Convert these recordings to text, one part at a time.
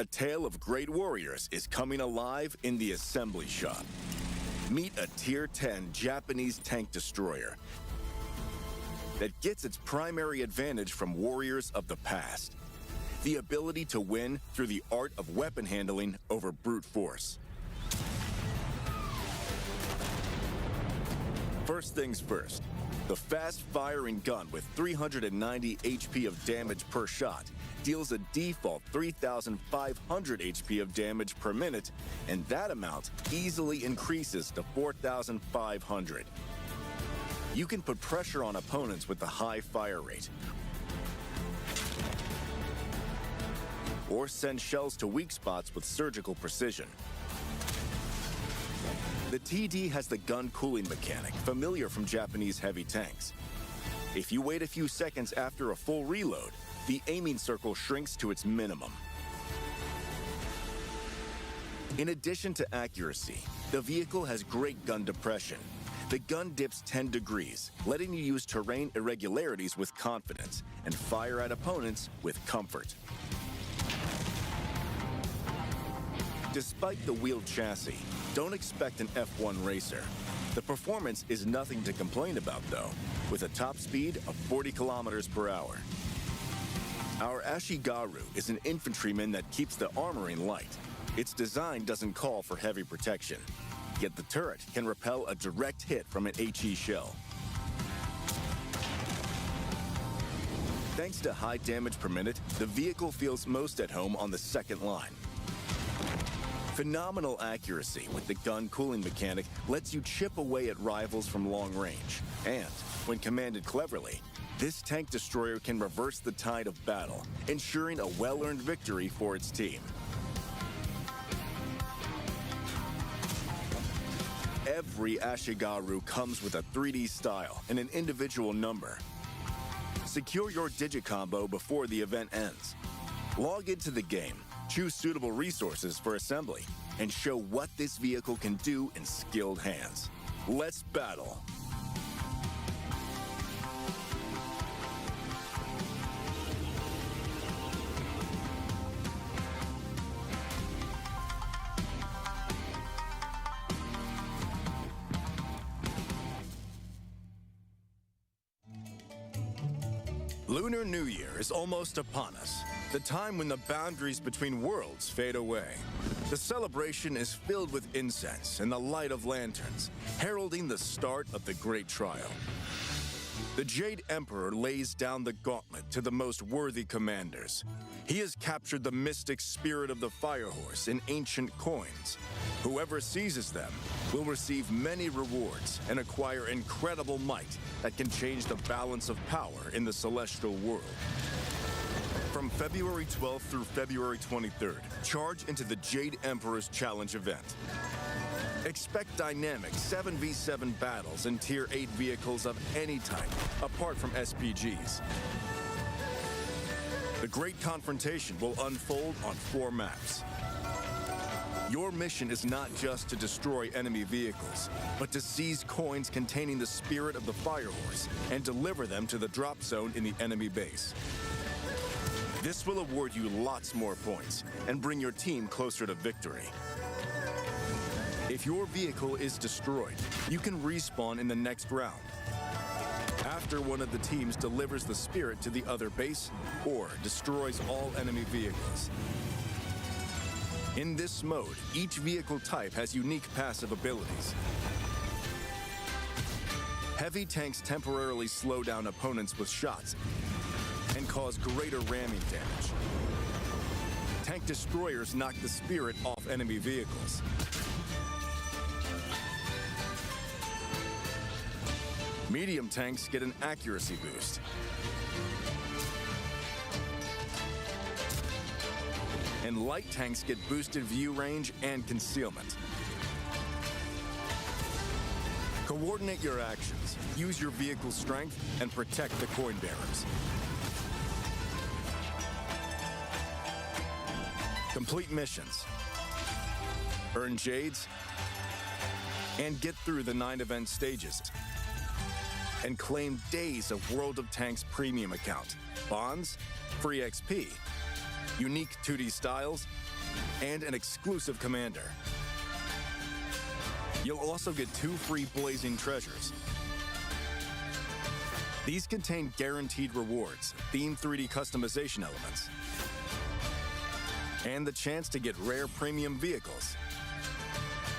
a tale of great warriors is coming alive in the assembly shop. Meet a Tier 10 Japanese tank destroyer that gets its primary advantage from warriors of the past: the ability to win through the art of weapon handling over brute force. First things first, the fast-firing gun with 390 HP of damage per shot deals a default 3,500 HP of damage per minute, and that amount easily increases to 4,500. You can put pressure on opponents with the high fire rate, or send shells to weak spots with surgical precision. The TD has the gun cooling mechanic, familiar from Japanese heavy tanks. If you wait a few seconds after a full reload, the aiming circle shrinks to its minimum. In addition to accuracy, the vehicle has great gun depression. The gun dips 10 degrees, letting you use terrain irregularities with confidence and fire at opponents with comfort. Despite the wheeled chassis, don't expect an F1 racer. The performance is nothing to complain about, though, with a top speed of 40 kilometers per hour. Our Ashigaru is an infantryman that keeps the armoring light. Its design doesn't call for heavy protection, yet the turret can repel a direct hit from an HE shell. Thanks to high damage per minute, the vehicle feels most at home on the second line. Phenomenal accuracy with the gun cooling mechanic lets you chip away at rivals from long range. And, when commanded cleverly, this tank destroyer can reverse the tide of battle, ensuring a well-earned victory for its team. Every Ashigaru comes with a 3D style and an individual number. Secure your digicombo before the event ends. Log into the game, choose suitable resources for assembly, and show what this vehicle can do in skilled hands. Let's battle! Lunar New Year is almost upon us, the time when the boundaries between worlds fade away. The celebration is filled with incense and the light of lanterns, heralding the start of the Great Trial. The Jade Emperor lays down the gauntlet to the most worthy commanders. He has captured the mystic spirit of the Fire Horse in ancient coins. Whoever seizes them will receive many rewards and acquire incredible might that can change the balance of power in the celestial world. From February 12th through February 23rd, charge into the Jade Emperor's Challenge event. Expect dynamic 7v7 battles in Tier 8 vehicles of any type, apart from SPGs. The Great Confrontation will unfold on 4 maps. Your mission is not just to destroy enemy vehicles, but to seize coins containing the spirit of the Fire Horse and deliver them to the drop zone in the enemy base. This will award you lots more points and bring your team closer to victory. If your vehicle is destroyed, you can respawn in the next round, after one of the teams delivers the spirit to the other base or destroys all enemy vehicles. In this mode, each vehicle type has unique passive abilities. Heavy tanks temporarily slow down opponents with shots and cause greater ramming damage. Tank destroyers knock the spirit off enemy vehicles. Medium tanks get an accuracy boost. And light tanks get boosted view range and concealment. Coordinate your actions, use your vehicle's strength, and protect the coin bearers. Complete missions, earn Jades, and get through the 9 event stages. And claim days of World of Tanks premium account, bonds, free XP, unique 2D styles, and an exclusive commander. You'll also get 2 free blazing treasures. These contain guaranteed rewards, themed 3D customization elements, and the chance to get rare premium vehicles,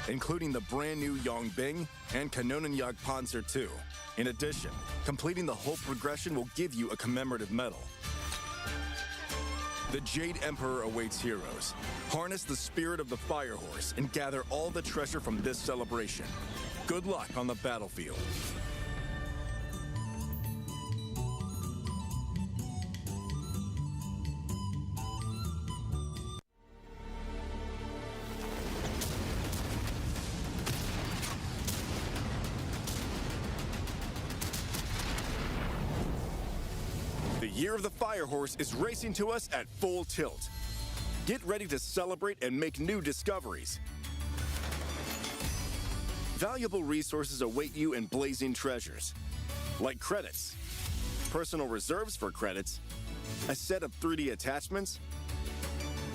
including the brand new Yongbing and Kanonenjagd Panzer II. In addition, completing the whole progression will give you a commemorative medal. The Jade Emperor awaits heroes. Harness the spirit of the Fire Horse and gather all the treasure from this celebration. Good luck on the battlefield. The Year of the Fire Horse is racing to us at full tilt. Get ready to celebrate and make new discoveries. Valuable resources await you in blazing treasures, like credits, personal reserves for credits, a set of 3D attachments,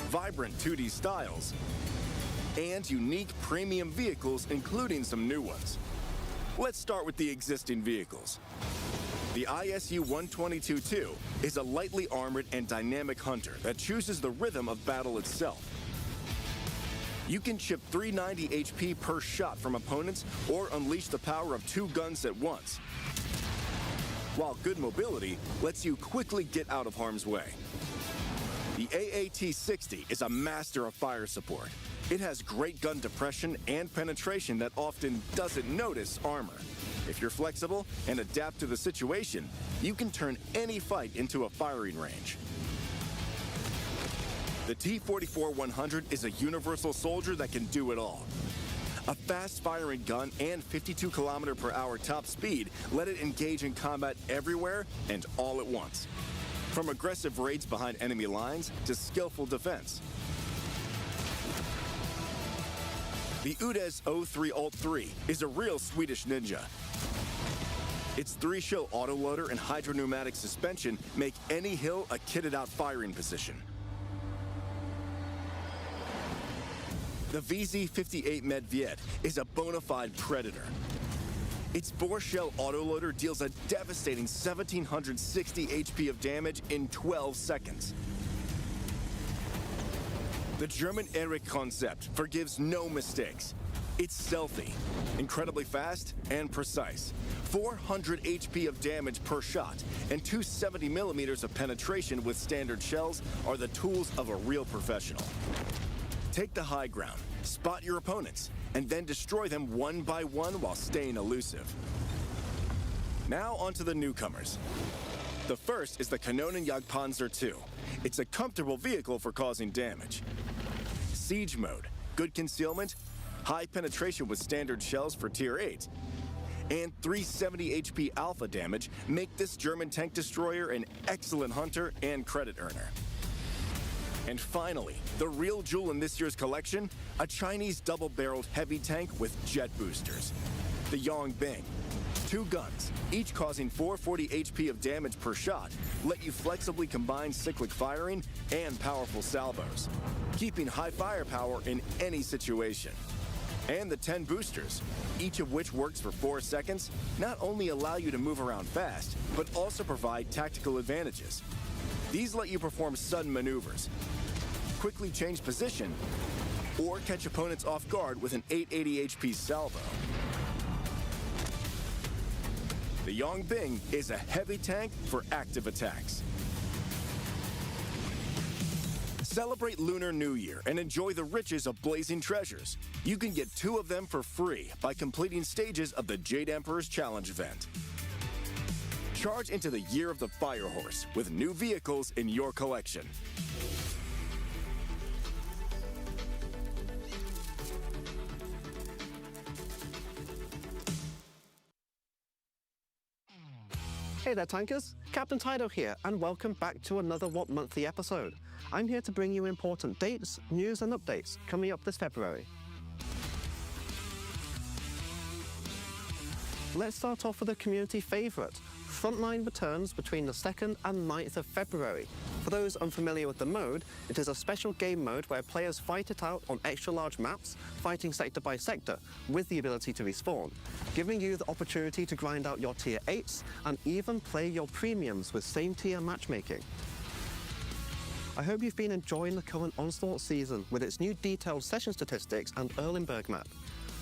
vibrant 2D styles, and unique premium vehicles, including some new ones. Let's start with the existing vehicles. The ISU 122-2 is a lightly armored and dynamic hunter that chooses the rhythm of battle itself. You can chip 390 HP per shot from opponents or unleash the power of 2 guns at once, while good mobility lets you quickly get out of harm's way. The AAT-60 is a master of fire support. It has great gun depression and penetration that often doesn't notice armor. If you're flexible and adapt to the situation, you can turn any fight into a firing range. The T-44-100 is a universal soldier that can do it all. A fast-firing gun and 52 km/h top speed let it engage in combat everywhere and all at once. From aggressive raids behind enemy lines to skillful defense. The UDES 03 Alt 3 is a real Swedish ninja. Its 3-shell autoloader and hydropneumatic suspension make any hill a kitted-out firing position. The VZ-58 Medved is a bona fide predator. Its 4-shell autoloader deals a devastating 1,760 HP of damage in 12 seconds. The German Ensk concept forgives no mistakes. It's stealthy, incredibly fast, and precise. 400 HP of damage per shot and 270mm of penetration with standard shells are the tools of a real professional. Take the high ground, spot your opponents, and then destroy them one by one while staying elusive. Now onto the newcomers. The first is the Kanonenjagd Panzer II. It's a comfortable vehicle for causing damage. Siege mode, good concealment, high penetration with standard shells for Tier 8, and 370 HP alpha damage make this German tank destroyer an excellent hunter and credit earner. And finally, the real jewel in this year's collection, a Chinese double-barreled heavy tank with jet boosters. The Yongbing. 2 guns, each causing 440 HP of damage per shot, let you flexibly combine cyclic firing and powerful salvos, keeping high firepower in any situation. And the 10 boosters, each of which works for 4 seconds, not only allow you to move around fast, but also provide tactical advantages. These let you perform sudden maneuvers, quickly change position, or catch opponents off guard with an 880 HP salvo. The Yongbing is a heavy tank for active attacks. Celebrate Lunar New Year and enjoy the riches of blazing treasures. You can get 2 of them for free by completing stages of the Jade Emperor's Challenge event. Charge into the Year of the Fire Horse with new vehicles in your collection. Hey there, tankers! Captain Tydo here, and welcome back to another What Monthly episode. I'm here to bring you important dates, news, and updates coming up this February. Let's start off with a community favourite. Frontline returns between the 2nd and 9th of February For those unfamiliar with the mode, it is a special game mode where players fight it out on extra-large maps, fighting sector by sector, with the ability to respawn, giving you the opportunity to grind out your tier 8s and even play your premiums with same-tier matchmaking. I hope you've been enjoying the current Onslaught season with its new detailed session statistics and Erlenberg map.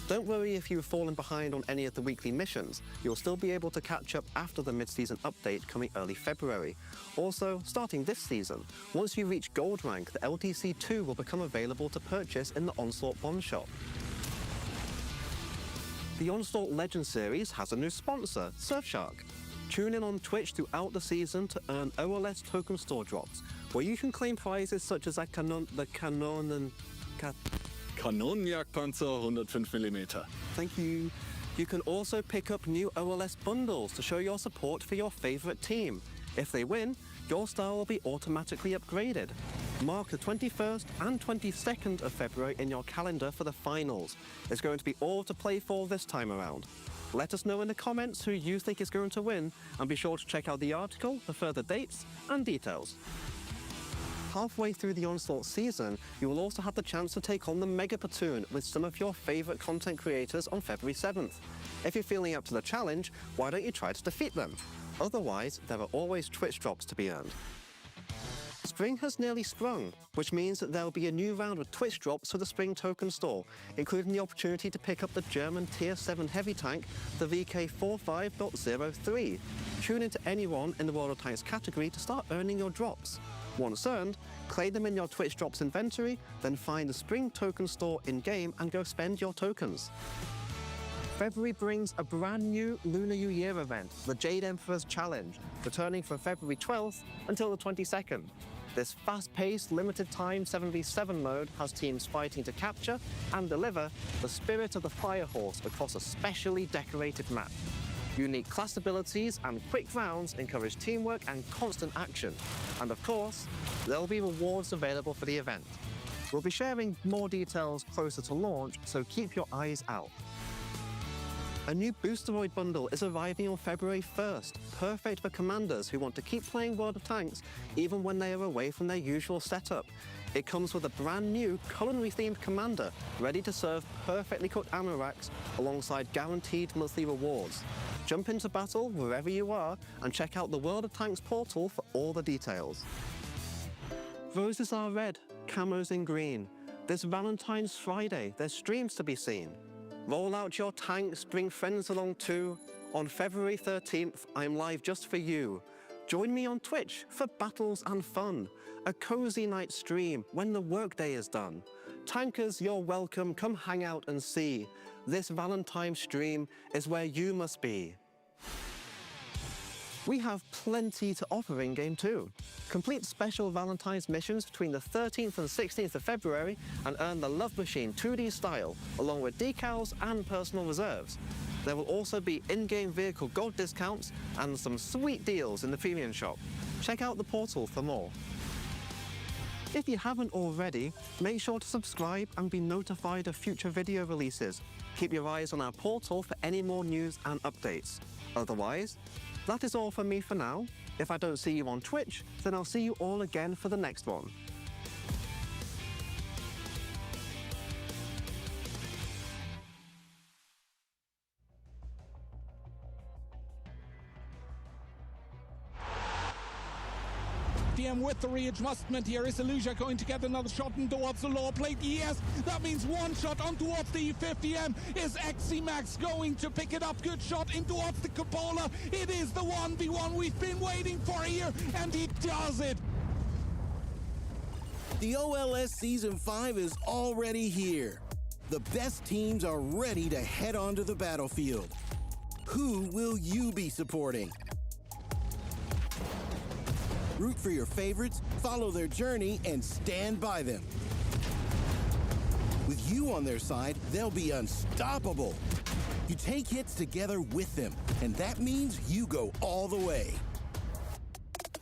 Don't worry if you've fallen behind on any of the weekly missions, you'll still be able to catch up after the mid-season update coming early February. Also, starting this season, once you reach Gold rank, the LTC2 will become available to purchase in the Onslaught Bond Shop. The Onslaught Legend series has a new sponsor, Surfshark. Tune in on Twitch throughout the season to earn OLS token store drops, where you can claim prizes such as the Kanonenjagdpanzer 105mm. Thank you. You can also pick up new OLS bundles to show your support for your favorite team. If they win, your star will be automatically upgraded. Mark the 21st and 22nd of February in your calendar for the finals. It's going to be all to play for this time around. Let us know in the comments who you think is going to win, and be sure to check out the article for further dates and details. Halfway through the Onslaught season, you will also have the chance to take on the Mega Platoon with some of your favourite content creators on February 7th. If you're feeling up to the challenge, why don't you try to defeat them? Otherwise, there are always Twitch drops to be earned. Spring has nearly sprung, which means that there will be a new round of Twitch drops for the Spring Token Store, including the opportunity to pick up the German Tier 7 heavy tank, the VK45.03. Tune into anyone in the World of Tanks category to start earning your drops. Once earned, claim them in your Twitch drops inventory, then find the Spring Token Store in-game and go spend your tokens. February brings a brand new Lunar New Year event, the Jade Emperor's Challenge, returning from February 12th until the 22nd. This fast-paced, limited-time 7v7 mode has teams fighting to capture and deliver the spirit of the Firehorse across a specially decorated map. Unique class abilities and quick rounds encourage teamwork and constant action. And of course, there'll be rewards available for the event. We'll be sharing more details closer to launch, so keep your eyes out. A new Boosteroid bundle is arriving on February 1st, perfect for commanders who want to keep playing World of Tanks even when they are away from their usual setup. It comes with a brand new culinary-themed commander ready to serve perfectly cooked ammo racks alongside guaranteed monthly rewards. Jump into battle wherever you are and check out the World of Tanks portal for all the details. Roses are red, camos in green. This Valentine's Friday, there's streams to be seen. Roll out your tanks, bring friends along too. On February 13th, I'm live just for you. Join me on Twitch for battles and fun. A cozy night stream when the workday is done. Tankers, you're welcome, come hang out and see. This Valentine's stream is where you must be. We have plenty to offer in-game too. Complete special Valentine's missions between the 13th and 16th of February and earn the Love Machine 2D style, along with decals and personal reserves. There will also be in-game vehicle gold discounts and some sweet deals in the premium shop. Check out the portal for more. If you haven't already, make sure to subscribe and be notified of future video releases. Keep your eyes on our portal for any more news and updates. Otherwise, that is all from me for now. If I don't see you on Twitch, then I'll see you all again for the next one. DM with the readjustment here. Is Illusia going to get another shot in towards the lower plate? Yes, that means one shot on towards the 50M. Is XC-Max going to pick it up? Good shot in towards the Cupola. It is the 1v1 we've been waiting for here, and he does it. The OLS Season 5 is already here. The best teams are ready to head onto the battlefield. Who will you be supporting? Root for your favorites, follow their journey, and stand by them. With you on their side, they'll be unstoppable. You take hits together with them, and that means you go all the way.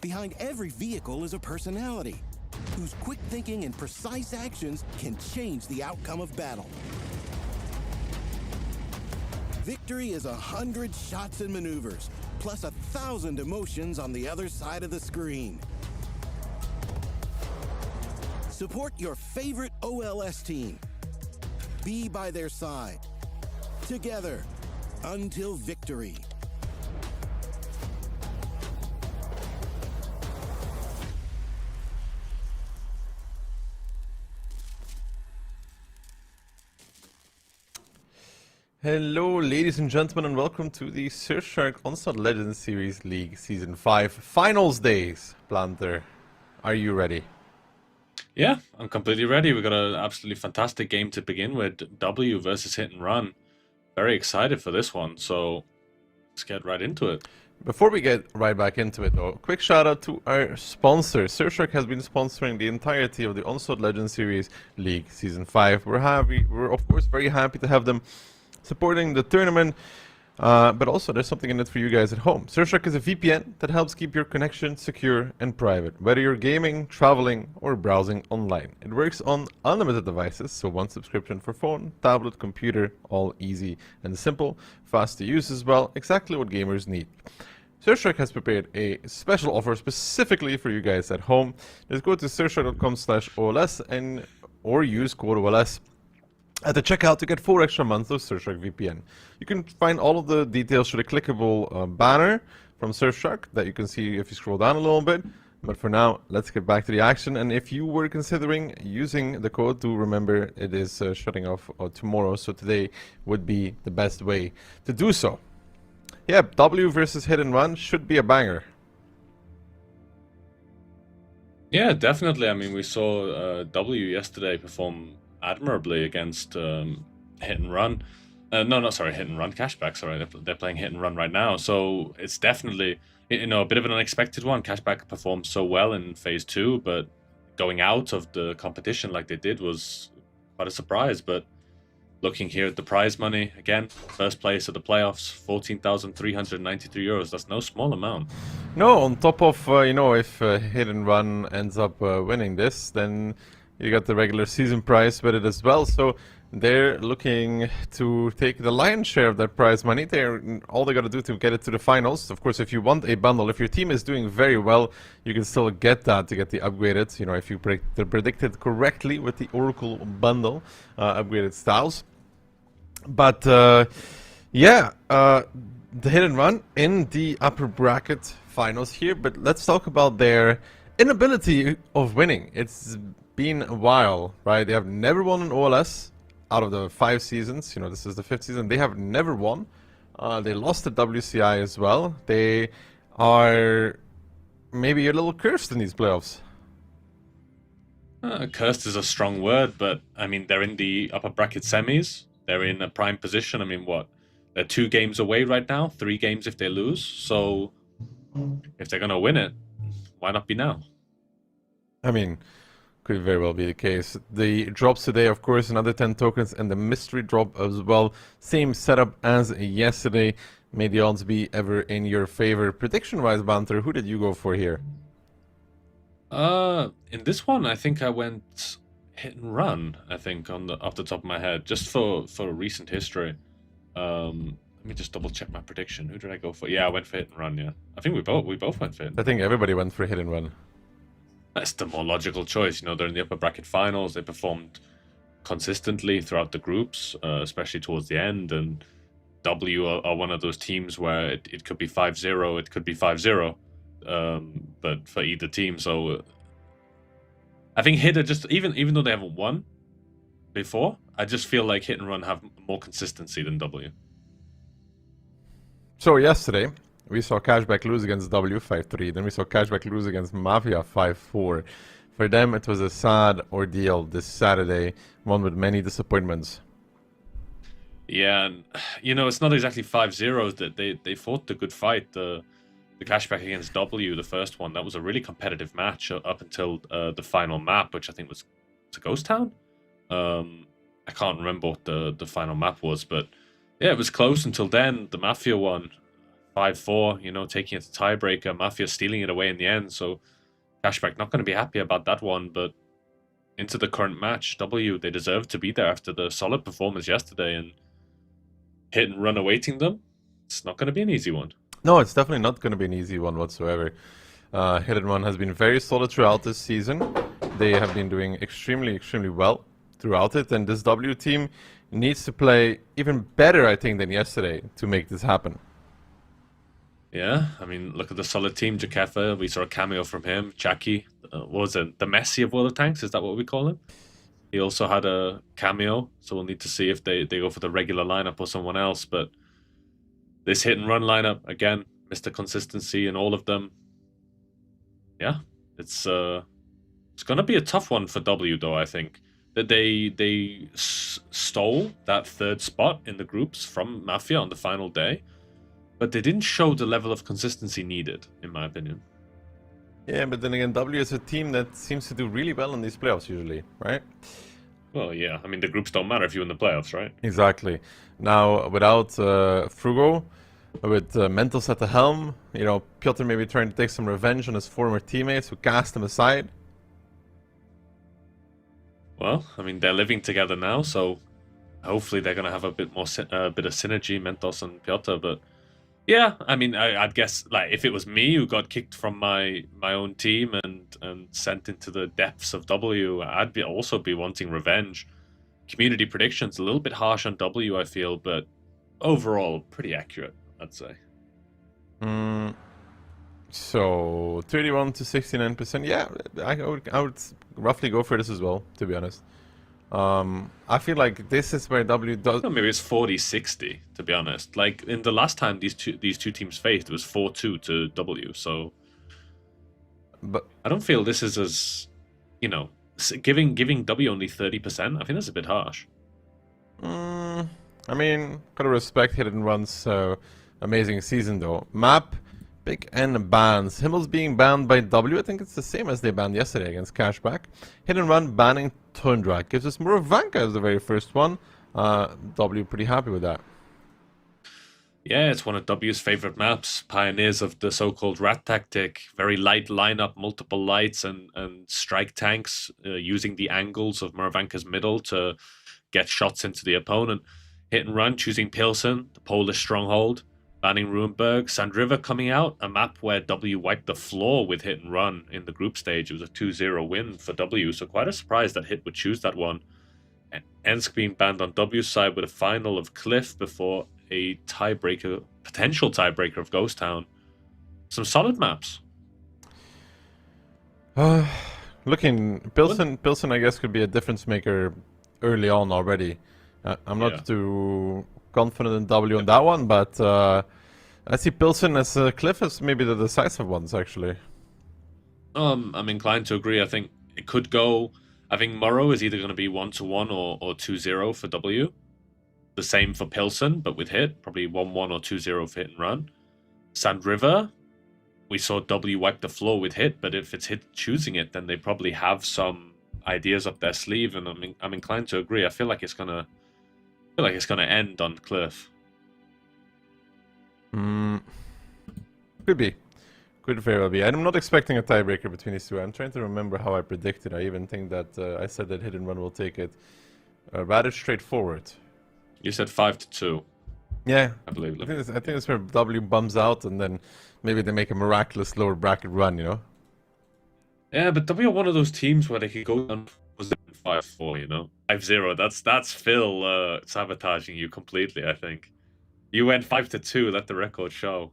Behind every vehicle is a personality, whose quick thinking and precise actions can change the outcome of battle. Victory is 100 shots and maneuvers, plus 1,000 emotions on the other side of the screen. Support your favorite OLS team. Be by their side. Together, until victory. Hello, ladies and gentlemen, and welcome to the Surfshark Onslaught Legends Series League Season 5 Finals Days. Planter, are you ready? Yeah, I'm completely ready. We've got an absolutely fantastic game to begin with. W versus Hit and Run. Very excited for this one, so let's get right into it. Before we get right back into it, though, quick shout out to our sponsor. Surfshark has been sponsoring the entirety of the Onslaught Legends Series League Season 5. We're of course very happy to have them supporting the tournament, but also there's something in it for you guys at home. Surfshark is a VPN that helps keep your connection secure and private, whether you're gaming, traveling, or browsing online. It works on unlimited devices, so one subscription for phone, tablet, computer, all easy and simple, fast to use as well, exactly what gamers need. Surfshark has prepared a special offer specifically for you guys at home. Just go to surfshark.com/OLS or use code OLS at the checkout to get 4 extra months of Surfshark VPN. You can find all of the details through the clickable banner from Surfshark that you can see if you scroll down a little bit. But for now, let's get back to the action. And if you were considering using the code, do remember it is shutting off tomorrow, so today would be the best way to do so. Yeah, W versus Hit and Run should be a banger. Yeah, definitely. I mean, we saw W yesterday perform admirably against Hit and Run. Hit and Run Cashback. Sorry, they're playing Hit and Run right now. So it's definitely, a bit of an unexpected one. Cashback performed so well in Phase 2, but going out of the competition like they did was quite a surprise. But looking here at the prize money, again, first place of the playoffs, 14,393 euros. That's no small amount. No, on top of, if Hit and Run ends up winning this, then you got the regular season prize with it as well, so they're looking to take the lion's share of that prize money. All they got to do to get it to the finals. Of course, if you want a bundle, if your team is doing very well, you can still get that to get the upgraded. If you predicted correctly with the Oracle bundle, upgraded styles. But the Hit and Run in the upper bracket finals here. But let's talk about their inability of winning. It's been a while, right? They have never won an OLS out of the 5 seasons. This is the 5th season. They have never won. They lost at WCI as well. They are maybe a little cursed in these playoffs. Cursed is a strong word, but I mean, they're in the upper bracket semis. They're in a prime position. I mean, they're 2 games away right now, 3 games if they lose. So if they're going to win it, why not be now? I mean, could very well be the case. The drops today, of course, another 10 tokens and the mystery drop as well. Same setup as yesterday. May the odds be ever in your favor. Prediction-wise, Banter, who did you go for here? In this one, I think I went Hit and Run, I think, off the top of my head, just for recent history. Let me just double check my prediction. Who did I go for? Yeah, I went for Hit and Run, yeah. I think we both went for Hit and Run. I think everybody went for Hit and Run. That's the more logical choice. They're in the upper bracket finals. They performed consistently throughout the groups, especially towards the end. And W are one of those teams where it could be 5-0, it could be 5-0, but for either team. So I think Hit are just, even though they haven't won before, I just feel like Hit and Run have more consistency than W. So yesterday, we saw Cashback lose against W 5-3. Then we saw Cashback lose against Mafia 5-4. For them, it was a sad ordeal this Saturday, one with many disappointments. Yeah, and it's not exactly 5-0. That they fought the good fight. The Cashback against W, the first one, that was a really competitive match up until the final map, which I think was to Ghost Town. I can't remember what the final map was, but yeah, it was close until then. The Mafia one. 5-4, taking it to tiebreaker, Mafia stealing it away in the end, so Cashback not going to be happy about that one, but into the current match, W, they deserve to be there after the solid performance yesterday, and Hit and Run awaiting them. It's not going to be an easy one. No, it's definitely not going to be an easy one whatsoever. Hit and Run has been very solid throughout this season. They have been doing extremely, extremely well throughout it, and this W team needs to play even better, I think, than yesterday to make this happen. Yeah, I mean, look at the solid team. Jakefa, we saw a cameo from him. Jackie, what was it? The Messi of World of Tanks, is that what we call him? He also had a cameo, so we'll need to see if they go for the regular lineup or someone else. But this hit and run lineup, again, Mr. Consistency in all of them. Yeah, it's going to be a tough one for W, though, I think. That they stole that third spot in the groups from Mafia on the final day, but they didn't show the level of consistency needed, in my opinion. Yeah, but then again, W is a team that seems to do really well in these playoffs usually, right? Well, yeah. I mean, the groups don't matter if you're in the playoffs, right? Exactly. Now, without Frugo, with Mentos at the helm, you know, Piotr maybe trying to take some revenge on his former teammates who cast him aside. Well, I mean, they're living together now, so hopefully they're going to have a bit more bit of synergy, Mentos and Piotr. But yeah, I mean, I'd guess, like, if it was me who got kicked from my own team and sent into the depths of W, I'd also be wanting revenge. Community predictions a little bit harsh on W, I feel, but overall pretty accurate, I'd say. So 31 to 69%. Yeah, I would roughly go for this as well, to be honest. I feel like this is where W does. No, maybe it's 40-60, to be honest. Like in the last time these two teams faced, it was 4-2 to W. So, but I don't feel this is as, you know, giving W only 30%. I think that's a bit harsh. I mean, gotta respect Hit and Run's amazing season though. Map, Big N bans. Himmels being banned by W. I think it's the same as they banned yesterday against Cashback. Hit and Run banning Tundra. Gives us Murovanka as the very first one. W pretty happy with that. Yeah, it's one of W's favorite maps. Pioneers of the so-called rat tactic. Very light lineup, multiple lights and strike tanks using the angles of Murovanka's middle to get shots into the opponent. Hit and Run choosing Pilsen, the Polish stronghold. Banning Ruinberg. Sandriva coming out, a map where W wiped the floor with Hit and Run in the group stage. It was a 2-0 win for W, so quite a surprise that Hit would choose that one. And Ensk being banned on W's side with a final of Cliff before a tiebreaker, potential tiebreaker of Ghost Town. Some solid maps. Looking, Pilsen I guess could be a difference maker early on already. I'm not too confident in W on that one, but I see Pilsen as Cliff as maybe the decisive ones actually. I'm inclined to agree. I think it could go. I think Murrow is either going to be 1-1 or 2-0 for W. The same for Pilsen, but with Hit, probably 1-1 or 2-0 for Hit and Run. Sandriva, we saw W wipe the floor with Hit, but if it's Hit choosing it, then they probably have some ideas up their sleeve, and I'm inclined to agree. I feel like it's gonna end on Cliff. Could be. Could very well be. I'm not expecting a tiebreaker between these two. I'm trying to remember how I predicted. I even think that I said that Hit and Run will take it. Rather straightforward. You said 5-2. Yeah. I believe. I think that's where W bums out, and then maybe they make a miraculous lower bracket run, you know? Yeah, but W are one of those teams where they could go down 5-4, you know? 5-0. That's Phil sabotaging you completely, I think. You went 5-2, let the record show.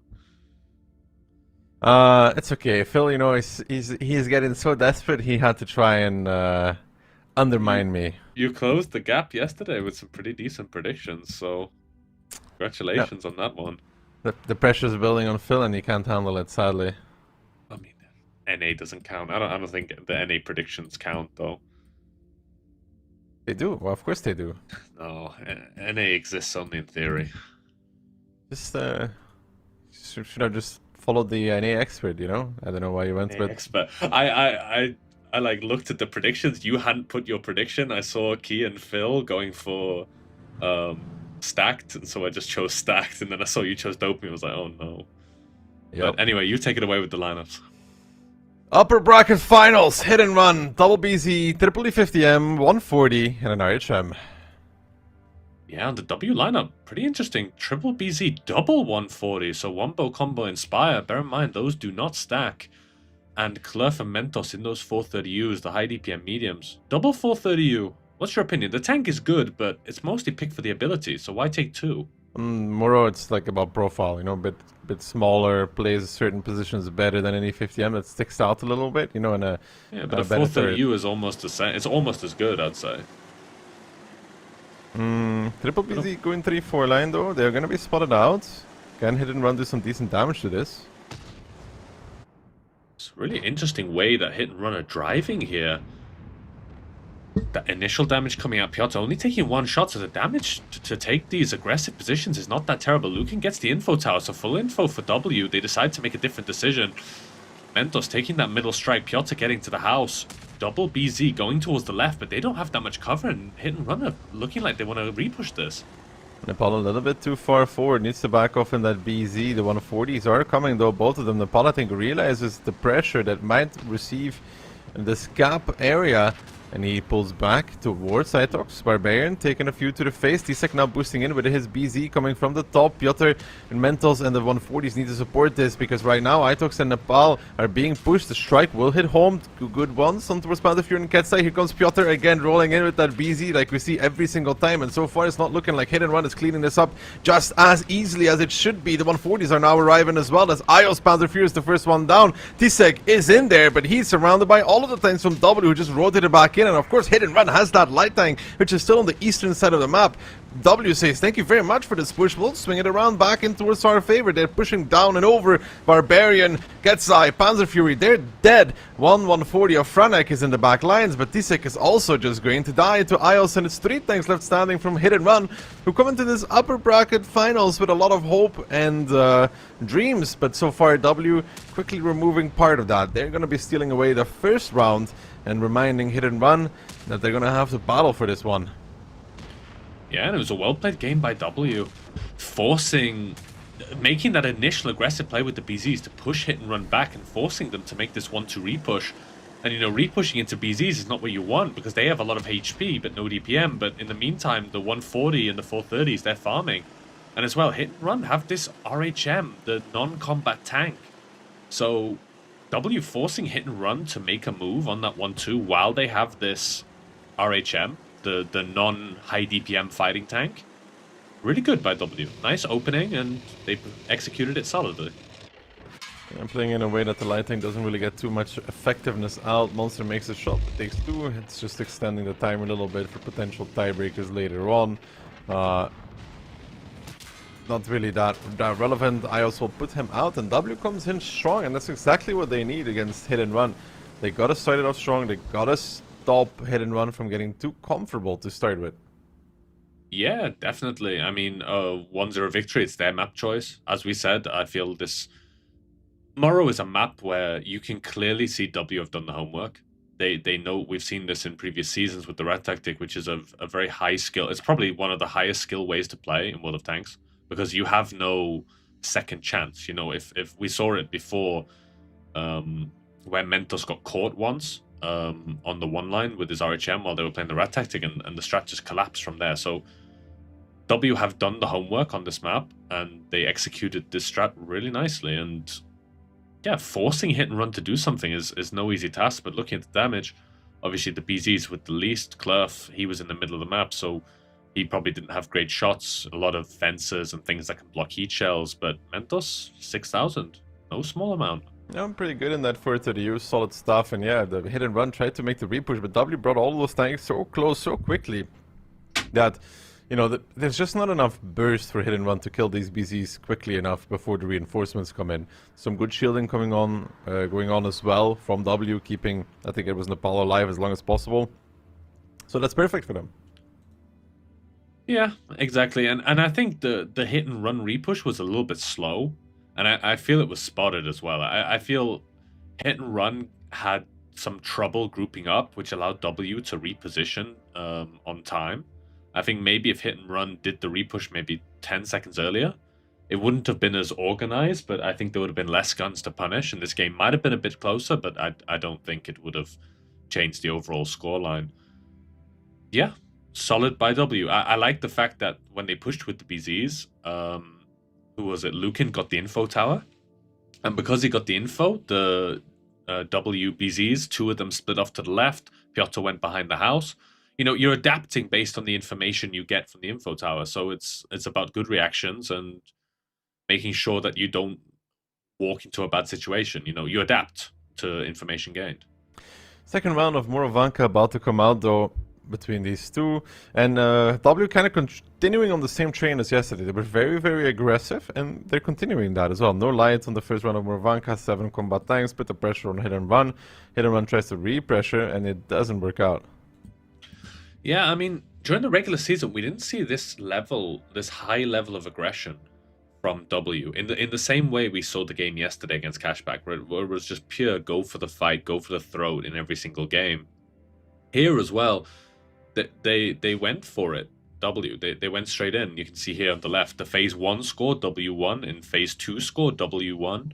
It's okay. Phil, you know, he's getting so desperate he had to try and undermine me. You closed the gap yesterday with some pretty decent predictions, so congratulations on that one. The pressure's building on Phil and he can't handle it, sadly. I mean, NA doesn't count. I don't think the NA predictions count, though. They do. Well, of course they do. No, NA exists only in theory. Just should have just followed the NA expert, you know? I don't know why you went with expert. I like looked at the predictions. You hadn't put your prediction. I saw Key and Phil going for stacked, and so I just chose stacked, and then I saw you chose dopamine. I was like, oh no. Yep. But anyway, you take it away with the lineups. Upper bracket finals, Hit and Run, double BZ, triple E50M, 140, and an RHM. Yeah, and the W lineup, pretty interesting. Triple BZ, double 140, so Wombo Combo Inspire. Bear in mind, those do not stack. and Cluff and Mentos in those 430Us, the high DPM mediums. Double 430U. What's your opinion? The tank is good, but it's mostly picked for the ability, so why take 2? Muro, it's like about profile, you know, a bit smaller, plays certain positions better than any 50M that sticks out a little bit, you know, in a... Yeah, but a 430U is almost the same. It's almost as good, I'd say. Triple BZ going 3-4 line though, they're gonna be spotted out. Can hit and run do some decent damage to this. It's a really interesting way that hit and run are driving here. The initial damage coming out, Piotr only taking 1 shot, so the damage to take these aggressive positions is not that terrible. Lukin gets the info tower, so full info for W. They decide to make a different decision. Mentos taking that middle strike, Piotr getting to the house. Double BZ going towards the left, but they don't have that much cover, and hit and run are looking like they want to repush this. Nepal a little bit too far forward, needs to back off in that BZ. The 140s are coming though, both of them. Nepal, I think, realizes the pressure that might receive in this gap area, and he pulls back towards Itox. Barbarian taking a few to the face. Tisek now boosting in with his BZ coming from the top. Piotr and Mentos and the 140s need to support this, because right now Itox and Nepal are being pushed. The strike will hit home. Good ones on towards Panther Fury and Ketsai. Here comes Piotr again rolling in with that BZ like we see every single time, and so far it's not looking like Hit and Run is cleaning this up just as easily as it should be. The 140s are now arriving as well, as Ios Panther Fury is the first one down. Tisek is in there, but he's surrounded by all of the tanks from W, who just rotated back in. And of course Hit and Run has that light tank, which is still on the eastern side of the map. W says thank you very much for this push. We'll swing it around back in towards our favor. They're pushing down and over. Barbarian, Ketsai, Panzer Fury, they're dead. 140 of Franek is in the back lines, but Tisek is also just going to die to Ios, and it's 3 tanks left standing from Hit and Run, who come into this upper bracket finals with a lot of hope and dreams, but so far W quickly removing part of that. They're going to be stealing away the first round and reminding Hit and Run that they're going to have to battle for this one. Yeah, and it was a well-played game by W, making that initial aggressive play with the BZs to push Hit and Run back and forcing them to make this 1-2 repush. And, you know, repushing into BZs is not what you want, because they have a lot of HP but no DPM. But in the meantime, the 140 and the 430s, they're farming. And as well, Hit and Run have this RHM, the non-combat tank. So W forcing Hit and Run to make a move on that 1-2 while they have this RHM, the non-high DPM fighting tank. Really good by W. Nice opening, and they executed it solidly. I'm playing in a way that the light tank doesn't really get too much effectiveness out. Monster makes a shot, but takes 2. It's just extending the time a little bit for potential tiebreakers later on. Not really that relevant. I also put him out, and W comes in strong, and that's exactly what they need against Hit and Run. They gotta start it off strong. They gotta stop Hit and Run from getting too comfortable to start with. Yeah, definitely. I mean, 1-0 victory, it's their map choice. As we said, I feel this Muro is a map where you can clearly see W have done the homework. They know. We've seen this in previous seasons with the red tactic, which is a very high skill. It's probably one of the highest skill ways to play in World of Tanks, because you have no second chance. You know, if we saw it before, where Mentos got caught once on the 1 line with his RHM while they were playing the red tactic, and the strat just collapsed from there. So W have done the homework on this map, and they executed this strat really nicely. And yeah, forcing Hit and Run to do something is no easy task, but looking at the damage, obviously the BZs with the least. Cluff, he was in the middle of the map, so he probably didn't have great shots, a lot of fences and things that can block heat shells, but Mentos, 6,000, no small amount. Yeah, I'm pretty good in that 430U, solid stuff, and yeah, the Hit and Run tried to make the repush, but W brought all those tanks so close so quickly that, you know, there's just not enough burst for Hit and Run to kill these BZs quickly enough before the reinforcements come in. Some good shielding going on as well from W, keeping, I think it was Nepal alive as long as possible. So that's perfect for them. Yeah, exactly. And I think the Hit and Run repush was a little bit slow, and I feel it was spotted as well. I feel Hit and Run had some trouble grouping up, which allowed W to reposition on time. I think maybe if Hit and Run did the repush maybe 10 seconds earlier, it wouldn't have been as organized, but I think there would have been less guns to punish, and this game might have been a bit closer, but I don't think it would have changed the overall scoreline. Yeah, solid by W. I like the fact that when they pushed with the BZs, who was it? Lukin got the info tower, and because he got the info, the WBZs. 2 of them split off to the left. Piotr went behind the house. You know, you're adapting based on the information you get from the info tower. So it's about good reactions and making sure that you don't walk into a bad situation. You know, you adapt to information gained. Second round of Murovanka about to come out though between these two, and W kind of continuing on the same train as yesterday. They were very, very aggressive, and they're continuing that as well. No lights on the first round of Murovanka, 7 combat tanks, put the pressure on Hit and Run. Hit and Run tries to re-pressure, and it doesn't work out. Yeah, I mean, during the regular season, we didn't see this high level of aggression from W in the same way we saw the game yesterday against Cashback, where it was just pure go for the fight, go for the throat in every single game. Here as well, they went for it. W, they went straight in. You can see here on the left, the phase 1 score W won, and phase 2 score W won.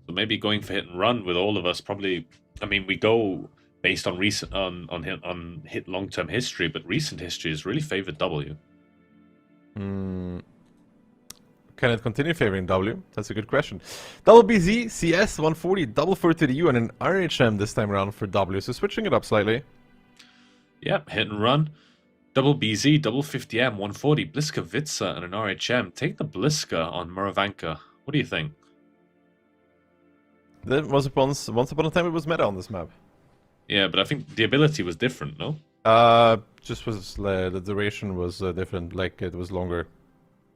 So maybe going for hit and run with all of us probably. I mean, we go based on recent on hit long-term history, but recent history has really favored W. Can it continue favoring W? That's a good question. Double BZ, CS 140, double 4 to the U, and an RHM this time around for W. So switching it up slightly. Yeah, hit and run. Double BZ, double 50M, 140, Bliska Vitsa, and an RHM. Take the Bliska on Murovanka. What do you think? There was once upon a time it was meta on this map. Yeah, but I think the ability was different, no? Just was the duration was different, like it was longer.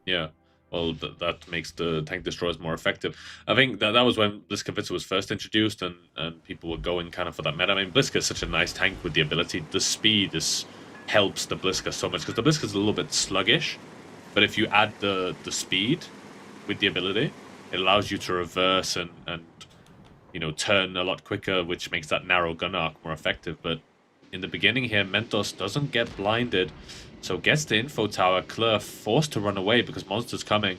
Yeah. Well, that makes the tank destroyers more effective. I think that was when Bliska Vitsa was first introduced, and people were going kind of for that meta. I mean, Bliska is such a nice tank with the ability. The speed helps the Bliska so much, because the Bliska is a little bit sluggish. But if you add the speed with the ability, it allows you to reverse and you know, turn a lot quicker, which makes that narrow gun arc more effective. But in the beginning here, Mentos doesn't get blinded. So gets the info tower. Klurf forced to run away because Monster's coming.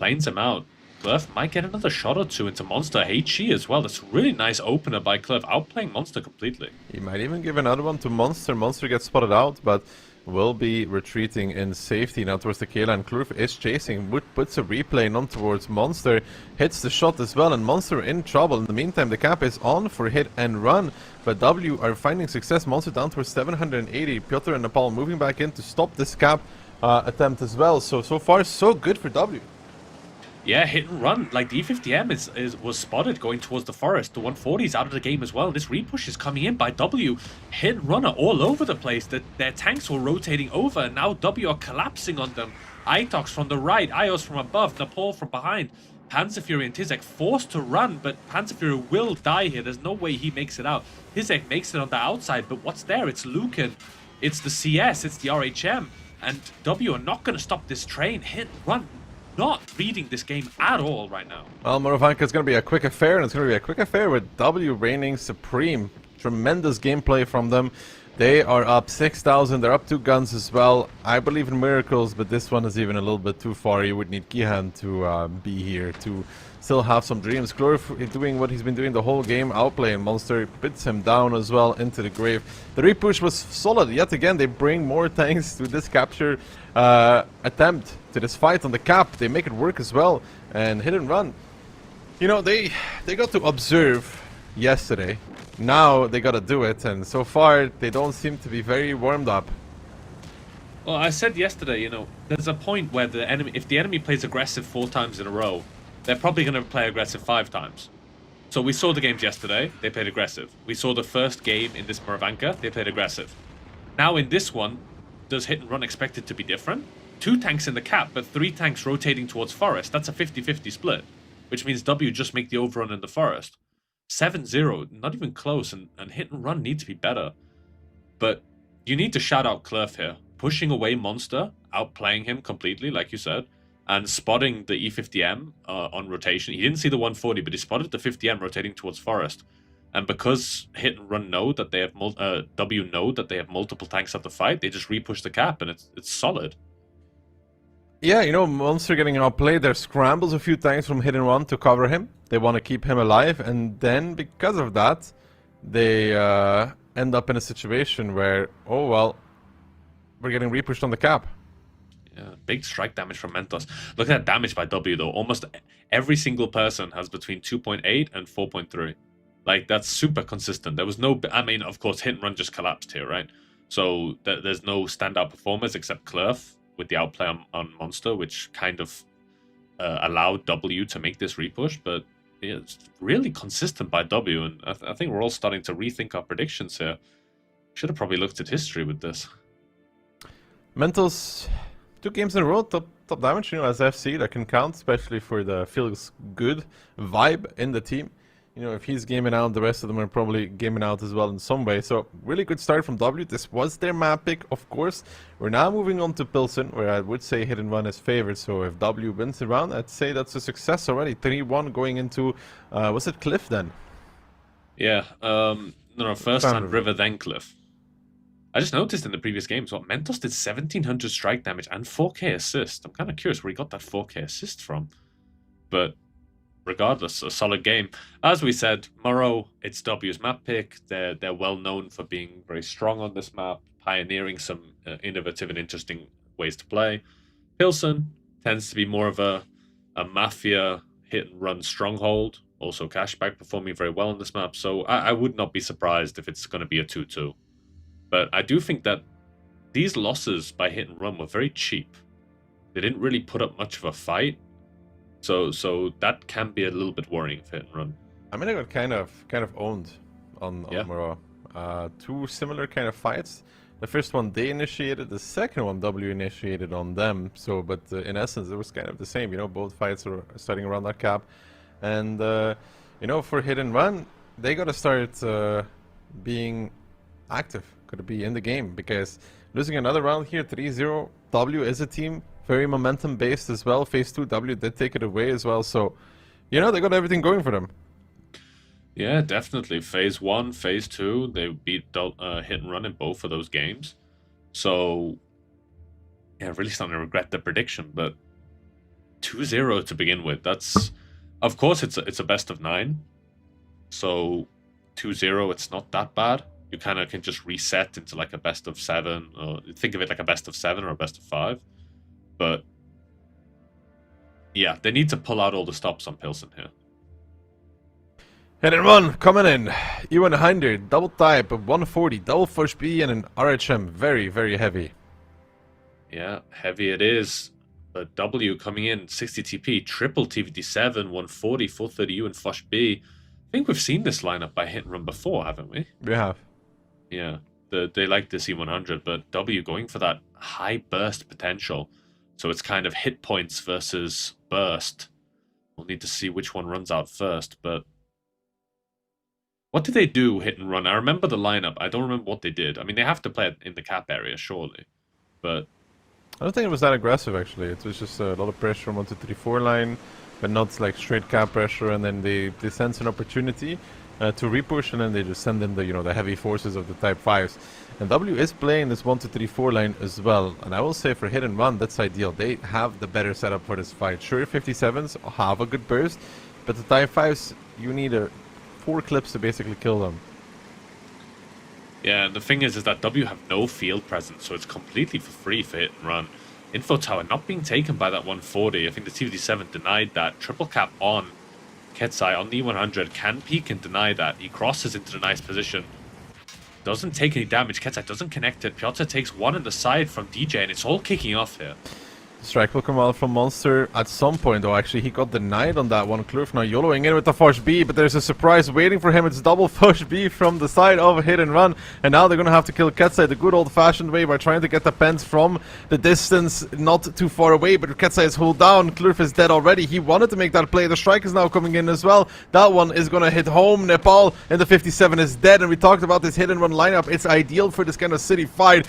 Lanes him out. Klurf might get another shot or 2 into Monster. HE as well. That's a really nice opener by Klurf, outplaying Monster completely. He might even give another one to Monster. Monster gets spotted out, but will be retreating in safety now towards the K-line. Klurf is chasing. Wood puts a replay on towards Monster. Hits the shot as well, and Monster in trouble. In the meantime, the cap is on for hit and run. But W are finding success. Monster down towards 780. Piotr and Nepal moving back in to stop this cap attempt as well. So far, so good for W. Yeah, hit and run. Like, the E50M was spotted going towards the forest. The 140 is out of the game as well. This repush is coming in by W. Hit and run are all over the place. Their tanks were rotating over, and now W are collapsing on them. Itox from the right, Ios from above, Nepal from behind. Panzerfury and Tizek forced to run, but Panzerfury will die here. There's no way he makes it out. Tizek makes it on the outside, but what's there? It's Lucan, it's the CS, it's the RHM, and W are not going to stop this train. Hit and run, not reading this game at all right now. Well, Murovanka is going to be a quick affair, and it's going to be a quick affair with W reigning supreme. Tremendous gameplay from them. They are up 6,000. They're up 2 guns as well. I believe in miracles, but this one is even a little bit too far. You would need Kihan to be here to still have some dreams. Klurf doing what he's been doing the whole game, outplaying Monster, puts him down as well into the grave. The repush was solid. Yet again, they bring more tanks to this capture attempt, to this fight on the cap. They make it work as well, and hit and run. You know, they got to observe yesterday. Now they gotta do it, and so far they don't seem to be very warmed up. Well, I said yesterday, you know, there's a point where the enemy, if the enemy plays aggressive 4 times in a row, they're probably going to play aggressive 5 times. So we saw the games yesterday, they played aggressive. We saw the first game in this Murovanka, they played aggressive. Now in this one, does hit and run expected to be different? 2 tanks in the cap, but 3 tanks rotating towards forest. That's a 50-50 split, which means W just make the overrun in the forest. 7-0, not even close, and hit and run need to be better. But you need to shout out Klurf here. Pushing away Monster, outplaying him completely, like you said, and spotting the E50M on rotation. He didn't see the 140, but he spotted the 50M rotating towards forest. And because hit and run know that they have W know that they have multiple tanks at the fight, they just repush the cap, and it's solid. Yeah, you know, Monster getting outplayed. There scrambles a few tanks from hit and run to cover him. They want to keep him alive, and then because of that, they end up in a situation where, oh well, we're getting repushed on the cap. Yeah, big strike damage from Mentos. Look at that damage by W though. Almost every single person has between 2.8 and 4.3. Like, that's super consistent. There was no... I mean, of course, hit and run just collapsed here, right? So there's no standout performers except Klurf with the outplay on Monster, which kind of allowed W to make this repush. But it's really consistent by W, and I think we're all starting to rethink our predictions here. Should have probably looked at history with this. Mentos, 2 games in a row, top damage, as FC, that can count, especially for the feels good vibe in the team. If he's gaming out, the rest of them are probably gaming out as well in some way. So, really good start from W. This was their map pick, of course. We're now moving on to Pilsen, where I would say hit and run is favored. So, if W wins the round, I'd say that's a success already. 3-1 going into, was it Cliff then? Yeah, no, first time River, then Cliff. I just noticed in the previous games, Mentos did 1700 strike damage and 4k assist. I'm kind of curious where he got that 4k assist from. But regardless, a solid game. As we said, Murro, it's W's map pick. They're well known for being very strong on this map, pioneering some innovative and interesting ways to play. Pilsen tends to be more of a mafia hit-and-run stronghold. Also, Cashback performing very well on this map. So I would not be surprised if it's going to be a 2-2. But I do think that these losses by hit and run were very cheap. They didn't really put up much of a fight. So that can be a little bit worrying for hit and run. I mean, I got kind of owned on Murro. 2 similar kind of fights. The first one they initiated, the second one W initiated on them. So, but in essence, it was kind of the same. Both fights were starting around that cap. And, for hit and run, they got to start being active. Got to be in the game, because losing another round here, 3-0, W is a team very momentum based as well. Phase 2, W did take it away as well. So, they got everything going for them. Yeah, definitely. Phase 1, Phase 2, they beat hit and run in both of those games. So, yeah, really starting to regret the prediction, but 2-0 to begin with. That's, of course, it's a best of 9. So 2-0, it's not that bad. You kind of can just reset into like a best of 7, or think of it like a best of 7 or a best of 5. But yeah, they need to pull out all the stops on Pilsen here. Hit and run coming in. E100, double type of 140, double push B, and an RHM. Very, very heavy. Yeah, heavy it is. But W coming in, 60 TP, triple TVD7, 140, 430U, and Fosh B. I think we've seen this lineup by hit and run before, haven't we? We have. Yeah, they like this E100, but W going for that high burst potential. So it's kind of hit points versus burst. We'll need to see which one runs out first, but what did they do, hit and run? I remember the lineup. I don't remember what they did. I mean, they have to play it in the cap area, surely. But I don't think it was that aggressive, actually. It was just a lot of pressure on 1, 2, 3, 4 line, but not like straight cap pressure, and then they sense an opportunity to repush, and then they just send in the the heavy forces of the type 5s. And W is playing this 1, 2, 3, 4 line as well, and I will say for hit and run, that's ideal. They have the better setup for this fight. Sure, 57s have a good burst, but the type 5s, you need 4 clips to basically kill them. Yeah, and the thing is that W have no field presence, so it's completely for free for hit and run. Info tower not being taken by that 140. I think the TVD7 denied that. Triple cap on Ketsai on the E100 can peek and deny that. He crosses into the nice position. Doesn't take any damage. Ketsai doesn't connect it. Piotr takes one in the side from DJ, and it's all kicking off here. Strike will come out from Monster at some point, though. Actually, he got denied on that one. Klurf now YOLOing in with the Fosh B, but there's a surprise waiting for him. It's double Fosh B from the side of hit and run, and now they're going to have to kill Ketsai the good old-fashioned way by trying to get the pens from the distance, not too far away, but Ketsai is hold down. Klurf is dead already. He wanted to make that play. The strike is now coming in as well. That one is going to hit home. Nepal, and the 57 is dead, and we talked about this hit and run lineup. It's ideal for this kind of city fight.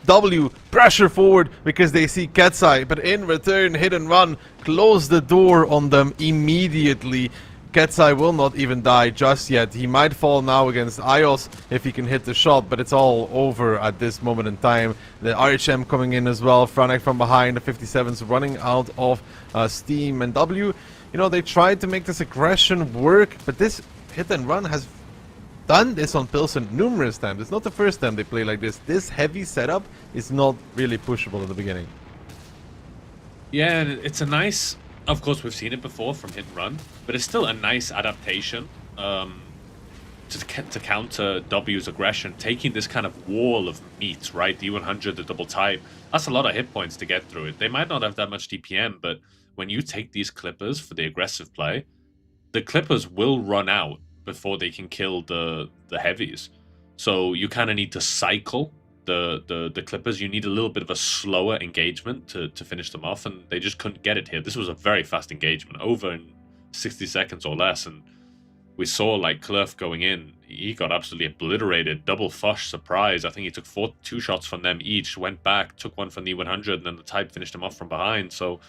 W pressure forward because they see Ketsai, but in return, hit and run close the door on them immediately. Ketsai will not even die just yet. He might fall now against Ios if he can hit the shot, but it's all over at this moment in time. The RHM coming in as well. Franek from behind. The 57's running out of steam, and W, they tried to make this aggression work, but this hit and run has done this on Pilsen numerous times. It's not the first time they play like this. This heavy setup is not really pushable at the beginning. Yeah, and it's a nice... Of course, we've seen it before from hit and run, but it's still a nice adaptation. to counter W's aggression, taking this kind of wall of meat, right? The U100, the double type, that's a lot of hit points to get through it. They might not have that much DPM, but when you take these Clippers for the aggressive play, the Clippers will run out before they can kill the heavies. So you kind of need to cycle the Clippers. You need a little bit of a slower engagement to finish them off, and they just couldn't get it here. This was a very fast engagement, over in 60 seconds or less, and we saw like Klurf going in, he got absolutely obliterated, double fush surprise. I think he took 2 shots from them each, went back, took one from the 100, and then the type finished him off from behind. So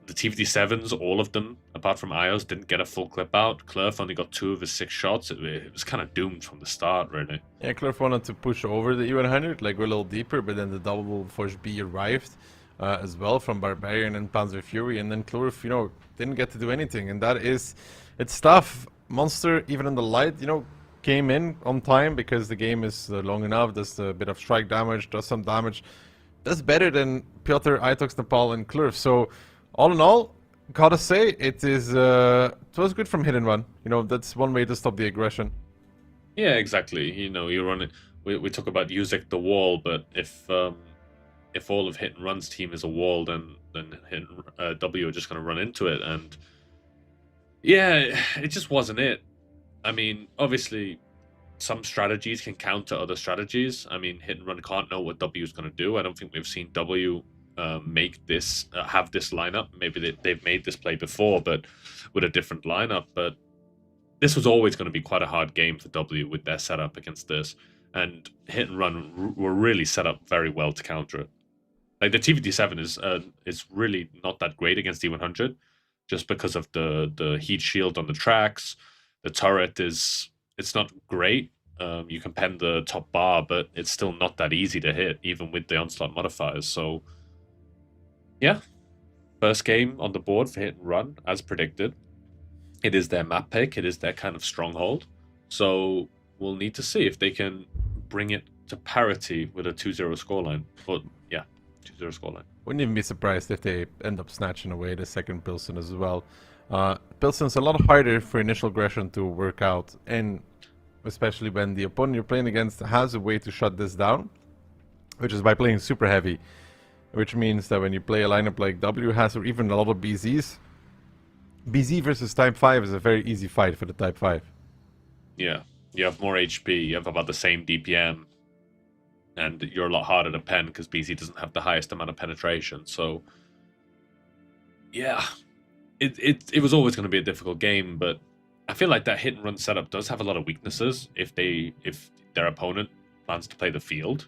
the T57s, all of them, apart from Ios, didn't get a full clip out. Klurf only got 2 of his 6 shots. It was kind of doomed from the start, really. Yeah, Klurf wanted to push over the U100, like go a little deeper, but then the double Force B arrived as well from Barbarian and Panzer Fury, and then Klurf, you know, didn't get to do anything, and that is... It's tough. Monster, even in the light, you know, came in on time because the game is long enough, does a bit of strike damage, does some damage. Does better than Piotr, Itox, Nepal, and Klurf. So, all in all, gotta say, it was good from Hit and Run. You know, that's one way to stop the aggression. Yeah, exactly. You know, you run it. We talk about Yuzek the wall, but if all of Hit and Run's team is a wall, then W are just going to run into it, and yeah, it just wasn't it. I mean, obviously, some strategies can counter other strategies. I mean, Hit and Run can't know what W is going to do. I don't think we've seen W make this, have this lineup. Maybe they've made this play before, but with a different lineup. But this was always going to be quite a hard game for W with their setup against this. And Hit and Run were really set up very well to counter it. Like, the T57 is really not that great against D100. Just because of the heat shield on the tracks. The turret it's not great. You can pen the top bar, but it's still not that easy to hit, even with the Onslaught modifiers. So, yeah. First game on the board for Hit and Run, as predicted. It is their map pick. It is their kind of stronghold. So, we'll need to see if they can bring it to parity with a 2-0 scoreline. But, yeah, 2-0 scoreline. Wouldn't even be surprised if they end up snatching away the second Pilsen as well. Pilsen's a lot harder for initial aggression to work out, and especially when the opponent you're playing against has a way to shut this down, which is by playing super heavy, which means that when you play a lineup like W has, or even a lot of BZs, BZ versus Type 5 is a very easy fight for the Type 5. Yeah, you have more HP, you have about the same DPM, and you're a lot harder to pen because BZ doesn't have the highest amount of penetration. So, yeah, it was always going to be a difficult game, but I feel like that Hit and Run setup does have a lot of weaknesses if their opponent plans to play the field.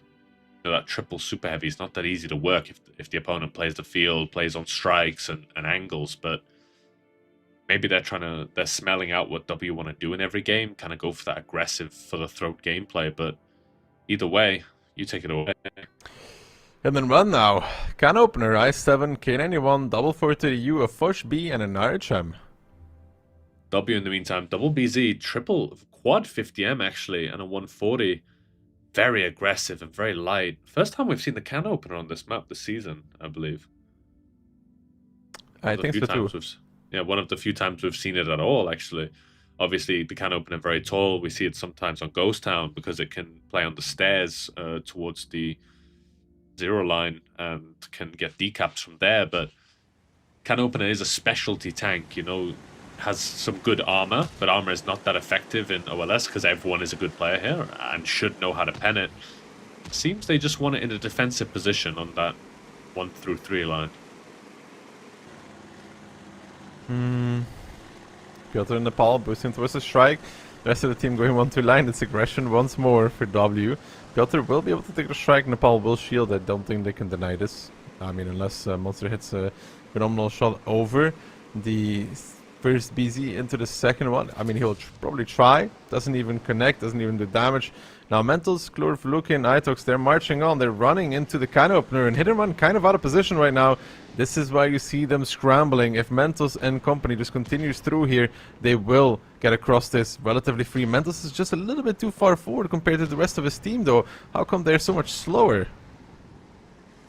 You know, that triple super heavy is not that easy to work if the opponent plays the field, plays on strikes and angles, but maybe they're smelling out what W want to do in every game, kind of go for that aggressive for the throat gameplay, but either way, you take it away. And then Run now. Can opener, I7, K91, double 430U, a Foch B, and an RHM. W in the meantime, double BZ, triple quad 50M actually, and a 140. Very aggressive and very light. First time we've seen the can opener on this map this season, I believe. I think so too. Yeah, one of the few times we've seen it at all, actually. Obviously, the can opener very tall. We see it sometimes on Ghost Town because it can play on the stairs towards the 0 line and can get decaps from there. But can opener is a specialty tank, you know, has some good armor, but armor is not that effective in OLS because everyone is a good player here and should know how to pen it. Seems they just want it in a defensive position on that 1 through 3 line. Piotr and Nepal boosting towards the strike. The rest of the team going 1-2 line. It's aggression once more for W. Piotr will be able to take the strike. Nepal will shield. I don't think they can deny this. I mean, unless Monster hits a phenomenal shot over the first BZ into the second one. I mean, he'll probably try. Doesn't even connect. Doesn't even do damage. Now, Mentals, Klurf, Lukin, Itox, they're marching on. They're running into the can opener. And Hit and Run kind of out of position right now. This is why you see them scrambling. If Mentals and company just continues through here, they will get across this relatively free. Mentals is just a little bit too far forward compared to the rest of his team, though. How come they're so much slower?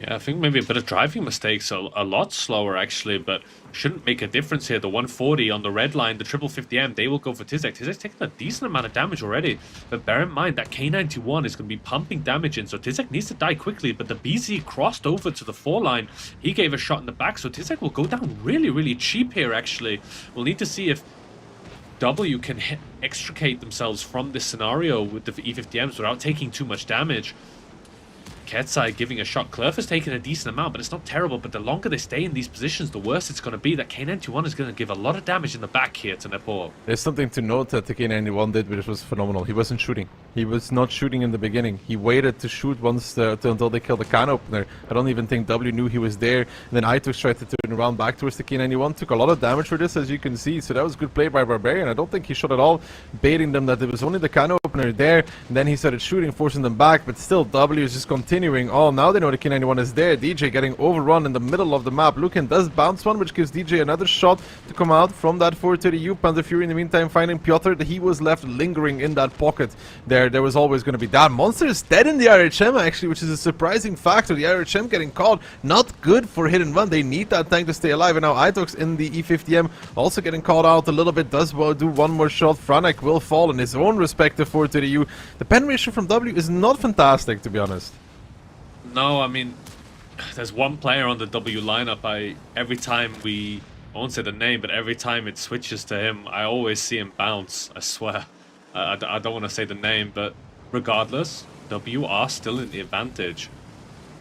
Yeah, I think maybe a bit of driving mistakes, a lot slower actually, but shouldn't make a difference here. The 140 on the red line, the triple 50M, they will go for Tizek. Tizek's taking a decent amount of damage already, but bear in mind that K91 is going to be pumping damage in, so Tizek needs to die quickly, but the BZ crossed over to the 4 line. He gave a shot in the back, so Tizek will go down really, really cheap here actually. We'll need to see if W can extricate themselves from this scenario with the E50Ms without taking too much damage. Ketsai giving a shot. Clerf has taken a decent amount, but it's not terrible. But the longer they stay in these positions, the worse it's going to be. That K91 is going to give a lot of damage in the back here to Nepal. There's something to note that the K91 did, which was phenomenal. He wasn't shooting. He was not shooting in the beginning. He waited to shoot once until they killed the can opener. I don't even think W knew he was there. And then Itox tried to turn around back towards the K91. Took a lot of damage for this, as you can see. So that was good play by Barbarian. I don't think he shot at all, baiting them that there was only the can opener there. And then he started shooting, forcing them back. But still, W is just continuing. Oh, now they know the K91 is there. DJ getting overrun in the middle of the map. Lucan does bounce one, which gives DJ another shot to come out from that 430U. Panzer Fury in the meantime finding Piotr. He was left lingering in that pocket there. There was always going to be that. Monster is dead in the RHM actually, which is a surprising factor. The RHM getting caught. Not good for hit and run. They need that tank to stay alive. And now Itox in the E50M also getting caught out a little bit. Does well do one more shot. Franek will fall in his own respective 430U. The pen ratio from W is not fantastic, to be honest. No, I mean, there's one player on the W lineup. Every time I won't say the name, but every time it switches to him, I always see him bounce. I swear. I don't want to say the name, but regardless, W are still in the advantage.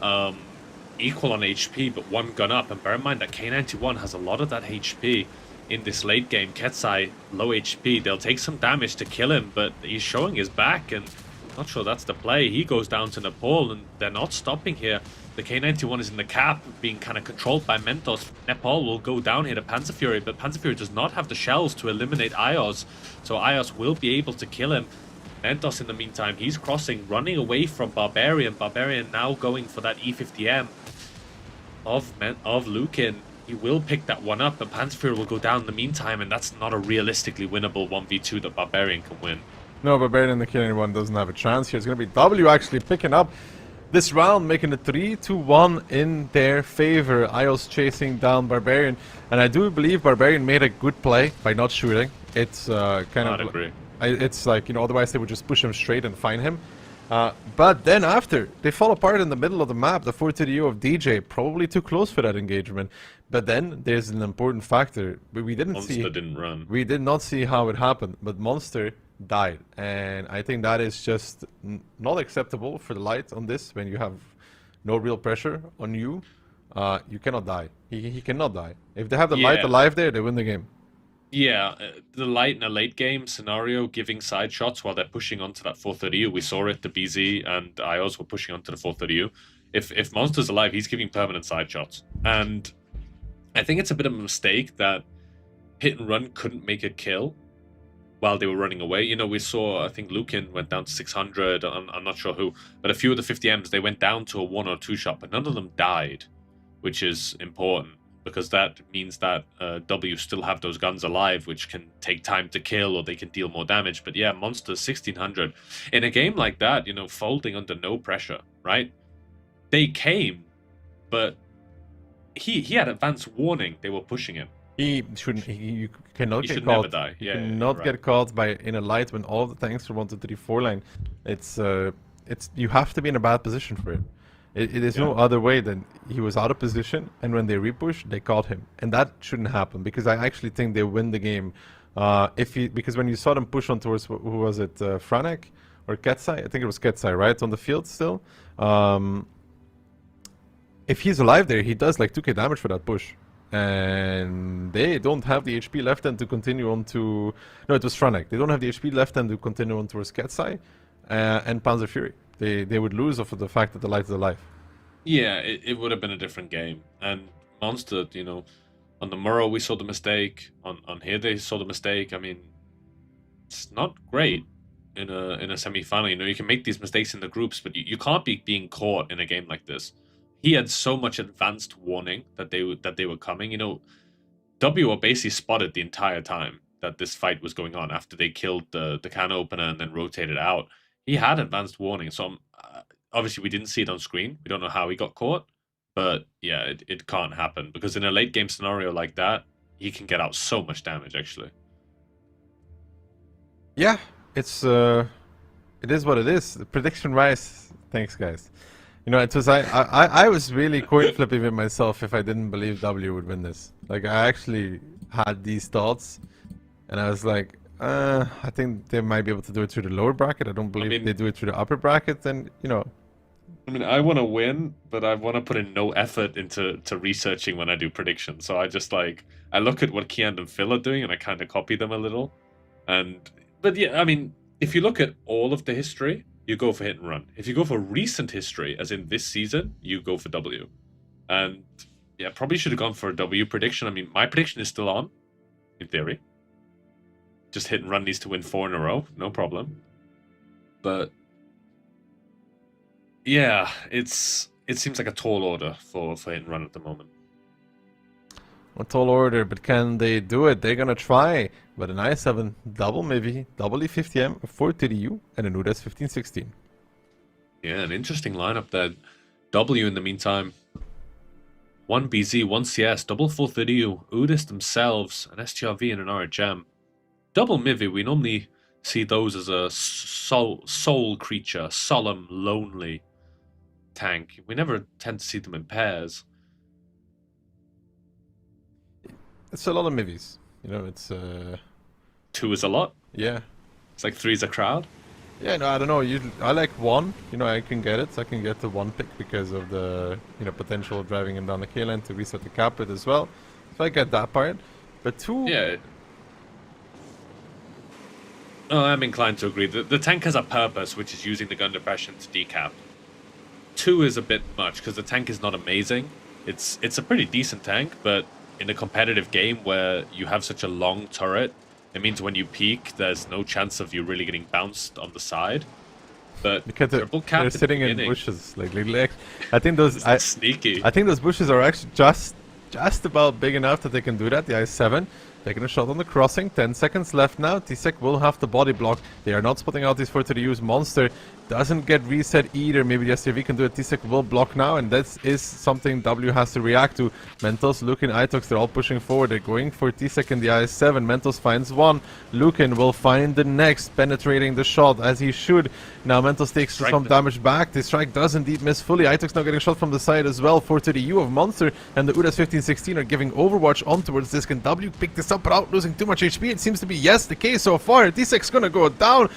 Equal on HP, but one gun up. And bear in mind that K91 has a lot of that HP in this late game. Ketsai, low HP. They'll take some damage to kill him, but he's showing his back, and not sure that's the play. He goes down to Nepal, and they're not stopping here. The K91 is in the cap, being kind of controlled by Mentos. Nepal will go down here to Panzer Fury, but Panzer Fury does not have the shells to eliminate Ios, so Ios will be able to kill him. Mentos, in the meantime, he's crossing, running away from Barbarian. Barbarian now going for that E50M of Lukin. He will pick that one up, but Panzer Fury will go down in the meantime, and that's not a realistically winnable 1v2 that Barbarian can win. No, Barbarian and the K91 doesn't have a chance here. It's going to be W actually picking up this round, making it 3-1 in their favor. Ios chasing down Barbarian, and I do believe Barbarian made a good play by not shooting. It's kind of... agree. It's like, you know, otherwise they would just push him straight and find him. But then after, they fall apart in the middle of the map. The 430U of DJ probably too close for that engagement. But then there's an important factor. We didn't Monster didn't run. We did not see how it happened, but Monster died, and I think that is just not acceptable for the light on this. When you have no real pressure on you, you cannot die. He cannot die. If they have the light alive there, they win the game. Yeah, the light in a late game scenario, giving side shots while they're pushing onto that 430U. We saw it, the BZ and IOs were pushing onto the 430U. If Monster's alive, he's giving permanent side shots. And I think it's a bit of a mistake that Hit and Run couldn't make a kill while they were running away. You know, we saw, I think Lukin went down to 600, I'm not sure who, but a few of the 50Ms, they went down to a 1 or 2 shot, but none of them died, which is important, because that means that W still have those guns alive, which can take time to kill, or they can deal more damage. But yeah, Monster 1600. In a game like that, you know, folding under no pressure, right? They came, but he had advance warning they were pushing him. He shouldn't. You cannot get should caught. Never die. You cannot get caught by in a light when all the tanks are 1, 2, 3, 4 line. It's you have to be in a bad position for it. It is no other way than he was out of position, and when they repush, they caught him, and that shouldn't happen, because I actually think they win the game. Because when you saw them push on towards, who was it, Franek or Ketsai? I think it was Ketsai, right, on the field still. If he's alive there, he does like 2k damage for that push. And they don't have the HP left and to continue on to... No, it was Franek. They don't have the HP left and to continue on towards Ketsai and Panzer Fury. They would lose off of the fact that the light is alive. Yeah, it would have been a different game. And Monster, you know, on the Murrow we saw the mistake. On here they saw the mistake. I mean, it's not great in a semi-final. You know, you can make these mistakes in the groups, but you can't be being caught in a game like this. He had so much advanced warning that they were coming. You know, W were basically spotted the entire time that this fight was going on after they killed the can opener and then rotated out. He had advanced warning, so obviously we didn't see it on screen. We don't know how he got caught, But yeah, it can't happen because in a late game scenario like that, he can get out so much damage actually. Yeah, it is what it is. Prediction wise, thanks guys. You know, it was I was really coin flipping with myself if I didn't believe W would win this. Like I actually had these thoughts, and I was like, I think they might be able to do it through the lower bracket. I don't believe they do it through the upper bracket. And you know, I mean, I want to win, but I want to put in no effort into researching when I do predictions. So I just like I look at what Kian and Phil are doing, and I kind of copy them a little. But yeah, I mean, if you look at all of the history, you go for hit and run. If you go for recent history, as in this season, you go for W. And yeah, probably should have gone for a W prediction. I mean, my prediction is still on, in theory. Just hit and run needs to win 4 in a row, no problem. But yeah, it seems like a tall order for hit and run at the moment. A tall order, but can they do it? They're gonna try. But an i7 double maybe, double E50M, 4 TDU, and an UDES 1516. Yeah, an interesting lineup there. W in the meantime. 1 BZ, 1 CS, double 430U, UDES themselves, an STRV and an RHM. Double Mivi, we normally see those as a soul creature, solemn, lonely tank. We never tend to see them in pairs. It's a lot of Mivis. You know, it's 2 is a lot. Yeah. It's like 3 is a crowd. Yeah, no, I don't know. I like 1. You know, I can get it. I can get the 1 pick because of the potential of driving him down the K lane to reset the cap with as well. So I get that part. But 2. Yeah. Oh, I'm inclined to agree. The tank has a purpose, which is using the gun depression to decap. 2 is a bit much because the tank is not amazing. It's a pretty decent tank, but in a competitive game where you have such a long turret, it means when you peek, there's no chance of you really getting bounced on the side. But because triple cap they're sitting in bushes, like I think those sneaky. I think those bushes are actually just about big enough that they can do that. The i7 taking a shot on the crossing. 10 seconds left now. T-Sec will have the body block. They are not spotting out these 4 to the use. Monster doesn't get reset either. Maybe the STRV can do it. T-Sec will block now, and that is something W has to react to. Mentos, Lukin, Itox, they're all pushing forward. They're going for T-Sec in the i7. Mentos finds 1. Lukin will find the next, penetrating the shot as he should. Now Mentos takes some damage back. The strike does indeed miss fully. Itox now getting shot from the side as well. 4 to the U of Monster and the UDES 1516 are giving Overwatch on towards this. Can W pick this up without losing too much HP? It seems to be yes the case so far. T-Sec's gonna go down.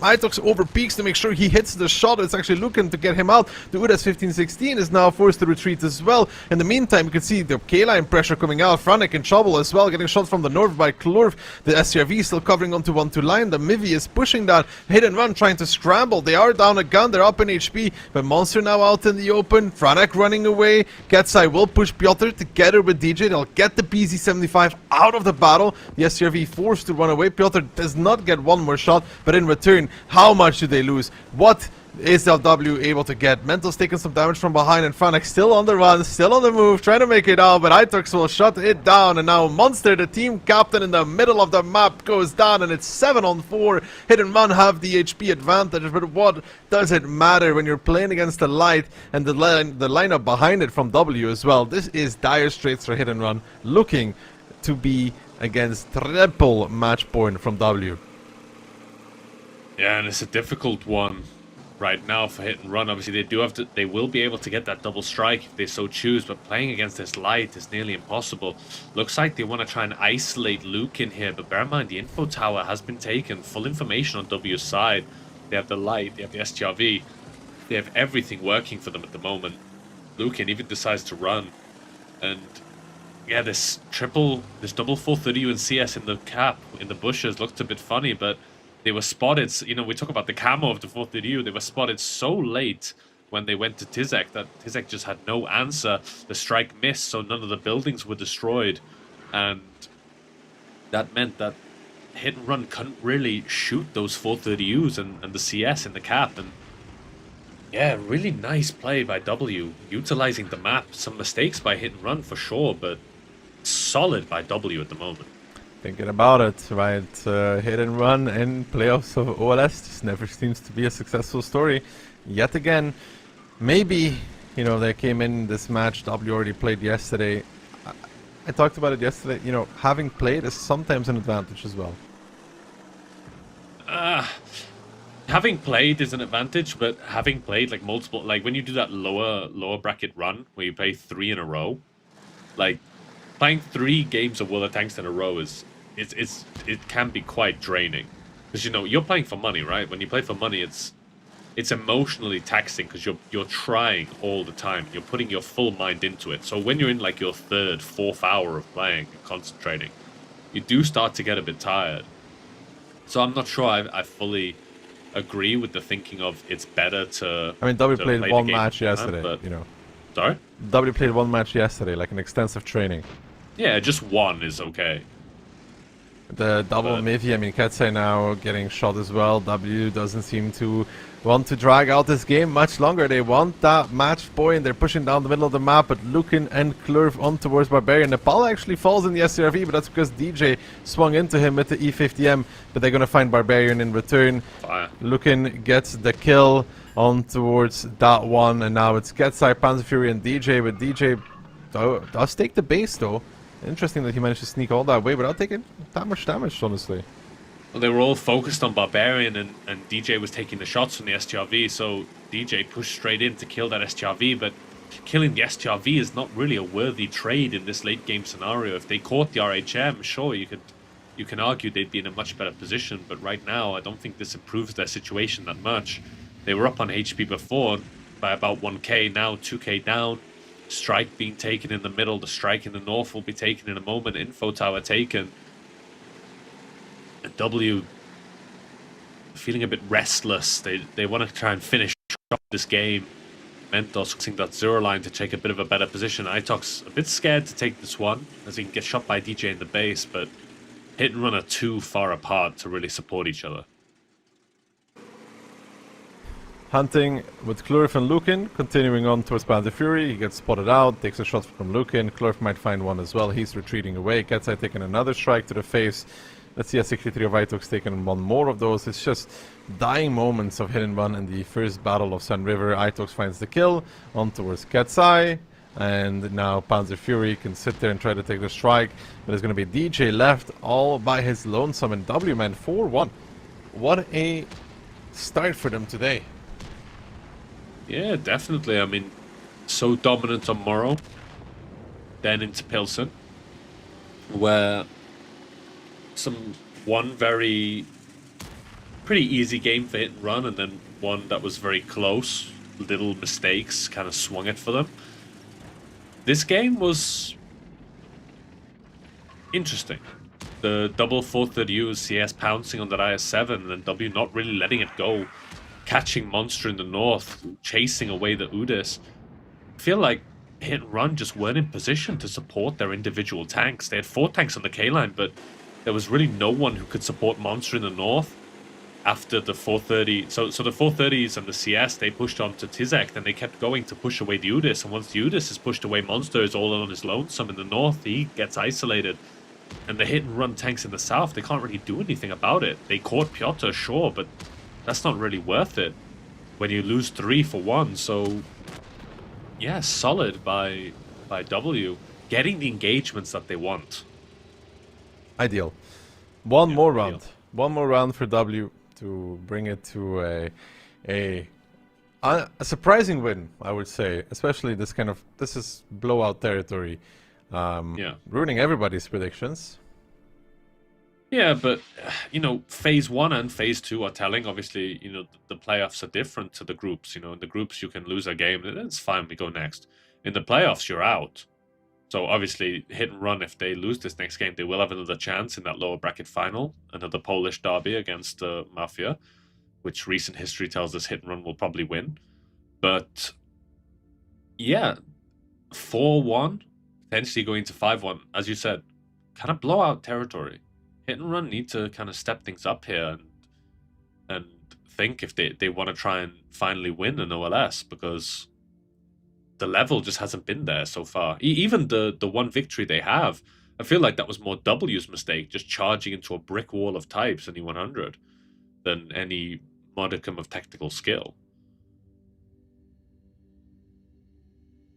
Itox over peaks to make sure he hits the shot. It's actually looking to get him out. The UDES 1516 is now forced to retreat as well. In the meantime, you can see the K-line pressure coming out. Franek in trouble as well, getting shot from the north by Klorf. The STRV still covering onto 1-2 line. The Mivi is pushing that hit and run, trying to scramble. They are down a gun, they're up in HP, but Monster now out in the open. Franek running away. Getsai will push Piotr together with DJ. They'll get the PZ75 out of the battle. The STRV forced to run away. Piotr does not get one more shot, but in return, how much do they lose? What is LW able to get? Mental's taking some damage from behind, and Franek still on the run, still on the move, trying to make it out, but Itox will shut it down, and now Monster, the team captain in the middle of the map, goes down, and it's 7-on-4. Hit and run have the HP advantage, but what does it matter when you're playing against the Light and the lineup behind it from W as well? This is dire straits for Hit and Run, looking to be against triple match point from W. Yeah, and it's a difficult one right now for Hit and Run. Obviously, they will be able to get that double strike if they so choose, but playing against this Light is nearly impossible. Looks like they want to try and isolate Luke in here, but bear in mind the info tower has been taken. Full information on W's side. They have the Light, they have the STRV, they have everything working for them at the moment. Lukin even decides to run, and yeah, this double 430U and CS in the cap in the bushes looked a bit funny, but they were spotted, you know, we talk about the camo of the 430U, they were spotted so late when they went to Tizek that Tizek just had no answer. The strike missed, so none of the buildings were destroyed, and that meant that Hit and Run couldn't really shoot those 430Us and the CS in the cap. And yeah, really nice play by W, utilizing the map. Some mistakes by Hit and Run for sure, but solid by W at the moment. Thinking about it, right? Hit and Run in playoffs of OLS just never seems to be a successful story. Yet again, maybe You know, they came in this match. W already played yesterday. I talked about it yesterday. You know, having played is sometimes an advantage as well. Having played is an advantage, but having played like multiple, like when you do that lower bracket run where you play 3 in a row, like playing 3 games of World of Tanks in a row it can be quite draining, because you know you're playing for money, right? When you play for money, it's emotionally taxing because you're trying all the time. You're putting your full mind into it. So when you're in like your 3rd, 4th hour of playing and concentrating, you do start to get a bit tired. So I'm not sure I fully agree with the thinking of it's better to. I mean, W to played play one the game match yesterday, but, you know. Sorry? W played one match yesterday, like an extensive training. Yeah, just one is okay. The double Mivi, I mean, Ketsai now getting shot as well. W doesn't seem to want to drag out this game much longer. They want that match point. They're pushing down the middle of the map, but Lukin and Klurf on towards Barbarian. Nepal actually falls in the SCRV, but that's because DJ swung into him with the E50M, but they're going to find Barbarian in return. Fire. Lukin gets the kill on towards that one, and now it's Ketsai, Panzer Fury, and DJ, but DJ does take the base though. Interesting that he managed to sneak all that way without taking that much damage, honestly. Well, they were all focused on Barbarian, and DJ was taking the shots from the STRV, so DJ pushed straight in to kill that STRV, but killing the STRV is not really a worthy trade in this late game scenario. If they caught the RHM, sure, you can argue they'd be in a much better position, but right now I don't think this improves their situation that much. They were up on HP before by about 1k, now 2k down. Strike being taken in the middle, the strike in the north will be taken in a moment, info tower taken. And W feeling a bit restless. They want to try and finish off this game. Mentos using that 0 line to take a bit of a better position. Itok's a bit scared to take this one as he can get shot by DJ in the base, but Hit and Run are too far apart to really support each other. Hunting with Klurf and Lukin, continuing on towards Panzer Fury. He gets spotted out, takes a shot from Lukin. Klurf might find one as well. He's retreating away. Ketsai taking another strike to the face. Let's see, S63 of Itok's taking one more of those. It's just dying moments of Hit and Run in the first battle of Sun River. Itox finds the kill on towards Ketsai. And now Panzer Fury can sit there and try to take the strike. But there's going to be DJ left all by his lonesome. And W-Man 4-1. What a start for them today. Yeah, definitely. I mean, so dominant on Morrow, then into Pilsen, where one very pretty easy game for Hit and Run, and then one that was very close. Little mistakes kind of swung it for them. This game was interesting. The double 430U CS pouncing on that IS-7, and then W not really letting it go. Catching Monster in the north, chasing away the Udis. I feel like Hit and Run just weren't in position to support their individual tanks. They had 4 tanks on the K-line, but there was really no one who could support Monster in the north after the 430. So the 430s and the CS, they pushed on to Tizek, then they kept going to push away the Udis, and once the Udis is pushed away, Monster is all on his lonesome in the north. He gets isolated. And the Hit and Run tanks in the south, they can't really do anything about it. They caught Piotr, sure, but that's not really worth it when you lose 3 for 1. So, yeah, solid by W, getting the engagements that they want. Ideal. One more round for W to bring it to a surprising win, I would say. Especially this is blowout territory, ruining everybody's predictions. Yeah, but, you know, Phase 1 and Phase 2 are telling. Obviously, you know, the playoffs are different to the groups. You know, in the groups, you can lose a game. That's fine, we go next. In the playoffs, you're out. So, obviously, Hit and Run, if they lose this next game, they will have another chance in that lower bracket final. Another Polish derby against Mafia, which recent history tells us Hit and Run will probably win. But, yeah, 4-1, potentially going to 5-1. As you said, kind of blowout territory. Hit and Run need to kind of step things up here and think if they want to try and finally win an OLS, because the level just hasn't been there so far. Even the one victory they have, I feel like that was more W's mistake, just charging into a brick wall of types in E100 than any modicum of tactical skill.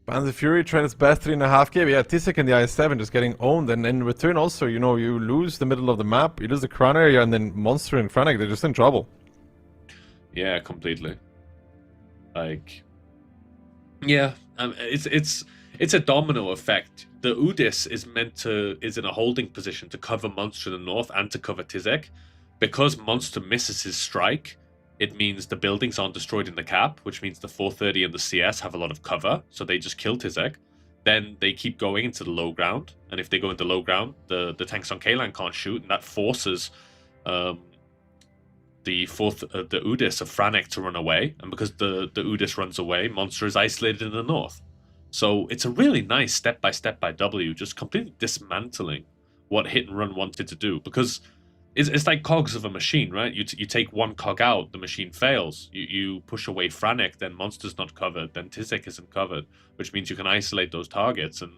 Panzer Fury tried his best 3.5k, but yeah, Tisek and the IS-7 just getting owned, and in return also, you know, you lose the middle of the map, you lose the crown area, and then Monster and Frank, they're just in trouble. Yeah, completely. Like, yeah, it's a domino effect. The Udis is in a holding position to cover Monster in the north and to cover Tizek. Because Monster misses his strike, it means the buildings aren't destroyed in the cap, which means the 430 and the CS have a lot of cover, so they just kill Tizek. Then they keep going into the low ground, and if they go into low ground, the tanks on K-line can't shoot, and that forces the Udis of Franek to run away, and because the Udis runs away, Monster is isolated in the north. So it's a really nice step-by-step by W, just completely dismantling what Hit and Run wanted to do, because it's like cogs of a machine, right? You take one cog out, the machine fails. You push away Franek, then Monster's not covered, then Tizek isn't covered, which means you can isolate those targets, and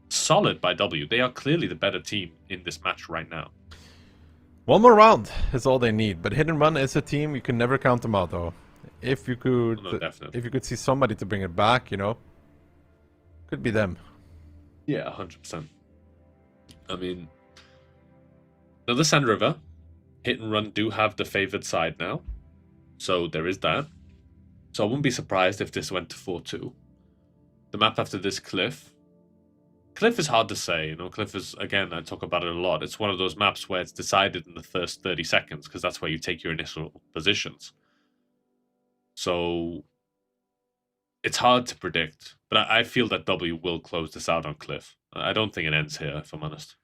solid by W. They are clearly the better team in this match right now. One more round is all they need, but Hit and Run is a team you can never count them out, though. If you could, if you could see somebody to bring it back, you know, could be them. Yeah, 100%. I mean, another Sand River, Hit and Run do have the favored side now, so there is that. So I wouldn't be surprised if this went to 4-2. The map after this, Cliff. Cliff is hard to say, you know, Cliff is, again, I talk about it a lot. It's one of those maps where it's decided in the first 30 seconds, because that's where you take your initial positions. So it's hard to predict, but I feel that W will close this out on Cliff. I don't think it ends here, if I'm honest.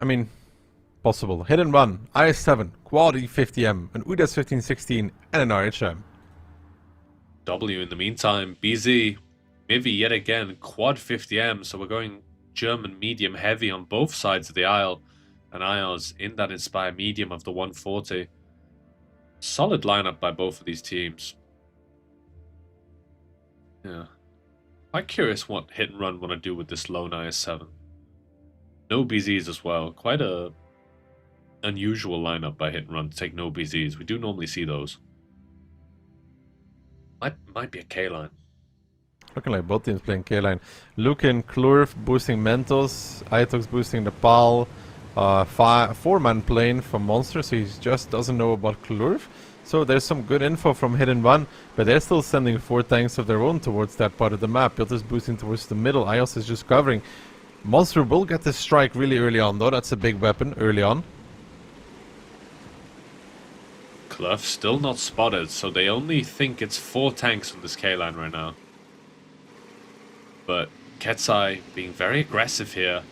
I mean, possible. Hit and Run, IS-7, Quality 50M, an UDAS 1516, and an RHM. W in the meantime, BZ, Mivi yet again, quad 50M, so we're going German medium heavy on both sides of the aisle, and IOS in that Inspire medium of the 140. Solid lineup by both of these teams. Yeah. I'm curious what Hit and Run want to do with this lone IS-7. No BZs as well. Quite a unusual lineup by Hit and Run to take no BZs. We do normally see those. Might be a K-line. Looking like both teams playing K-line. Lukin, Klurf boosting Mentos, Itox boosting the PAL. 4-man plane from Monster, so he just doesn't know about Klurf. So there's some good info from Hit and Run, but they're still sending 4 tanks of their own towards that part of the map. Pilter's boosting towards the middle, IOS is just covering. Monster will get this strike really early on though, that's a big weapon early on. Cluff still not spotted, so they only think it's 4 tanks on this K-line right now. But Ketsai being very aggressive here.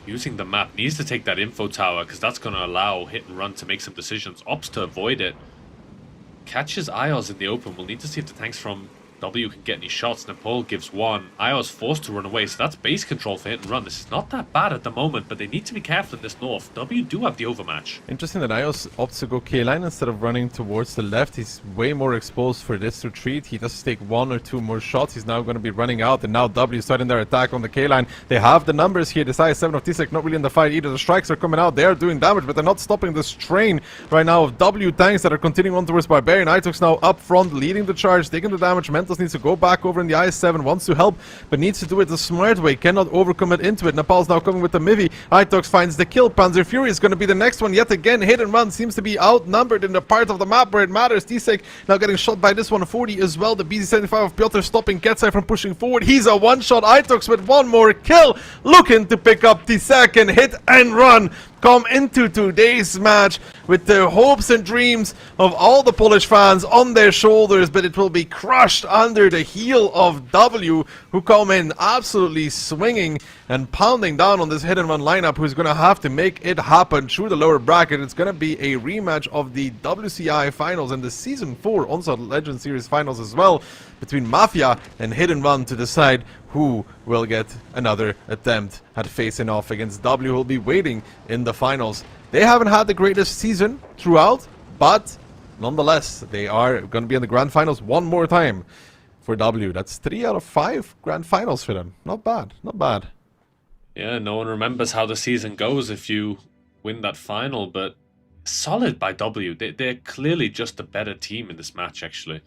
Using the map, needs to take that info tower because that's going to allow Hit and Run to make some decisions. Opts to avoid it. Catches IOS in the open. We'll need to see if the tanks from W can get any shots. Nepal gives one. IOS forced to run away, so that's base control for Hit and Run. This is not that bad at the moment, but they need to be careful in this north. W do have the overmatch. Interesting that IOS opts to go K-line instead of running towards the left. He's way more exposed for this retreat. He does take 1 or 2 more shots. He's now going to be running out, and now W starting their attack on the K-line. They have the numbers here. This IS-7 of Tisek not really in the fight either. The strikes are coming out. They are doing damage, but they're not stopping this train right now of W tanks that are continuing on towards Barbarian. Itox now up front, leading the charge, taking the damage. Mentos needs to go back over in the IS-7, wants to help, but needs to do it the smart way, cannot overcommit into it. Nepal's now coming with the Mivi. Itox finds the kill. Panzer Fury is going to be the next one. Yet again, Hit and Run seems to be outnumbered in the part of the map where it matters. Tisek now getting shot by this 140 as well. The BZ-75 of Piotr stopping Ketsai from pushing forward. He's a one-shot. Itox with 1 more kill, looking to pick up Tisek, and Hit and Run come into today's match with the hopes and dreams of all the Polish fans on their shoulders, but it will be crushed under the heel of W, who come in absolutely swinging and pounding down on this Hit and Run lineup, who's going to have to make it happen through the lower bracket. It's going to be a rematch of the WCI finals and the Season 4 Onslaught Legend Series finals as well, between Mafia and Hit and Run to decide who will get another attempt at facing off against W, who will be waiting in the finals. They haven't had the greatest season throughout, but nonetheless, they are going to be in the grand finals one more time for W. That's 3 out of 5 grand finals for them. Not bad, not bad. Yeah, no one remembers how the season goes if you win that final, but solid by W. They're clearly just a better team in this match, actually.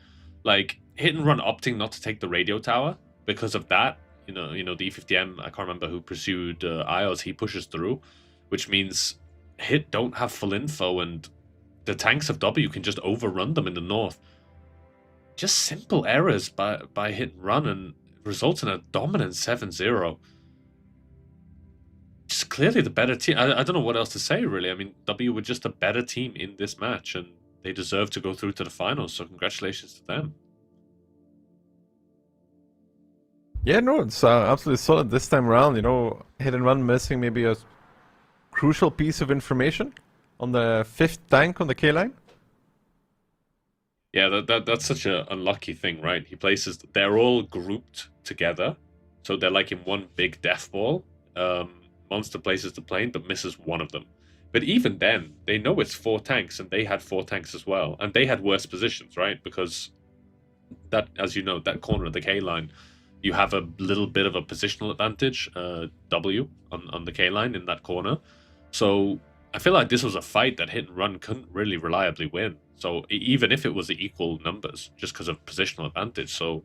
Like, Hit and Run opting not to take the radio tower because of that. You know, the E50M, I can't remember who pursued IOS, he pushes through, which means Hit don't have full info, and the tanks of W can just overrun them in the north. Just simple errors by Hit and Run, and results in a dominant 7-0. Just clearly the better team. I don't know what else to say, really. I mean, W were just a better team in this match, and they deserve to go through to the finals, so congratulations to them. Yeah, no, it's absolutely solid this time around. You know, Hit and Run missing maybe a crucial piece of information on the 5th tank on the K line. Yeah, that's such an unlucky thing, right? He places, they're all grouped together, so they're like in one big death ball. Monster places the plane, but misses one of them. But even then, they know it's 4 tanks, and they had 4 tanks as well, and they had worse positions, right? Because that, as you know, that corner of the K line, you have a little bit of a positional advantage, W on the K line in that corner. So I feel like this was a fight that Hit and Run couldn't really reliably win. So even if it was equal numbers, just because of positional advantage. So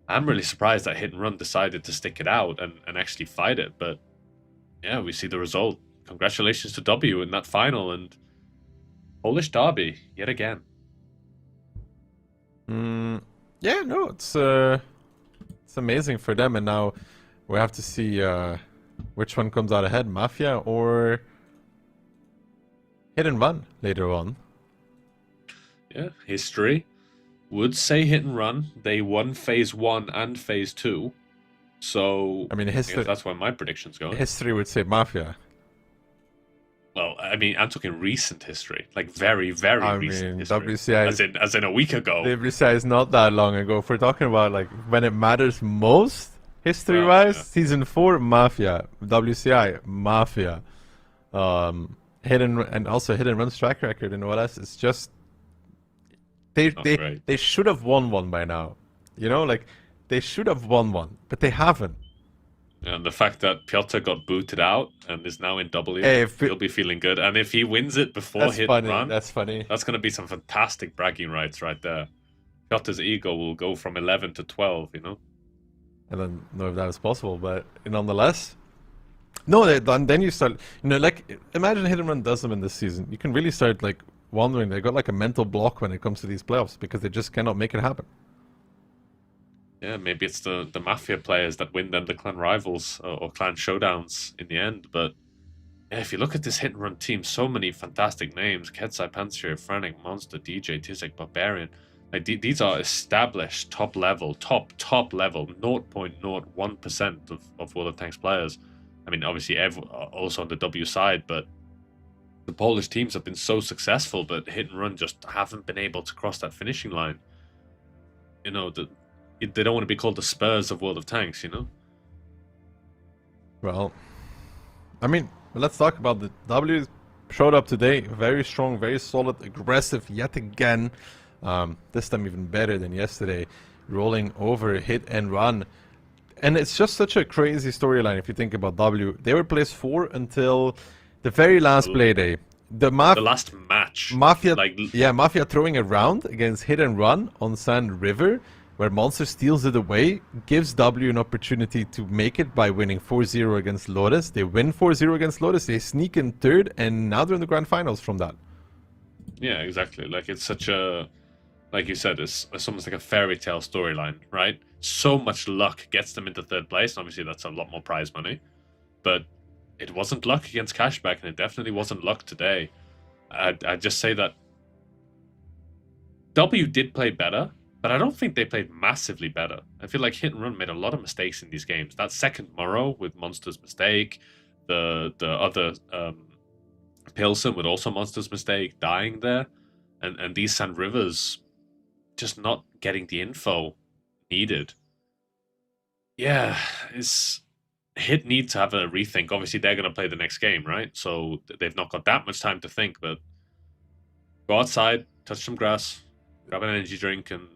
I'm really surprised that Hit and Run decided to stick it out and actually fight it. But yeah, we see the result. Congratulations to W in that final, and Polish derby yet again. Yeah, no, it's amazing for them, and now we have to see which one comes out ahead, Mafia or Hit and Run later on. Yeah, history would say Hit and Run. They won phase 1 and phase 2. So I mean, history, that's where my predictions go. History would say Mafia. Well, I mean, I'm talking recent history, like very, very recent history. WCI as in a week ago. WCI is not that long ago. If we're talking about like when it matters most, history-wise, Season 4, Mafia. WCI, Mafia. Hit and Run's track record in OLS is just they should have won one by now. You know, like they should have won one, but they haven't. And the fact that Piotr got booted out and is now in W, he'll be feeling good. And if he wins it before Hit and Run, that's funny. That's going to be some fantastic bragging rights right there. Piotr's ego will go from 11 to 12, you know? I don't know if that was possible, but nonetheless. No, then you start, you know, like, imagine Hit and Run does them in this season. You can really start, like, wondering, they got, like, a mental block when it comes to these playoffs because they just cannot make it happen. Yeah, maybe it's the Mafia players that win them the clan rivals or clan showdowns in the end. But yeah, if you look at this Hit and Run team, so many fantastic names: Ketsai, Panzer, Frantic, Monster, DJ, Tizek, Barbarian. Like these are established top level 0.01% of World of Tanks players. I mean, obviously also on the W side, but the Polish teams have been so successful, but Hit and Run just haven't been able to cross that finishing line. You know, they don't want to be called the Spurs of World of Tanks, you know? Well, I mean, let's talk about the W showed up today. Very strong, very solid, aggressive yet again. This time even better than yesterday. Rolling over Hit and Run. And it's just such a crazy storyline if you think about W. They were placed 4 until the very last play day. The last match. Mafia throwing a round against Hit and Run on Sand River, where Monster steals it away, gives W an opportunity to make it by winning 4-0 against Lotus. They win 4-0 against Lotus, they sneak in 3rd, and now they're in the grand finals from that. Yeah, exactly. Like, it's such a, like you said, it's almost like a fairy tale storyline, right? So much luck gets them into 3rd place, and obviously that's a lot more prize money. But it wasn't luck against Cashback, and it definitely wasn't luck today. I'd just say that W did play better, but I don't think they played massively better. I feel like Hit and Run made a lot of mistakes in these games. That second Morrow with Monster's mistake, the other Pilsen with also Monster's mistake, dying there, and these Sand Rivers just not getting the info needed. Yeah, Hit need to have a rethink. Obviously, they're going to play the next game, right? So they've not got that much time to think, but go outside, touch some grass, grab an energy drink, and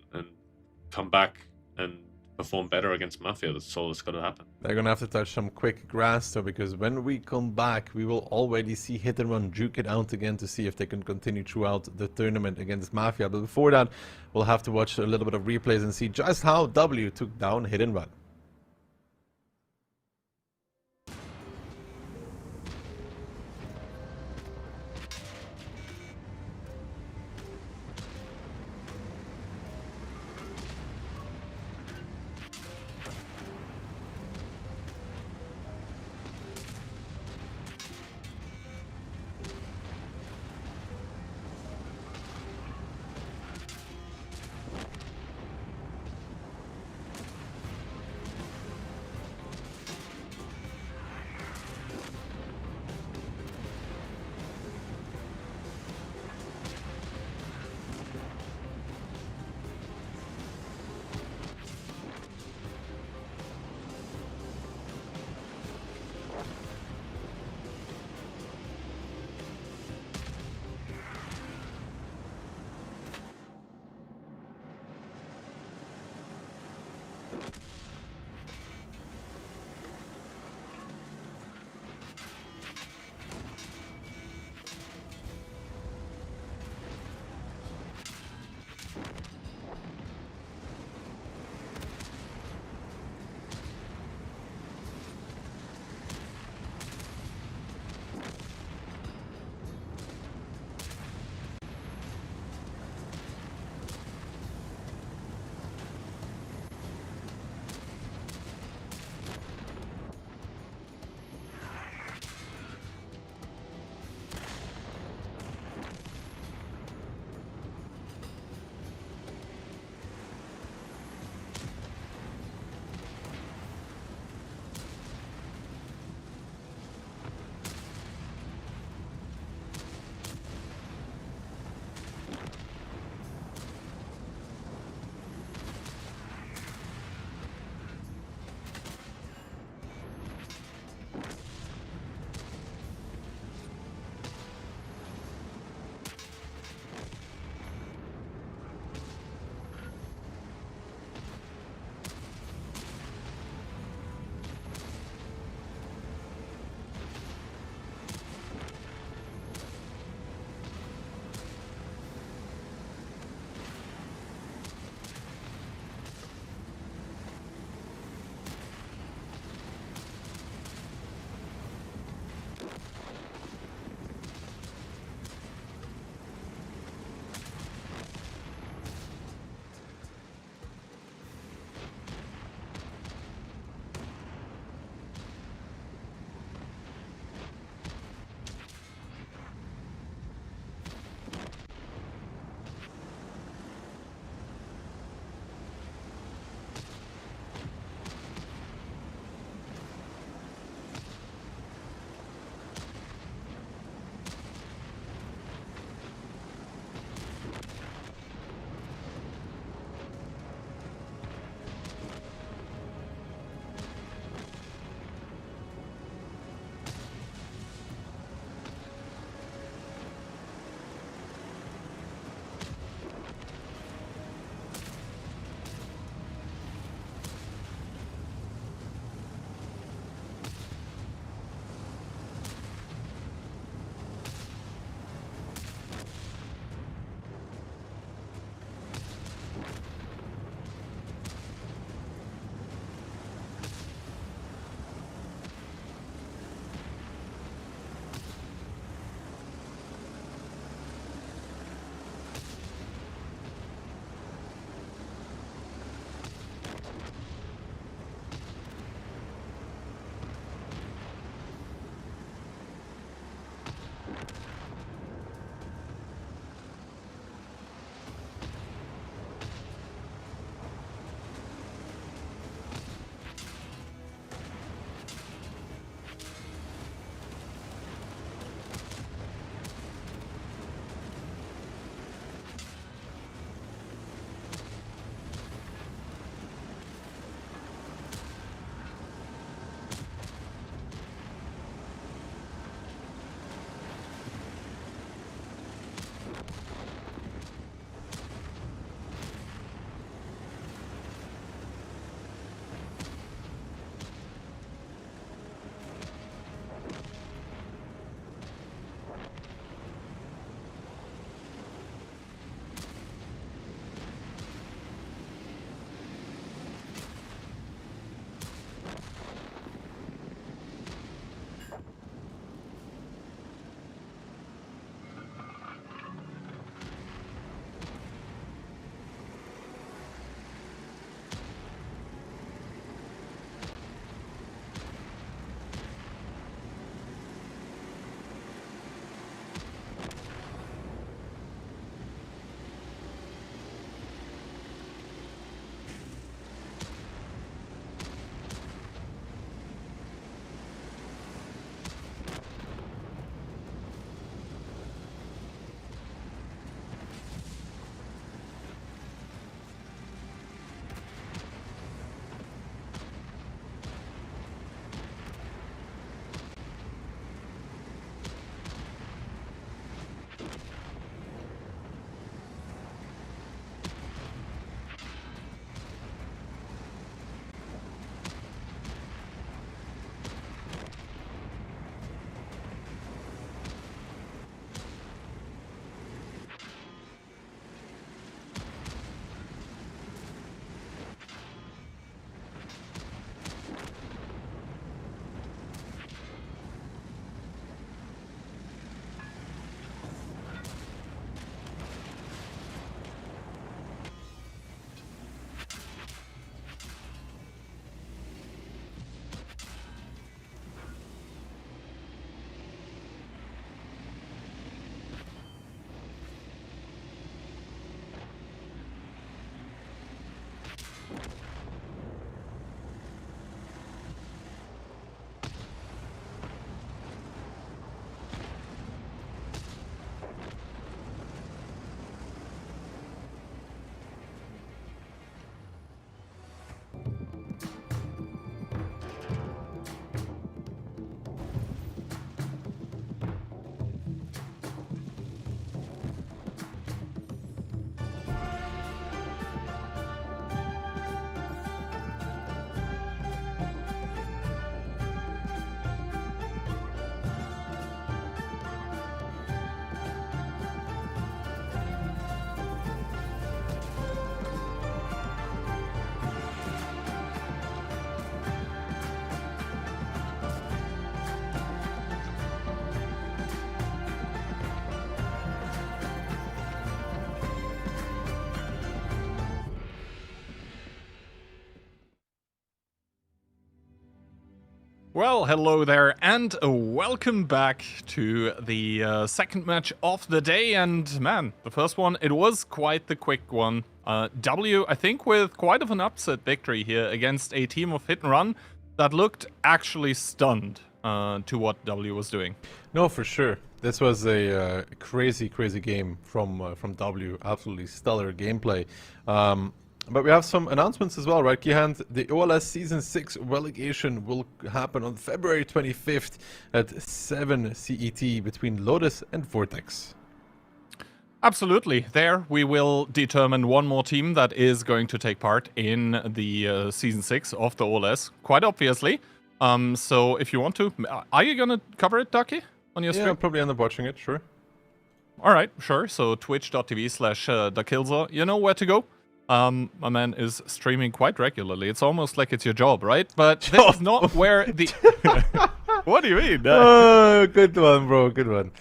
come back and perform better against Mafia. That's all that's got to happen. They're gonna have to touch some quick grass though, because when we come back, we will already see Hit and Run duke it out again to see if they can continue throughout the tournament against Mafia. But before that, we'll have to watch a little bit of replays and see just how W took down Hit and Run. Well, hello there, and welcome back to the second match of the day. And man, the first one, it was quite the quick one. W, I think, with quite of an upset victory here against a team of hit and run that looked actually stunned to what W was doing. No, for sure. This was a crazy game from W. Absolutely stellar gameplay. But we have some announcements as well, right, Kihan? The OLS Season 6 relegation will happen on February 25th at 7 CET between Lotus and Vortex. Absolutely. There we will determine one more team that is going to take part in the Season 6 of the OLS, quite obviously. So if you want to... Are you going to cover it, Ducky, on your stream? Yeah, I'll probably end up watching it, sure. Alright, sure. So twitch.tv/Dakilza. You know where to go. My man is streaming quite regularly. It's almost like it's your job, right? But this is not where the... What do you mean? Oh, good one, bro. Good one.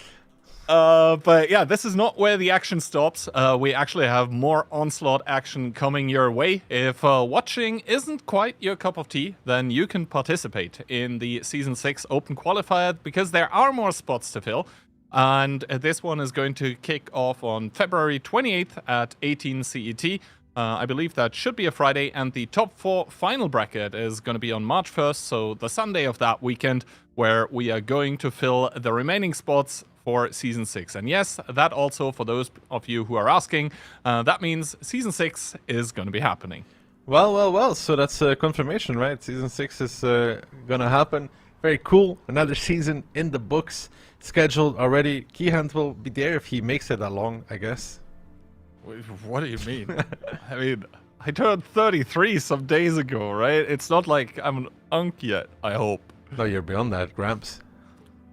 But yeah, this is not where the action stops. We actually have more Onslaught action coming your way. If watching isn't quite your cup of tea, then you can participate in the Season 6 Open Qualifier because there are more spots to fill. And this one is going to kick off on February 28th at 18 CET. I believe that should be a Friday, and the top 4 final bracket is going to be on March 1st, so the Sunday of that weekend, where we are going to fill the remaining spots for Season 6. And yes, that also, for those of you who are asking, that means Season 6 is going to be happening. Well, so that's a confirmation, right? Season 6 is going to happen. Very cool. Another season in the books, scheduled already. Keyhand will be there if he makes it that long, I guess. What do you mean? I mean, I turned 33 some days ago, right? It's not like I'm an unk yet, I hope. No, you're beyond that, Gramps.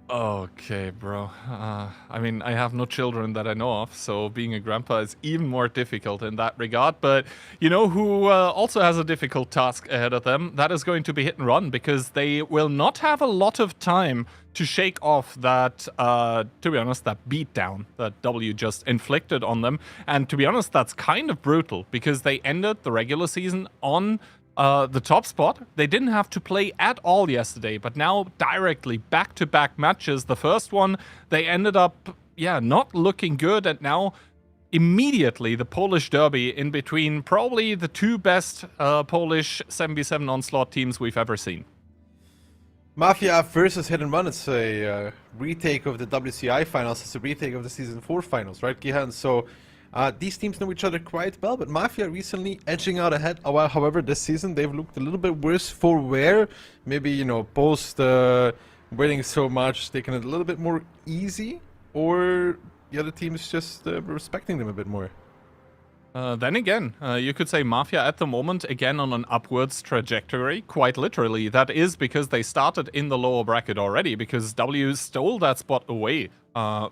Okay, bro. I mean, I have no children that I know of, so being a grandpa is even more difficult in that regard. But you know who also has a difficult task ahead of them? That is going to be hit and run, because they will not have a lot of time to shake off that, to be honest, that beatdown that W just inflicted on them. And to be honest, that's kind of brutal, because they ended the regular season on the top spot. They didn't have to play at all yesterday, but now directly back-to-back matches. The first one, they ended up, not looking good, and now immediately the Polish derby in between probably the 2 best Polish 7v7 Onslaught teams we've ever seen. Mafia versus Hit and Run. It's a retake of the WCI finals. It's a retake of the Season 4 finals, right, Gihan? So these teams know each other quite well, but Mafia recently edging out ahead. However, this season they've looked a little bit worse for wear. Maybe, you know, post winning so much, taking it a little bit more easy, or the other teams just respecting them a bit more. Then again, you could say Mafia at the moment, again, on an upwards trajectory, quite literally. That is because they started in the lower bracket already, because W stole that spot away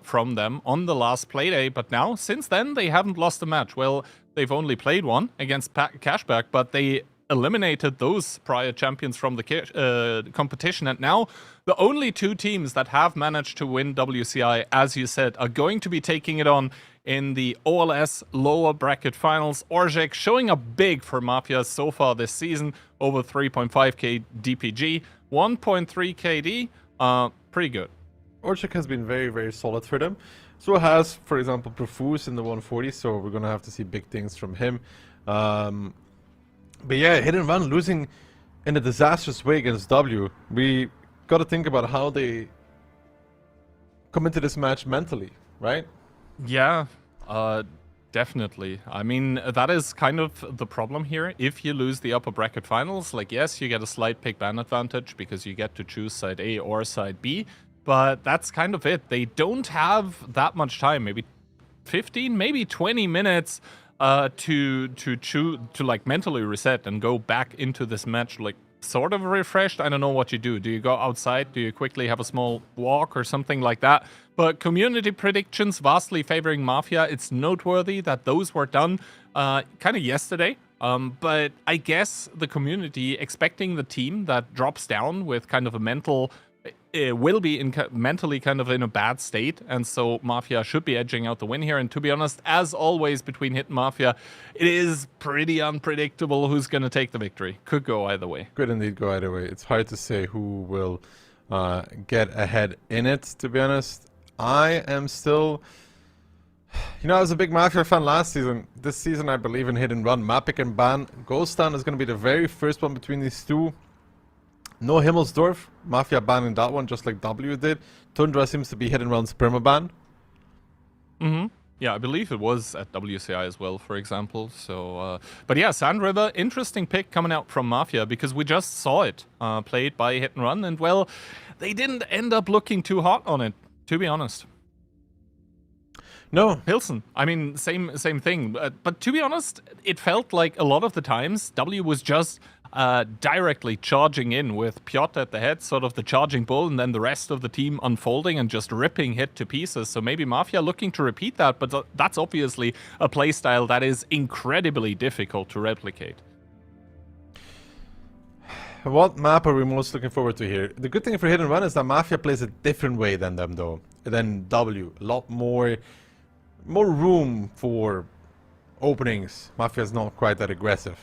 from them on the last playday. But now, since then, they haven't lost a match. Well, they've only played one against Cashback, but they eliminated those prior champions from the competition. And now, the only 2 teams that have managed to win WCI, as you said, are going to be taking it on in the OLS lower bracket finals. Orzhek showing up big for Mafia so far this season, over 3.5k DPG, 1.3 KD, pretty good. Orzhek has been very solid for them. So has, for example, Profuse in the 140, so we're going to have to see big things from him. But yeah, Hit and Run losing in a disastrous way against W. We got to think about how they come into this match mentally, right? Yeah, definitely. I mean, that is kind of the problem here. If you lose the upper bracket finals, like, yes, you get a slight pick ban advantage because you get to choose side A or side B, but that's kind of it. They don't have that much time, maybe 15, maybe 20 minutes to like mentally reset and go back into this match like sort of refreshed. I don't know what you do. Do you go outside? Do you quickly have a small walk or something like that? But community predictions vastly favoring Mafia. It's noteworthy that those were done kind of yesterday. But I guess the community expecting the team that drops down with kind of a mental will be mentally kind of in a bad state, and so Mafia should be edging out the win here. And to be honest, as always between Hit and Mafia, it is pretty unpredictable who's going to take the victory. Could go either way. Could indeed go either way. It's hard to say who will get ahead in it, to be honest. I am still... You know, I was a big Mafia fan last season. This season, I believe in Hit and Run. Mapic and Ban. Ghost Town is going to be the very first one between these two. No Himmelsdorf. Mafia banning that one, just like W did. Tundra seems to be Hit and Run's permaban. Yeah, I believe it was at WCI as well, for example. So, but yeah, Sand River, interesting pick coming out from Mafia, because we just saw it played by Hit and Run, and well, they didn't end up looking too hot on it, to be honest. No. Pilsen, I mean, same thing. But to be honest, it felt like a lot of the times W was just directly charging in with Piotr at the head, sort of the charging bull, and then the rest of the team unfolding and just ripping Hit to pieces. So maybe Mafia looking to repeat that, but that's obviously a playstyle that is incredibly difficult to replicate. What map are we most looking forward to here? The good thing for Hit and Run is that Mafia plays a different way than them, though. Than W. A lot more room for openings. Mafia is not quite that aggressive.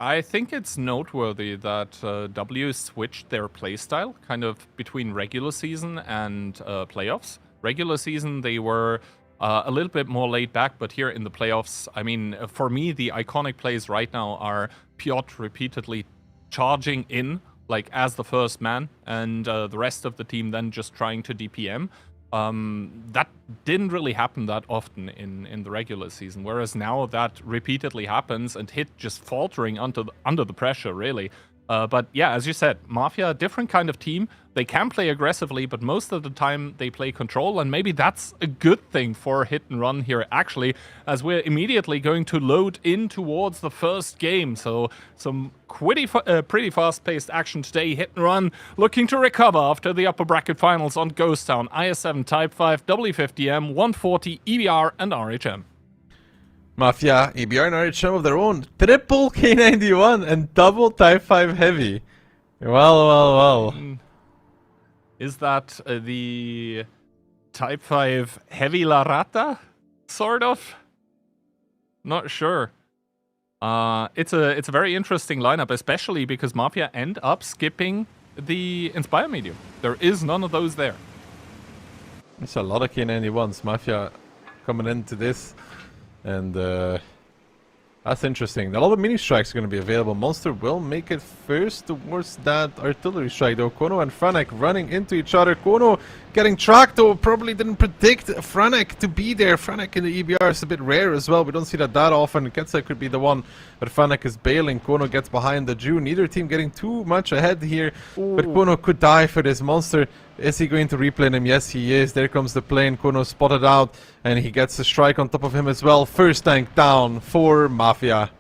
I think it's noteworthy that W switched their playstyle kind of between regular season and playoffs. Regular season, they were a little bit more laid back, but here in the playoffs, I mean, for me, the iconic plays right now are Piotr repeatedly charging in, like as the first man, and the rest of the team then just trying to DPM. That didn't really happen that often in the regular season, whereas now that repeatedly happens and Hit just faltering under the pressure, really. But yeah, as you said, Mafia, different kind of team. They can play aggressively, but most of the time they play control, and maybe that's a good thing for Hit and Run here, actually, as we're immediately going to load in towards the first game. So some pretty fast-paced action today. Hit and Run looking to recover after the upper bracket finals on Ghost Town, IS-7 Type 5, W50M, 140, EBR, and RHM. Mafia, EBR and RHM of their own. Triple K91 and double Type 5 Heavy. Well. Is that the Type 5 Heavy La Rata? Sort of? Not sure. It's a very interesting lineup, especially because Mafia end up skipping the Inspire medium. There is none of those there. There's a lot of K91s. Mafia coming into this. And that's interesting. A lot of mini strikes are going to be available. Monster will make it first towards that artillery strike, though. Kono and Franek running into each other. Kono getting tracked, though. Probably didn't predict Franek to be there. Franek in the EBR is a bit rare as well. We don't see that often. Ketsa could be the one, but Franek is bailing. Kono gets behind the Jew. Neither team getting too much ahead here. Ooh. But Kono could die for this. Monster, is he going to replay him? Yes, he is. There comes the plane. Kono spotted out, and he gets a strike on top of him as well. First tank down for Mafia.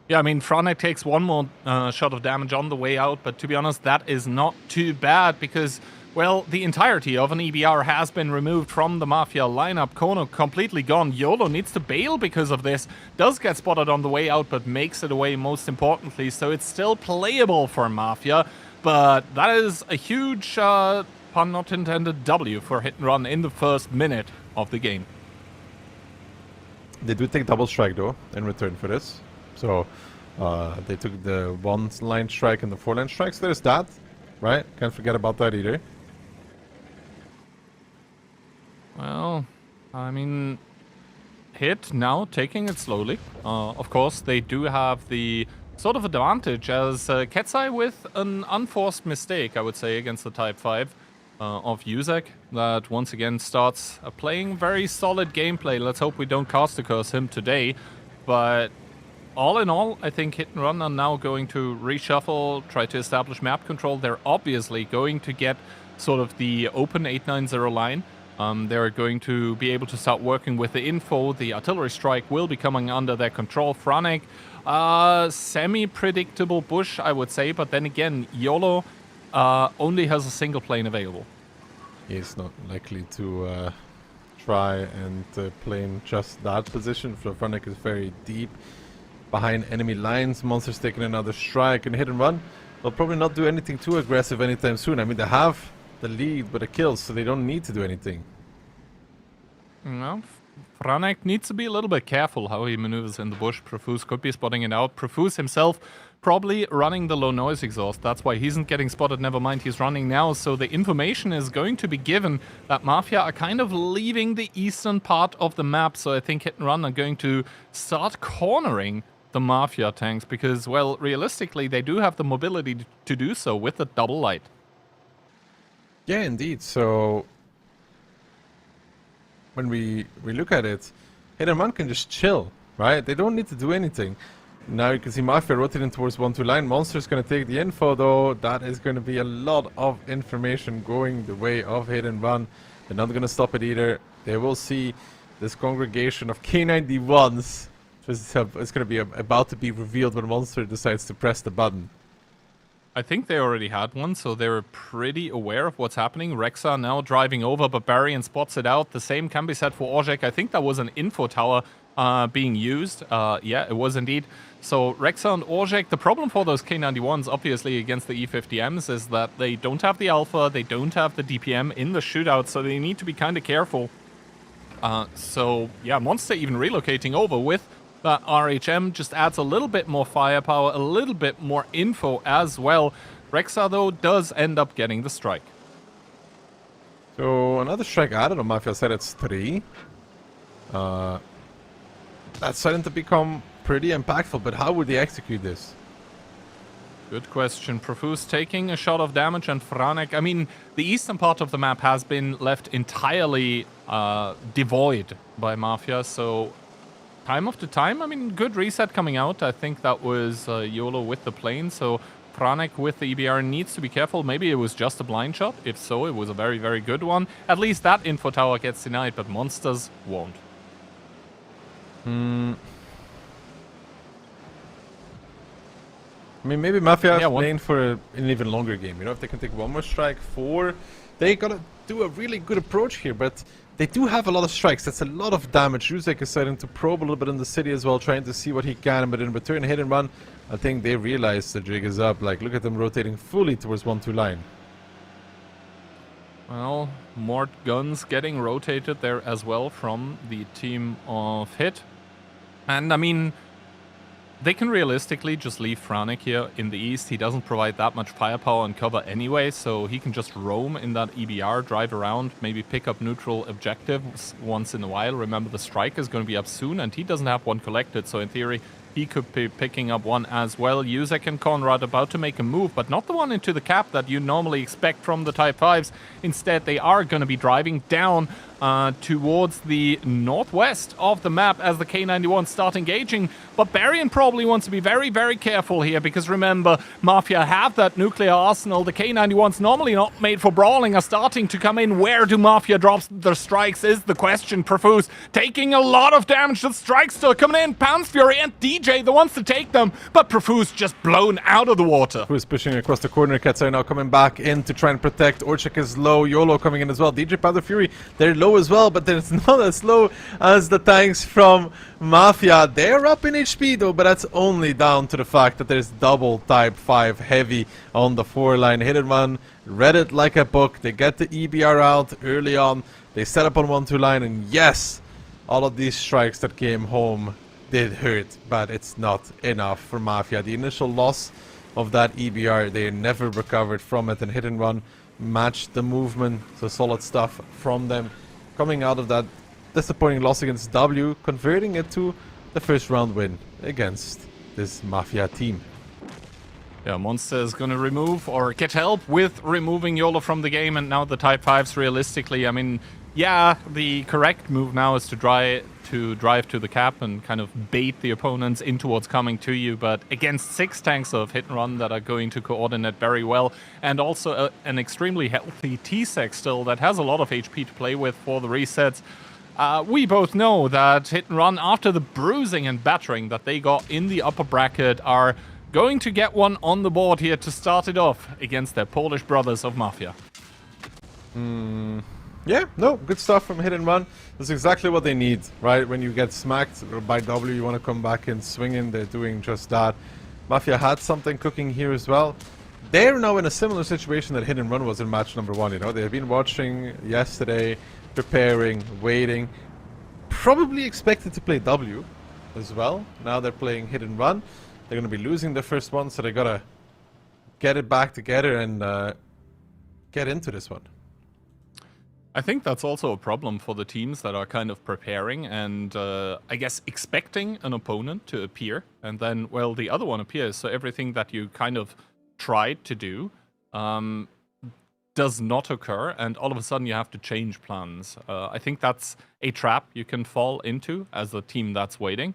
Yeah, I mean, Franek takes one more shot of damage on the way out, but to be honest, that is not too bad because, well, the entirety of an EBR has been removed from the Mafia lineup. Kono completely gone. YOLO needs to bail because of this. Does get spotted on the way out, but makes it away most importantly, so it's still playable for Mafia. But that is a huge, pun not intended, W for Hit and Run in the first minute of the game. They do take double strike, though, in return for this. So, they took the 1-line strike and the 4-line strike, so there's that, right? Can't forget about that either. Well, I mean, Hit now taking it slowly. Of course, they do have the sort of advantage as Ketsai with an unforced mistake, I would say, against the Type 5 of Yuzek, that once again starts playing very solid gameplay. Let's hope we don't caster curse him today. But all in all, I think Hit and Run are now going to reshuffle, try to establish map control. They're obviously going to get sort of the open 890 line. They're going to be able to start working with the info. The artillery strike will be coming under their control. Franek, semi-predictable push, I would say, but then again, YOLO only has a single plane available. He's not likely to try and play in just that position. Franek is very deep behind enemy lines. Monster's taking another strike and Hit and Run. they'll probably not do anything too aggressive anytime soon. I mean, they have the lead with the kills, so they don't need to do anything. No, Franek needs to be a little bit careful how he maneuvers in the bush. Profuse could be spotting it out. Profuse himself probably running the low noise exhaust. That's why he isn't getting spotted. Never mind, he's running now. So the information is going to be given that Mafia are kind of leaving the eastern part of the map. So I think Hit and Run are going to start cornering the Mafia tanks because, well, realistically, they do have the mobility to do so with the double light. Yeah, indeed. So when we look at it, Hit and Run can just chill, right? They don't need to do anything. Now you can see Mafia rotating towards 1-2 line. Monster's going to take the info, though. That is going to be a lot of information going the way of Hit and Run. They're not going to stop it either. They will see this congregation of K91s. It's going to be about to be revealed when Monster decides to press the button. I think they already had one, so they're pretty aware of what's happening. Rexa now driving over, but Barbarian spots it out. The same can be said for Ojek. I think that was an info tower being used. Yeah, it was indeed. So Rexa and Ojek, the problem for those K91s, obviously, against the E50Ms is that they don't have the alpha, they don't have the DPM in the shootout, so they need to be kind of careful. So, yeah, Monster even relocating over with that RHM just adds a little bit more firepower, a little bit more info as well. Rexa, though, does end up getting the strike. So, another strike added on Mafia said it's 3. That's starting to become pretty impactful, but how would they execute this? Good question. Profuse taking a shot of damage, and Franek, I mean, the eastern part of the map has been left entirely devoid by Mafia, so time after time, I mean, good reset coming out. I think that was YOLO with the plane, so Franek with the EBR needs to be careful. Maybe it was just a blind shot. If so, it was a very, very good one. At least that info tower gets denied, but Monsters won't. I mean, maybe Mafia is playing for an even longer game. You know, if they can take one more strike, 4, they gotta do a really good approach here, but they do have a lot of strikes. That's a lot of damage. Ruzek is starting to probe a little bit in the city as well, trying to see what he can, but in return, Hit and Run, I think they realize the jig is up. Like, look at them rotating fully towards 1-2 line. Well, more guns getting rotated there as well from the team of Hit. And, I mean, they can realistically just leave Franek here in the east. He doesn't provide that much firepower and cover anyway, so he can just roam in that EBR, drive around, maybe pick up neutral objectives once in a while. Remember, the strike is going to be up soon, and he doesn't have one collected, so in theory, he could be picking up one as well. Yuzek and Conrad about to make a move, but not the one into the cap that you normally expect from the Type 5s. Instead, they are going to be driving down towards the northwest of the map as the K91 start engaging. But Barbarian probably wants to be very, very careful here because remember, Mafia have that nuclear arsenal. The K91s normally not made for brawling are starting to come in. Where do Mafia drops their strikes is the question. Profuse taking a lot of damage. The strikes still coming in. Pounce Fury and DJ the ones to take them, but Profuse just blown out of the water. Who's pushing across the corner? Katsai now coming back in to try and protect. Orchek is low. YOLO coming in as well. DJ Panther Fury, they're low as well, but it's not as low as the tanks from Mafia. They're up in HP though, but that's only down to the fact that there's double Type 5 heavy on the 4 line. Hit and Run, read it like a book. They get the EBR out early on. They set up on 1-2 line, and yes, all of these strikes that came home did hurt, but it's not enough for Mafia. The initial loss of that EBR, they never recovered from it, and Hit and Run matched the movement, so solid stuff from them. Coming out of that disappointing loss against W, converting it to the first round win against this Mafia team. Yeah, Monster is going to remove or get help with removing YOLO from the game, and now the Type 5s realistically, I mean, yeah, the correct move now is to drive to the cap and kind of bait the opponents in towards coming to you, but against 6 tanks of Hit and Run that are going to coordinate very well, and also an extremely healthy T-Sec still that has a lot of HP to play with for the resets. We both know that Hit and Run, after the bruising and battering that they got in the upper bracket, are going to get one on the board here to start it off against their Polish brothers of Mafia. Yeah, no, good stuff from Hit and Run. That's exactly what they need, right? When you get smacked by W, you want to come back and swing in. They're doing just that. Mafia had something cooking here as well, they're now in a similar situation that Hit and Run was in match number 1, you know. They've been watching yesterday, preparing, waiting, probably expected to play W as well. Now they're playing Hit and Run. They're going to be losing the first one, so they got to get it back together and get into this one. I think that's also a problem for the teams that are kind of preparing and, I guess, expecting an opponent to appear. And then, well, the other one appears. So everything that you kind of tried to do does not occur. And all of a sudden you have to change plans. I think that's a trap you can fall into as a team that's waiting.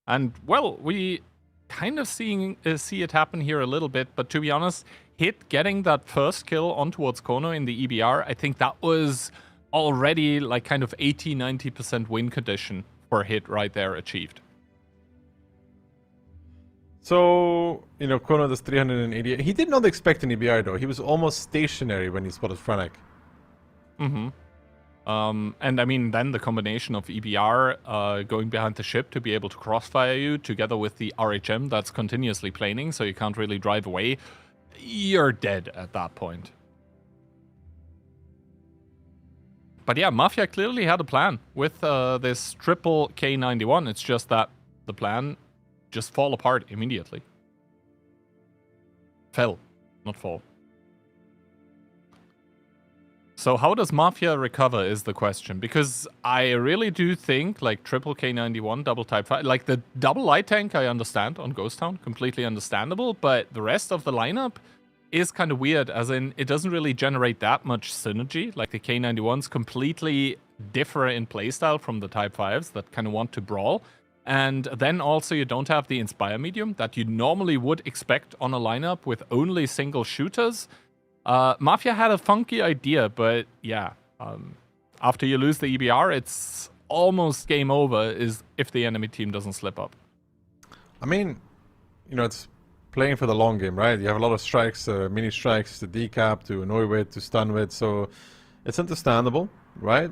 And, well, we kind of see it happen here a little bit. But to be honest, Hit getting that first kill on towards Kono in the EBR, I think that was already like kind of 80-90% win condition for Hit right there achieved. So, you know, Kono does 388. He did not expect an EBR though. He was almost stationary when he spotted Franek. Mm-hmm. And I mean, then the combination of EBR going behind the ship to be able to crossfire you together with the RHM that's continuously planing, so you can't really drive away. You're dead at that point. But yeah, Mafia clearly had a plan with this triple K91. It's just that the plan just fall apart immediately. Fell, not fall. So how does Mafia recover is the question, because I really do think like triple K91, double type 5, like the double light tank I understand on Ghost Town, completely understandable, but the rest of the lineup is kind of weird, as in it doesn't really generate that much synergy. Like the K91s completely differ in playstyle from the type 5s that kind of want to brawl. And then also you don't have the Inspire medium that you normally would expect on a lineup with only single shooters. Mafia had a funky idea, but yeah, after you lose the EBR, it's almost game over is if the enemy team doesn't slip up. I mean, you know, it's playing for the long game, right? You have a lot of strikes, mini strikes to decap, to annoy with, to stun with, so it's understandable, right?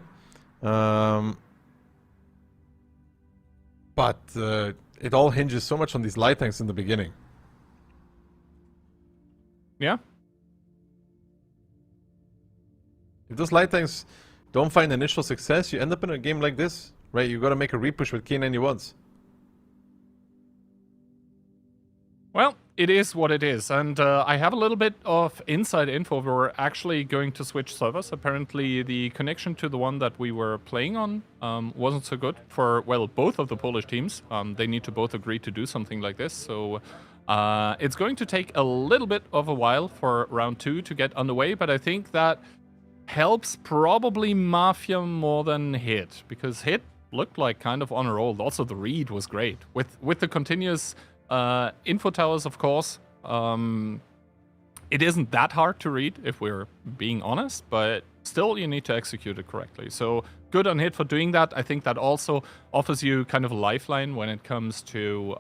But it all hinges so much on these light tanks in the beginning. Yeah. If those light tanks don't find initial success, you end up in a game like this, right? You gotta make a repush with K91s. Well, it is what it is, and I have a little bit of inside info. We're actually going to switch servers. Apparently, the connection to the one that we were playing on wasn't so good for, well, both of the Polish teams. They need to both agree to do something like this, so it's going to take a little bit of a while for round 2 to get underway, but I think that helps probably Mafia more than Hit, because Hit looked like kind of on a roll. Also, the read was great. With the continuous info towers, of course, it isn't that hard to read, if we're being honest, but still you need to execute it correctly. So good on Hit for doing that. I think that also offers you kind of a lifeline when it comes to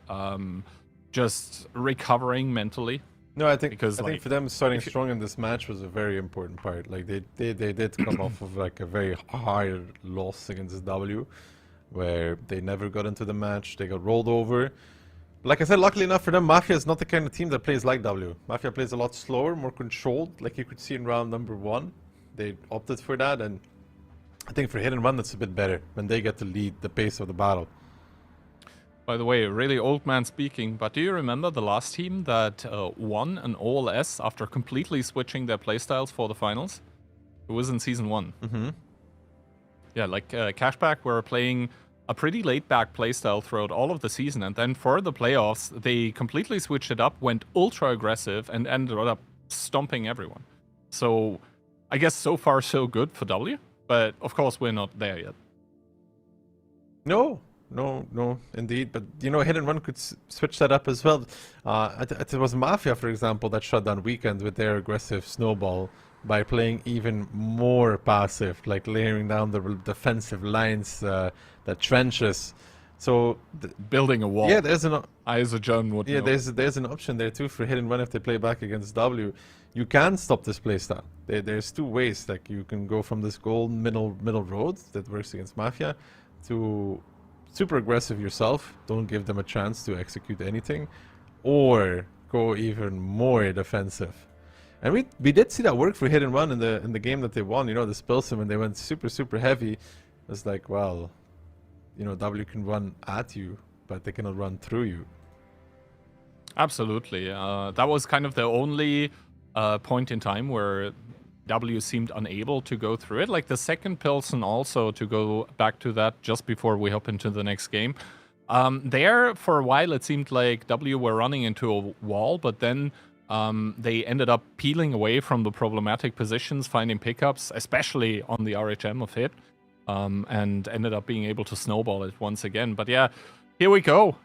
just recovering mentally. No, I think because, I think for them starting strong in this match was a very important part. Like they did come off of like a very hard loss against W, where they never got into the match. They got rolled over. Like I said, luckily enough for them, Mafia is not the kind of team that plays like W. Mafia plays a lot slower, more controlled, like you could see in round number 1. They opted for that, and I think for Hit and Run, that's a bit better when they get to lead the pace of the battle. By the way, really old man speaking, but do you remember the last team that won an OLS after completely switching their playstyles for the finals? It was in Season 1. Mm-hmm. Yeah, like Cashback were playing a pretty laid-back playstyle throughout all of the season, and then for the playoffs, they completely switched it up, went ultra-aggressive, and ended up stomping everyone. So, I guess so far so good for W, but of course we're not there yet. No, indeed. But, you know, Hit and Run could switch that up as well. It was Mafia, for example, that shut down Weekend with their aggressive snowball by playing even more passive, like layering down the defensive lines, the trenches. So building a wall. Yeah, there's an I as a German would know. there's an option there too for Hit and Run if they play back against W. You can stop this playstyle. There's 2 ways. Like you can go from this golden middle road that works against Mafia to super aggressive yourself, don't give them a chance to execute anything, or go even more defensive. And we did see that work for Hit and Run in the game that they won. You know, the Pilsen when they went super heavy. It's like, well, you know, W can run at you, but they cannot run through you. Absolutely. That was kind of the only point in time where W seemed unable to go through it. Like the second Pilsen also, to go back to that just before we hop into the next game. There, for a while, it seemed like W were running into a wall, but then they ended up peeling away from the problematic positions, finding pickups, especially on the RHM of Hit, and ended up being able to snowball it once again. But yeah, here we go.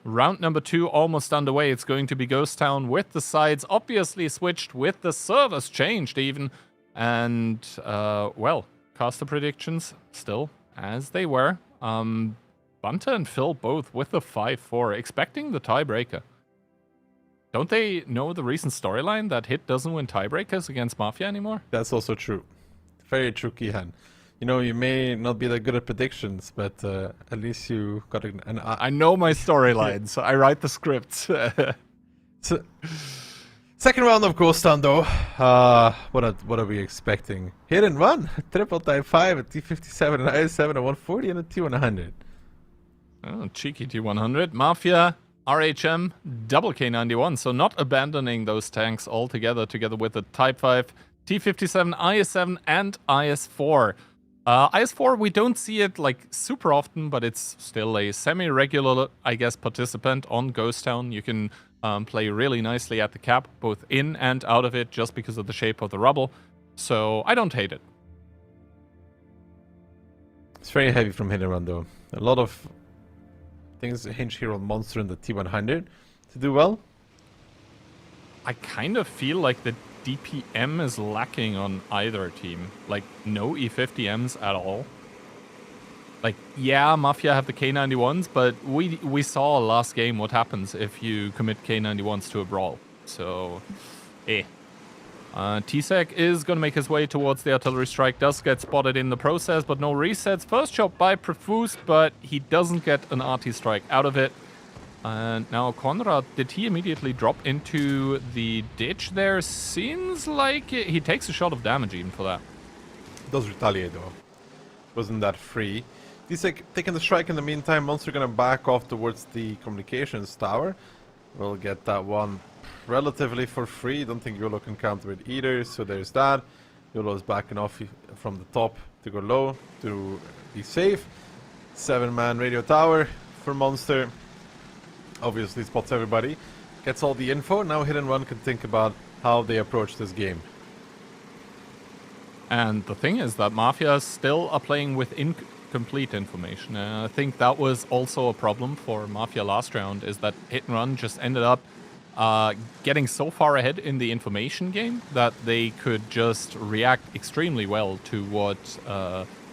Round number 2 almost underway. It's going to be Ghost Town with the sides obviously switched, with the servers changed even. And, well, caster predictions still as they were. Bunter and Phil both with the 5-4, expecting the tiebreaker. Don't they know the recent storyline that Hit doesn't win tiebreakers against Mafia anymore? That's also true. Very true, Kihan. You know, you may not be that good at predictions, but at least you got an I know my storylines. I write the scripts. So, second round of Ghost Town, though. What are we expecting? Hit and Run, triple type 5, a T57, an IS7, a 140, and a T100. Oh, cheeky T100. Mafia, RHM, double K91. So not abandoning those tanks altogether, together with the Type 5, T57, IS7, and IS4. IS4, we don't see it like super often, but it's still a semi-regular, I guess, participant on Ghost Town. You can play really nicely at the cap, both in and out of it, just because of the shape of the rubble. So I don't hate it. It's very heavy from Hit and Run, though. A lot of things hinge here on Monster and the T100 to do well. I kind of feel like the DPM is lacking on either team. Like, no E50Ms at all. Like, yeah, Mafia have the K91s, but we saw last game what happens if you commit K91s to a brawl. So, T-Sec is going to make his way towards the artillery strike, does get spotted in the process, but no resets. First shot by Profuse, but he doesn't get an RT strike out of it. And now Konrad, did he immediately drop into the ditch there? Seems like it. He takes a shot of damage even for that. Does retaliate though. Wasn't that free. T-Sec taking the strike in the meantime. Monster gonna back off towards the communications tower. We'll get that one relatively for free. Don't think YOLO can counter it either, so there's that. YOLO is backing off from the top to go low to be safe. 7-man radio tower for Monster. Obviously spots everybody, gets all the info. Now Hit and Run can think about how they approach this game. And the thing is that Mafia still are playing with incomplete information. I think that was also a problem for Mafia last round, is that Hit and Run just ended up getting so far ahead in the information game that they could just react extremely well to what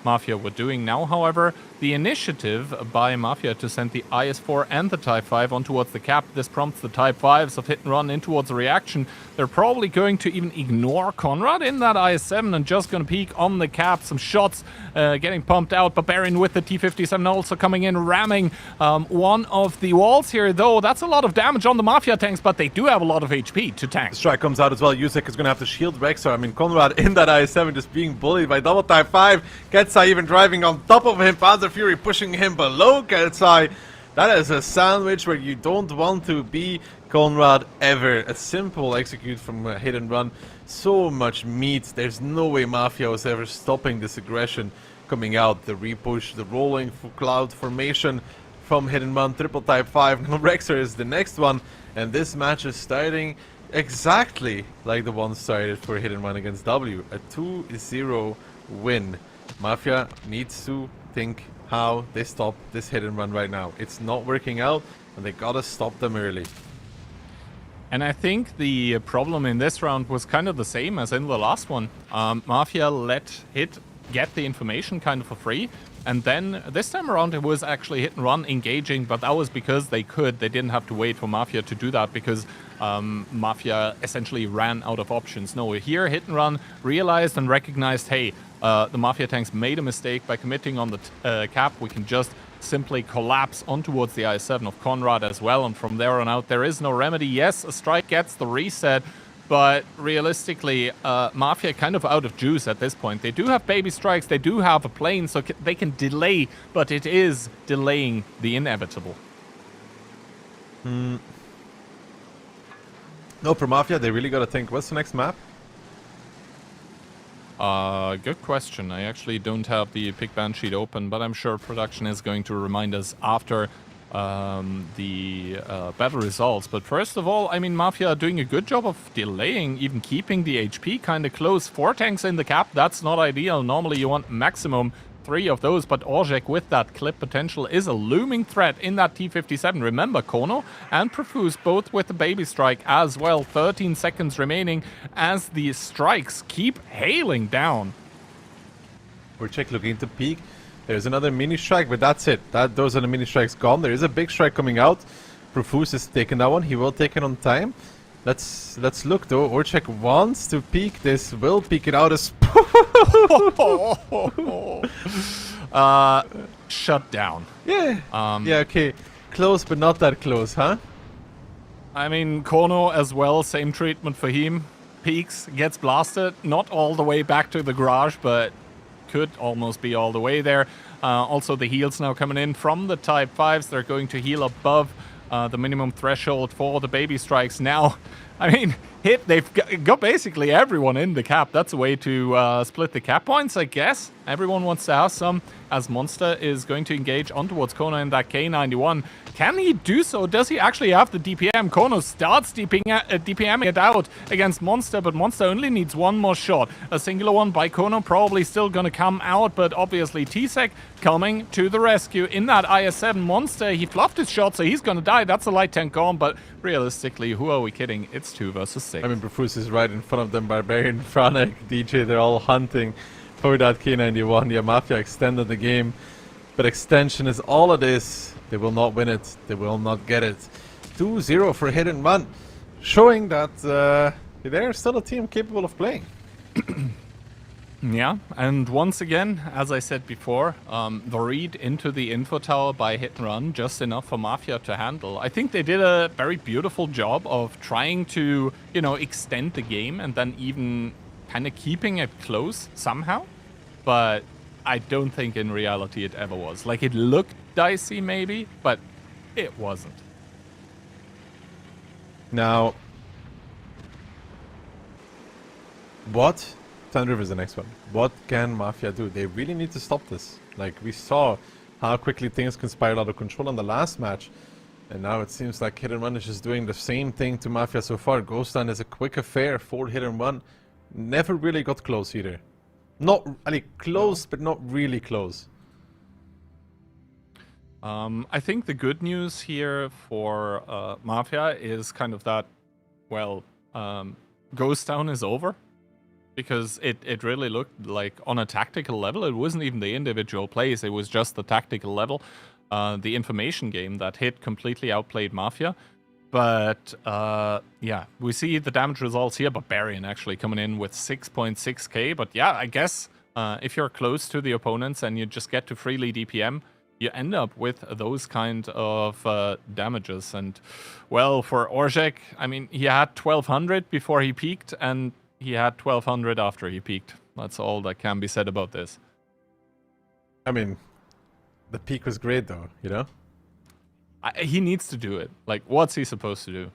Mafia were doing. Now, however, the initiative by Mafia to send the IS-4 and the Type 5 on towards the cap, this prompts the Type 5s of Hit and Run in towards a reaction. They're probably going to even ignore Konrad in that IS-7 and just going to peek on the cap. Some shots getting pumped out. Barbarian with the T-57 also coming in, ramming one of the walls here, though. That's a lot of damage on the Mafia tanks, but they do have a lot of HP to tank. The strike comes out as well. Yusek is going to have to shield Rexar. I mean, Konrad in that IS-7 just being bullied by double Type 5. Getsai even driving on top of him. Panzer Fury pushing him below Getsai. That is a sandwich where you don't want to be Konrad ever. A simple execute from Hit and Run. So much meat. There's no way Mafia was ever stopping this aggression coming out. The repush, the rolling cloud formation from Hit and Run. Triple Type 5. Rexar is the next one. And this match is starting exactly like the one started for Hit and Run against W. A 2-0 win. Mafia needs to think how they stop this Hit and Run right now. It's not working out, and they gotta stop them early. And I think the problem in this round was kind of the same as in the last one. Mafia let Hit get the information kind of for free, and then this time around it was actually Hit and Run engaging, but that was because they could. They didn't have to wait for Mafia to do that because Mafia essentially ran out of options. No, here Hit and Run realized and recognized, hey, the Mafia tanks made a mistake by committing on the cap. We can just simply collapse on towards the IS-7 of Konrad as well, and from there on out there is no remedy. Yes, a strike gets the reset, But realistically, Mafia kind of out of juice at this point. They do have baby strikes, they do have a plane, so they can delay, but it is delaying the inevitable. No, for Mafia, they really got to think, what's the next map? Good question. I actually don't have the pick ban sheet open, but I'm sure production is going to remind us after the battle results. But first of all, I mean, Mafia are doing a good job of delaying, even keeping the HP kind of close. 4 tanks in the cap, that's not ideal. Normally you want maximum 3 of those, but Orzhek with that clip potential is a looming threat in that T-57. Remember, Kono and Profuse both with the baby strike as well. 13 seconds remaining as the strikes keep hailing down. Orzhek looking to peek. There's another mini strike, but that's it. Those are the mini strikes gone. There is a big strike coming out. Profuse is taking that one. He will take it on time. Let's look though. Orzhek wants to peek this. Will peek it out as Shut down. yeah. Yeah, okay. Close, but not that close, huh? I mean, Kono as well, same treatment for him. Peaks, gets blasted, not all the way back to the garage, but could almost be all the way there. Also, the heals now coming in from the Type 5s. They're going to heal above the minimum threshold for the baby strikes. Now, I mean, they've got basically everyone in the cap. That's a way to split the cap points, I guess. Everyone wants to have some, as Monster is going to engage on towards Kono in that K91. Can he do so? Does he actually have the DPM? Kono starts DPMing it out against Monster, but Monster only needs one more shot. A singular one by Kono probably still going to come out, but obviously T-Sec coming to the rescue in that IS-7. Monster, he fluffed his shot, so he's going to die. That's a light tank gone, but realistically, who are we kidding? It's 2 versus 6. I mean, Profuse is right in front of them. Barbarian, Franek, DJ, they're all hunting for that K91. Yeah, Mafia extended the game, but extension is all it is. They will not win it. They will not get it. 2-0 for Hit and Run, showing that they're still a team capable of playing. Yeah, and once again, as I said before, the read into the info tower by Hit and Run, just enough for Mafia to handle. I think they did a very beautiful job of trying to, you know, extend the game and then even kind of keeping it close somehow. But I don't think in reality it ever was. Like, it looked dicey maybe, but it wasn't. Now, what? Sand River is the next one. What can Mafia do? They really need to stop this. Like, we saw how quickly things can spiral out of control in the last match. And now it seems like Hit and Run is just doing the same thing to Mafia so far. Ghost Town is a quick affair for Hit and Run. Never really got close either. Not really close, but not really close. I think the good news here for Mafia is kind of that, well, Ghost Town is over. Because it really looked like on a tactical level, it wasn't even the individual plays, it was just the tactical level. The information game that Hit completely outplayed Mafia. But yeah, we see the damage results here. Barbarian actually coming in with 6.6k. But yeah, I guess if you're close to the opponents and you just get to freely DPM, you end up with those kind of damages. And well, for Orzhek, I mean, he had 1200 before he peaked, and he had 1200 after he peaked. That's all that can be said about this. I mean, the peak was great though, you know? He needs to do it. Like, what's he supposed to do?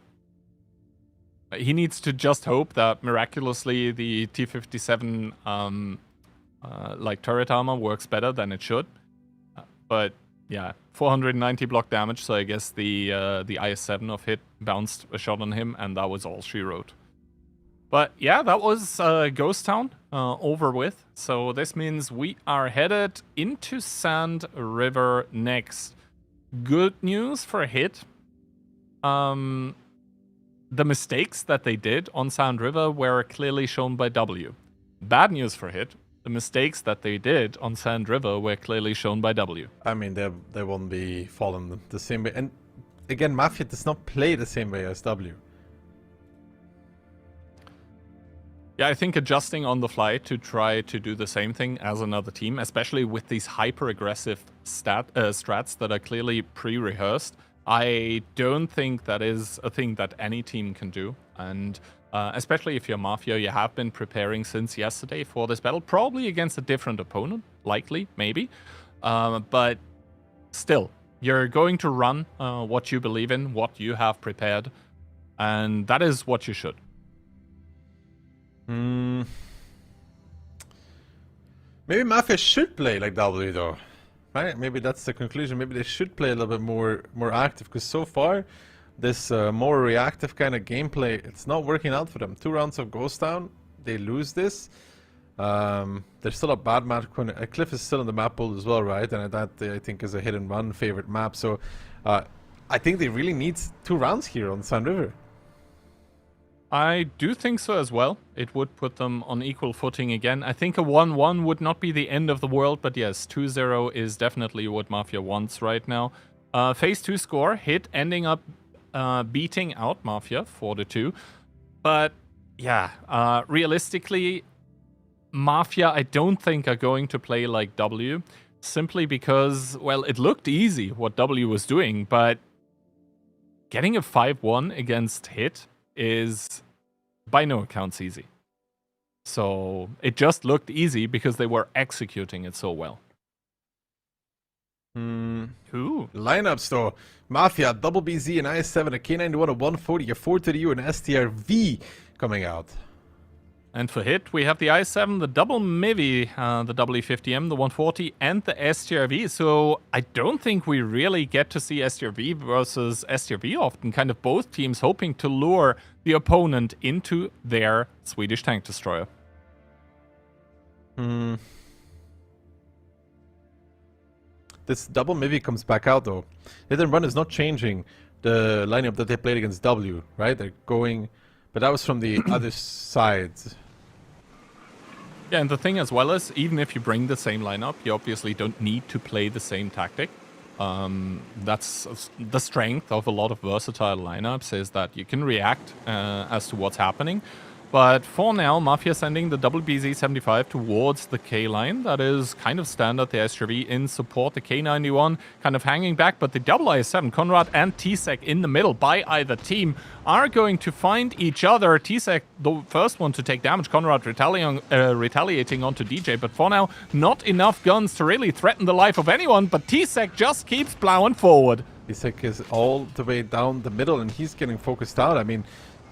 He needs to just hope that miraculously the T-57 like turret armor works better than it should. But yeah, 490 block damage, so I guess the IS-7 of Hit bounced a shot on him, and that was all she wrote. But yeah, that was Ghost Town over with. So this means we are headed into Sand River next. Good news for Hit. The mistakes that they did on Sand River were clearly shown by W. Bad news for Hit. The mistakes that they did on Sand River were clearly shown by W. I mean, they won't be falling the same way. And again, Mafia does not play the same way as W. Yeah, I think adjusting on the fly to try to do the same thing as another team, especially with these hyper-aggressive strats that are clearly pre-rehearsed, I don't think that is a thing that any team can do. And Especially if you're Mafia, you have been preparing since yesterday for this battle, probably against a different opponent, likely, maybe. But still, you're going to run what you believe in, what you have prepared, and that is what you should. Maybe Mafia should play like W though, right? Maybe that's the conclusion. Maybe they should play a little bit more active, because so far this more reactive kind of gameplay, it's not working out for them. 2 rounds of Ghost Town, they lose this. They're still a bad map. Cliff is still in the map pool as well, right? And that I think is a hit and run favorite map. So I think they really need 2 rounds here on Sand River. I do think so as well. It would put them on equal footing again. I think a 1-1 would not be the end of the world, but yes, 2-0 is definitely what Mafia wants right now. Phase 2 score, Hit ending up beating out Mafia 4-2. But yeah, realistically, Mafia I don't think are going to play like W, simply because, well, it looked easy what W was doing, but getting a 5-1 against Hit is by no accounts easy. So it just looked easy because they were executing it so well. Ooh. Lineups though. Mafia, double BZ, an IS-7, a K91, a 140, a 430U, and STRV coming out. And for Hit, we have the i7, the double Mivi, the WE50M, the 140, and the STRV. So I don't think we really get to see STRV versus STRV often. Kind of both teams hoping to lure the opponent into their Swedish tank destroyer. This double Mivi comes back out though. Hit and Run is not changing the lineup that they played against W, right? They're going, but that was from the other side. Yeah, and the thing as well is, even if you bring the same lineup, you obviously don't need to play the same tactic. That's the strength of a lot of versatile lineups, is that you can react as to what's happening. But for now, Mafia sending the double BZ75 towards the K line. That is kind of standard. The SRV in support. The K91 kind of hanging back. But the double IS-7, Konrad and T-Sec in the middle by either team are going to find each other. T-Sec, the first one to take damage. Konrad retaliating onto DJ. But for now, not enough guns to really threaten the life of anyone. But T-Sec just keeps plowing forward. T-Sec is all the way down the middle and he's getting focused out. I mean,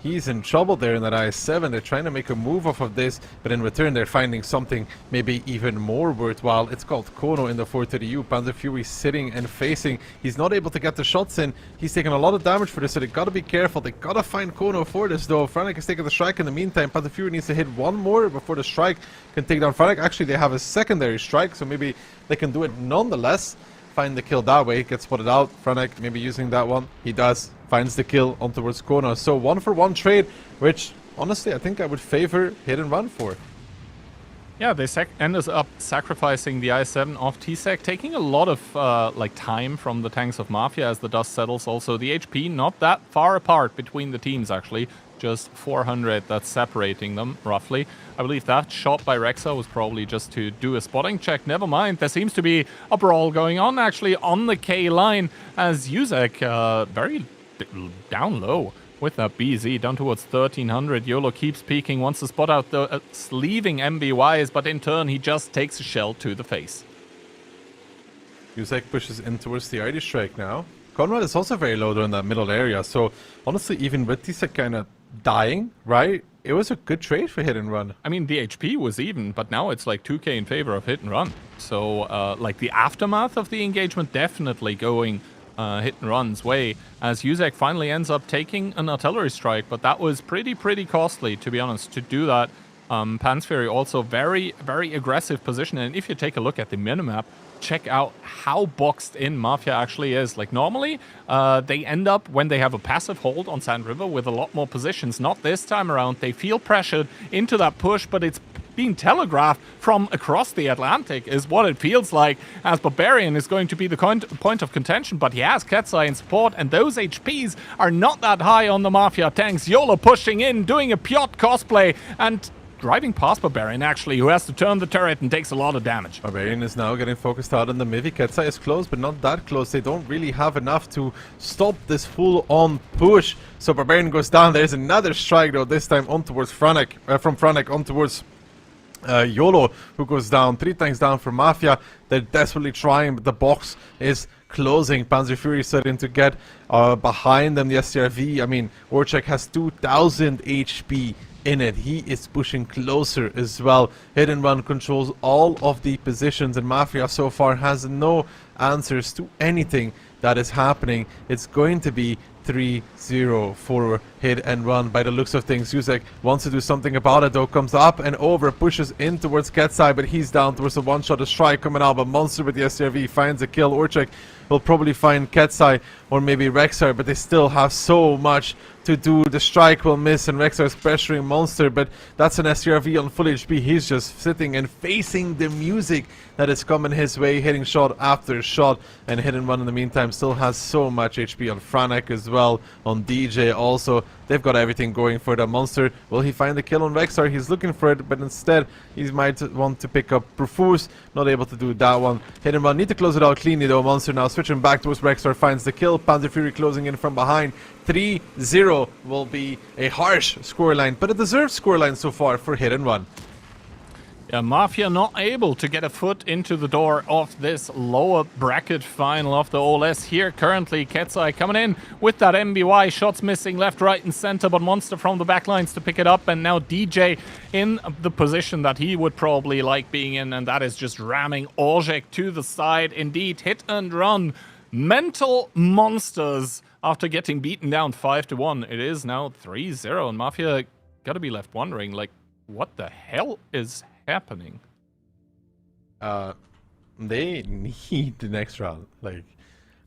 he's in trouble there in that IS-7. They're trying to make a move off of this, but in return they're finding something maybe even more worthwhile. It's called Kono in the 430U. Panzer Fury sitting and facing. He's not able to get the shots in. He's taking a lot of damage for this, so they gotta be careful. They gotta find Kono for this though. Franek is taking the strike in the meantime. Panzer Fury needs to hit one more before the strike can take down Franek. Actually, they have a secondary strike, so maybe they can do it nonetheless. Find the kill that way. Gets spotted out. Franek maybe using that one. He does. Finds the kill on towards Kono. So 1-for-1 trade, which honestly I think I would favor Hit and Run for. Yeah, they ended up sacrificing the IS-7 off T-Sec, taking a lot of like time from the tanks of Mafia as the dust settles. Also, the HP not that far apart between the teams actually. Just 400 that's separating them, roughly. I believe that shot by Rexa was probably just to do a spotting check. Never mind, there seems to be a brawl going on actually on the K line as Yuzek very down low with that BZ down towards 1300. YOLO keeps peeking, wants to spot out the leaving MBYs, but in turn he just takes a shell to the face. Yuzek pushes in towards the ID strike now. Konrad is also very low though in that middle area, so honestly even with T-Sec kind of dying, right? It was a good trade for Hit and Run. I mean, the HP was even, but now it's like 2k in favor of Hit and Run. So, like, the aftermath of the engagement definitely going Hit and Run's way, as Yuzek finally ends up taking an artillery strike, but that was pretty costly, to be honest, to do that. Pansfury also very aggressive position, and if you take a look at the minimap, check out how boxed in Mafia actually is. Like normally, they end up, when they have a passive hold on Sand River, with a lot more positions. Not this time around. They feel pressured into that push, but it's being telegraphed from across the Atlantic is what it feels like, as Barbarian is going to be the point of contention, but he has Ketzai in support, and those HPs are not that high on the Mafia tanks. YOLO pushing in, doing a Piotr cosplay, and driving past Barbarian, actually, who has to turn the turret and takes a lot of damage. Barbarian is now getting focused out on the Mivi. Ketsai is close, but not that close. They don't really have enough to stop this full-on push. So Barbarian goes down. There's another strike, though, this time on towards Franek, from Franek on towards YOLO, who goes down. 3 tanks down for Mafia. They're desperately trying, but the box is closing. Panzer Fury starting to get behind them. The STRV, I mean, Orchek has 2000 HP in it. He is pushing closer as well. Hit and Run controls all of the positions, and Mafia so far has no answers to anything that is happening. It's going to be 3-0 for Hit and Run by the looks of things. Yusek wants to do something about it though, comes up and over, pushes in towards Ketsai, but he's down towards a one-shot, a strike coming out, but Monster with the SRV finds a kill. Orchek will probably find Ketsai or maybe Rexar, but they still have so much to do. The strike will miss and Rexar is pressuring Monster, but that's an SRV on full HP. He's just sitting and facing the music that is coming his way, hitting shot after shot, and Hit and Run in the meantime still has so much HP on Franek as well, on DJ also. They've got everything going for the Monster. Will he find the kill on Rexar? He's looking for it, but instead he might want to pick up Profuse. Not able to do that one. Hit and Run need to close it out cleanly though. Monster now switching back towards Rexar, finds the kill. Panzer Fury closing in from behind. 3-0 will be a harsh scoreline, but a deserved scoreline so far for Hit and Run. Yeah, Mafia not able to get a foot into the door of this lower bracket final of the OLS here. Currently, Ketsai coming in with that MBY. Shots missing left, right, and center, but Monster from the backlines to pick it up. And now DJ in the position that he would probably like being in, and that is just ramming Orzhek to the side. Indeed, Hit and Run. Mental monsters after getting beaten down 5-1. It is now 3-0, and Mafia gotta be left wondering, like, what the hell is happening? They need the next round. Like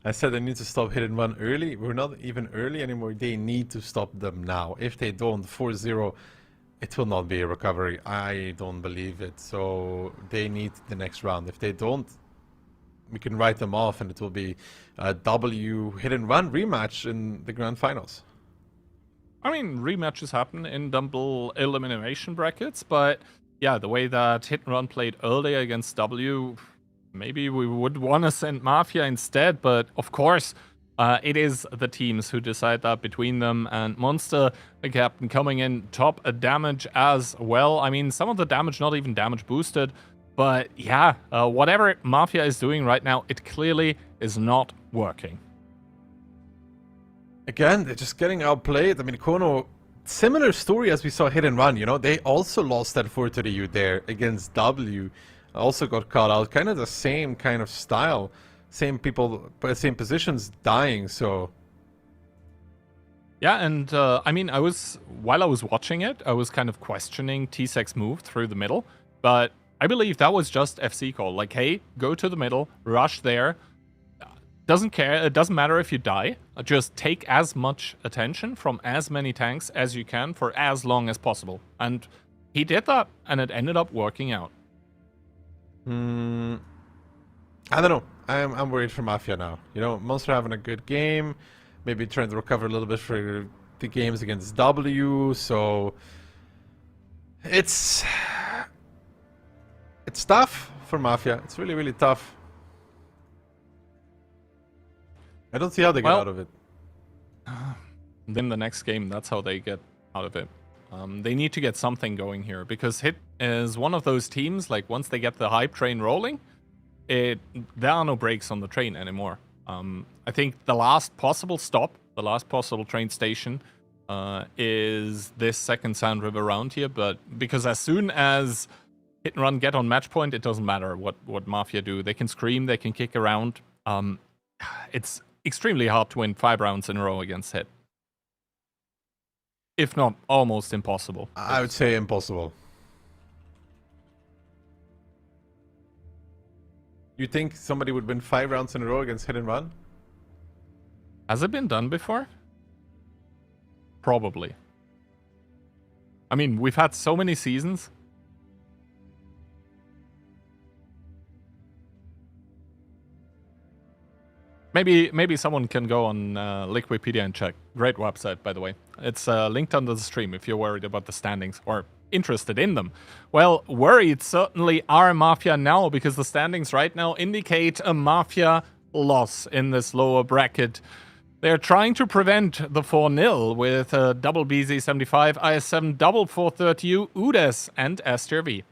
I said, they need to stop Hit and Run early. We're not even early anymore. They need to stop them now. If they don't, 4-0, it will not be a recovery. I don't believe it. So they need the next round. If they don't, we can write them off and it will be a W Hit and Run rematch in the grand finals. I mean, rematches happen in double elimination brackets, but yeah, the way that Hit and Run played earlier against W, maybe we would want to send Mafia instead, but of course, it is the teams who decide that between them, and Monster, the captain, coming in top damage as well. I mean, some of the damage not even damage boosted, but yeah, whatever Mafia is doing right now, it clearly is not working. Again, they're just getting outplayed. I mean, Kono, similar story as we saw Hit and Run, you know, they also lost that 4-U there against W. Also got caught out. Kind of the same kind of style. Same people, same positions dying, so... Yeah, and I mean, while I was watching it, I was kind of questioning T-Sex's move through the middle, but I believe that was just FC call. Like, hey, go to the middle, rush there. Doesn't care, it doesn't matter if you die. Just take as much attention from as many tanks as you can for as long as possible. And he did that, and it ended up working out. I don't know. I'm worried for Mafia now. You know, Monster having a good game, maybe trying to recover a little bit for the games against W. So it's tough for Mafia. It's really, really tough. I don't see how they get out of it. Then the next game, that's how they get out of it. They need to get something going here, because Hit is one of those teams, like, once they get the hype train rolling, there are no brakes on the train anymore. I think the last possible stop, the last possible train station, is this second Sand River round here, but because as soon as Hit and Run get on match point, it doesn't matter what Mafia do. They can scream, they can kick around. It's extremely hard to win 5 rounds in a row against Hit. If not, almost impossible. I would say impossible. You think somebody would win 5 rounds in a row against Hit and Run? Has it been done before? Probably. I mean, we've had so many seasons. Maybe someone can go on Liquipedia and check. Great website, by the way. It's linked under the stream if you're worried about the standings, or interested in them. Well, worried certainly are Mafia now, because the standings right now indicate a Mafia loss in this lower bracket. They're trying to prevent the 4-0 with a double BZ75, IS7, double 430U, UDES, and STRV.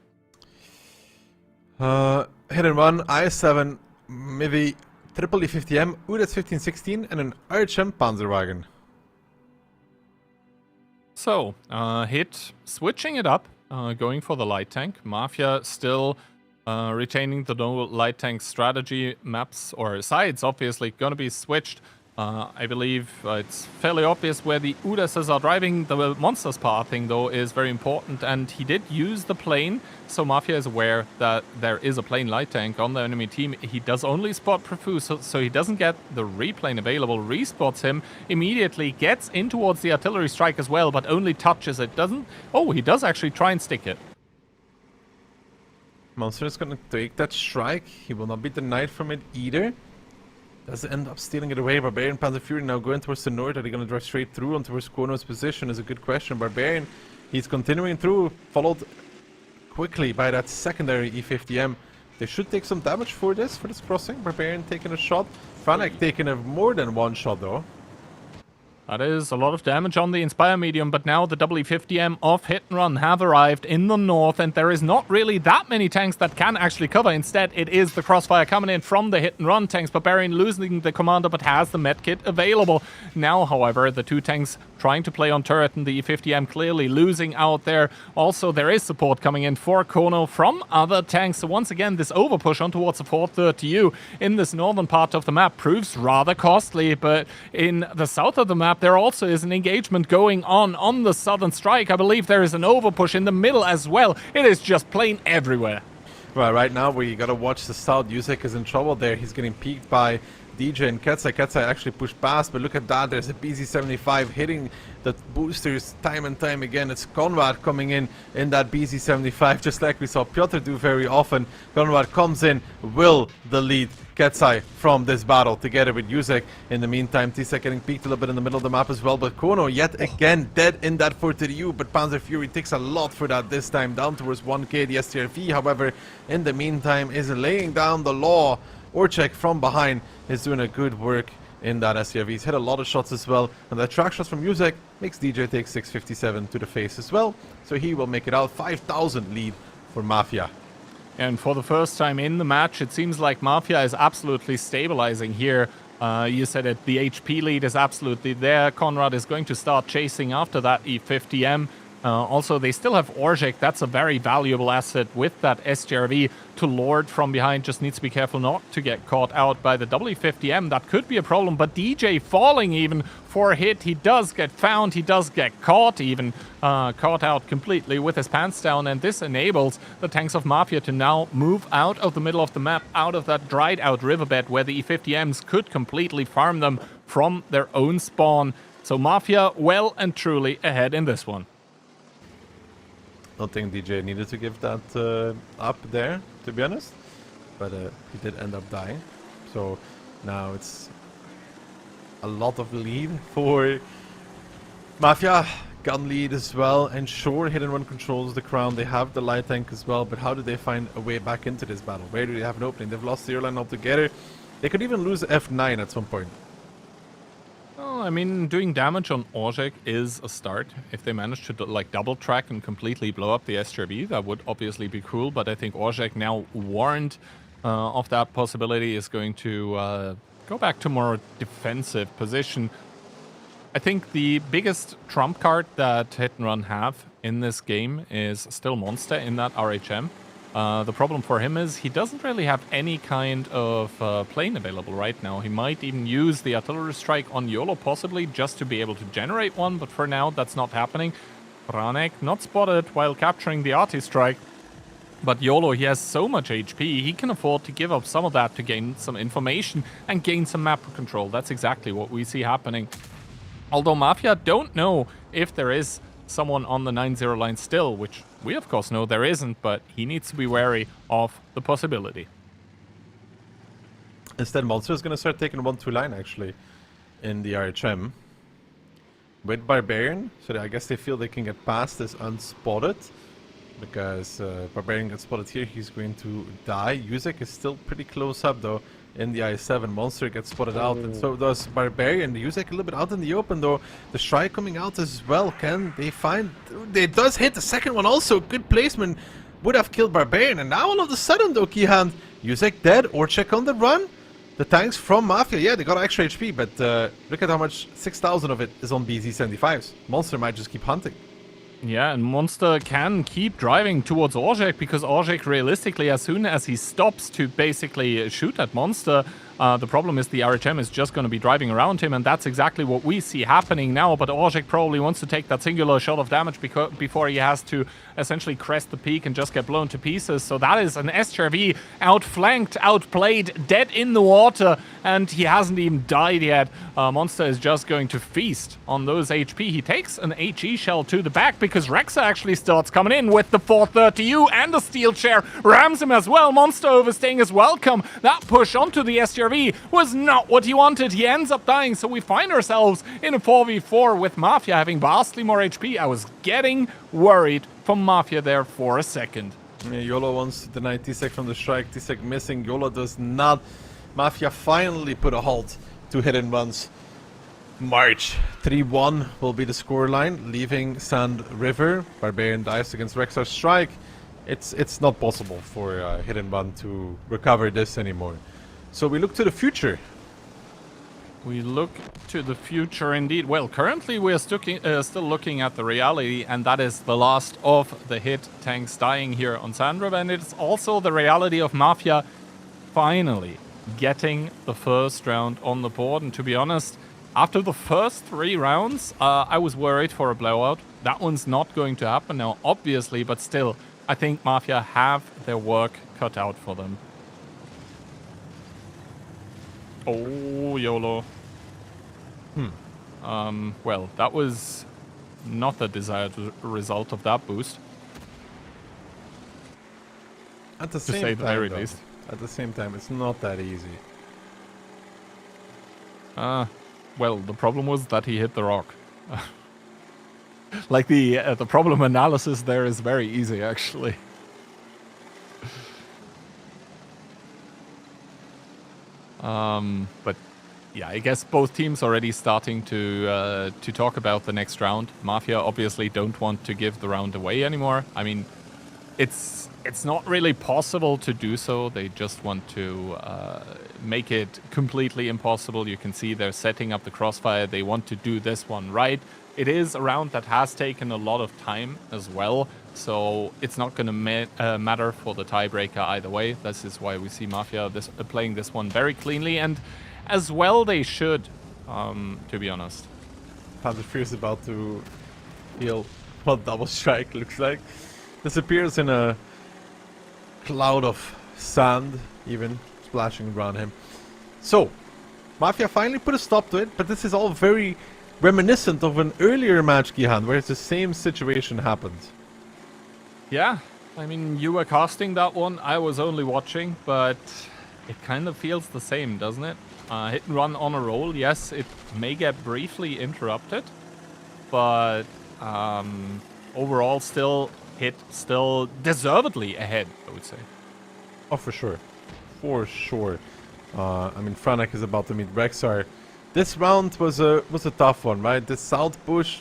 Hit and run, IS7, maybe triple E50M, UDES 1516, and an RHM Panzerwagen. So, Hit switching it up, going for the light tank. Mafia still retaining the no light tank strategy. Maps or sides obviously going to be switched. I believe it's fairly obvious where the UDESs are driving. The monsters pathing, though, is very important, and he did use the plane, so Mafia is aware that there is a plane light tank on the enemy team. He does only spot Profuse, so he doesn't get the replane available. Respots him, immediately gets in towards the artillery strike as well, but only touches it. Doesn't... Oh, he does actually try and stick it. Monster is gonna take that strike. He will not be denied from it either. Does end up stealing it away. Barbarian, Panzer Fury now going towards the north. Are they going to drive straight through on towards Kono's position is a good question. Barbarian, he's continuing through, followed quickly by that secondary E50M. They should take some damage for this crossing. Barbarian taking a shot. Franek taking a more than one shot though. That is a lot of damage on the Inspire medium, but now the WE50M of Hit and Run have arrived in the north, and there is not really that many tanks that can actually cover. Instead, it is the Crossfire coming in from the Hit and Run tanks. Barbarian losing the commander, but has the medkit available. Now, however, the two tanks trying to play on turret, and the E50M clearly losing out there. Also, there is support coming in for Kono from other tanks. So once again, this overpush on towards the 430U in this northern part of the map proves rather costly, but in the south of the map, there also is an engagement going on the southern strike. I believe there is an overpush in the middle as well. It is just plain everywhere. Well, right now we gotta watch the south. Yusek is in trouble there. He's getting peeked by DJ and Ketzai. Ketzai actually pushed past, but look at that. There's a BZ75 hitting the boosters time and time again. It's Konrad coming in that BZ75, just like we saw Piotr do very often. Konrad comes in, will the lead Ketzai from this battle together with Yusek. In the meantime, Tisek getting peeked a little bit in the middle of the map as well, but Kono yet again dead in that 430U, but Panzer Fury takes a lot for that this time, down towards 1k. The STRV, however, in the meantime is laying down the law. Orchek from behind is doing a good work in that STRV. He's hit a lot of shots as well, and the track shots from Yusek makes DJ take 657 to the face as well, so he will make it out. 5,000 lead for Mafia. And for the first time in the match, it seems like Mafia is absolutely stabilizing here. You said it, the HP lead is absolutely there. Konrad is going to start chasing after that E50M. Also, they still have Orjek. That's a very valuable asset with that STRV to lord from behind. Just needs to be careful not to get caught out by the W50M. That could be a problem, but DJ falling even for a hit. He does get found. He does get caught, even caught out completely with his pants down, and this enables the tanks of Mafia to now move out of the middle of the map, out of that dried out riverbed where the E50Ms could completely farm them from their own spawn. So Mafia well and truly ahead in this one. I don't think DJ needed to give that up there, to be honest, but he did end up dying. So now it's a lot of lead for Mafia. Gun lead as well, and sure, Hit and Run controls the crown. They have the light tank as well, but how do they find a way back into this battle? Where do they have an opening? They've lost the airline altogether. They could even lose F9 at some point. I mean, doing damage on Orjek is a start. If they manage to like double track and completely blow up the STRV, that would obviously be cool. But I think Orjek, now warned of that possibility, is going to go back to more defensive position. I think the biggest trump card that Hit and Run have in this game is still Monster in that RHM. The problem for him is he doesn't really have any kind of plane available right now. He might even use the artillery strike on YOLO possibly just to be able to generate one, but for now that's not happening. Franek not spotted while capturing the arty strike, but YOLO, he has so much HP, he can afford to give up some of that to gain some information and gain some map control. That's exactly what we see happening. Although Mafia don't know if there is someone on the 9-0 line still, which we of course know there isn't, but he needs to be wary of the possibility. Instead, Monster is going to start taking 1-2 line actually in the RHM with Barbarian, so I guess they feel they can get past this unspotted. because Barbarian gets spotted here. He's going to die. Yuzek is still pretty close up though in the I7. Monster gets spotted out, and so does Barbarian. Yuzek a little bit out in the open though. The Strike coming out as well. Can they find... It does hit the second one also. Good placement. Would have killed Barbarian, and now all of a sudden though, Keyhand, Yuzek dead. Orchek on the run. The tanks from Mafia, yeah, they got extra HP, but look at how much, 6,000 of it is on BZ-75s. Monster might just keep hunting. Yeah, and Monster can keep driving towards Orchek, because Orchek, realistically, as soon as he stops to basically shoot at Monster, the problem is the RHM is just going to be driving around him, and that's exactly what we see happening now. But Orchek probably wants to take that singular shot of damage before he has to essentially crest the peak and just get blown to pieces. So that is an SRV outflanked, outplayed, dead in the water, and he hasn't even died yet. Monster is just going to feast on those HP. He takes an HE shell to the back because Rexa actually starts coming in with the 430U and the steel chair. Rams him as well. Monster overstaying his welcome. That push onto the SRV was not what he wanted. He ends up dying, so we find ourselves in a 4v4 with Mafia having vastly more HP. I was getting worried for Mafia there for a second. Yeah, YOLO wants to deny T-Sec from the Strike. T-Sec missing. YOLO does not. Mafia finally put a halt to hit and runs. March 3-1 will be the scoreline, leaving Sand River. Barbarian dies against Rexar's Strike. It's not possible for hit and run to recover this anymore. So we look to the future. We look to the future indeed. Well, currently we are still looking at the reality, and that is the last of the hit tanks dying here on Sand River, and it's also the reality of Mafia finally getting the first round on the board. And to be honest, after the first 3 rounds, I was worried for a blowout. That one's not going to happen now, obviously, but still, I think Mafia have their work cut out for them. Oh, YOLO. Well, that was not the desired result of that boost. At the to same say time, the very though, least. At the same time, it's not that easy. Well, the problem was that he hit the rock. Like the problem analysis there is very easy, actually. But yeah, I guess both teams already starting to talk about the next round. Mafia obviously don't want to give the round away anymore. I mean, it's not really possible to do so. They just want to make it completely impossible. You can see they're setting up the crossfire. They want to do this one right. It is a round that has taken a lot of time as well, so it's not going to matter for the tiebreaker either way. This is why we see Mafia playing this one very cleanly, and as well they should, to be honest. Panther Fear is about to feel what double strike looks like. Disappears in a cloud of sand, even splashing around him. So, Mafia finally put a stop to it, but this is all very reminiscent of an earlier match, Gihan, where the same situation happened. Yeah, I mean, you were casting that one, I was only watching, but it kind of feels the same, doesn't it? Hit and run on a roll, yes, it may get briefly interrupted, but overall still deservedly ahead, I would say. Oh, for sure. For sure. I mean, Franek is about to meet Rexar. This round was a tough one, right? The south push,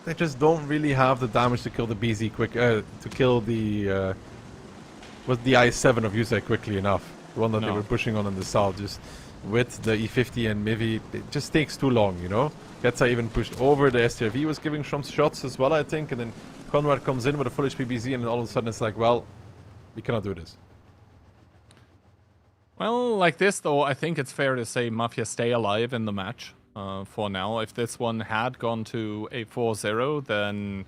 they just don't really have the damage to kill the BZ quick, to kill the I7 of Yusei quickly enough. The one that they were pushing on in the south, just with the E50 and Mivi, it just takes too long, you know? Getza even pushed over, the STRV was giving some shots as well, I think, and then Conrad comes in with a full HP BZ, and all of a sudden it's like, well, we cannot do this. Well, like this, though, I think it's fair to say Mafia stay alive in the match for now. If this one had gone to a 4-0, then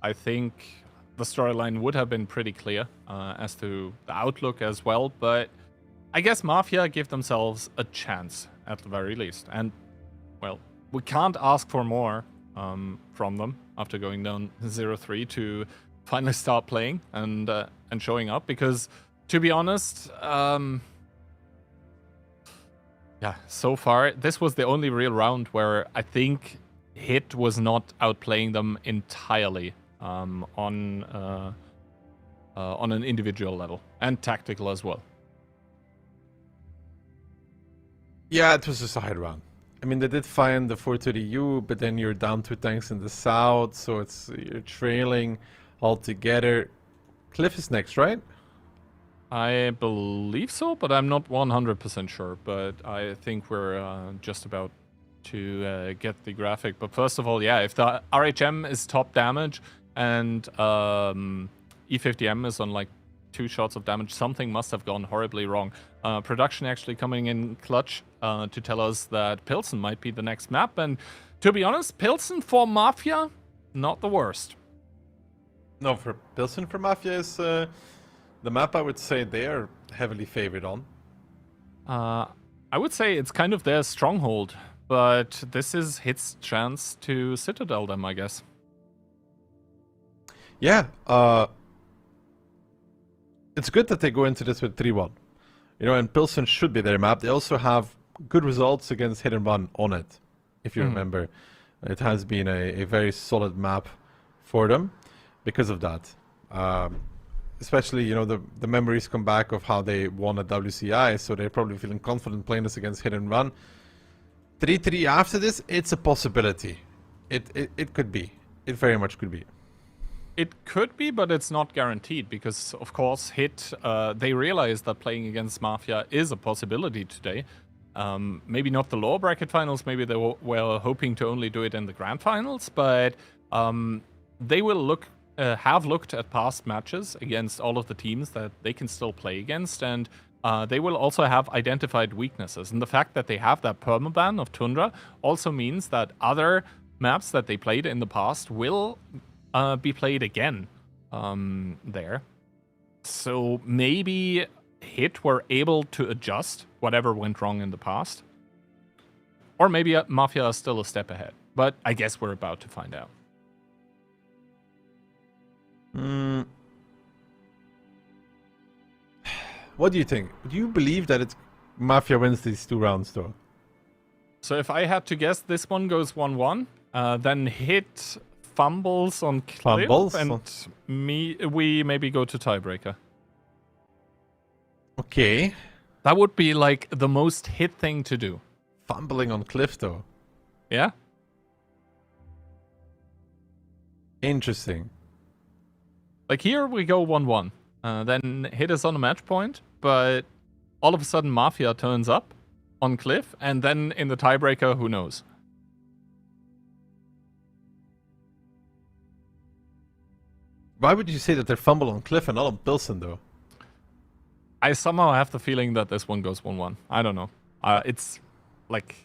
I think the storyline would have been pretty clear as to the outlook as well. But I guess Mafia give themselves a chance, at the very least. And, well, we can't ask for more from them after going down 0-3 to finally start playing and showing up. Because, to be honest... yeah, so far, this was the only real round where I think Hit was not outplaying them entirely on on an individual level and tactical as well. Yeah, it was just a hard round. I mean, they did find the 430U, but then you're down 2 tanks in the south, so you're trailing altogether. Cliff is next, right? I believe so, but I'm not 100% sure. But I think we're just about to get the graphic. But first of all, yeah, if the RHM is top damage and E50M is on like 2 shots of damage, something must have gone horribly wrong. Production actually coming in clutch to tell us that Pilsen might be the next map. And to be honest, Pilsen for Mafia, not the worst. No, for Pilsen for Mafia is the map I would say they are heavily favored on. I would say it's kind of their stronghold, but this is Hit's chance to Citadel them, I guess. Yeah, it's good that they go into this with 3-1. You know, and Pilsen should be their map. They also have good results against Hit and Run on it, if you remember. It has been a very solid map for them because of that. Especially, you know, the memories come back of how they won at WCI, so they're probably feeling confident playing this against Hit and Run. 3-3 after this, it's a possibility. It could be. It very much could be. It could be, but it's not guaranteed because, of course, Hit, they realize that playing against Mafia is a possibility today. Maybe not the lower bracket finals, maybe they were hoping to only do it in the grand finals, but they will have looked at past matches against all of the teams that they can still play against, and they will also have identified weaknesses. And the fact that they have that permaban of Tundra also means that other maps that they played in the past will be played again there. So maybe Hit were able to adjust whatever went wrong in the past. Or maybe Mafia is still a step ahead. But I guess we're about to find out. What do you think? Do you believe that Mafia wins these 2 rounds, though? So if I had to guess, this one goes 1-1. Then Hit fumbles on Cliff, and we maybe go to tiebreaker. Okay. That would be like the most Hit thing to do. Fumbling on Cliff, though. Yeah? Interesting. Like here we go 1-1. Then Hit is on a match point, but all of a sudden Mafia turns up on Cliff, and then in the tiebreaker, who knows? Why would you say that they're fumble on Cliff and not on Pilsen, though? I somehow have the feeling that this one goes 1-1. I don't know. It's like,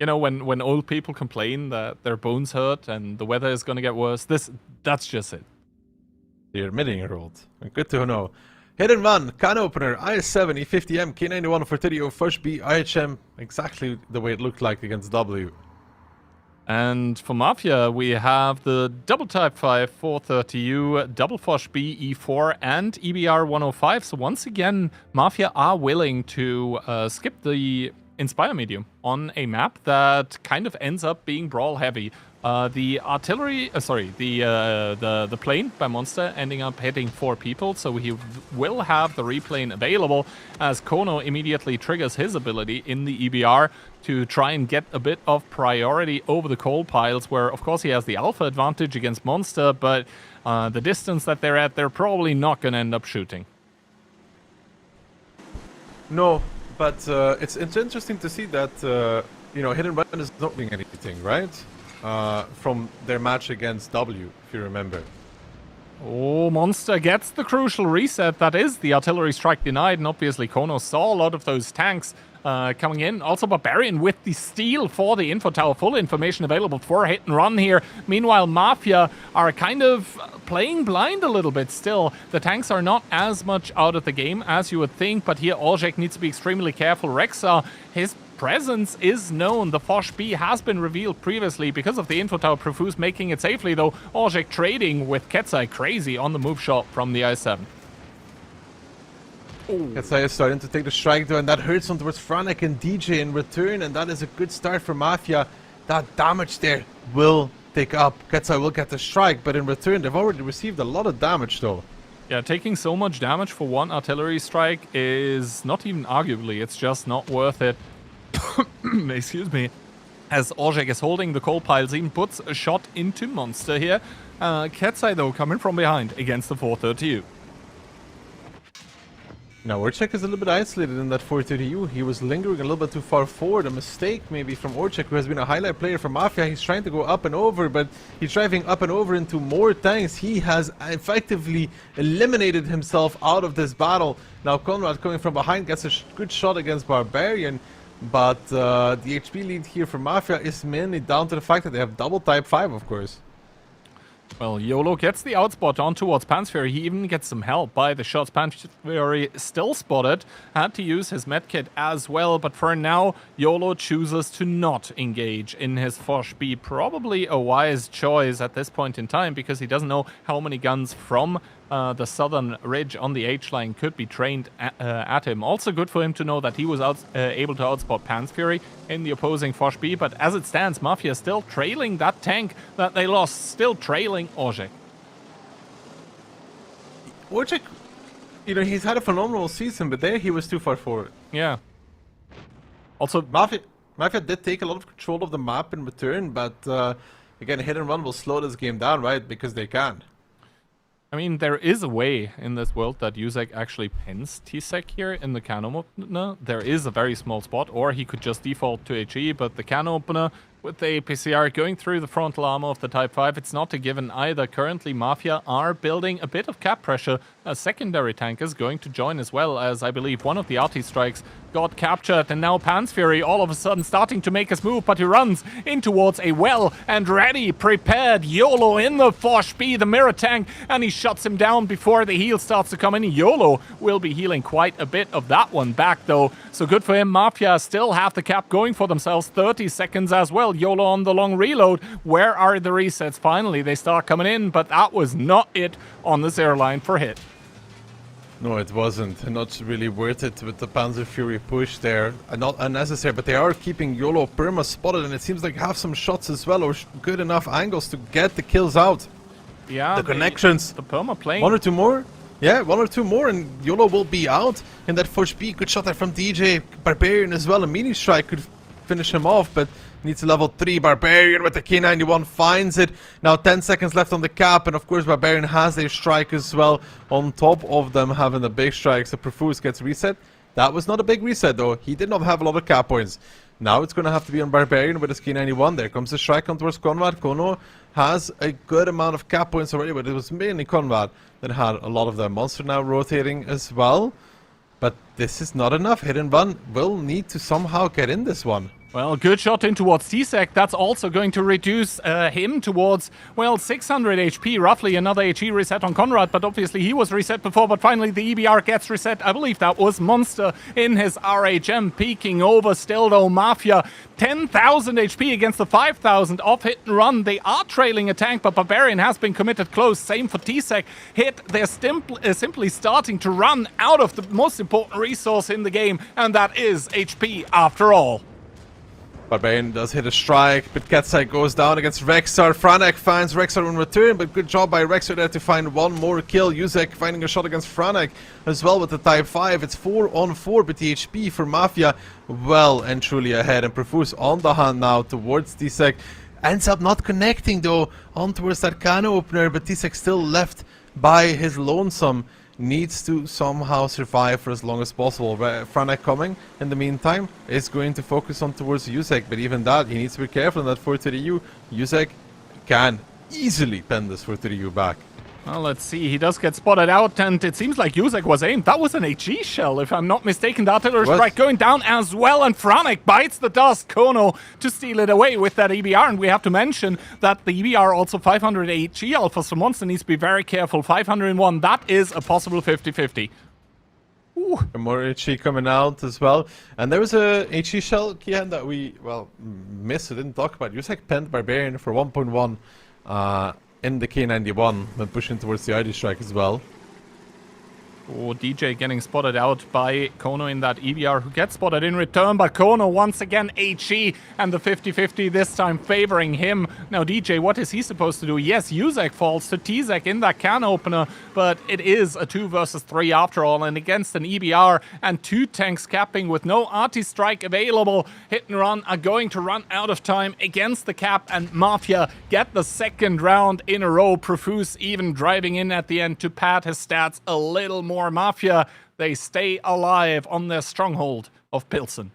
you know, when old people complain that their bones hurt and the weather is going to get worse, that's just it. You're admitting you're old. Good to know. Hit and Run, can opener, IS7, E50M, K91 for 30, Fush B, IHM, exactly the way it looked like against W. And for Mafia, we have the double Type 5 430U, double Fosh B E4, and EBR 105. So once again, Mafia are willing to skip the Inspire medium on a map that kind of ends up being brawl heavy. The artillery, the plane by Monster ending up hitting 4 people, so he will have the replane available as Kono immediately triggers his ability in the EBR to try and get a bit of priority over the coal piles, where of course he has the alpha advantage against Monster, but the distance that they're at, they're probably not going to end up shooting. No, but it's interesting to see that, you know, Hit and Run is not doing anything, right? From their match against W, if you remember. Oh, Monster gets the crucial reset. That is the artillery strike denied, and obviously Kono saw a lot of those tanks coming in. Also Barbarian with the steal for the info tower. Full information available for Hit and Run here. Meanwhile, Mafia are kind of playing blind a little bit still. The tanks are not as much out of the game as you would think, but here Orzhek needs to be extremely careful. Rexa, his presence is known. The Fosh B has been revealed previously because of the info tower. Profuse making it safely, though. Orzhek trading with Ketsai crazy on the move shot from the I-7. Ketsai is starting to take the strike, though, and that hurts on towards Franek and DJ in return, and that is a good start for Mafia. That damage there will take up. Ketsai will get the strike, but in return, they've already received a lot of damage, though. Yeah, taking so much damage for one artillery strike is not even arguably, it's just not worth it. Excuse me. As Orzhek is holding the coal piles, even puts a shot into Monster here. Ketsai, though, coming from behind against the 430U. Now, Orzhek is a little bit isolated in that 430U. He was lingering a little bit too far forward. A mistake, maybe, from Orzhek, who has been a highlight player for Mafia. He's trying to go up and over, but he's driving up and over into more tanks. He has effectively eliminated himself out of this battle. Now, Conrad coming from behind gets a good shot against Barbarian, but the HP lead here for Mafia is mainly down to the fact that they have double Type 5, of course. Well, YOLO gets the outspot on towards Pansfury. He even gets some help by the shots. Pansfury still spotted. Had to use his medkit as well. But for now, YOLO chooses to not engage in his Foch B. Probably a wise choice at this point in time, because he doesn't know how many guns from the southern ridge on the H-line could be trained at him. Also good for him to know that he was able to outspot Pansfury in the opposing Foch B, but as it stands, Mafia still trailing that tank that they lost, still trailing Orzhek. Orzhek, you know, he's had a phenomenal season, but there he was too far forward. Yeah. Also, Mafia did take a lot of control of the map in return, but again, hit and run will slow this game down, right? Because they can. I mean, there is a way in this world that Yuzek actually pins T-Sec here in the can opener. There is a very small spot, or he could just default to HE, but the can opener with the APCR going through the frontal armor of the Type 5, it's not a given either. Currently, Mafia are building a bit of cap pressure. A secondary tank is going to join as well, as I believe one of the RT strikes got captured, and now Pansfury all of a sudden starting to make his move, but he runs in towards a well and ready, prepared YOLO in the Foch B, the mirror tank, and he shuts him down before the heal starts to come in. YOLO will be healing quite a bit of that one back, though, so good for him. Mafia still have the cap going for themselves, 30 seconds as well. YOLO on the long reload. Where are the resets? Finally, they start coming in, but that was not it on the zero line for hit. No, it wasn't. Not really worth it with the Panzer Fury push there. Not unnecessary, but they are keeping YOLO perma spotted, and it seems like have some shots as well, or good enough angles to get the kills out. Yeah, the connections. The perma playing. One or two more? Yeah, one or two more, and YOLO will be out in that Foch B. Good shot there from DJ. Barbarian as well. A mini strike could finish him off, but needs a level 3. Barbarian with the K91 finds it. Now 10 seconds left on the cap, and of course Barbarian has a strike as well on top of them having the big strike. So Profuse gets reset. That was not a big reset though. He did not have a lot of cap points. Now it's going to have to be on Barbarian with his K91. There comes the strike on towards Conrad. Kono has a good amount of cap points already, but it was mainly Conrad that had a lot of them. Monster now rotating as well. But this is not enough. Hit and run will need to somehow get in this one. Well, good shot in towards T-Sec. That's also going to reduce him towards, well, 600 HP, roughly. Another HE reset on Conrad, but obviously he was reset before, but finally the EBR gets reset. I believe that was Monster in his RHM, peeking over still, though. Mafia, 10,000 HP against the 5,000 of hit and run. They are trailing a tank, but Barbarian has been committed close. Same for T-Sec. Hit, they're simply starting to run out of the most important resource in the game, and that is HP after all. Barbarian does hit a strike, but Ketsai goes down against Rexar. Franek finds Rexar in return, but good job by Rexar there to find one more kill. Yuzek finding a shot against Franek as well with the Type 5. It's 4-on-4, but the HP for Mafia well and truly ahead. And Profuse on the hunt now towards T-Sec. Ends up not connecting though on towards that can opener, but T-Sec still left by his lonesome. Needs to somehow survive for as long as possible. Franek coming in the meantime is going to focus on towards Yuzek, but even that, he needs to be careful in that 430U. Yuzek can easily pen this 430U back. Well, let's see. He does get spotted out, and it seems like Yuzek was aimed. That was an HE shell, if I'm not mistaken. The artillery strike going down as well, and Franek bites the dust. Kono to steal it away with that EBR, and we have to mention that the EBR also 500 HE alpha, so Monster needs to be very careful. 501, that is a possible 50-50. More HE coming out as well. And there was a HE shell, Kian, that we, well, missed. We didn't talk about. Yuzek penned Barbarian for 1.1. In the K91 when pushing towards the ID strike as well. Oh, DJ getting spotted out by Kono in that EBR, who gets spotted in return, but Kono once again HE, and the 50-50 this time favoring him. Now DJ, what is he supposed to do? Yes, Yuzek falls to Tzek in that can opener, but it is a 2 versus 3 after all, and against an EBR and 2 tanks capping with no arty strike available, Hit and Run are going to run out of time against the cap, and Mafia get the second round in a row. Profuse even driving in at the end to pad his stats a little more. Mafia, they stay alive on their stronghold of Pilsen.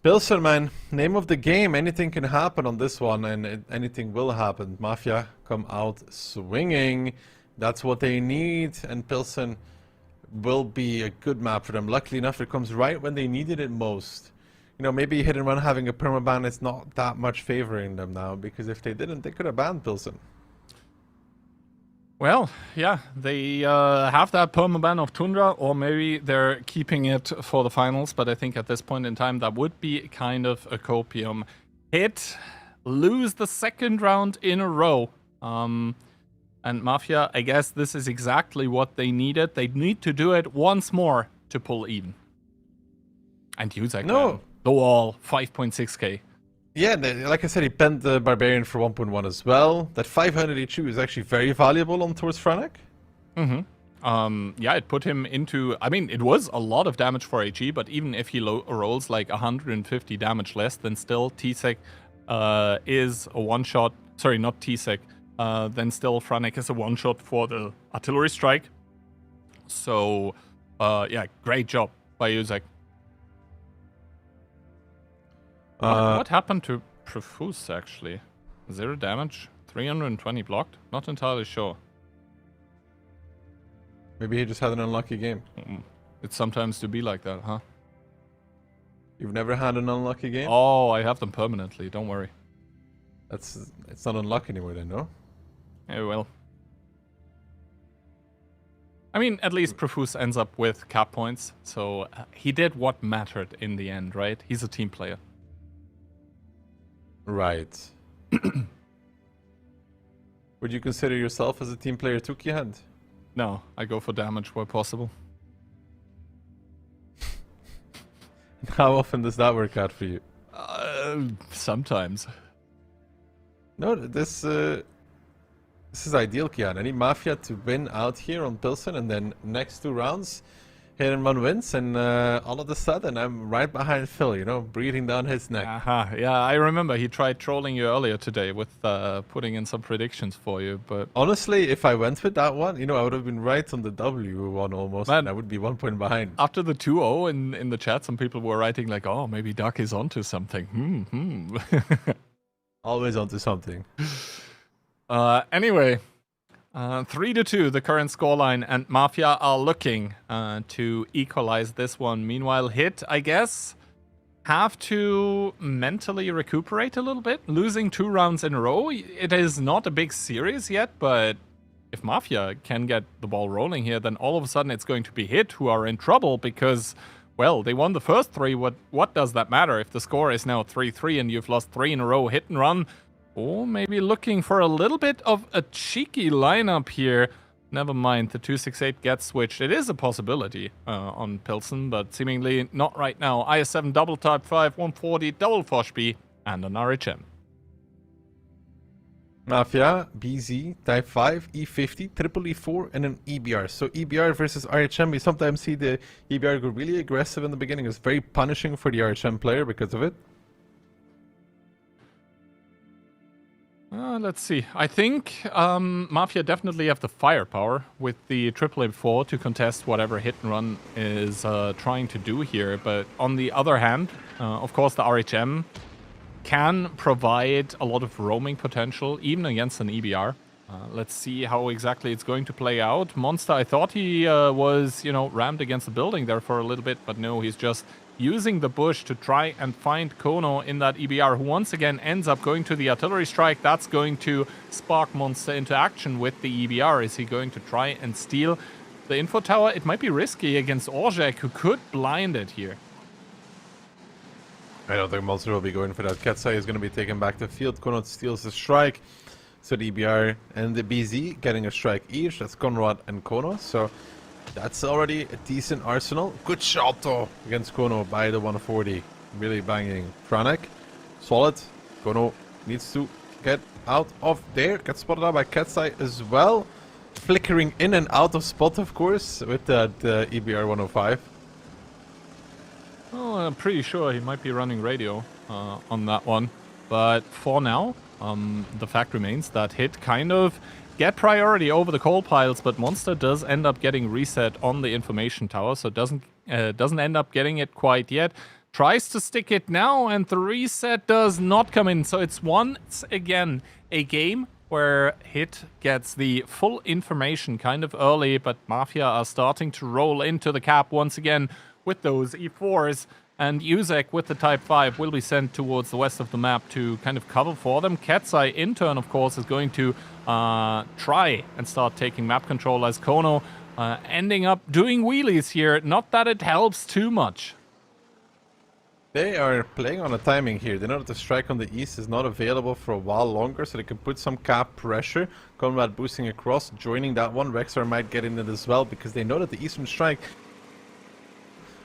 Pilsen, man, name of the game. Anything can happen on this one, and anything will happen. Mafia come out swinging. That's what they need, and Pilsen will be a good map for them. Luckily enough, it comes right when they needed it most. You know, maybe Hit and Run having a permaban is not that much favoring them now, because if they didn't, they could have banned Pilsen. Well, yeah, they have that permaban of Tundra, or maybe they're keeping it for the finals, but I think at this point in time that would be kind of a copium. Hit lose the second round in a row. And Mafia, I guess this is exactly what they needed. They need to do it once more to pull even. And Yuzek, no, the wall, 5.6k. Yeah, like I said, he bent the Barbarian for 1.1 as well. That 500 HU is actually very valuable on towards Franek. Yeah, it put him into... I mean, it was a lot of damage for HE, but even if he rolls like 150 damage less, then still Tzek is a one-shot... Sorry, not Tzek. Then still Franek is a one-shot for the artillery strike. So, yeah, great job by Yuzek. What happened to Profuse, actually? 0 damage, 320 blocked? Not entirely sure. Maybe he just had an unlucky game. It's sometimes to be like that, huh? You've never had an unlucky game? Oh, I have them permanently, don't worry. It's not unlucky anymore then, no? Yeah, well. I mean, at least Profuse ends up with cap points, so he did what mattered in the end, right? He's a team player. Right. Would you consider yourself as a team player too, Kihan? No, I go for damage where possible. How often does that work out for you? Sometimes. No, this is ideal, Kihan. Any Mafia to win out here on Pilsen, and then next 2 rounds, Hit and Run wins, and all of a sudden I'm right behind Phil, you know, breathing down his neck. Yeah, I remember he tried trolling you earlier today with putting in some predictions for you, but... Honestly, if I went with that one, you know, I would have been right on the W one almost, Man, and I would be 1 point behind. After the 2-0 in the chat, some people were writing like, oh, maybe Duck is onto something. Always onto something. Anyway... 3-2, the current scoreline, and Mafia are looking to equalize this one. Meanwhile, Hit, I guess, have to mentally recuperate a little bit. Losing 2 rounds in a row, it is not a big series yet, but if Mafia can get the ball rolling here, then all of a sudden it's going to be Hit who are in trouble because, well, they won the first 3. What does that matter if the score is now 3-3 and you've lost 3 in a row? Hit and Run. Or maybe looking for a little bit of a cheeky lineup here. Never mind, the 268 gets switched. It is a possibility on Pilsen, but seemingly not right now. IS-7 double type 5, 140, double Foshby, and an RHM. Mafia, BZ, Type 5, E50, triple E4, and an EBR. So EBR versus RHM, we sometimes see the EBR go really aggressive in the beginning. It's very punishing for the RHM player because of it. Let's see. I think Mafia definitely have the firepower with the triple A4 to contest whatever Hit and Run is trying to do here. But on the other hand, of course, the RHM can provide a lot of roaming potential, even against an EBR. Let's see how exactly it's going to play out. Monster, I thought he was, you know, rammed against the building there for a little bit, but no, he's just using the bush to try and find Kono in that EBR, who once again ends up going to the artillery strike. That's going to spark Monster into action with the EBR. Is he going to try and steal the info tower? It might be risky against Orzhek, who could blind it here. I don't think Monster will be going for that. Ketsai is going to be taken back to field. Kono steals the strike. So the EBR and the BZ getting a strike each. That's Conrad and Kono. So that's already a decent arsenal. Good shot though against Kono by the 140. Really banging. Franek, solid. Kono needs to get out of there. Gets spotted out by Ketsai as well. Flickering in and out of spot, of course, with that EBR 105. Well, I'm pretty sure he might be running radio on that one. But for now, the fact remains that Hit kind of get priority over the coal piles, but Monster does end up getting reset on the information tower, so doesn't end up getting it quite yet. Tries to stick it now, and the reset does not come in. So it's once again a game where Hit gets the full information kind of early, but Mafia are starting to roll into the cap once again with those E4s. And Uzek with the Type 5 will be sent towards the west of the map to kind of cover for them. Ketsai, in turn, of course, is going to try and start taking map control as Kono ending up doing wheelies here. Not that it helps too much. They are playing on a timing here. They know that the strike on the east is not available for a while longer, so they can put some cap pressure. Conrad boosting across, joining that one. Rexar might get in it as well, because they know that the eastern strike,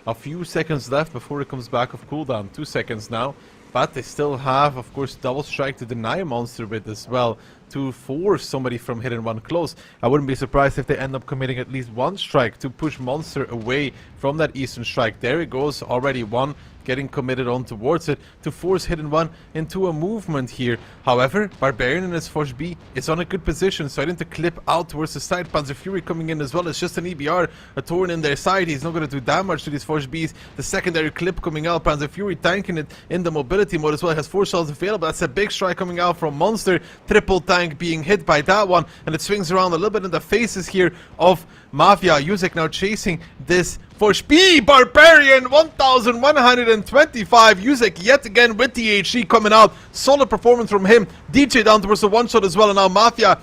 a few seconds left before it comes back of cooldown. 2 seconds now. But they still have, of course, double strike to deny Monster with as well, to force somebody from Hidden One close. I wouldn't be surprised if they end up committing at least one strike to push Monster away from that eastern strike. There it goes, already one getting committed on towards it to force Hidden One into a movement here. However, Barbarian in his Forge B is on a good position, starting to clip out towards the side. Panzer Fury coming in as well. It's just an EBR, a Torn in their side. He's not going to do damage to these Forge Bs. The secondary clip coming out. Panzer Fury tanking it in the mobility mode as well. He has 4 shells available. That's a big strike coming out from Monster. Triple tank being hit by that one, and it swings around a little bit in the faces here of Mafia. Uzek now chasing this Forge B. Barbarian 1125. Uzek yet again with the HE coming out. Solid performance from him. DJ down towards the one shot as well, and now Mafia,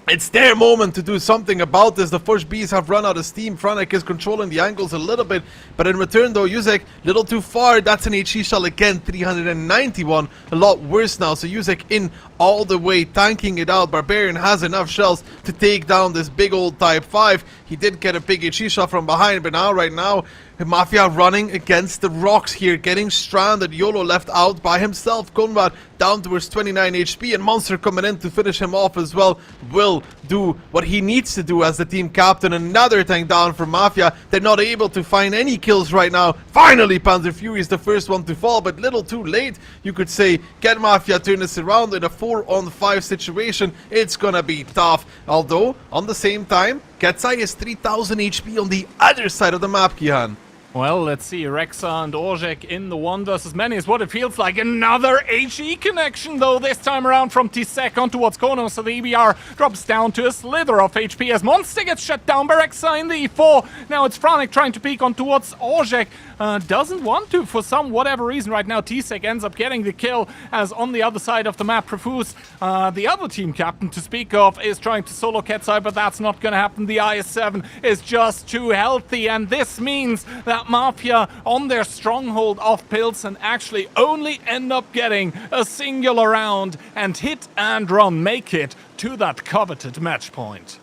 it's their moment to do something about this. The Forge Bs have run out of steam. Franek is controlling the angles a little bit, but in return though, Uzek little too far. That's an HE shell again, 391. A lot worse now, so Uzek in all the way, tanking it out. Barbarian has enough shells to take down this big old Type 5. He did get a big HE shot from behind, but now, right now, Mafia running against the rocks here, getting stranded. YOLO left out by himself. Conrad down towards 29 HP, and Monster coming in to finish him off as well. Will do what he needs to do as the team captain. Another tank down for Mafia. They're not able to find any kills right now. Finally, Panzer Fury is the first one to fall, but little too late, you could say. Get Mafia turn this around in a 4-on-5 situation. It's gonna be tough. Although, on the same time, Ketsai is 3000 HP on the other side of the map, Kihan. Well, let's see. Rexa and Orzek in the 1 versus many is what it feels like. Another HE connection, though, this time around from T-Sec on towards Kono. So the EBR drops down to a slither of HP as Monster gets shut down by Rexa in the E4. Now it's Franek trying to peek on towards Orzek. Doesn't want to for some whatever reason right now. T-Sec ends up getting the kill as on the other side of the map, Profuse, the other team captain to speak of, is trying to solo Ketsai, but that's not going to happen. The IS-7 is just too healthy, and this means that Mafia on their stronghold of Pilsen actually only end up getting a singular round, and Hit and Run make it to that coveted match point.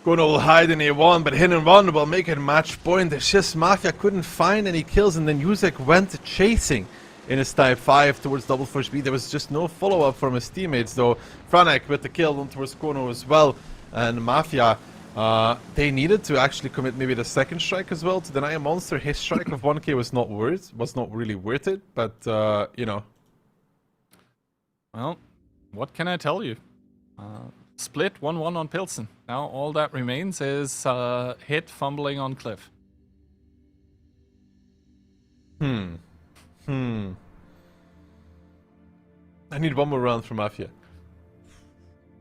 Gonna hide in A1, but Hidden One will make it match point. It's just Mafia couldn't find any kills, and then Uzek went chasing in his Type 5 towards double Forge B. There was just no follow-up from his teammates though. Franek with the kill on towards Kono as well, and Mafia, they needed to actually commit maybe the second strike as well to deny a Monster. His strike of 1k was not really worth it, but you know. Well, what can I tell you? Split 1-1 on Pilsen. Now all that remains is Hit fumbling on Cliff. I need one more round from Mafia.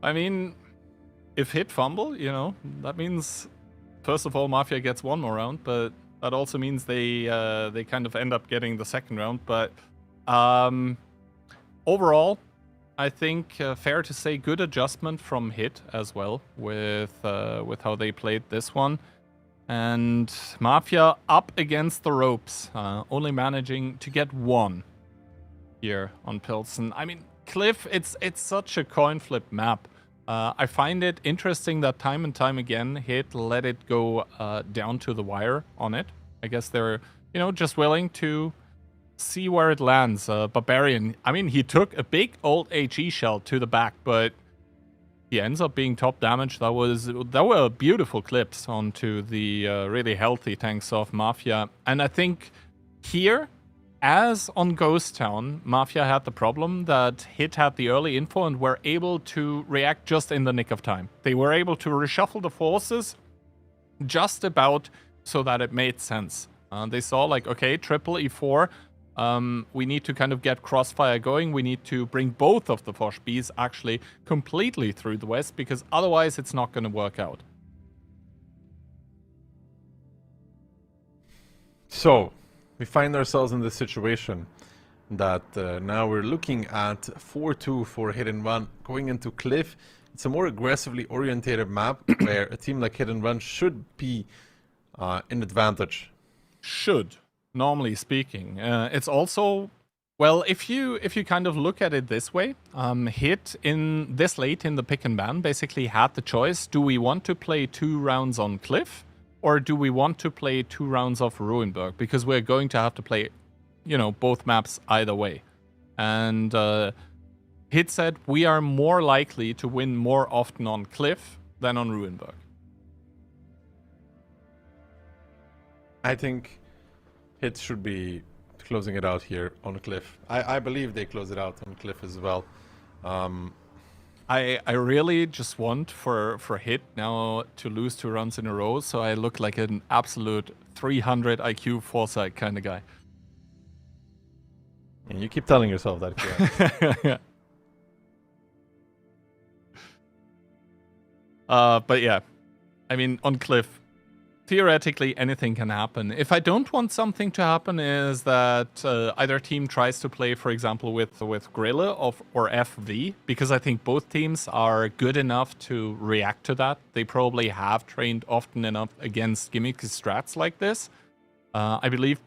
I mean, if Hit fumble, you know, that means first of all Mafia gets one more round, but that also means they kind of end up getting the second round. But overall, I think fair to say good adjustment from Hit as well with how they played this one. And Mafia up against the ropes, only managing to get one here on Pilsen. I mean, Cliff, it's such a coin flip map. I find it interesting that time and time again, Hit let it go down to the wire on it. I guess they're, just willing to see where it lands. Barbarian, I mean, he took a big old HE shell to the back, but he ends up being top damage. That were beautiful clips onto the really healthy tanks of Mafia. And I think here, as on Ghost Town, Mafia had the problem that Hit had the early info and were able to react just in the nick of time. They were able to reshuffle the forces just about so that it made sense. They saw like, okay, triple E4, we need to kind of get Crossfire going. We need to bring both of the Foch Bs actually completely through the west, because otherwise it's not going to work out. So, we find ourselves in this situation that now we're looking at 4-2 for Hit and Run going into Cliff. It's a more aggressively orientated map where a team like Hit and Run should be in advantage. Should, normally speaking. It's also, well, if you kind of look at it this way, Hit in this late in the pick and ban basically had the choice: do we want to play 2 rounds on Cliff, or do we want to play 2 rounds of Ruinberg? Because we're going to have to play, both maps either way. And Hit said we are more likely to win more often on Cliff than on Ruinberg. I think Hit should be closing it out here on Cliff. I believe they close it out on Cliff as well. I really just want for Hit now to lose 2 runs in a row, so I look like an absolute 300 IQ foresight kind of guy. And you keep telling yourself that. Yeah. But yeah, I mean, on Cliff, theoretically anything can happen. If I don't want something to happen is that either team tries to play, for example, with Grille or FV, because I think both teams are good enough to react to that. They probably have trained often enough against gimmicky strats like this. I believe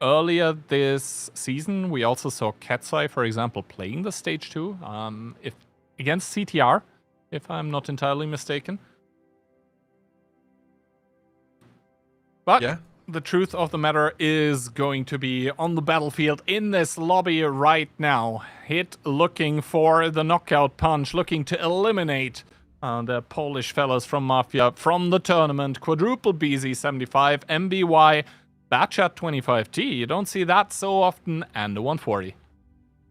earlier this season we also saw Katsai, for example, playing the stage 2 against CTR, if I'm not entirely mistaken. But yeah, the truth of the matter is going to be on the battlefield in this lobby right now. Hit looking for the knockout punch, looking to eliminate the Polish fellows from Mafia from the tournament. Quadruple BZ75, MBY, Batchat 25T. You don't see that so often, and a 140.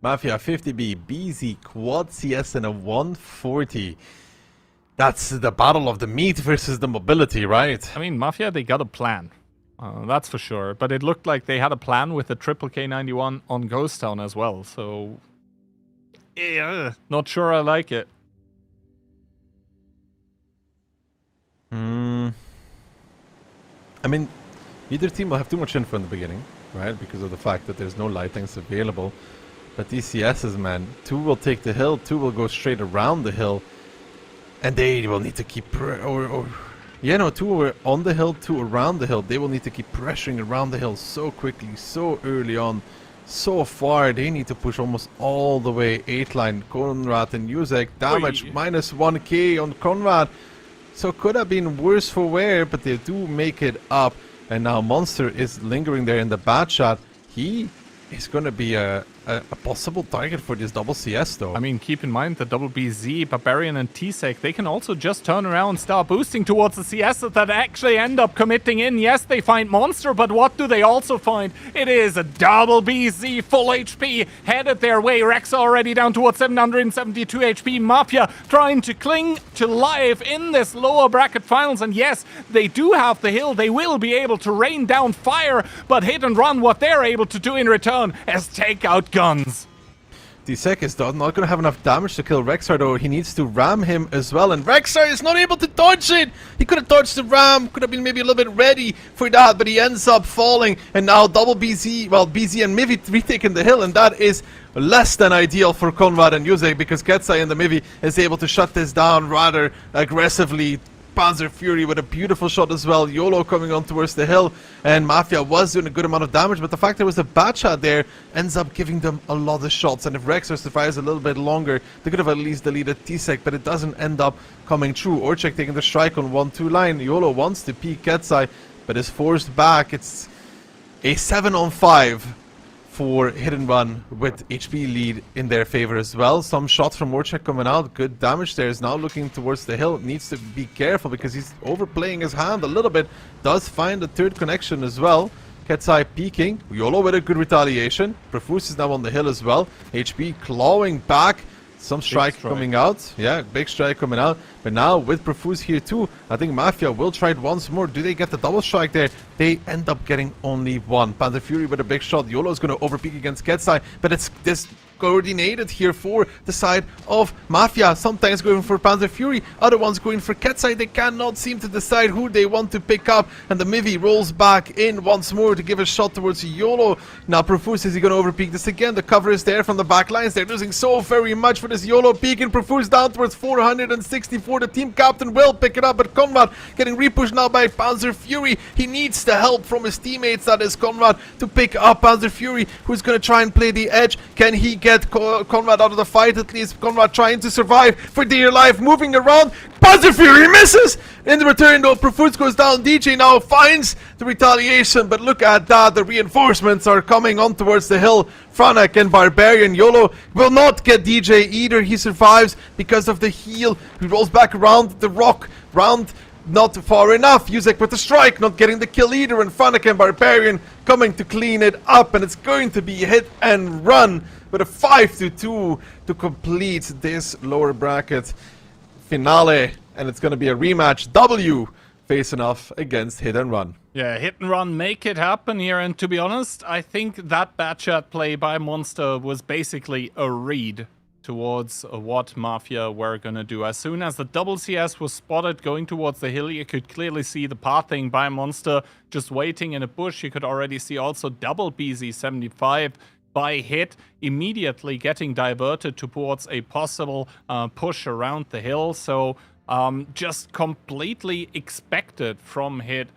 Mafia 50B, BZ, Quad CS, and a 140. That's the battle of the meat versus the mobility, right? I mean, Mafia, they got a plan. That's for sure. But it looked like they had a plan with the triple K91 on Ghost Town as well. So, yeah, not sure I like it. I mean, either team will have too much info in the beginning, right? Because of the fact that there's no light tanks available. But these CSs, man, 2 will take the hill, 2 will go straight around the hill. And they will need to keep, 2 are on the hill, 2 around the hill. They will need to keep pressuring around the hill so quickly, so early on, so far. They need to push almost all the way. 8 line, Konrad and Józek, damage minus 1k on Konrad. So could have been worse for wear, but they do make it up. And now Monster is lingering there in the bad shot. He is going to be a possible target for this double CS though. I mean, keep in mind the double BZ, Barbarian and T-Sec, they can also just turn around and start boosting towards the CS that actually end up committing in. Yes, they find Monster, but what do they also find? It is a double BZ, full HP, headed their way. Rex already down towards 772 HP. Mafia trying to cling to life in this lower bracket finals, and yes, they do have the hill. They will be able to rain down fire, but Hit and Run, what they're able to do in return is take out guns. T-Sec is not going to have enough damage to kill Rexar though. He needs to ram him as well, and Rexar is not able to dodge it. He could have dodged the ram, could have been maybe a little bit ready for that, but he ends up falling, and now double BZ, well, BZ and Mivi retaking the hill, and that is less than ideal for Konrad and Józek, because Katsai and the Mivi is able to shut this down rather aggressively. Panzer Fury with a beautiful shot as well. YOLO coming on towards the hill, and Mafia was doing a good amount of damage, but the fact there was a bad shot there ends up giving them a lot of shots. And if Rexer survives a little bit longer, they could have at least deleted T-Sec, but it doesn't end up coming true. Orchek taking the strike on 1-2 line. YOLO wants to peek Ketsai, but is forced back. It's a 7-on-5 for Hit and Run with HP lead in their favor as well. Some shots from Orchek coming out. Good damage there. Is now looking towards the hill. Needs to be careful because he's overplaying his hand a little bit. Does find the third connection as well. Ketsai peeking. YOLO with a good retaliation. Profuse is now on the hill as well. HP clawing back. Some strike coming out. Yeah, big strike coming out. But now with Profuse here too, I think Mafia will try it once more. Do they get the double strike there? They end up getting only one. Panther Fury with a big shot. YOLO is going to overpeak against Ketsai, but it's this coordinated here for the side of Mafia. Sometimes going for Panther Fury, other ones going for Ketsai. They cannot seem to decide who they want to pick up, and the Mivi rolls back in once more to give a shot towards YOLO. Now Profuse, is he going to overpeak this again? The cover is there from the back lines. They're losing so very much for this YOLO peak, and Profuse down towards 464. The team captain will pick it up, but Conrad getting repushed now by Panzer Fury. He needs the help from his teammates, that is Conrad, to pick up Panzer Fury, who's going to try and play the edge. Can he get Conrad out of the fight? At least Conrad trying to survive for dear life, moving around. Panzer Fury misses! In the return though, Profuse goes down. DJ now finds the retaliation, but look at that, the reinforcements are coming on towards the hill. Franek and Barbarian. YOLO will not get DJ either. He survives because of the heal. He rolls back around the rock, round not far enough. Yuzek with the strike, not getting the kill either, and Franek and Barbarian coming to clean it up, and it's going to be Hit and Run with a 5-2 to complete this lower bracket finale, and it's going to be a rematch. W facing off against Hit and Run. Yeah, Hit and Run make it happen here, and to be honest, I think that bad shot play by Monster was basically a read towards what Mafia were gonna do. As soon as the double CS was spotted going towards the hill, you could clearly see the pathing by Monster just waiting in a bush. You could already see also double BZ75 by Hit immediately getting diverted towards a possible push around the hill. So just completely expected from Hit.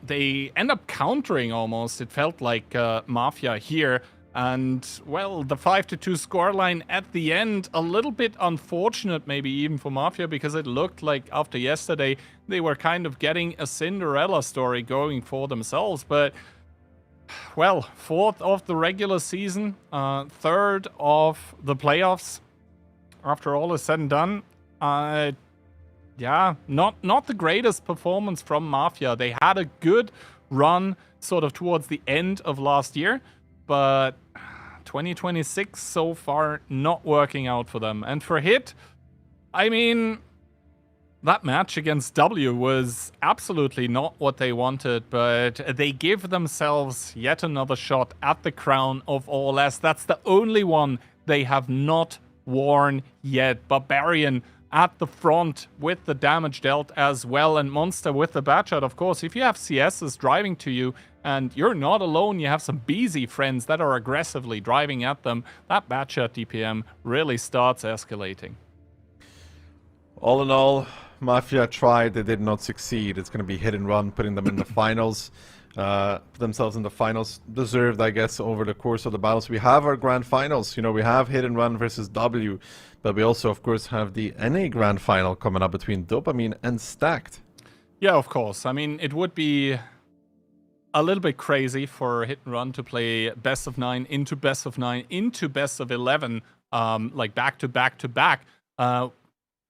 They end up countering almost, it felt like Mafia here. And, well, the 5-2 scoreline at the end, a little bit unfortunate maybe even for Mafia, because it looked like after yesterday they were kind of getting a Cinderella story going for themselves. But, well, 4th of the regular season, 3rd of the playoffs, after all is said and done. Yeah, not the greatest performance from Mafia. They had a good run sort of towards the end of last year, but 2026 so far not working out for them. And for Hit, I mean, that match against W was absolutely not what they wanted, but they give themselves yet another shot at the crown of OLS. That's the only one they have not worn yet. Barbarian at the front with the damage dealt as well, and Monster with the bad shot. Of course, if you have CSs driving to you and you're not alone, you have some BZ friends that are aggressively driving at them, that bad shot DPM really starts escalating. All in all, Mafia tried, they did not succeed. It's going to be Hit and Run, putting them in the finals. Put themselves in the finals, deserved, I guess, over the course of the battles. We have our grand finals. You know, we have Hit and Run versus W, but we also, of course, have the NA grand final coming up between Dopamine and Stacked. Yeah, of course. I mean, it would be a little bit crazy for Hit and Run to play best of 9 into best of 9 into best of 11, like back to back to back.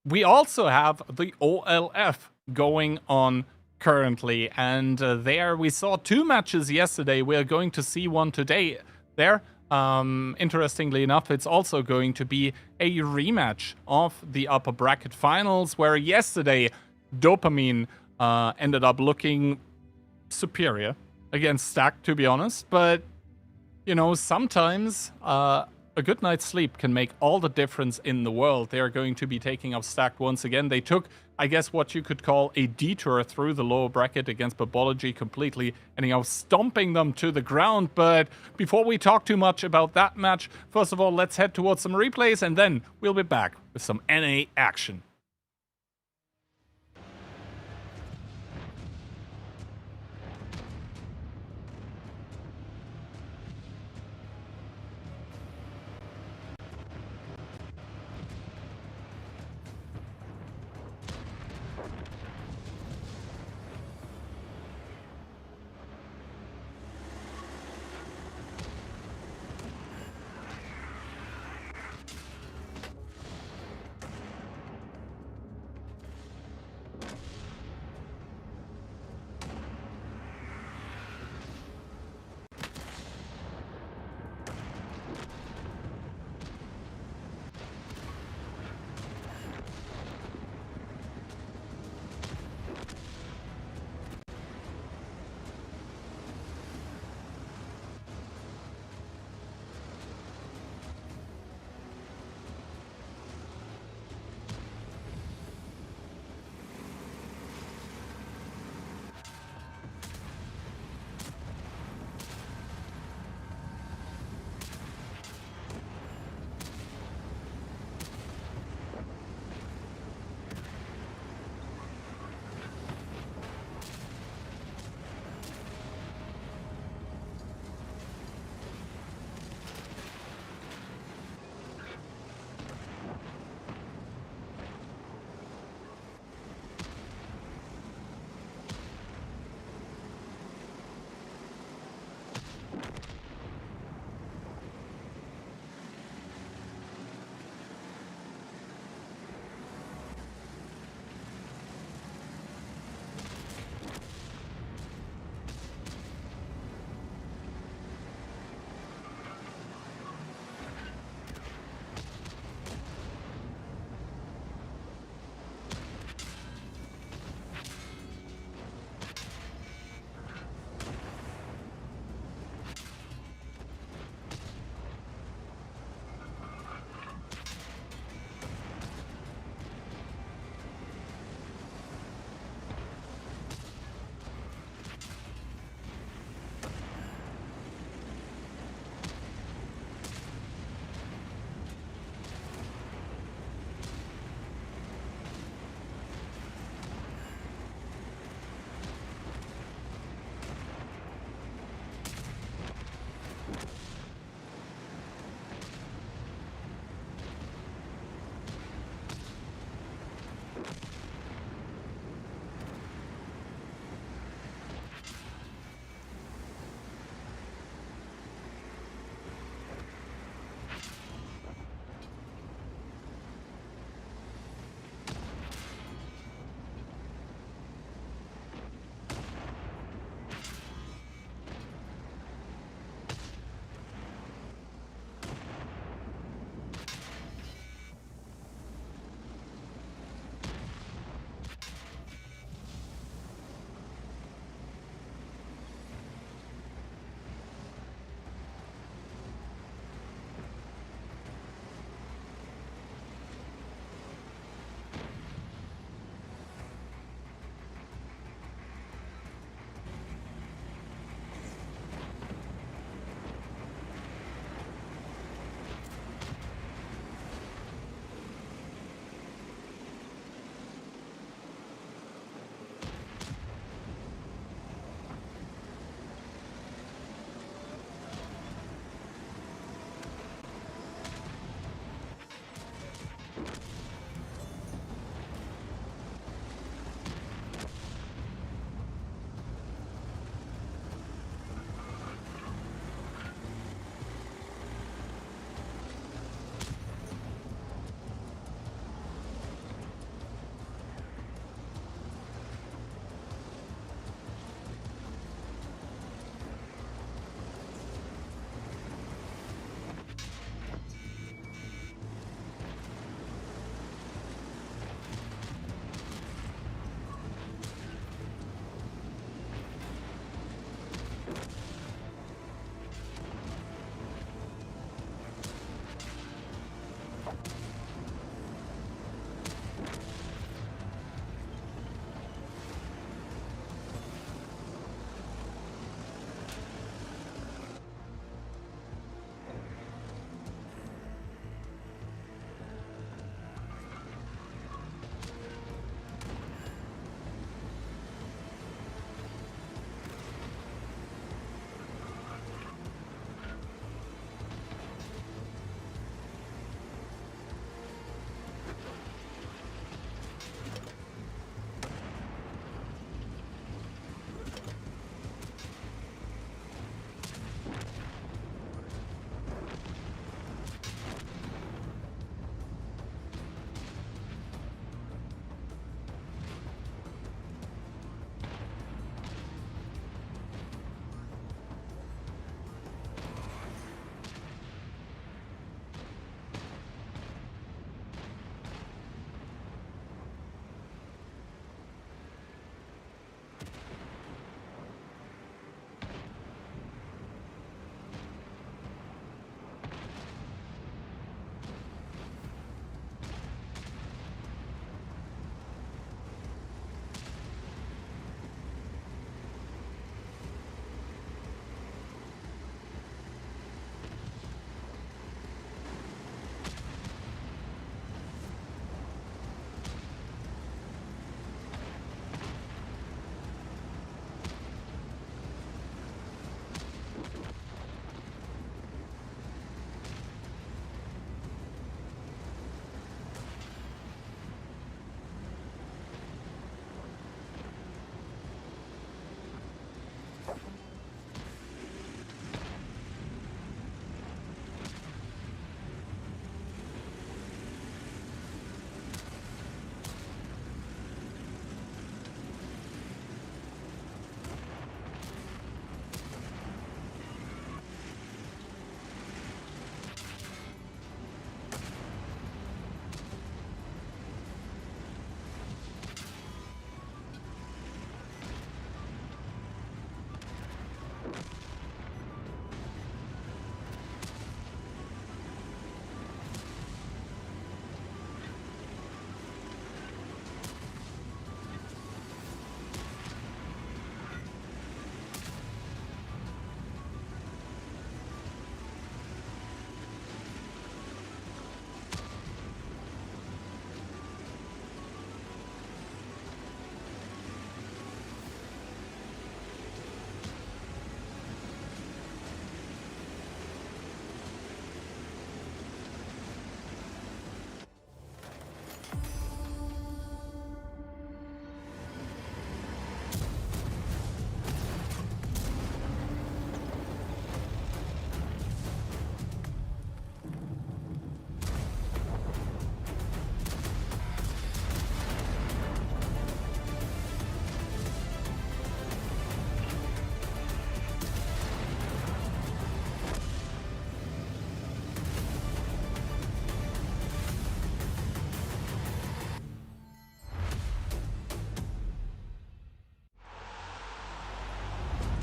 We also have the OLF going on currently, and there we saw 2 matches yesterday. We are going to see one today there. Interestingly enough, it's also going to be a rematch of the upper bracket finals, where yesterday Dopamine ended up looking superior against Stack, to be honest. But, you know, sometimes a good night's sleep can make all the difference in the world. They are going to be taking up Stacked once again. They took, I guess, what you could call a detour through the lower bracket against Babology, completely, anyhow, stomping them to the ground. But before we talk too much about that match, first of all, let's head towards some replays, and then we'll be back with some NA action.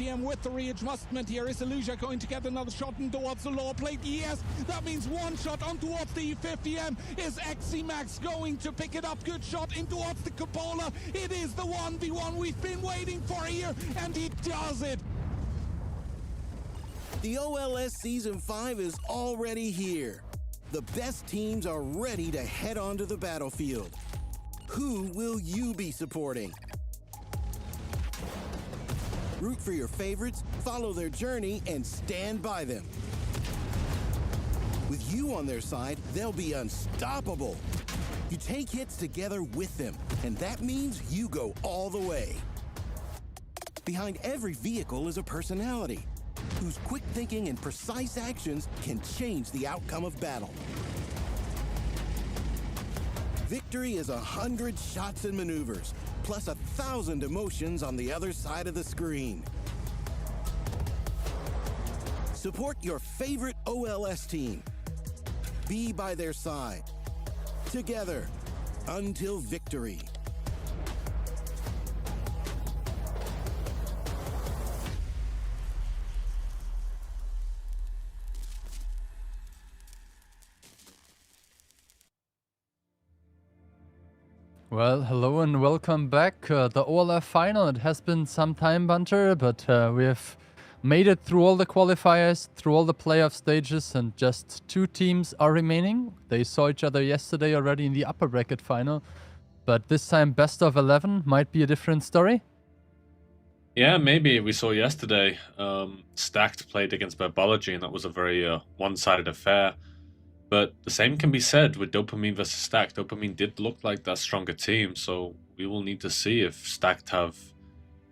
DM with the readjustment here. Is Illusia going to get another shot in towards the lower plate? Yes, that means one shot on towards the 50M. Is Max going to pick it up? Good shot in towards the cupola. It is the 1v1 we've been waiting for here, and he does it. The OLS Season 5 is already here. The best teams are ready to head onto the battlefield. Who will you be supporting? Root for your favorites, follow their journey, and stand by them. With you on their side, they'll be unstoppable. You take hits together with them, and that means you go all the way. Behind every vehicle is a personality whose quick thinking and precise actions can change the outcome of battle. Victory is 100 shots and maneuvers, plus 1,000 emotions on the other side of the screen. Support your favorite OLS team. Be by their side. Together, until victory. Well, hello and welcome back. The OLF final, it has been some time, Bunter, but we have made it through all the qualifiers, through all the playoff stages, and just 2 teams are remaining. They saw each other yesterday already in the upper bracket final, but this time best of 11 might be a different story. Yeah, maybe. We saw yesterday Stacked played against Birbology, and that was a very one-sided affair. But the same can be said with Dopamine versus Stacked. Dopamine did look like that stronger team, so we will need to see if Stacked have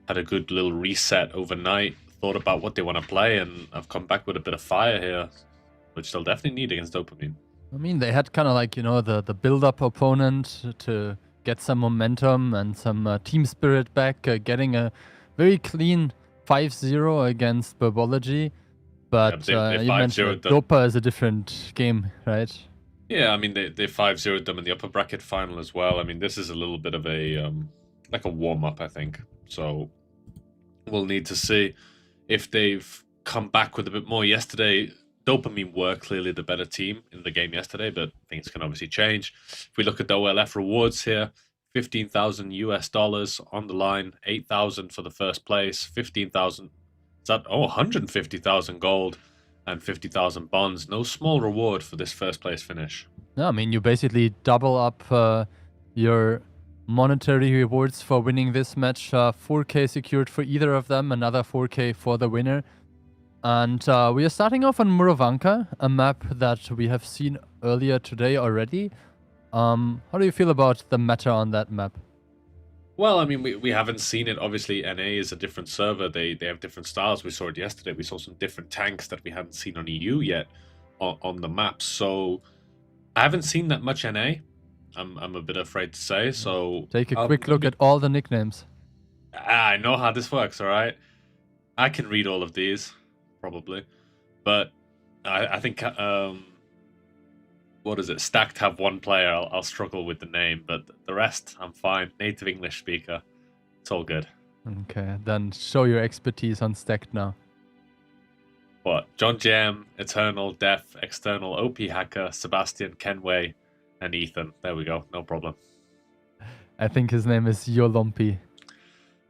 had a good little reset overnight, thought about what they want to play, and have come back with a bit of fire here, which they'll definitely need against Dopamine. I mean, they had kind of like, you know, the build-up opponent to get some momentum and some team spirit back, getting a very clean 5-0 against Birbology. But they you mentioned Dopa is a different game, right? Yeah, I mean, they 5-0'd them in the upper bracket final as well. I mean, this is a little bit of a like a warm-up, I think. So we'll need to see if they've come back with a bit more. Yesterday, Dopamine were clearly the better team in the game yesterday, but things can obviously change. If we look at the OLF rewards here, $15,000 on the line, 8,000 for the first place, 15,000. Is that 150,000 gold and 50,000 bonds? No small reward for this first place finish. No, I mean, you basically double up your monetary rewards for winning this match. 4K secured for either of them, another 4K for the winner. And we are starting off on Murovanka, a map that we have seen earlier today already. How do you feel about the meta on that map? Well, I mean, we haven't seen it. Obviously, NA is a different server. They have different styles. We saw it yesterday. We saw some different tanks that we hadn't seen on EU yet on the map. So I haven't seen that much NA. I'm a bit afraid to say. So take a quick look at all the nicknames. I know how this works, all right? I can read all of these, probably. But I think... what is it? Stacked have one player. I'll struggle with the name, but the rest, I'm fine. Native English speaker. It's all good. Okay, then show your expertise on Stacked now. What? John Jam, Eternal, Def, External, OP Hacker, Sebastian, Kenway, and Ethan. There we go. No problem. I think his name is Yolompi.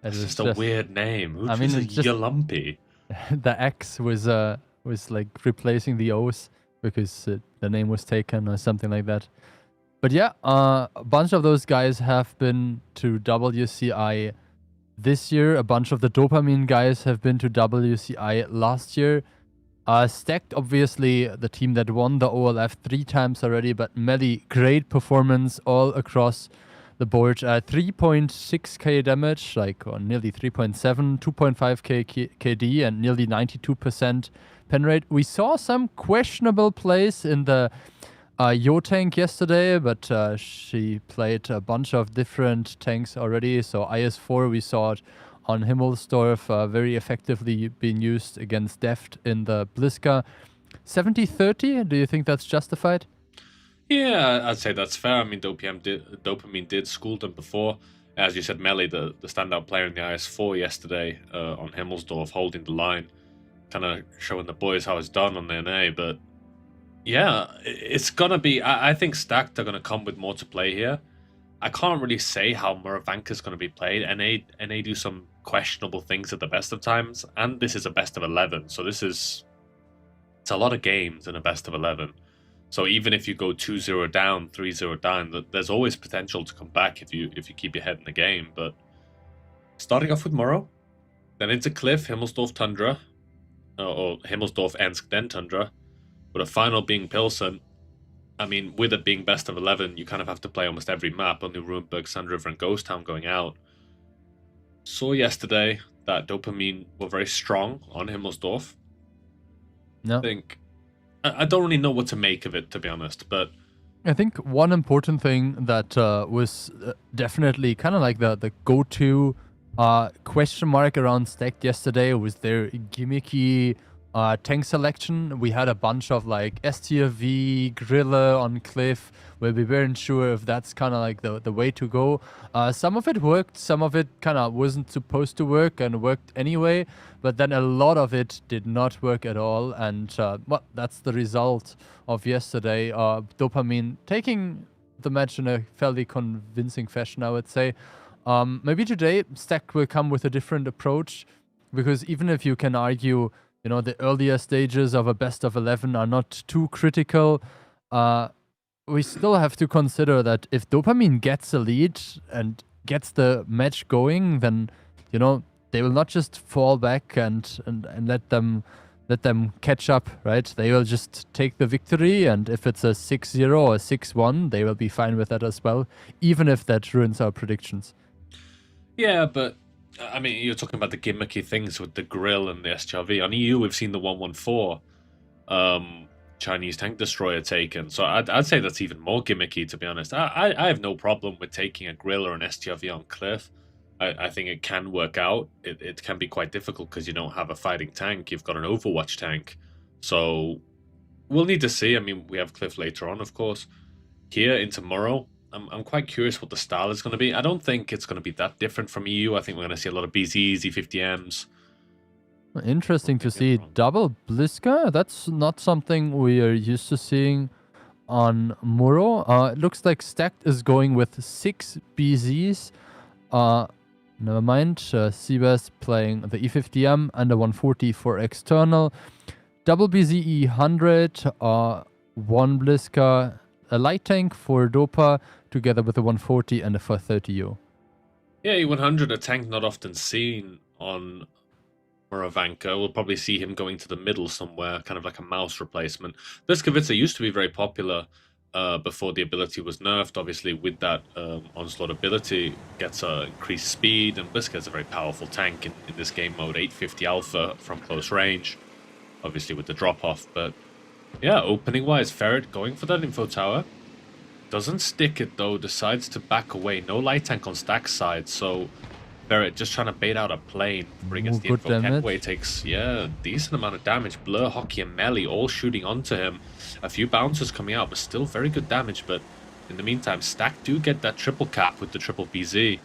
It's just a weird name. Who I mean, chooses Yolumpy? The X was like replacing the O's because the name was taken or something like that. But yeah, a bunch of those guys have been to WCI this year. A bunch of the Dopamine guys have been to WCI last year. Stacked, obviously, the team that won the OLF 3 times already, but Melly, great performance all across the board. 3.6k damage, like or nearly 3.7, 2.5k KD, and nearly 92% pen rate. We saw some questionable plays in the Yo tank yesterday, but she played a bunch of different tanks already. So IS4, we saw it on Himmelsdorf, very effectively being used against Deft in the Bliska. 70-30, do you think that's justified? Yeah, I'd say that's fair. I mean, Dopamine did school them before. As you said, Melly, the standout player in the IS4 yesterday on Himmelsdorf, holding the line, kind of showing the boys how it's done on the NA. But yeah, it's gonna be. I think Stacked are gonna come with more to play here. I can't really say how Murovanka is going to be played. NA do some questionable things at the best of times, and this is a best of 11, so it's a lot of games in a best of 11. So even if you go 2-0 down, 3-0 down, there's always potential to come back if you keep your head in the game. But starting off with Muro, then into Cliff, Himmelsdorf, Tundra, or Himmelsdorf, Ensk, then Tundra, with a final being Pilsen. I mean, with it being best of 11, you kind of have to play almost every map, only Runeberg, Sand River, and Ghost Town going out. Saw yesterday that Dopamine were very strong on Himmelsdorf. No. I don't really know what to make of it, to be honest, but I think one important thing that was definitely kind of like the go-to question mark around Stacked yesterday was their gimmicky tank selection. We had a bunch of like STFV, Griller on Cliff, where we weren't sure if that's kind of like the way to go. Some of it worked, some of it kind of wasn't supposed to work and worked anyway, but then a lot of it did not work at all, and well, that's the result of yesterday. Dopamine taking the match in a fairly convincing fashion, I would say. Maybe today Stacked will come with a different approach, because even if you can argue, you know, the earlier stages of a best of 11 are not too critical, we still have to consider that if Dopamine gets a lead and gets the match going, then, you know, they will not just fall back and let them catch up, right? They will just take the victory, and if it's a 6-0 or a 6-1, they will be fine with that as well, even if that ruins our predictions. yeah, but I mean, you're talking about the gimmicky things with the grill and the STRV. On EU, we've seen the 114 Chinese tank destroyer taken, so I'd say that's even more gimmicky, to be honest. I have no problem with taking a grill or an STRV on Cliff. I think it can work out. It can be quite difficult because you don't have a fighting tank. You've got an Overwatch tank. So we'll need to see. I mean, we have Cliff later on, of course. Here in tomorrow, I'm quite curious what the style is going to be. I don't think it's going to be that different from EU. I think we're going to see a lot of BZs, E50Ms. Interesting to see. Double Bliska? That's not something we are used to seeing on Muro. It looks like Stacked is going with 6 BZs. Never mind. Seabass playing the E50M and a 140 for external. Double BZ E100, 1 Bliska, a light tank for Dopa, together with a 140 and a 430U. Yeah, E100, a tank not often seen on Murovanka. We'll probably see him going to the middle somewhere, kind of like a mouse replacement. Bliskovica used to be very popular before the ability was nerfed. Obviously, with that Onslaught ability, gets increased speed, and Bliska is a very powerful tank in this game mode. 850 alpha from close range, obviously with the drop-off. But yeah, opening-wise, Ferret going for that info tower. Doesn't stick it though, decides to back away. No light tank on Stack's side, so Ferret just trying to bait out a plane before he gets the info. Kenway takes, yeah, a decent amount of damage. Blur, Hockey, and Melly all shooting onto him. A few bouncers coming out, but still very good damage. But in the meantime, Stack do get that triple cap with the triple BZ.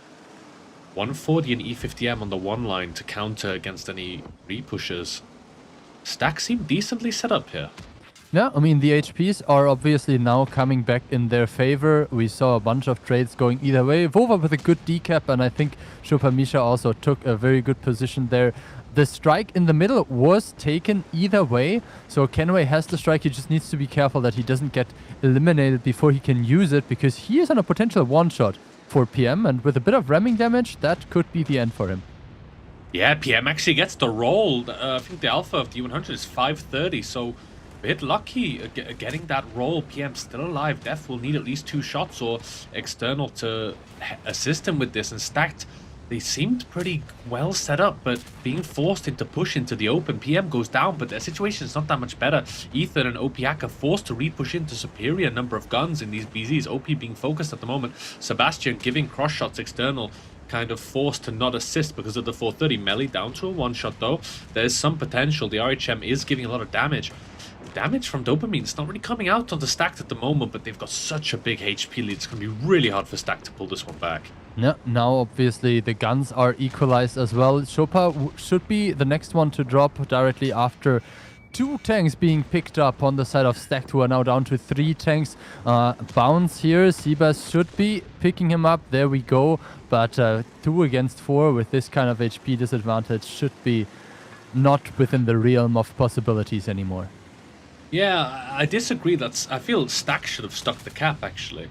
140 and E50M on the one line to counter against any repushes. Stack seem decently set up here. Yeah, I mean, the HPs are obviously now coming back in their favor. We saw a bunch of trades going either way. Vova with a good decap, and I think Shopamisha also took a very good position there. The strike in the middle was taken either way, so Kenway has the strike. He just needs to be careful that he doesn't get eliminated before he can use it, because he is on a potential one-shot for PM, and with a bit of ramming damage, that could be the end for him. Yeah, PM actually gets the roll. I think the alpha of the U100 is 530, so a bit lucky getting that roll. PM still alive. Def will need at least 2 shots or external to assist him with this. And Stacked, they seemed pretty well set up, but being forced into push into the open. PM goes down, but their situation is not that much better. Ethan and Opiak are forced to re-push into superior number of guns in these BZs. OP being focused at the moment. Sebastian giving cross shots external, kind of forced to not assist because of the 430. Melly down to a one-shot though. There's some potential. The RHM is giving a lot of damage. damage from Dopamine. It's not really coming out on the Stacked at the moment, but they've got such a big HP lead. It's going to be really hard for Stacked to pull this one back. Yeah, now obviously the guns are equalized as well. Chopper should be the next one to drop directly after 2 tanks being picked up on the side of Stacked, who are now down to 3 tanks. Bounce here, Seabass should be picking him up. There we go. But 2 against 4 with this kind of HP disadvantage should be not within the realm of possibilities anymore. Yeah, I disagree. I feel Stack should have stuck the cap, actually.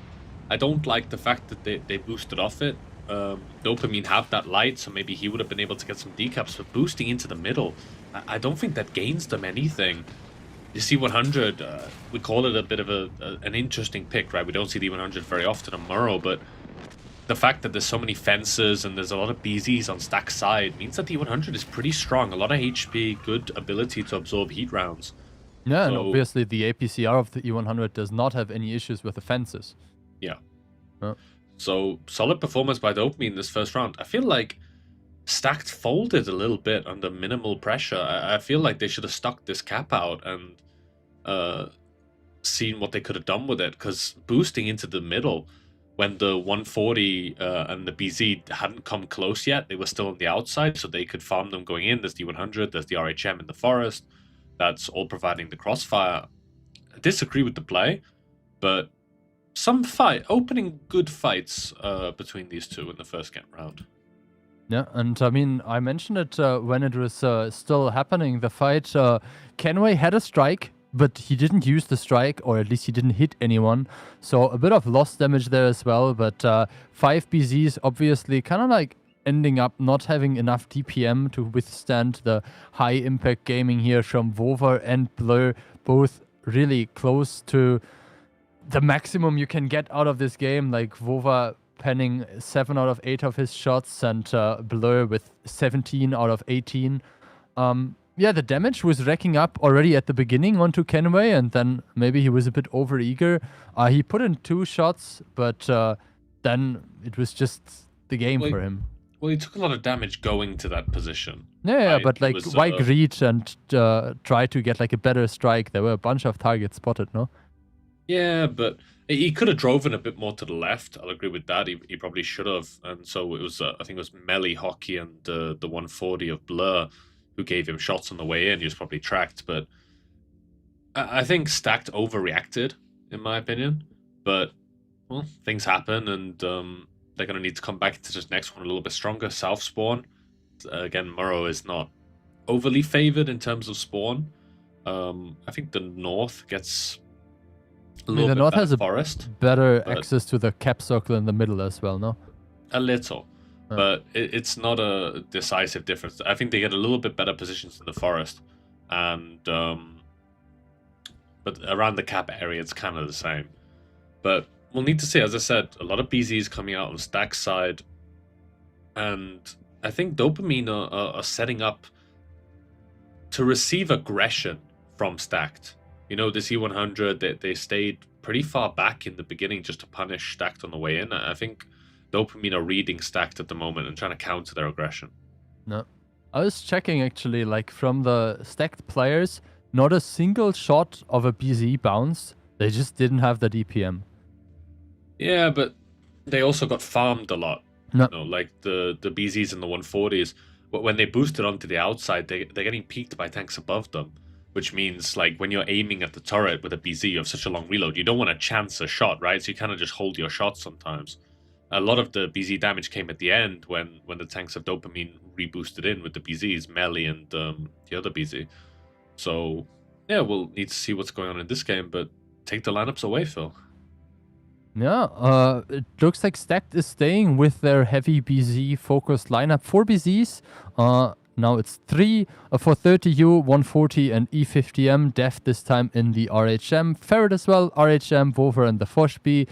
I don't like the fact that they boosted off it. Dopamine have that light, so maybe he would have been able to get some decaps, but boosting into the middle, I don't think that gains them anything. You see 100, we call it a bit of an interesting pick, right? We don't see the 100 very often on Murrow, but the fact that there's so many fences and there's a lot of BZs on Stack side means that the 100 is pretty strong. A lot of HP, good ability to absorb heat rounds. Yeah, and obviously the APCR of the E100 does not have any issues with the fences. Yeah. So, solid performance by Dopamine this first round. I feel like Stacked folded a little bit under minimal pressure. I feel like they should have stuck this cap out and seen what they could have done with it, because boosting into the middle when the 140 and the BZ hadn't come close yet, they were still on the outside, so they could farm them going in. There's the 100, there's the RHM in the forest. That's all providing the crossfire. I disagree with the play, but some opening good fights between these two in the first round. Yeah, and I mean, I mentioned it when it was still happening, the fight. Kenway had a strike, but he didn't use the strike, or at least he didn't hit anyone. So a bit of lost damage there as well, but 5 BZs obviously kind of like ending up not having enough DPM to withstand the high impact gaming here from Vova and Blur, both really close to the maximum you can get out of this game, like Vova penning 7 out of 8 of his shots and Blur with 17 out of 18. Yeah, the damage was racking up already at the beginning onto Kenway, and then maybe he was a bit overeager. He put in 2 shots, but then it was just the game for him. Well, he took a lot of damage going to that position. Yeah, right? But like, why greed and try to get like a better strike? There were a bunch of targets spotted, no? Yeah, but he could have driven a bit more to the left. I'll agree with that. He probably should have. And so it was, I think it was Melly, Hockey, and the 140 of Blur who gave him shots on the way in. He was probably tracked, but I think Stacked overreacted, in my opinion. But, well, things happen, and they're going to need to come back into this next one a little bit stronger. South spawn. Again, Murrow is not overly favored in terms of spawn. I think the north gets a little bit the north better has a forest, better access to the cap circle in the middle as well, no? A little. But it's not a decisive difference. I think they get a little bit better positions in the forest. And but around the cap area, it's kind of the same. But we'll need to see. As I said, a lot of BZs coming out on Stack side. And I think Dopamine are setting up to receive aggression from Stacked. You know, the C100, they stayed pretty far back in the beginning just to punish Stacked on the way in. I think Dopamine are reading Stacked at the moment and trying to counter their aggression. No. I was checking actually, like from the Stacked players, not a single shot of a BZ bounced. They just didn't have the DPM. Yeah, but they also got farmed a lot. No. You know, like the BZs and the 140s. But when they boosted onto the outside, they're getting peaked by tanks above them. Which means, like, when you're aiming at the turret with a BZ, you have such a long reload. You don't want to chance a shot, right? So you kind of just hold your shot sometimes. A lot of the BZ damage came at the end when the tanks of Dopamine reboosted in with the BZs, Melly and the other BZ. So, yeah, we'll need to see what's going on in this game, but take the lineups away, Phil. Yeah, it looks like Stacked is staying with their heavy BZ focused lineup. 4 BZs. Now it's 3 for 30U, 140 and E50M. Def this time in the RHM. Ferret as well, RHM, Vover and the Foshby.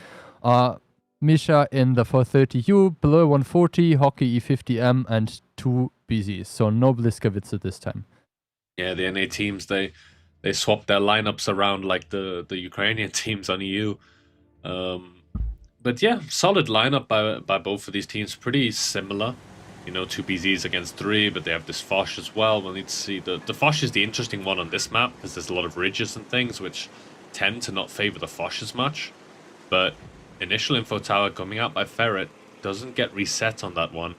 Misha in the 430U, below 140, Hockey E50M and 2 BZs. So no Bliskavitz this time. Yeah, the NA teams, they swapped their lineups around like the Ukrainian teams on EU. But yeah, solid lineup by both of these teams. Pretty similar. You know, 2 BZs against 3, but they have this Foch as well. We'll need to see. The Foch is the interesting one on this map, because there's a lot of ridges and things, which tend to not favor the Foch as much. But initial info tower coming out by Ferret doesn't get reset on that one.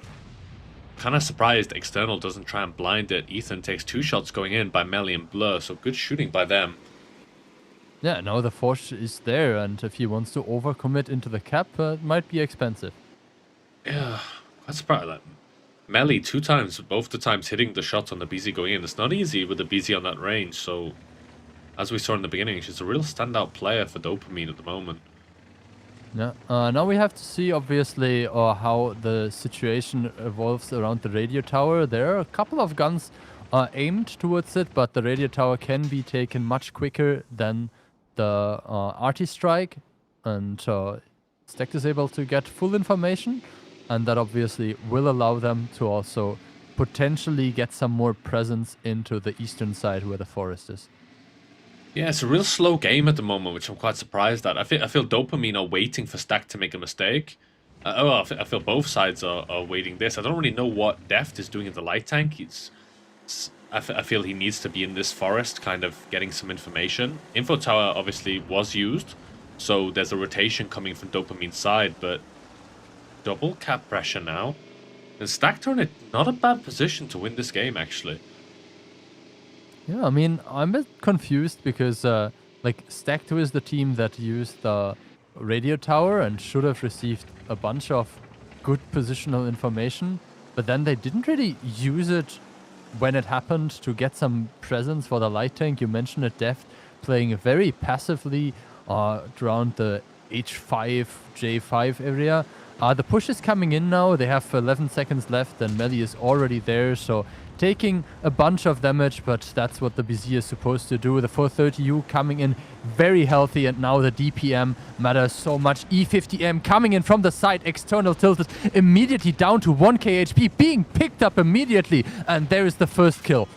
Kind of surprised External doesn't try and blind it. Ethan takes 2 shots going in by Melly and Blur, so good shooting by them. Yeah, now the Foch is there, and if he wants to overcommit into the cap, it might be expensive. Yeah, quite surprised. Like, Melly 2 times, both the times hitting the shot on the BZ going in. It's not easy with the BZ on that range, so as we saw in the beginning, she's a real standout player for Dopamine at the moment. Yeah. Now we have to see, obviously, how the situation evolves around the radio tower. There are a couple of guns aimed towards it, but the radio tower can be taken much quicker than the arty strike, and Stack is able to get full information, and that obviously will allow them to also potentially get some more presence into the eastern side where the forest is. Yeah, it's a real slow game at the moment, which I'm quite surprised at. I feel Dopamine are waiting for Stack to make a mistake. I feel both sides are waiting this. I don't really know what Deft is doing in the light tank. I feel he needs to be in this forest, kind of getting some information. Info tower obviously was used, so there's a rotation coming from Dopamine's side, but double cap pressure now. And Stack are in not a bad position to win this game, actually. Yeah, I mean, I'm a bit confused because, like, Stack2 is the team that used the radio tower and should have received a bunch of good positional information, but then they didn't really use it when it happened to get some presence for the light tank. You mentioned it, Deft playing very passively around the H5, J5 area. The push is coming in now. They have 11 seconds left and Melly is already there, so taking a bunch of damage, but that's what the BZ is supposed to do. The 430U coming in very healthy, and now the DPM matters so much. E50M coming in from the side, External tilted immediately down to 1k HP, being picked up immediately, and there is the first kill.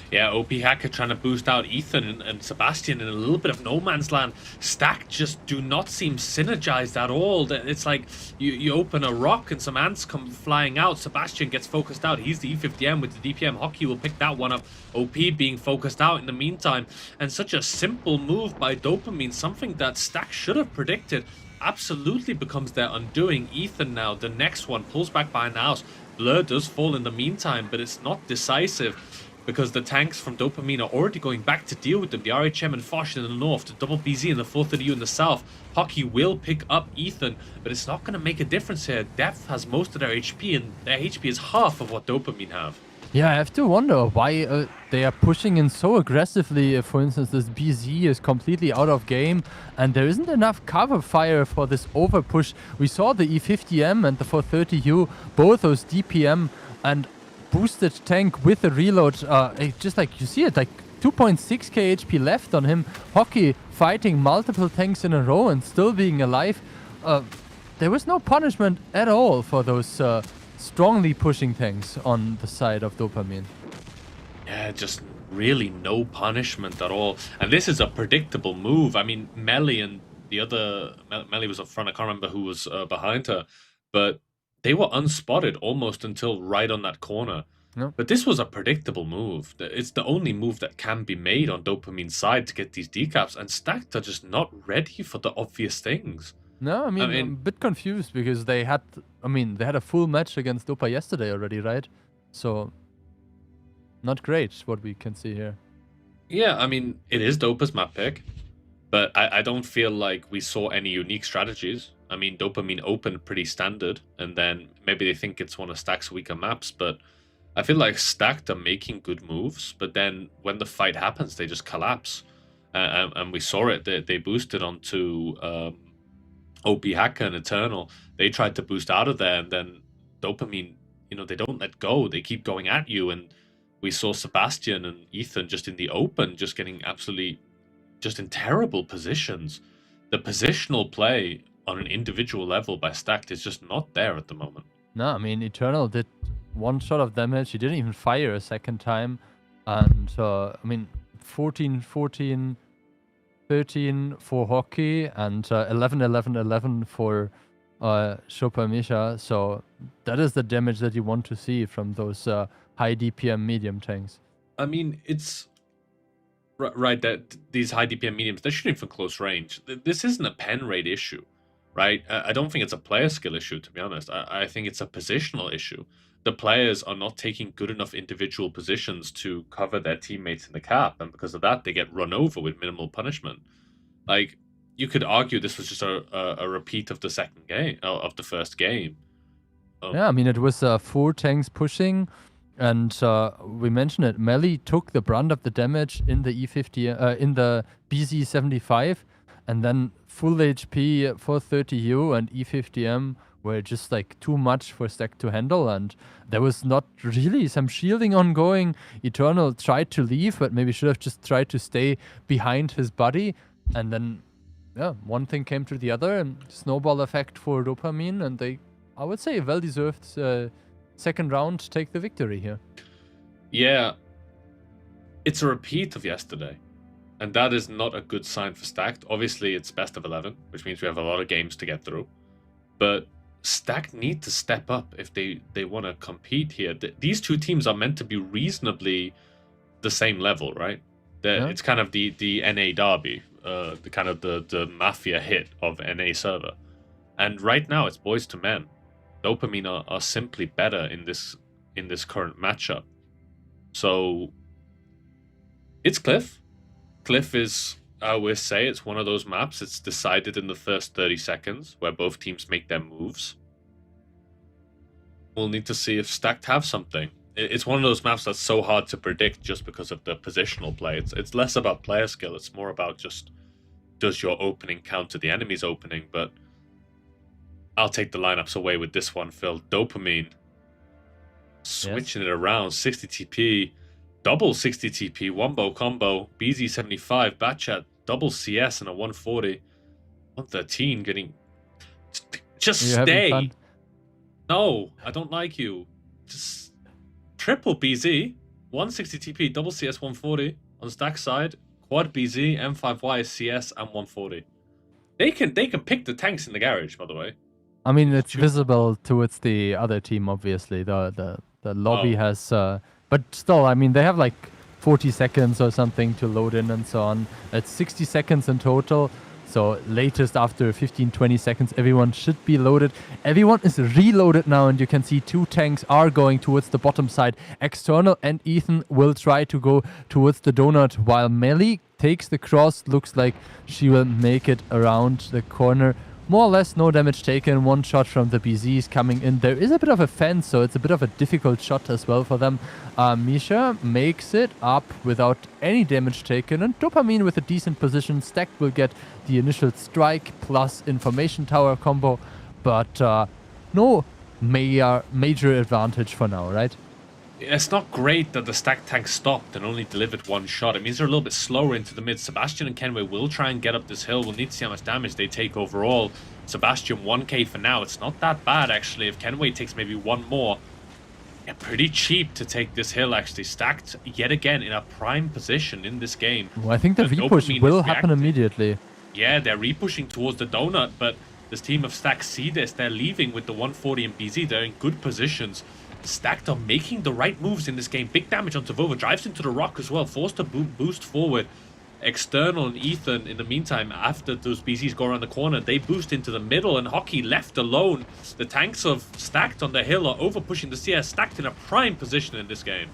Yeah, OP Hacker trying to boost out Ethan and Sebastian in a little bit of no man's land. Stack just do not seem synergized at all. It's like you open a rock and some ants come flying out. Sebastian gets focused out. He's the E50M with the DPM. Hockey will pick that one up. OP being focused out in the meantime. And such a simple move by Dopamine, something that Stack should have predicted, absolutely becomes their undoing. Ethan now, the next one, pulls back behind the house. Blur does fall in the meantime, but it's not decisive, because the tanks from Dopamine are already going back to deal with them. The RHM and Foch in the north, the double BZ and the 430U in the south. Hockey will pick up Ethan, but it's not going to make a difference here. Depth has most of their HP, and their HP is half of what Dopamine have. Yeah, I have to wonder why they are pushing in so aggressively. For instance, this BZ is completely out of game, and there isn't enough cover fire for this over push. We saw the E50M and the 430U, both those DPM and boosted tank with the reload, just like you see it, like 2.6k HP left on him. Hockey fighting multiple tanks in a row and still being alive. There was no punishment at all for those strongly pushing tanks on the side of Dopamine. Yeah, just really no punishment at all. And this is a predictable move. I mean, Melly and the other... Melly was up front, I can't remember who was behind her, but they were unspotted almost until right on that corner. No. But this was a predictable move. It's the only move that can be made on Dopamine's side to get these decaps, and Stacked are just not ready for the obvious things. No, I mean, I'm a bit confused because they had a full match against Dopa yesterday already, right? So, not great what we can see here. Yeah, I mean, it is Dopa's map pick, but I don't feel like we saw any unique strategies. I mean, Dopamine opened pretty standard, and then maybe they think it's one of Stack's weaker maps, but I feel like Stacked are making good moves, but then when the fight happens, they just collapse. And we saw it. They boosted onto OP Hacker and Eternal. They tried to boost out of there, and then Dopamine, they don't let go. They keep going at you, and we saw Sebastian and Ethan just in the open, just getting absolutely, just in terrible positions. The positional play on an individual level by Stacked is just not there at the moment. No, I mean, Eternal did one shot of damage. He didn't even fire a second time. And, 14, 13 for Hockey, and 11, 11, 11 for Chopper Misha. So that is the damage that you want to see from those high DPM medium tanks. I mean, it's right that these high DPM mediums, they're shooting from close range. This isn't a pen rate issue, right? I don't think it's a player skill issue, to be honest. I think it's a positional issue. The players are not taking good enough individual positions to cover their teammates in the cap, and because of that, they get run over with minimal punishment. Like, you could argue this was just a repeat of the second game, of the first game. Yeah, I mean, it was 4 tanks pushing, and we mentioned it. Melly took the brunt of the damage in the E50, in the BZ75, and then full HP 430U and E50M were just like too much for Stack to handle, and there was not really some shielding ongoing. Eternal tried to leave, but maybe should have just tried to stay behind his buddy, and then yeah, one thing came to the other, and snowball effect for Dopamine, and they, I would say, well-deserved second round take the victory here. Yeah, it's a repeat of yesterday, and that is not a good sign for Stacked. Obviously, it's best of 11, which means we have a lot of games to get through, but Stacked need to step up if they want to compete here. These two teams are meant to be reasonably the same level, right? Yeah. It's kind of the NA derby, the kind of the mafia hit of NA server. And right now it's boys to men. Dopamine are simply better in this current matchup. So it's Cliff. Cliff is, I always say, it's one of those maps. It's decided in the first 30 seconds where both teams make their moves. We'll need to see if Stacked have something. It's one of those maps that's so hard to predict just because of the positional play. It's less about player skill. It's more about just, does your opening counter the enemy's opening? But I'll take the lineups away with this one, Phil. Dopamine. Switching it around. 60 TP. Double 60 TP. Wombo combo. BZ75. Batchat. Double CS and a 140. 113 getting... Just stay. No, I don't like you. Just triple BZ. 160 TP. Double CS 140. On Stack side. Quad BZ. M5Y CS and 140. They can pick the tanks in the garage, by the way. I mean, it's visible towards the other team, obviously. The lobby has... but still, I mean, they have like 40 seconds or something to load in and so on. It's 60 seconds in total. So latest after 15-20 seconds, everyone should be loaded. Everyone is reloaded now, and you can see 2 tanks are going towards the bottom side. External and Ethan will try to go towards the donut, while Melly takes the cross. Looks like she will make it around the corner. More or less no damage taken. One shot from the BZs coming in. There is a bit of a fence, so it's a bit of a difficult shot as well for them. Misha makes it up without any damage taken, and Dopamine with a decent position. Stack will get the initial strike plus information tower combo, but no major advantage for now, right? It's not great that the Stack tank stopped and only delivered 1 shot. It means they're a little bit slower into the mid. Sebastian and Kenway will try and get up this hill. We'll need to see how much damage they take overall. Sebastian 1k for now. It's not that bad, actually. If Kenway takes maybe 1 more, yeah, pretty cheap to take this hill, actually. Stacked yet again in a prime position in this game. Well, I think the repush will happen immediately. Yeah, they're repushing towards the donut, but this team of Stack see this. They're leaving with the 140 and BZ. They're in good positions. Stacked are making the right moves in this game. Big damage onto Vova. Drives into the rock as well. Forced to boost forward. External and Ethan, in the meantime, after those BZs go around the corner, they boost into the middle, and Hockey left alone. The tanks of Stacked on the hill are over pushing the CS. Stacked in a prime position in this game.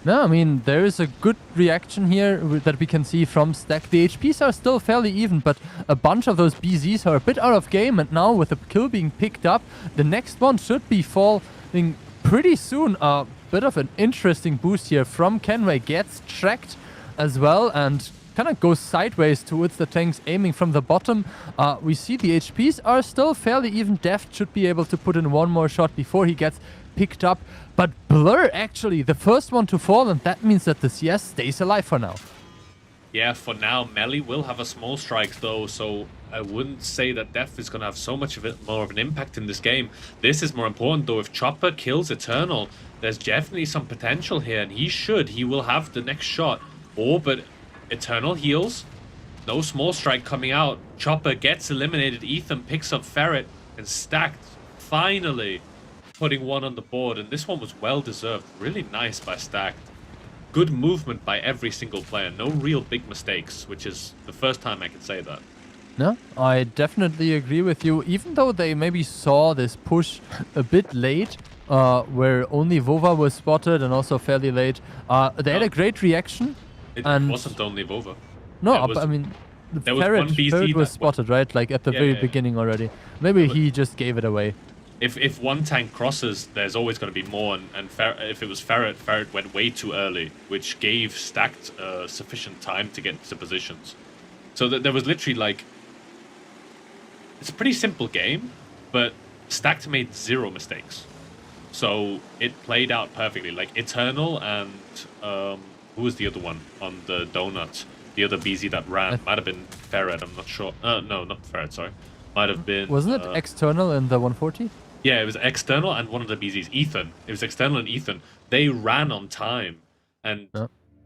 No, I mean, there is a good reaction here that we can see from Stack. The HPs are still fairly even, but a bunch of those BZs are a bit out of game, and now with the kill being picked up, the next one should be falling pretty soon. A bit of an interesting boost here from Kenway. Gets tracked as well and kind of goes sideways towards the tanks aiming from the bottom. We see the HPs are still fairly even. Deft should be able to put in 1 more shot before he gets picked up. But Blur actually the first one to fall, and that means that the CS stays alive for now. Yeah, for now, Melly will have a small strike though, so I wouldn't say that Def is going to have so much of it, more of an impact in this game. This is more important though. If Chopper kills Eternal, there's definitely some potential here, and he will have the next shot. But Eternal heals. No small strike coming out. Chopper gets eliminated. Ethan picks up Ferret. and Stacked finally putting one on the board, and this one was well deserved. Really nice by Stacked. Good movement by every single player. No real big mistakes, which is the first time I can say that. No, I definitely agree with you. Even though they maybe saw this push a bit late, where only Vova was spotted and also fairly late, they had a great reaction. It and wasn't only Vova. No, was, I mean, the there was one BZ Ferret was that spotted, right? Like at the very beginning already. Maybe he just gave it away. If one tank crosses, there's always going to be more, and if it was Ferret went way too early, which gave Stacked sufficient time to get into positions. So that there was literally like... It's a pretty simple game, but Stacked made 0 mistakes. So it played out perfectly. Like Eternal and... who was the other one on the donut? The other BZ that ran. Might have been Ferret, I'm not sure. No, not Ferret, sorry. Might have been... Wasn't it External in the 140? Yeah, it was External and one of the BZs, Ethan. It was External and Ethan. They ran on time. And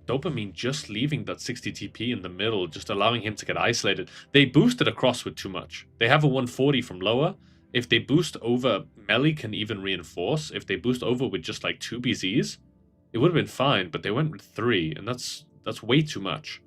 Dopamine just leaving that 60 TP in the middle, just allowing him to get isolated. They boosted across with too much. They have a 140 from lower. If they boost over, Melee can even reinforce. If they boost over with just like 2 BZs, it would have been fine, but they went with 3, and that's way too much.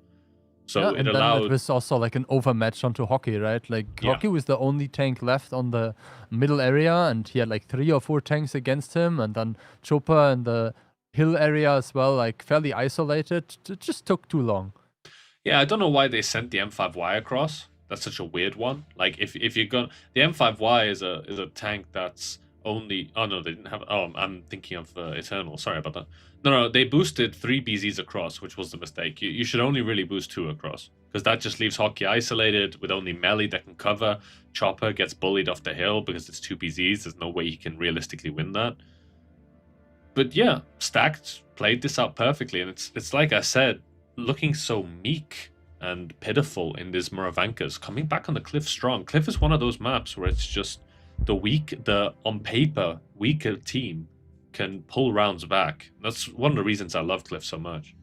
So it allowed... it was also like an overmatch onto Hockey, right? Like Hockey was the only tank left on the middle area, and he had like 3 or 4 tanks against him, and then Chopper in the hill area as well, like fairly isolated. It just took too long. Yeah, I don't know why they sent the M5Y across. That's such a weird one. Like if you're going, the M5Y is a tank that's only... Oh no, they didn't have... Oh, I'm thinking of Eternal. Sorry about that. No, they boosted 3 BZs across, which was the mistake. You should only really boost 2 across, because that just leaves Hockey isolated with only Melee that can cover. Chopper gets bullied off the hill because it's 2 BZs. There's no way he can realistically win that. But yeah, Stacked played this out perfectly, and it's like I said, looking so meek and pitiful in these Murovankas, coming back on the Cliff strong. Cliff is one of those maps where it's just the on paper weaker team can pull rounds back. That's one of the reasons I love Cliff so much.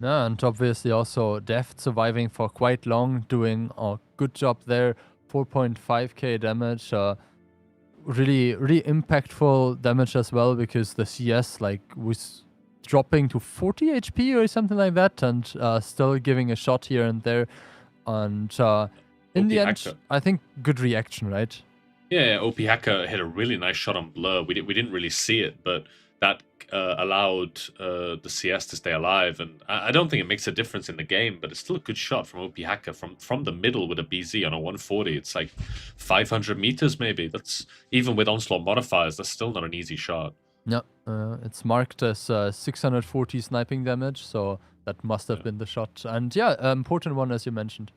Yeah, and obviously also Deft surviving for quite long, doing a good job there. 4.5k damage, really impactful damage as well, because the CS like was dropping to 40 HP or something like that, and still giving a shot here and there. And in the end, I think good reaction, right? Yeah, OP Hacker hit a really nice shot on Blur. We didn't really see it, but that allowed the CS to stay alive. And I don't think it makes a difference in the game, but it's still a good shot from OP Hacker from the middle with a BZ on a 140. It's like 500 meters maybe. That's even with Onslaught modifiers, that's still not an easy shot. Yeah, it's marked as 640 sniping damage, so that must have been the shot. And yeah, important one as you mentioned.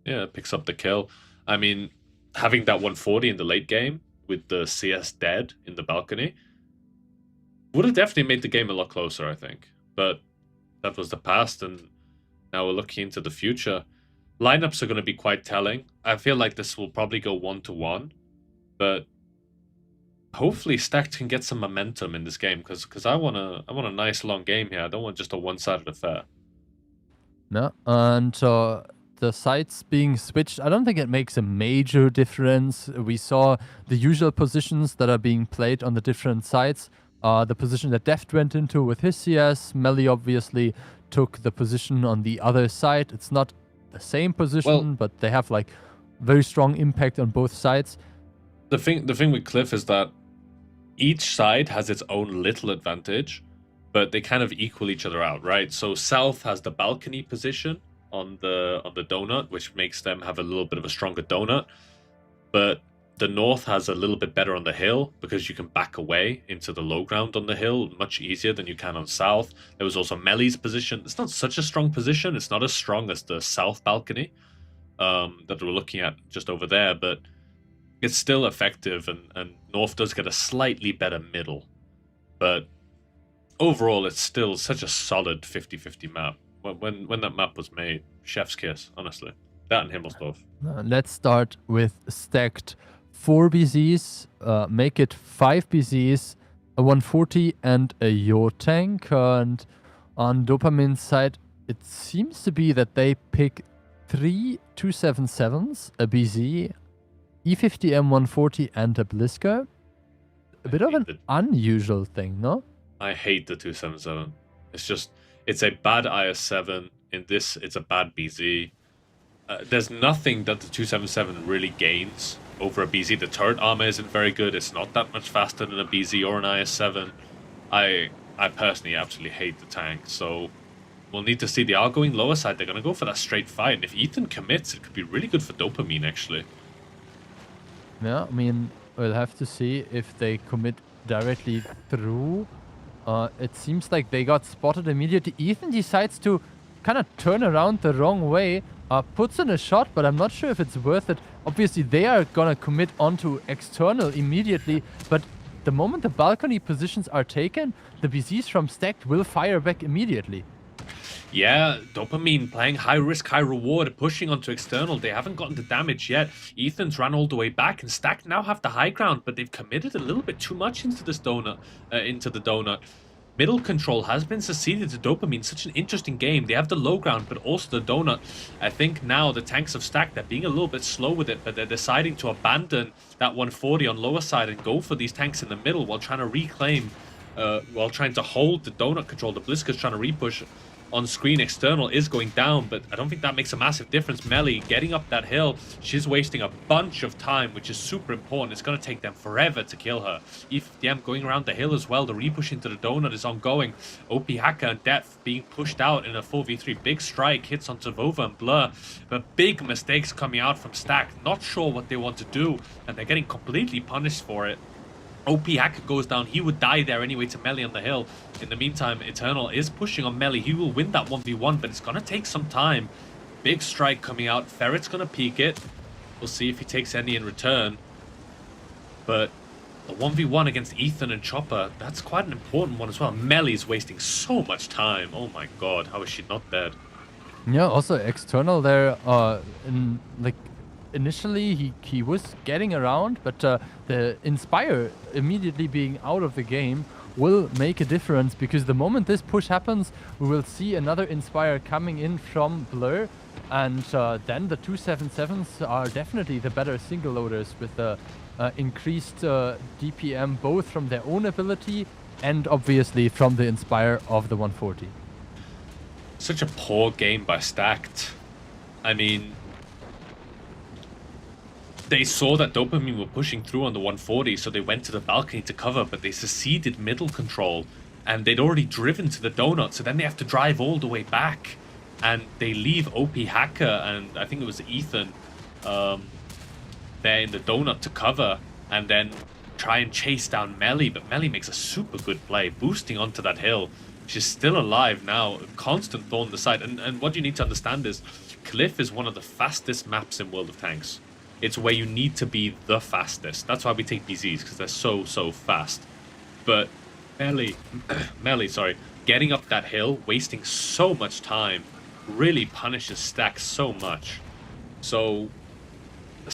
Yeah, it picks up the kill. I mean, having that 140 in the late game with the CS dead in the balcony would have definitely made the game a lot closer, I think. But that was the past, and now we're looking into the future. Lineups are going to be quite telling. I feel like this will probably go 1-1, but hopefully Stacked can get some momentum in this game, because I want a nice long game here. I don't want just a one-sided affair. No, and the sides being switched, I don't think it makes a major difference. We saw the usual positions that are being played on the different sides. The position that Deft went into with his CS, Melee obviously took the position on the other side. It's not the same position, but they have like very strong impact on both sides. The thing with Cliff is that each side has its own little advantage, but they kind of equal each other out, right? So South has the balcony position on the donut, which makes them have a little bit of a stronger donut, but the North has a little bit better on the hill because you can back away into the low ground on the hill much easier than you can on South. There was also Melee's position. It's not such a strong position. It's not as strong as the South balcony that we're looking at just over there, but it's still effective, and North does get a slightly better middle. But overall, it's still such a solid 50-50 map. When that map was made, chef's kiss, honestly. That and Himmelsdorf. Let's start with Stacked. 4 BZs, make it 5 BZs, a 140 and a Yo tank. And on Dopamine's side, it seems to be that they pick 3 277s, a BZ, E50M 140 and a Blisker. A bit of an unusual thing, no? I hate the 277. It's a bad IS7. In this, it's a bad BZ. There's nothing that the 277 really gains over a BZ. The turret armor isn't very good. It's not that much faster than a BZ or an IS7. I personally absolutely hate the tank, so we'll need to see. They are going lower side. They're going to go for that straight fight, and if Ethan commits, it could be really good for Dopamine, actually. Yeah, I mean, we'll have to see if they commit directly through. It seems like they got spotted immediately. Ethan decides to kind of turn around the wrong way, puts in a shot, but I'm not sure if it's worth it. Obviously, they are gonna commit onto external immediately, but the moment the balcony positions are taken, the BZs from Stacked will fire back immediately. Yeah, Dopamine playing high risk, high reward, pushing onto external. They haven't gotten the damage yet. Ethan's ran all the way back, and Stacked now have the high ground, but they've committed a little bit too much into this donut, into the donut. Middle control has been seceded to Dopamine. Such an interesting game. They have the low ground, but also the donut. I think now the tanks have Stacked. They're being a little bit slow with it, but they're deciding to abandon that 140 on lower side and go for these tanks in the middle while trying to reclaim, while trying to hold the donut control. The Blisker's trying to repush on screen. External is going down, but I don't think that makes a massive difference. Melly getting up that hill, she's wasting a bunch of time, which is super important. It's going to take them forever to kill her. E50M going around the hill as well. The repush into the donut is ongoing. OP Hacker and Depth being pushed out in a 4v3. Big strike hits onto Vova and Blur, but big mistakes coming out from Stack. Not sure what they want to do, and they're getting completely punished for it. OP Hacker goes down. He would die there anyway to Melly on the hill. In the meantime, Eternal is pushing on Melly. He will win that 1v1, but it's going to take some time. Big strike coming out. Ferret's going to peek it. We'll see if he takes any in return. But the 1v1 against Ethan and Chopper, that's quite an important one as well. Melly's wasting so much time. Oh my god, how is she not dead? Yeah, also External there, initially he was getting around, but the Inspire immediately being out of the game will make a difference, because the moment this push happens, we will see another Inspire coming in from Blur, and then the 277s are definitely the better single loaders with the increased DPM, both from their own ability and obviously from the Inspire of the 140. Such a poor game by Stacked. I mean, they saw that Dopamine were pushing through on the 140, so they went to the balcony to cover, but they seceded middle control, and they'd already driven to the donut, so then they have to drive all the way back, and they leave OP Hacker, and I think it was Ethan, there in the donut to cover, and then try and chase down Melly, but Melly makes a super good play, boosting onto that hill. She's still alive now, constant thorn the side, and what you need to understand is, Cliff is one of the fastest maps in World of Tanks. It's where you need to be the fastest. That's why we take BZs, because they're so fast. But Melly, getting up that hill, wasting so much time, really punishes Stack so much. So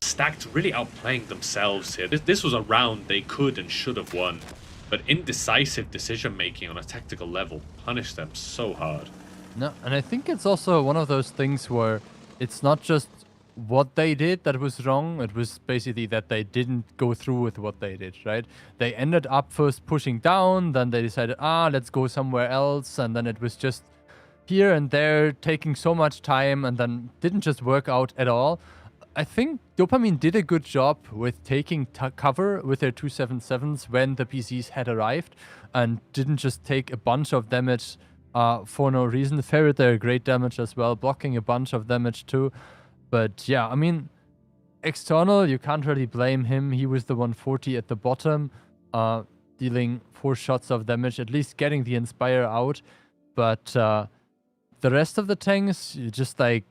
Stacked really outplaying themselves here. This was a round they could and should have won, but indecisive decision making on a tactical level punished them so hard. No, and I think it's also one of those things where it's not just what they did that was wrong, it was basically that they didn't go through with what they did, right? They ended up first pushing down, then they decided, let's go somewhere else, and then it was just here and there taking so much time, and then didn't just work out at all. I think Dopamine did a good job with taking cover with their 277s when the PCs had arrived, and didn't just take a bunch of damage for no reason. Ferret there, great damage as well, blocking a bunch of damage too. But yeah, I mean, External, you can't really blame him. He was the 140 at the bottom, dealing 4 shots of damage, at least getting the Inspire out. But the rest of the tanks, you're just like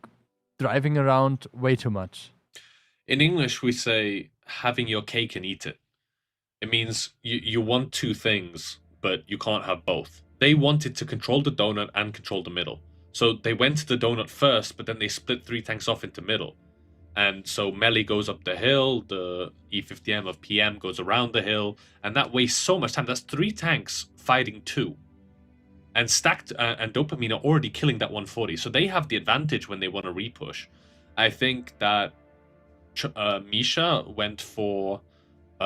driving around way too much. In English, we say having your cake and eat it. It means you want two things, but you can't have both. They wanted to control the donut and control the middle. So they went to the donut first, but then they split 3 tanks off into middle. And so Melly goes up the hill, the E50M of PM goes around the hill, and that wastes so much time. That's 3 tanks fighting 2. And Stacked and Dopamine are already killing that 140, so they have the advantage when they want to repush. I think that Misha went for the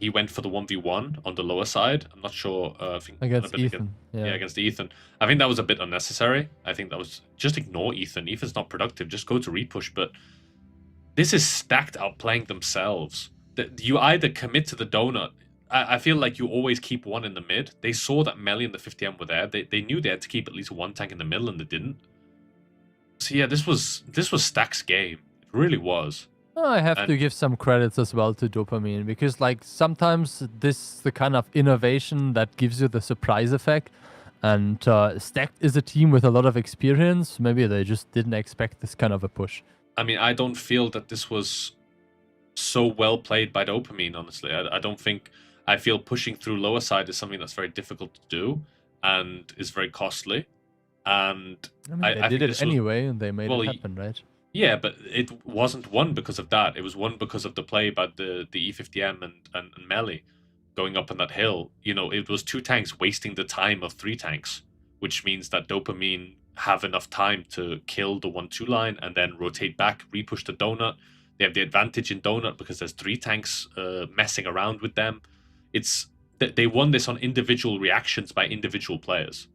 1v1 on the lower side. I'm not sure. I think Against Ethan. Yeah, against Ethan. I think that was a bit unnecessary. I think that was just ignore Ethan. Ethan's not productive. Just go to repush. But this is Stacked outplaying themselves. You either commit to the donut. I feel like you always keep one in the mid. They saw that Melly and the 50M were there. They knew they had to keep at least one tank in the middle, and they didn't. So yeah, this was Stack's game. It really was. I have to give some credits as well to Dopamine, because like sometimes this is the kind of innovation that gives you the surprise effect. And Stacked is a team with a lot of experience. Maybe they just didn't expect this kind of a push. I mean, I don't feel that this was so well played by Dopamine, honestly. I feel pushing through lower side is something that's very difficult to do and is very costly. And I mean, they did it anyway, and they made it happen, right? Yeah, but it wasn't won because of that. It was won because of the play by the E50M and Melly going up on that hill. You know, it was 2 tanks wasting the time of 3 tanks, which means that Dopamine have enough time to kill the 1-2 line and then rotate back, repush the donut. They have the advantage in donut because there's 3 tanks messing around with them. They won this on individual reactions by individual players.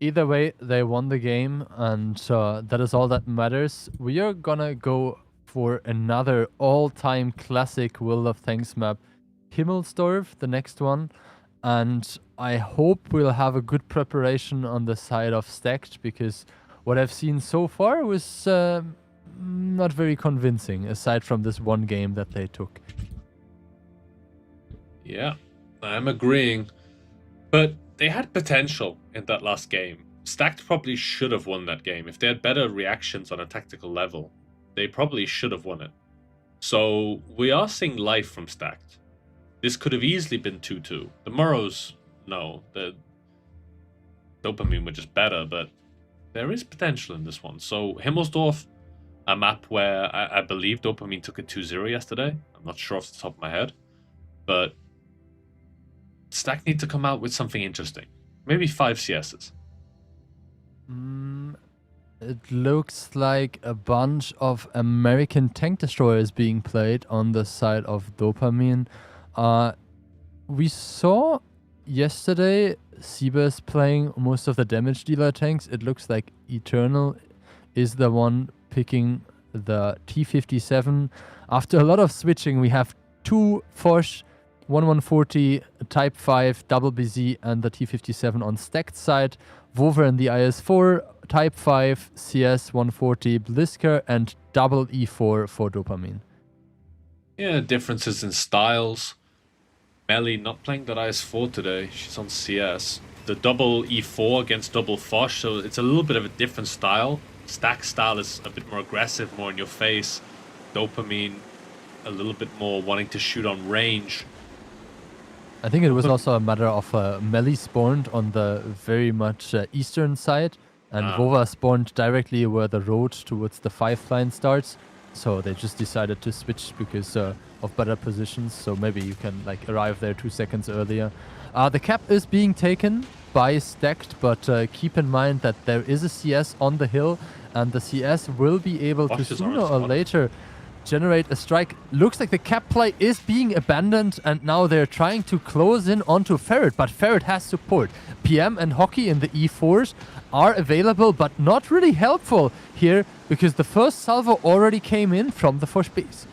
Either way, they won the game, and that is all that matters. We are gonna go for another all-time classic World of Tanks map, Himmelsdorf, the next one. And I hope we'll have a good preparation on the side of Stacked, because what I've seen so far was not very convincing, aside from this one game that they took. Yeah, I'm agreeing. But they had potential in that last game. Stacked probably should have won that game. If they had better reactions on a tactical level, they probably should have won it. So we are seeing life from Stacked. This could have easily been 2-2. The Murrows, no. The Dopamine were just better, but there is potential in this one. So Himmelsdorf, a map where I believe Dopamine took it 2-0 yesterday. I'm not sure off the top of my head. But Stack need to come out with something interesting. Maybe 5 CSs. It looks like a bunch of American tank destroyers being played on the side of Dopamine. We saw yesterday Seabass playing most of the damage dealer tanks. It looks like Eternal is the one picking the T57. After a lot of switching, we have 2 Foch, 1140, Type 5, double BZ, and the T57 on Stacked side. Wover in the IS4, Type 5, CS 140, Blisker, and double E4 for Dopamine. Yeah, differences in styles. Melly not playing that IS4 today. She's on CS. The double E4 against double Foch, so it's a little bit of a different style. Stack style is a bit more aggressive, more in your face. Dopamine a little bit more wanting to shoot on range. I think it was also a matter of Melly spawned on the very much eastern side, and Vova spawned directly where the road towards the 5 line starts. So they just decided to switch because of better positions. So maybe you can like arrive there 2 seconds earlier. The cap is being taken by Stacked, but keep in mind that there is a CS on the hill, and the CS will be able to sooner or later generate a strike. Looks like the cap play is being abandoned, and now they're trying to close in onto Ferret, but Ferret has support. PM and Hockey in the E4s are available, but not really helpful here, because the first salvo already came in from the Foch base.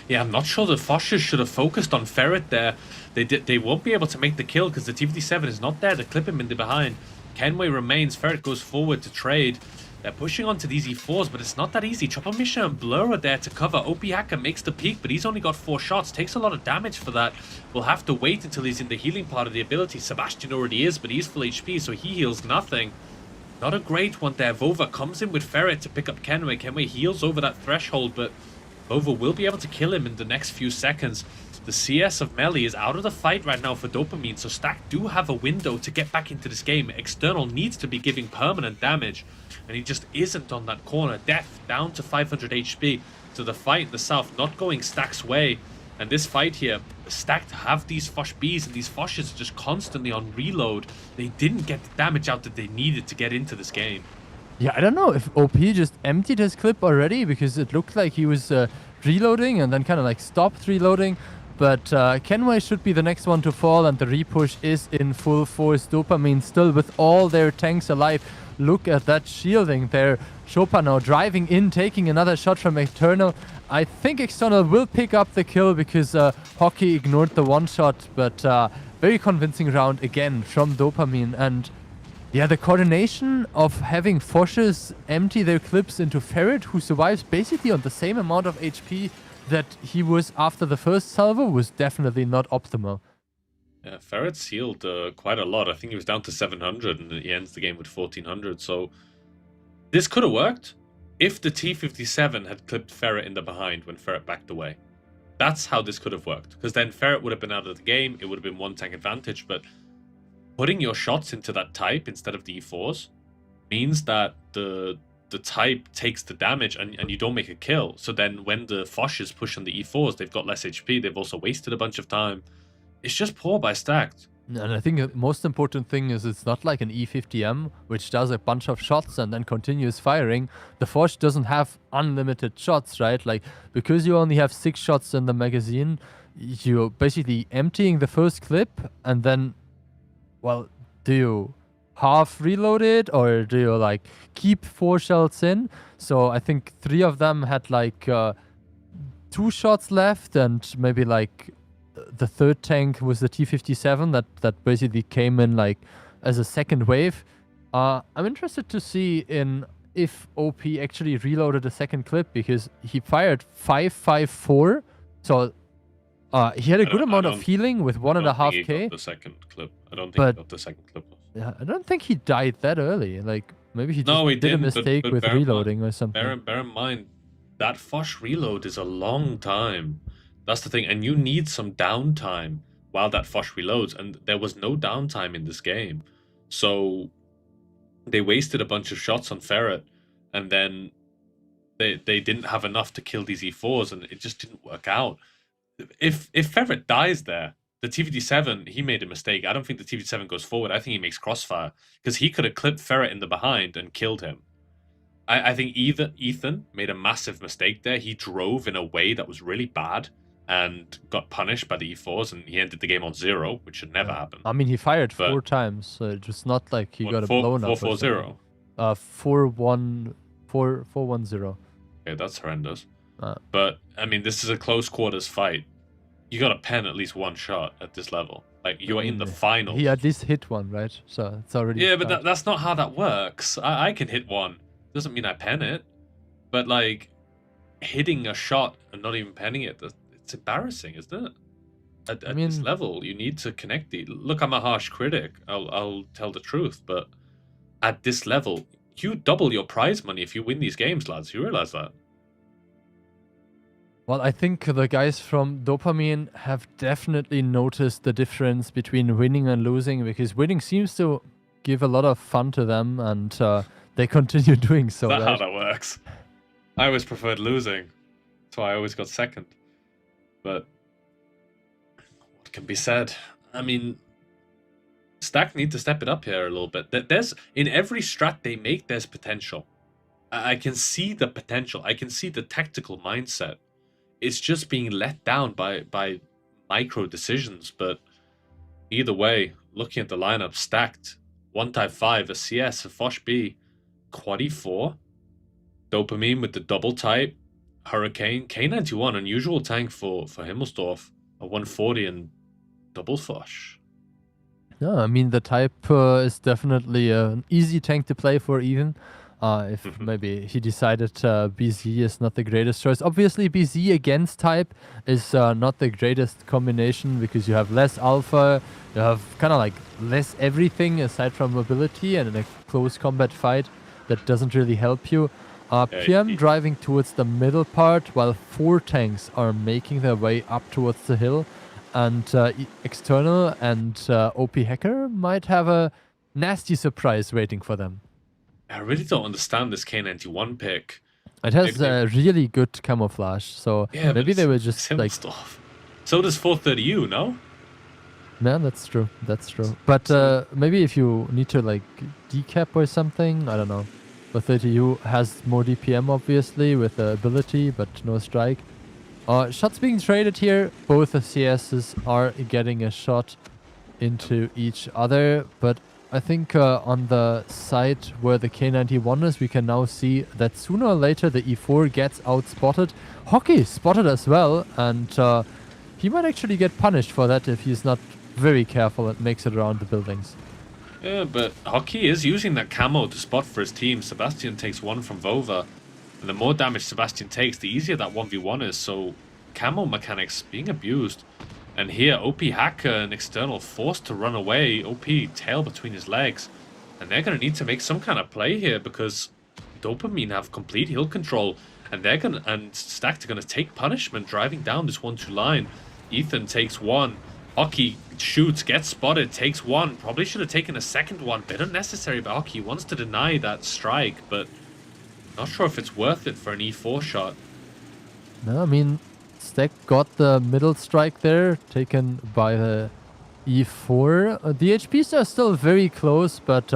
Yeah, I'm not sure the Foches should have focused on Ferret there. They won't be able to make the kill because the T57 is not there to clip him in the behind. Kenway remains, Ferret goes forward to trade. They're pushing onto these E4s, but it's not that easy. Chopper Misha and Blur are there to cover. OP Hacker makes the peak, but he's only got 4 shots. Takes a lot of damage for that. We'll have to wait until he's in the healing part of the ability. Sebastian already is, but he's full HP, so he heals nothing. Not a great one there. Vova comes in with Ferret to pick up Kenway. Kenway heals over that threshold, but Vova will be able to kill him in the next few seconds. The CS of Melly is out of the fight right now for Dopamine, so Stack do have a window to get back into this game. External needs to be giving permanent damage, and he just isn't on that corner. Death down to 500 HP. So the fight in the south not going Stack's way. And this fight here, Stacked have these Foch Bs, and these Foches just constantly on reload. They didn't get the damage out that they needed to get into this game. Yeah, I don't know if OP just emptied his clip already, because it looked like he was reloading and then kind of like stopped reloading. But Kenway should be the next one to fall, and the repush is in full force. Dopamine still with all their tanks alive. Look at that shielding there. Chopin now driving in, taking another shot from Eternal. I think External will pick up the kill because Hockey ignored the one shot, but very convincing round again from Dopamine. And yeah, the coordination of having Foshes empty their clips into Ferret, who survives basically on the same amount of HP that he was after the first salvo, was definitely not optimal. Yeah, Ferret's healed quite a lot. I think he was down to 700 and he ends the game with 1400. So this could have worked if the T-57 had clipped Ferret in the behind when Ferret backed away. That's how this could have worked. Because then Ferret would have been out of the game. It would have been one tank advantage. But putting your shots into that type instead of the E4s means that the type takes the damage and you don't make a kill. So then when the Foshes push on the E4s, they've got less HP. They've also wasted a bunch of time. It's just poor by Stacked. And I think the most important thing is it's not like an E50M, which does a bunch of shots and then continues firing. The Fosh doesn't have unlimited shots, right? Like, because you only have 6 shots in the magazine, you're basically emptying the first clip, and then, well, do you half reload it, or do you like keep 4 shells in? So I think 3 of them had like 2 shots left, and maybe like the third tank was the T-57 that basically came in like as a second wave. I'm interested to see if OP actually reloaded a second clip, because he fired 5.54, so he had a good amount of healing with 1.5k. The second clip. I don't think he got the second clip. Yeah, I don't think he died that early. Like, maybe he just he did a didn't, mistake but with reloading or something. Bear in mind, that Fosh reload is a long time. That's the thing, and you need some downtime while that Fosh reloads, and there was no downtime in this game. So they wasted a bunch of shots on Ferret, and then they didn't have enough to kill these E4s, and it just didn't work out. If Ferret dies there, the TV-7, he made a mistake. I don't think the TV-7 goes forward. I think he makes Crossfire, because he could have clipped Ferret in the behind and killed him. I think Ethan made a massive mistake there. He drove in a way that was really bad and got punished by the E4s, and he ended the game on 0, which should never happen. I mean, he fired 4 times, so it was not like he got a blown up. 4-4-0? 4-1-0. Okay, that's horrendous. But, I mean, this is a close quarters fight. You got to pen at least 1 shot at this level. Like, you are in the final. He at least hit 1, right? So it's already... Yeah, but that's not how that works. I can hit 1. Doesn't mean I pen it. But, like, hitting a shot and not even penning it, it's embarrassing, isn't it? At this level, you need to connect it. Look, I'm a harsh critic. I'll tell the truth. But at this level, you double your prize money if you win these games, lads. You realize that? Well, I think the guys from Dopamine have definitely noticed the difference between winning and losing, because winning seems to give a lot of fun to them, and they continue doing so. Is that how that works? I always preferred losing. That's why I always got second. But what can be said? I mean, Stack need to step it up here a little bit. There's, in every strat they make, there's potential. I can see the potential. I can see the tactical mindset. It's just being let down by micro decisions. But either way, looking at the lineup, Stacked, 1 Type 5, a CS, a Fosh B, Quad E4, Dopamine with the double type, Hurricane, K91, unusual tank for Himmelsdorf, a 140 and double Fosh. Yeah, I mean, the type is definitely an easy tank to play for, even. If maybe he decided BZ is not the greatest choice. Obviously, BZ against type is not the greatest combination, because you have less alpha, you have kind of like less everything aside from mobility, and in a close combat fight, that doesn't really help you. PM driving towards the middle part, while 4 tanks are making their way up towards the hill, and External and OP Hacker might have a nasty surprise waiting for them. I really don't understand this K91 pick. It has really good camouflage, so yeah, maybe they were just like... Stuff. So does 430U, no? Yeah, that's true. That's true. But maybe if you need to like decap or something, I don't know. But 30U has more DPM, obviously, with the ability, but no strike. Shots being traded here. Both the CSs are getting a shot into each other, but I think on the side where the K91 is, we can now see that sooner or later the E4 gets outspotted. Hockey spotted as well, and he might actually get punished for that if he's not very careful and makes it around the buildings. Yeah, but Hockey is using that camo to spot for his team. Sebastian takes one from Vova, and the more damage Sebastian takes, the easier that 1v1 is, so camo mechanics being abused. And here, OP Hacker and External forced to run away. OP tail between his legs. And they're going to need to make some kind of play here because Dopamine have complete hill control. And Stacked are going to take punishment driving down this 1-2 line. Ethan takes one. Hockey shoots, gets spotted, takes one. Probably should have taken a second one. Bit unnecessary, but Hockey wants to deny that strike. But not sure if it's worth it for an E4 shot. No, I mean, Stack got the middle strike there, taken by the E4. The HPs are still very close, but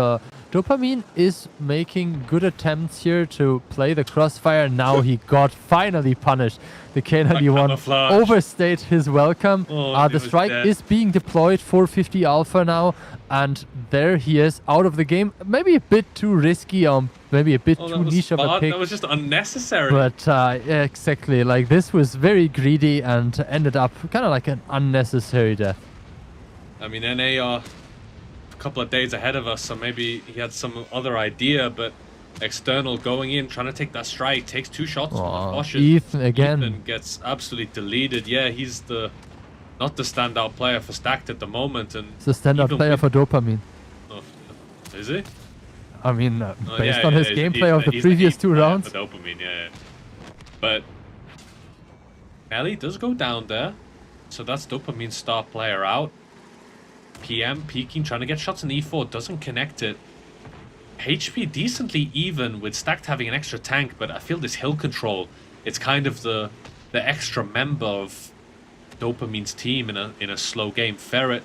Dopamine is making good attempts here to play the crossfire. Now he got finally punished. The K91 overstayed his welcome. The strike is being deployed for 50 Alpha now, and there he is out of the game. Maybe a bit too risky, maybe a bit too niche of a pick. That was just unnecessary. But yeah, exactly, like this was very greedy and ended up kind of like an unnecessary death. I mean, NA are a couple of days ahead of us, so maybe he had some other idea, but External going in, trying to take that strike, takes two shots from the Bosches. Ethan again. Ethan gets absolutely deleted. Yeah, he's not the standout player for Stacked at the moment. And it's the standout player for Dopamine. Oh, is he? I mean, based on his gameplay of the previous two rounds. For Dopamine, yeah. But Ellie does go down there, so that's Dopamine's star player out. PM peeking, trying to get shots in E4, doesn't connect it. HP decently even with Stacked having an extra tank, but I feel this hill control, it's kind of the extra member of Dopamine's team in a slow game. Ferret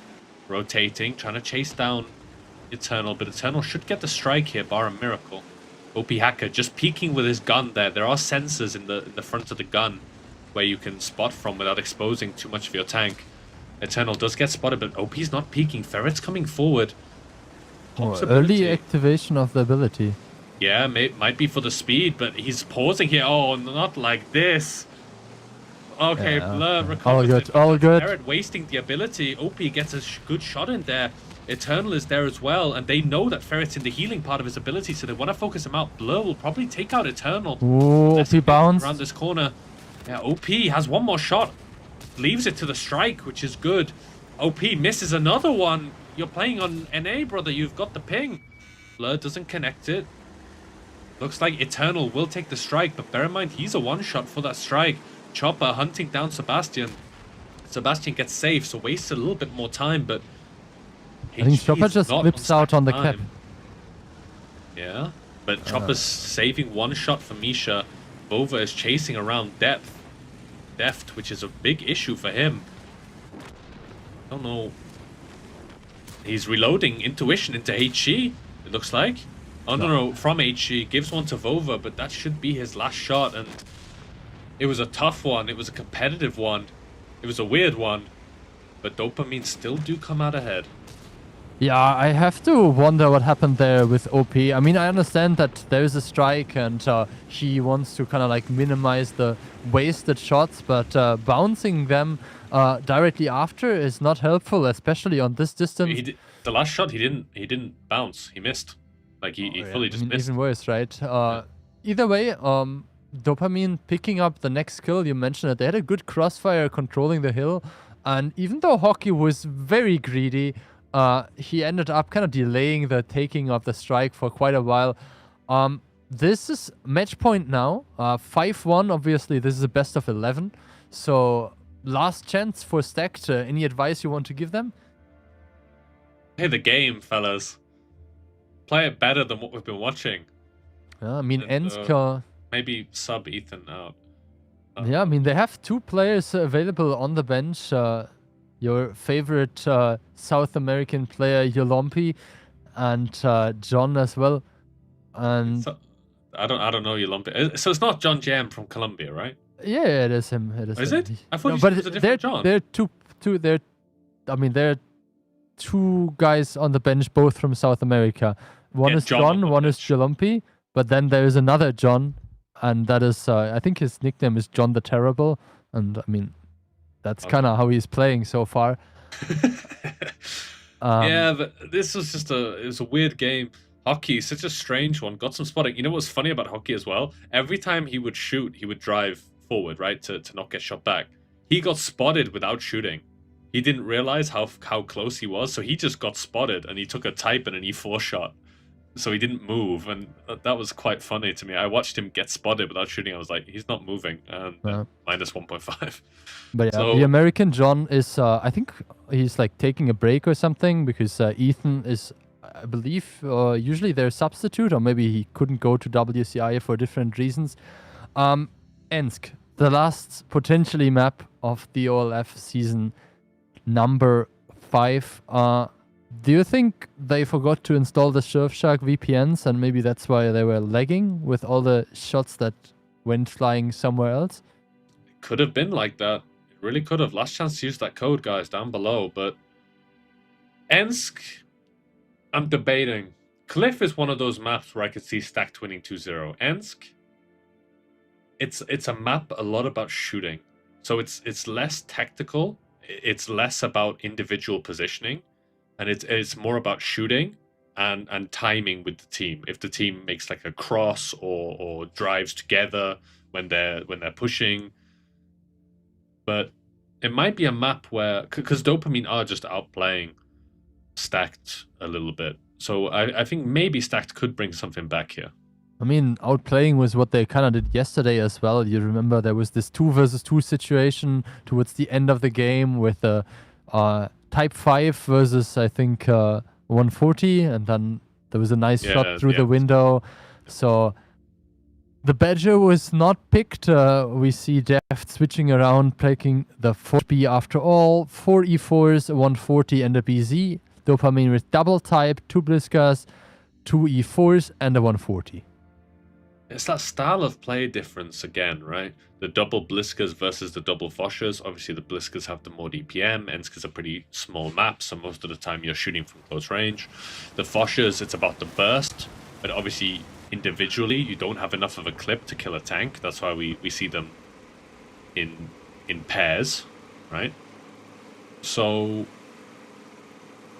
rotating, trying to chase down Eternal, but Eternal should get the strike here, bar a miracle. OP Hacker just peeking with his gun there. There are sensors in the front of the gun where you can spot from without exposing too much of your tank. Eternal does get spotted, but OP's not peeking. Ferret's coming forward. Early activation of the ability. Yeah, might be for the speed, but he's pausing here. Oh, not like this. Okay, yeah, Blur recovers. All good, all good. Ferret wasting the ability. OP gets a good shot in there. Eternal is there as well, and they know that Ferret's in the healing part of his ability, so they want to focus him out. Blur will probably take out Eternal. Ooh, OP bounce. Around this corner. Yeah, OP has one more shot. Leaves it to the strike, which is good. OP misses another one. You're playing on NA, brother. You've got the ping. Blur doesn't connect it. Looks like Eternal will take the strike, but bear in mind, he's a one-shot for that strike. Chopper hunting down Sebastian. Sebastian gets safe, so wastes a little bit more time, but I think Chopper just whips out on the cap. Yeah, but Chopper's saving one shot for Misha. Vova is chasing around Deft, which is a big issue for him. I don't know. He's reloading Intuition into HG, it looks like. Oh, no, from HG. Gives one to Vova, but that should be his last shot. And it was a tough one. It was a competitive one. It was a weird one. But Dopamine still do come out ahead. Yeah, I have to wonder what happened there with OP. I mean, I understand that there's a strike and he wants to kind of like minimize the wasted shots, but bouncing them directly after is not helpful, especially on this distance. The last shot, he didn't bounce. He missed. Like he fully just missed. Even worse, right? Either way, Dopamine picking up the next kill. You mentioned it. They had a good crossfire controlling the hill, and even though Hockey was very greedy, he ended up kind of delaying the taking of the strike for quite a while. This is match point now. 5-1. Obviously, this is a best of 11. So last chance for Stacked. Any advice you want to give them? Play the game, fellas. Play it better than what we've been watching. I mean, Ensk... maybe sub Ethan out. Yeah, I mean, they have two players available on the bench. Your favorite South American player, Yolompi, and John as well. And I don't know you lump it. So it's not John Jam from Colombia, right? Yeah, it is him. It is. Is him. it? I thought No, you but said it was a different John. they're there are two guys on the bench, both from South America. One Yeah, is John on John, the one is bench. Jalumpi, but then there is another John, and that is I think his nickname is John the Terrible, and I mean that's Okay. kind of how he's playing so far. Yeah, but this was just it was a weird game. Hockey, such a strange one. Got some spotting. You know what's funny about hockey as well? Every time he would shoot, he would drive forward, right, to not get shot back. He got spotted without shooting. He didn't realize how close he was, so he just got spotted, and he took a type and an E4 shot. So he didn't move, and that was quite funny to me. I watched him get spotted without shooting. I was like, he's not moving, and minus 1.5. But yeah, So- the American John is I think he's like taking a break or something because Ethan is, I believe, usually their substitute, or maybe he couldn't go to WCI for different reasons. Ensk, the last potentially map of the OLF season number 5. Do you think they forgot to install the Surfshark VPNs, and maybe that's why they were lagging with all the shots that went flying somewhere else? Could have been like that. It really could have. Last chance to use that code, guys, down below. But Ensk, I'm debating. Cliff is one of those maps where I could see Stacked winning 2-0. Ensk, it's a map a lot about shooting. So it's less tactical. It's less about individual positioning. And it's more about shooting and timing with the team. If the team makes like a cross or drives together when they're pushing. But it might be a map where, because Dopamine are just outplaying Stacked a little bit. So I think maybe Stacked could bring something back here. I mean, outplaying was what they kind of did yesterday as well. You remember there was this 2 versus 2 situation towards the end of the game with a Type 5 versus, I think, 140, and then there was a nice shot through the window. So the Badger was not picked. We see Deft switching around, taking the 4B after all. 4 E4s, a 140, and a BZ. Dopamine with double type, 2 Bliskas, 2 E4s, and a 140. It's that style of play difference again, right? The double Bliskas versus the double Foshers. Obviously, the Bliskas have the more DPM. Ensk is a pretty small map, so most of the time you're shooting from close range. The Foshers, it's about the burst, but obviously, individually, you don't have enough of a clip to kill a tank. That's why we see them in pairs, right? So,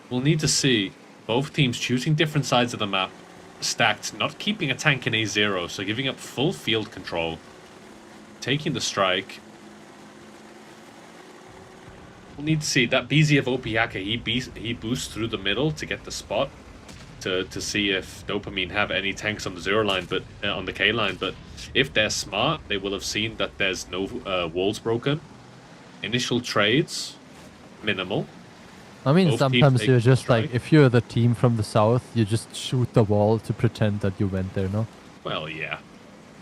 we'll need to see both teams choosing different sides of the map. Stacked, not keeping a tank in A0, so giving up full field control, taking the strike. We'll need to see that BZ of Opiaka. He boosts through the middle to get the spot to see if Dopamine have any tanks on the 0 line, but on the K line. But if they're smart, they will have seen that there's no walls broken. Initial trades, minimal. I mean, Both sometimes teams you're take just strike. like, if you're the team from the south, you just shoot the wall to pretend that you went there, no? Well, yeah.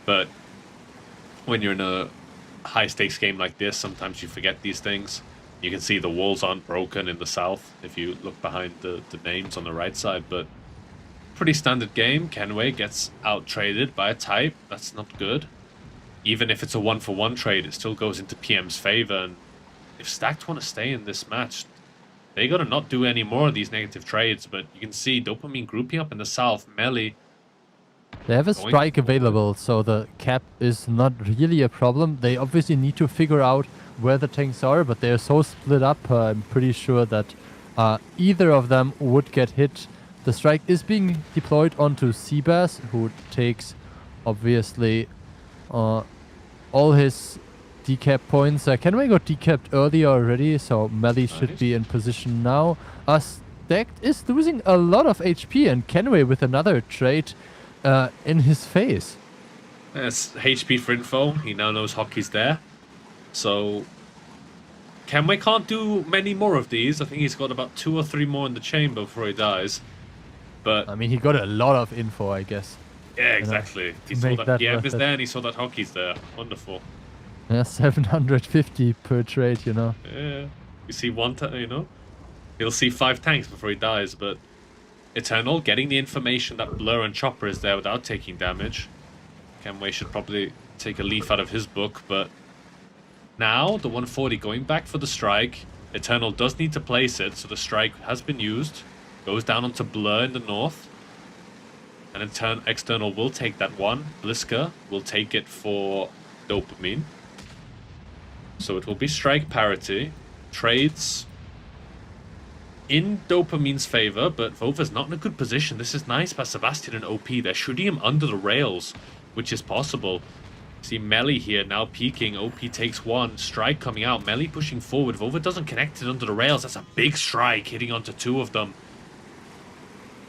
But when you're in a high-stakes game like this, sometimes you forget these things. You can see the walls aren't broken in the south if you look behind the names on the right side. But pretty standard game. Kenway gets out-traded by a type. That's not good. Even if it's a 1-for-1 trade, it still goes into PM's favor. And if Stacked want to stay in this match, they got to not do any more of these negative trades, but you can see Dopamine grouping up in the south. Melee. They have a Going strike forward. available, so the cap is not really a problem. They obviously need to figure out where the tanks are, but they are so split up, I'm pretty sure that either of them would get hit. The strike is being deployed onto Seabass, who takes, obviously, all his decap points. Kenway got decapped earlier already, so Melly should be in position now. Stacked is losing a lot of HP, and Kenway with another trade in his face. That's HP for info. He now knows hockey's there. So Kenway can't do many more of these. I think he's got about 2 or 3 more in the chamber before he dies. But I mean, he got a lot of info, I guess. yeah, exactly. He to saw make that that PM worth is it. there and he saw that hockey's there. Wonderful. Yeah, 750 per trade, you know. Yeah. You see one tank, you know? He'll see 5 tanks before he dies, but Eternal getting the information that Blur and Chopper is there without taking damage. Kenway should probably take a leaf out of his book, but now the 140 going back for the strike. Eternal does need to place it, so the strike has been used. Goes down onto Blur in the north. And in turn, External will take that one. Bliska will take it for Dopamine. So it will be strike parity. Trades in Dopamine's favor, but Vova's not in a good position. This is nice by Sebastian and OP. They're shooting him under the rails, which is possible. See Melly here now peeking. OP takes one. Strike coming out. Melly pushing forward. Vova doesn't connect it under the rails. That's a big strike hitting onto two of them.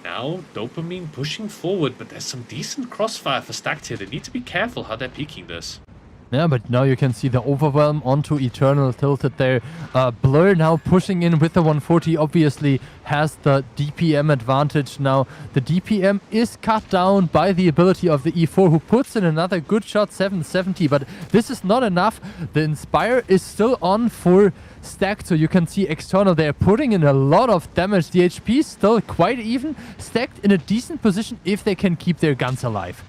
Now Dopamine pushing forward, but there's some decent crossfire for Stacked here. They need to be careful how they're peeking this. Yeah, but now you can see the overwhelm onto Eternal tilted there. Blur now pushing in with the 140 obviously has the DPM advantage now. The DPM is cut down by the ability of the E4, who puts in another good shot, 770, but this is not enough. The Inspire is still on for Stacked, so you can see External there putting in a lot of damage. The HP is still quite even. Stacked in a decent position if they can keep their guns alive.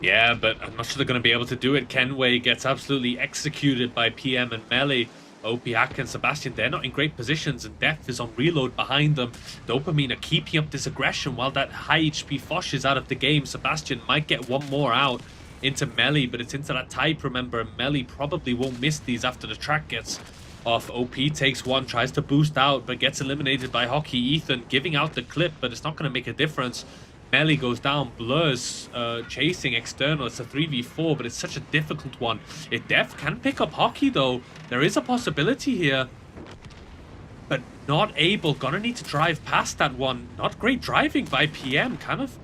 Yeah, but I'm not sure they're going to be able to do it. Kenway gets absolutely executed by PM and Melee. OP, Hack, and Sebastian, they're not in great positions, and Death is on reload behind them. Dopamine are keeping up this aggression while that high HP Foch is out of the game. Sebastian might get one more out into Melee, but it's into that type, remember. Melee probably won't miss these after the track gets off. OP takes one, tries to boost out, but gets eliminated by Hockey. Ethan giving out the clip, but it's not going to make a difference. Melly goes down. Blur's chasing External. It's a 3v4, but it's such a difficult one. If Def can pick up Hockey, though, there is a possibility here. But not able. Gonna need to drive past that one. Not great driving by PM. Kind of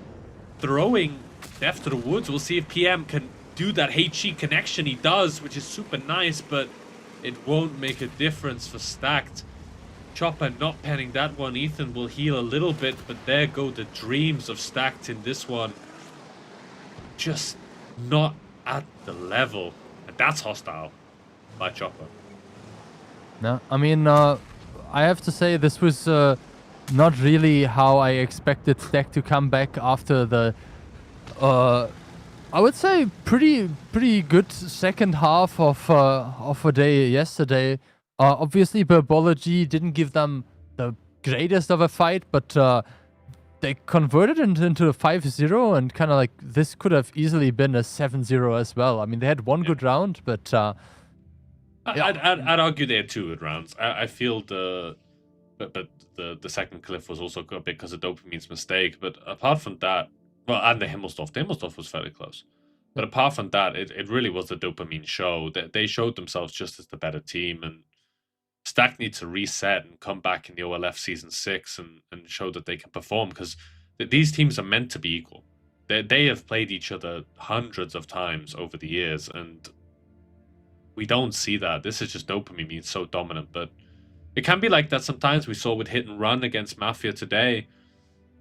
throwing Def to the woods. We'll see if PM can do that HE connection. He does, which is super nice, but it won't make a difference for Stacked. Chopper not penning that one. Ethan will heal a little bit, but there go the dreams of Stacked in this one. Just not at the level. And that's hostile by Chopper. No, I mean, I have to say this was not really how I expected Stack to come back after the, I would say, pretty good second half of a day yesterday. Obviously, Burbology didn't give them the greatest of a fight, but they converted it into a 5-0, and kind of like this could have easily been a 7-0 as well. I mean, they had one good round, but yeah. I'd argue they had two good rounds. I feel the second cliff was also a bit because of Dopamine's mistake, but apart from that, well, and the Himmelsdorf was fairly close. But apart from that, it really was the Dopamine show. They showed themselves just as the better team, and Stack needs to reset and come back in the OLF Season 6 and show that they can perform, because these teams are meant to be equal. They have played each other hundreds of times over the years, and we don't see that. This is just Dopamine being so dominant, but it can be like that sometimes. We saw with Hit and Run against Mafia today.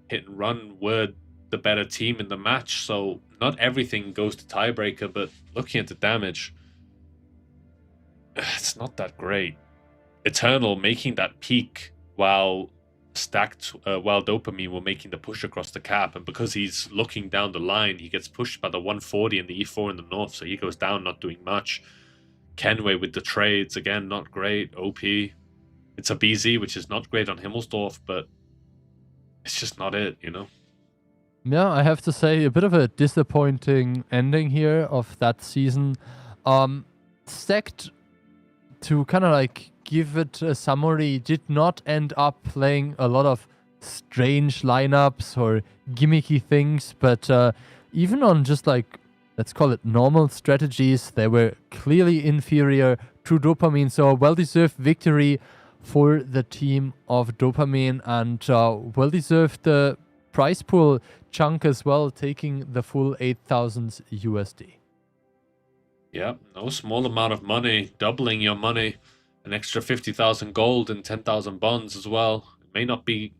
Hit and Run were the better team in the match, so not everything goes to tiebreaker, but looking at the damage, it's not that great. Eternal making that peak while while Dopamine were making the push across the cap, and because he's looking down the line, he gets pushed by the 140 and the E4 in the north, so he goes down, not doing much. Kenway with the trades, again, not great. OP. It's a BZ, which is not great on Himmelsdorf, but it's just not it, you know? Yeah, I have to say, a bit of a disappointing ending here of that season. Stacked, to kind of like give it a summary, did not end up playing a lot of strange lineups or gimmicky things, but even on just like, let's call it normal strategies, they were clearly inferior to Dopamine. So a well-deserved victory for the team of Dopamine, and well-deserved prize pool chunk as well, taking the full 8,000 USD. Yeah, no small amount of money, doubling your money, an extra 50,000 gold and 10,000 bonds as well. It may not be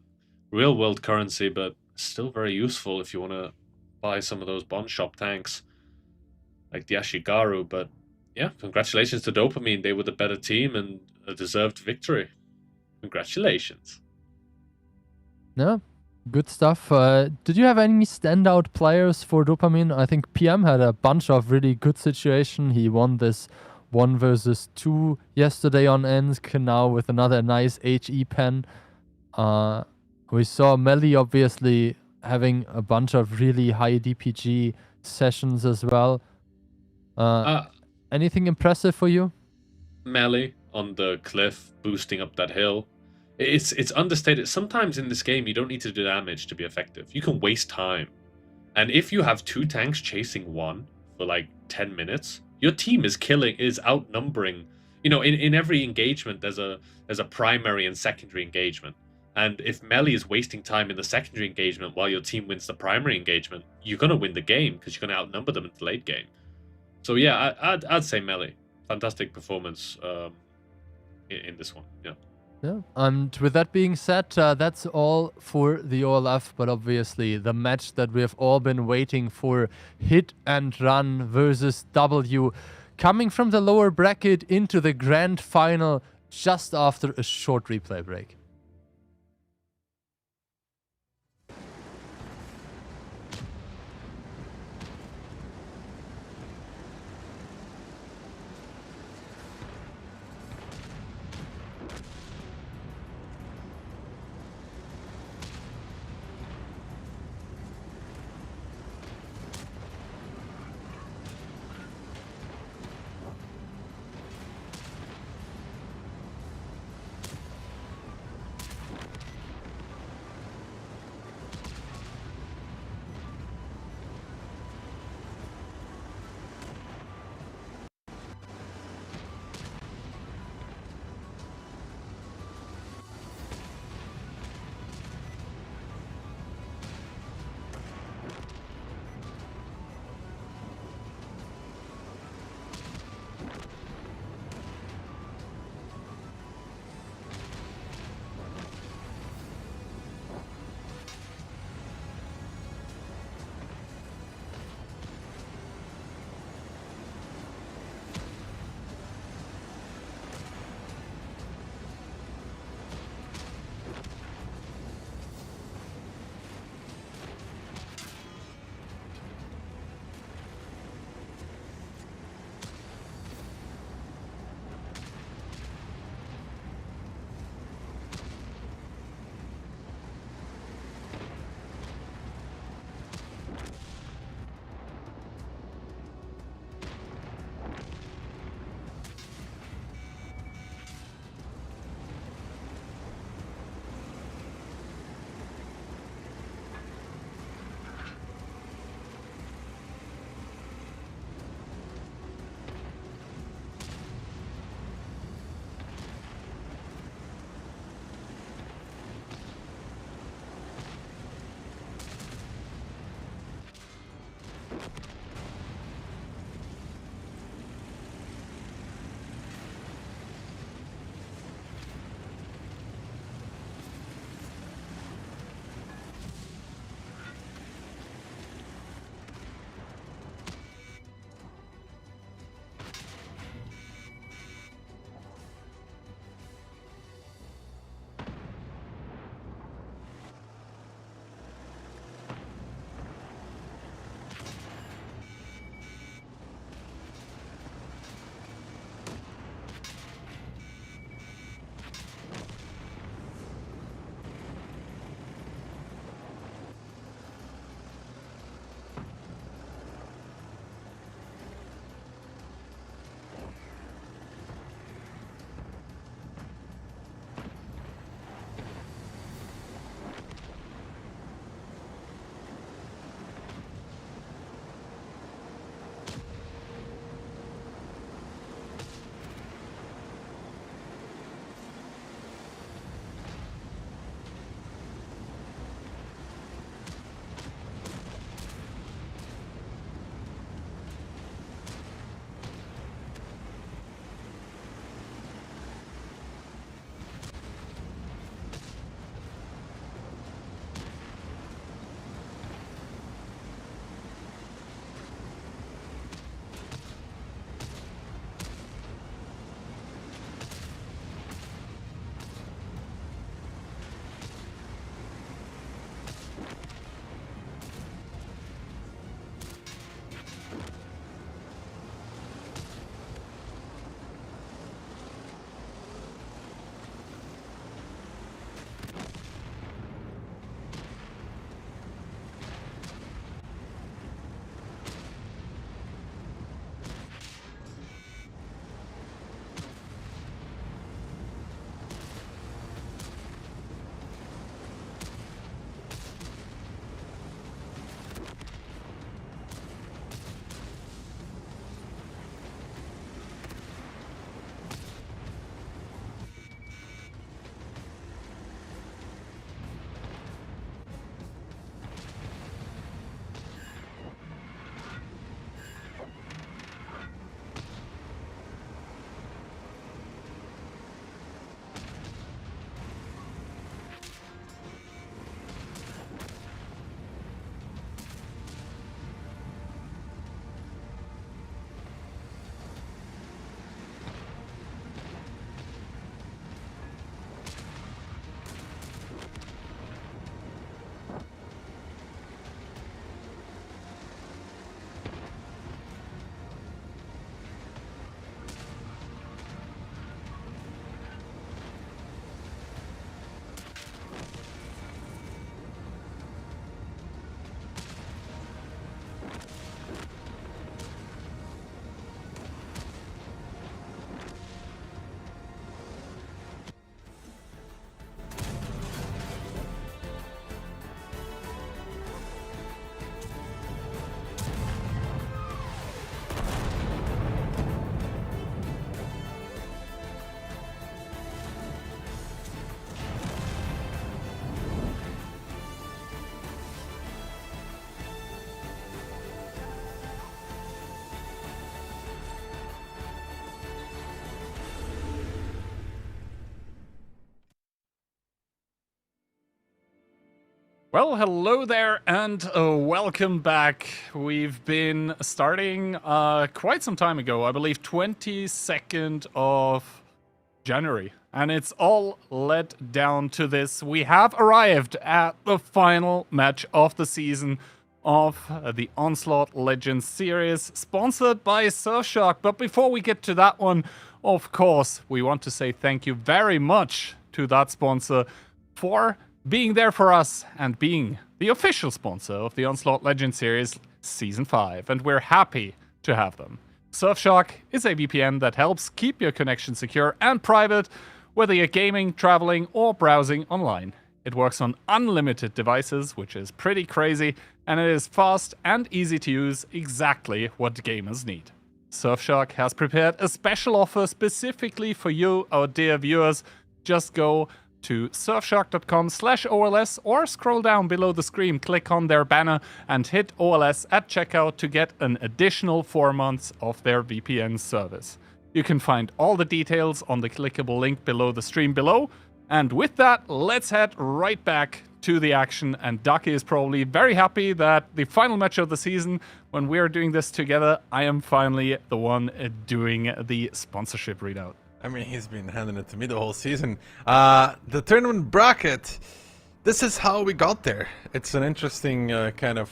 real world currency, but still very useful if you want to buy some of those bond shop tanks like the Ashigaru. But yeah, congratulations to Dopamine. They were the better team and a deserved victory. Congratulations. Yeah. Good stuff. Did you have any standout players for Dopamine? I think PM had a bunch of really good situation. He won this 1 versus 2 yesterday on Ensk, now with another nice HE pen. We saw Melly obviously having a bunch of really high DPG sessions as well. Anything impressive for you? Melee on the cliff, boosting up that hill. It's understated. Sometimes in this game, you don't need to do damage to be effective. You can waste time. And if you have 2 tanks chasing one for like 10 minutes, your team is outnumbering. You know, in every engagement, there's a primary and secondary engagement. And if Melee is wasting time in the secondary engagement while your team wins the primary engagement, you're going to win the game because you're going to outnumber them in the late game. So yeah, I'd say Melee. Fantastic performance in this one, yeah. Yeah, and with that being said, that's all for the OLF, but obviously the match that we have all been waiting for, Hit and Run versus W, coming from the lower bracket into the grand final just after a short replay break. Well, hello there and welcome back. We've been starting quite some time ago, I believe 22nd of January. And it's all led down to this. We have arrived at the final match of the season of the Onslaught Legends series, sponsored by Surfshark. But before we get to that one, of course, we want to say thank you very much to that sponsor for being there for us and being the official sponsor of the Onslaught Legends series Season 5. And we're happy to have them. Surfshark is a VPN that helps keep your connection secure and private, whether you're gaming, traveling, or browsing online. It works on unlimited devices, which is pretty crazy, and it is fast and easy to use, exactly what gamers need. Surfshark has prepared a special offer specifically for you, our dear viewers. Just go to surfshark.com/OLS or scroll down below the screen, click on their banner and hit OLS at checkout to get an additional 4 months of their VPN service. You can find all the details on the clickable link below the stream below. And with that, let's head right back to the action. And Ducky is probably very happy that the final match of the season, when we're doing this together, I am finally the one doing the sponsorship readout. I mean, he's been handing it to me the whole season. The tournament bracket. This is how we got there. It's an interesting kind of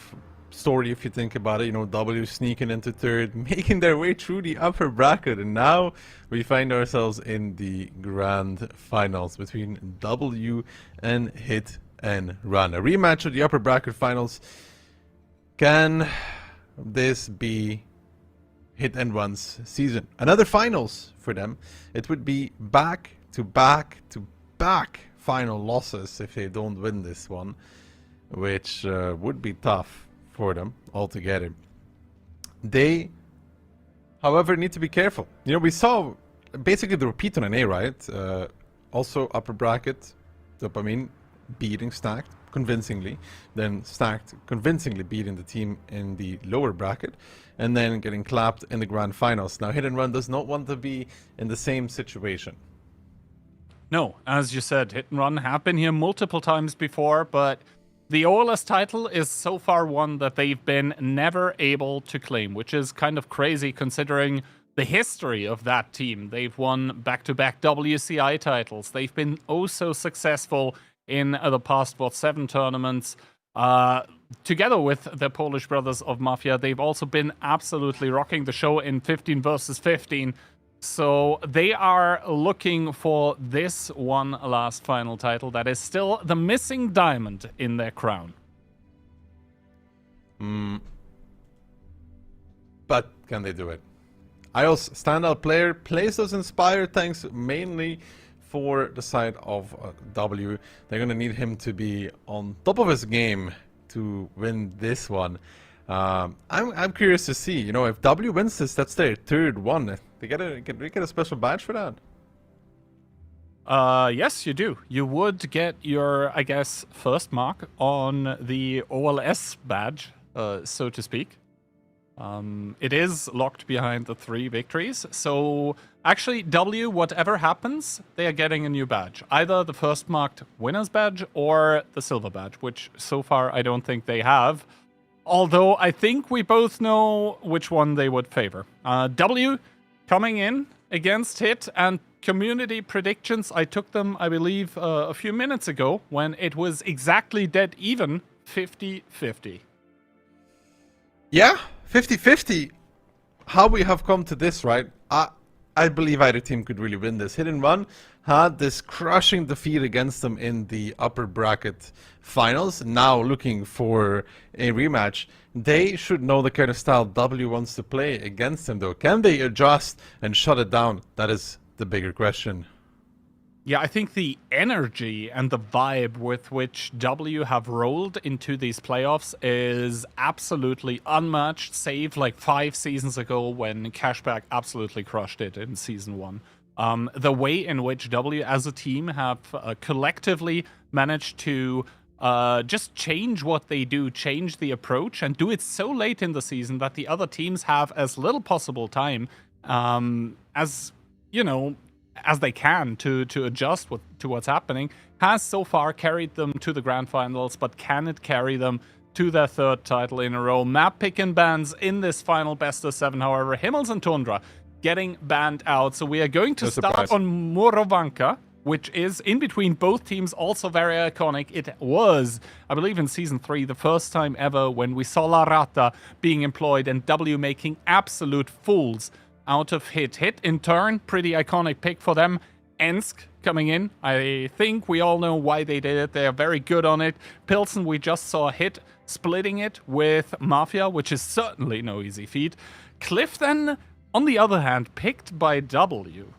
story if you think about it. You know, W sneaking into third, making their way through the upper bracket, and now we find ourselves in the grand finals between W and Hit and Run. A rematch of the upper bracket finals. Can this be Hit and Run's season? Another finals for them. It would be back to back to back final losses if they don't win this one, which would be tough for them altogether. They, however, need to be careful. You know, we saw basically the repeat on an A, right? Also upper bracket, Dopamine beating Stacked convincingly, then Stacked convincingly beating the team in the lower bracket, and then getting clapped in the grand finals. Now, Hit and Run does not want to be in the same situation. No, as you said, Hit and Run have been here multiple times before, but the OLS title is so far one that they've been never able to claim, which is kind of crazy considering the history of that team. They've won back-to-back WCI titles. They've been oh so successful in the past, 7 tournaments. Together with the Polish brothers of Mafia, they've also been absolutely rocking the show in 15 versus 15. So they are looking for this one last final title that is still the missing diamond in their crown. But can they do it? IO's standout player plays those inspired tanks mainly for the side of W. They're going to need him to be on top of his game to win this one. I'm curious to see, you know, if W wins this, that's their third one. They get a special badge for that? Yes, you do. You would get your, I guess, first mark on the OLS badge, so to speak. It is locked behind the 3 victories. So actually, W, whatever happens, they are getting a new badge. Either the first marked winner's badge or the silver badge, which so far I don't think they have. Although I think we both know which one they would favor. W coming in against Hit, and community predictions, I took them, I believe, a few minutes ago when it was exactly dead even, 50-50. Yeah, 50-50. How we have come to this, right? I believe either team could really win this. Hit and Run had this crushing defeat against them in the upper bracket finals. Now looking for a rematch. They should know the kind of style W wants to play against them, though. Can they adjust and shut it down? That is the bigger question. Yeah, I think the energy and the vibe with which W have rolled into these playoffs is absolutely unmatched, save like 5 seasons ago when Cashback absolutely crushed it in Season 1. The way in which W as a team have collectively managed to just change what they do, change the approach, and do it so late in the season that the other teams have as little possible time as, you know, as they can to adjust to what's happening, has so far carried them to the grand finals, but can it carry them to their third title in a row? Map pick and bans in this final best of 7, however. Himmels and Tundra getting banned out. So we are going to start on Murovanka, which is in between both teams, also very iconic. It was, I believe, in Season 3, the first time ever when we saw La Rata being employed and W making absolute fools out of Hit. Hit, in turn, pretty iconic pick for them. Ensk coming in. I think we all know why they did it. They are very good on it. Pilsen, we just saw Hit splitting it with Mafia, which is certainly no easy feat. Cliff, then, on the other hand, picked by W.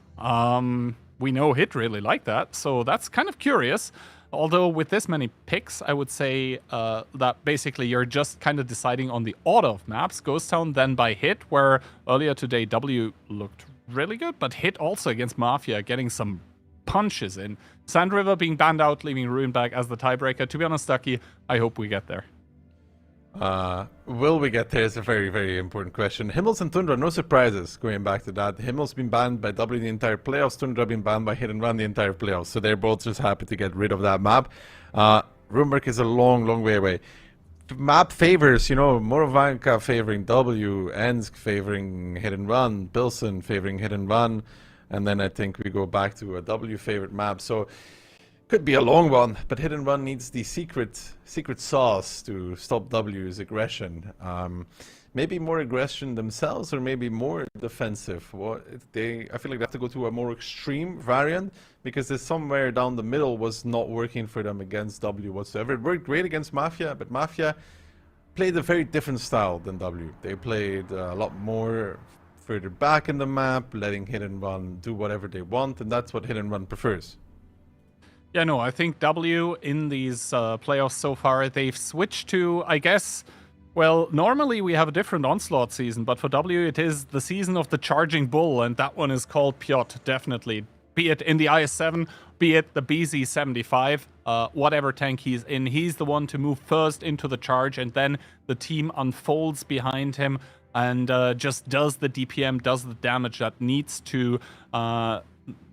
We know Hit really like that, so that's kind of curious. Although with this many picks, I would say that basically you're just kind of deciding on the order of maps. Ghost Town then by Hit, where earlier today W looked really good, but Hit also against Mafia, getting some punches in. Sand River being banned out, leaving Ruinbag as the tiebreaker. To be honest, Ducky, I hope we get there. Will we get there is a very, very important question. Himmels and Tundra, no surprises going back to that. Himmels been banned by W the entire playoffs, Tundra been banned by Hit and Run the entire playoffs, so they're both just happy to get rid of that map. Ruinberg is a long, long way away. Map favors, you know, Murovanka favoring W, Ensk favoring Hit and Run, Pilsen favoring Hit and Run, and then I think we go back to a W favorite map. So could be a long one, but Hit and Run needs the secret sauce to stop W's aggression. Maybe more aggression themselves, or maybe more defensive. I feel like they have to go to a more extreme variant, because there's somewhere down the middle was not working for them against W whatsoever. It worked great against Mafia, but Mafia played a very different style than W. They played a lot more further back in the map, letting Hit and Run do whatever they want, and that's what Hit and Run prefers. Yeah, no, I think W in these playoffs so far, they've switched to, I guess, well, normally we have a different Onslaught season, but for W it is the season of the Charging Bull, and that one is called Piotr, definitely. Be it in the IS-7, be it the BZ-75, whatever tank he's in, he's the one to move first into the charge, and then the team unfolds behind him and just does the DPM, does the damage that needs to...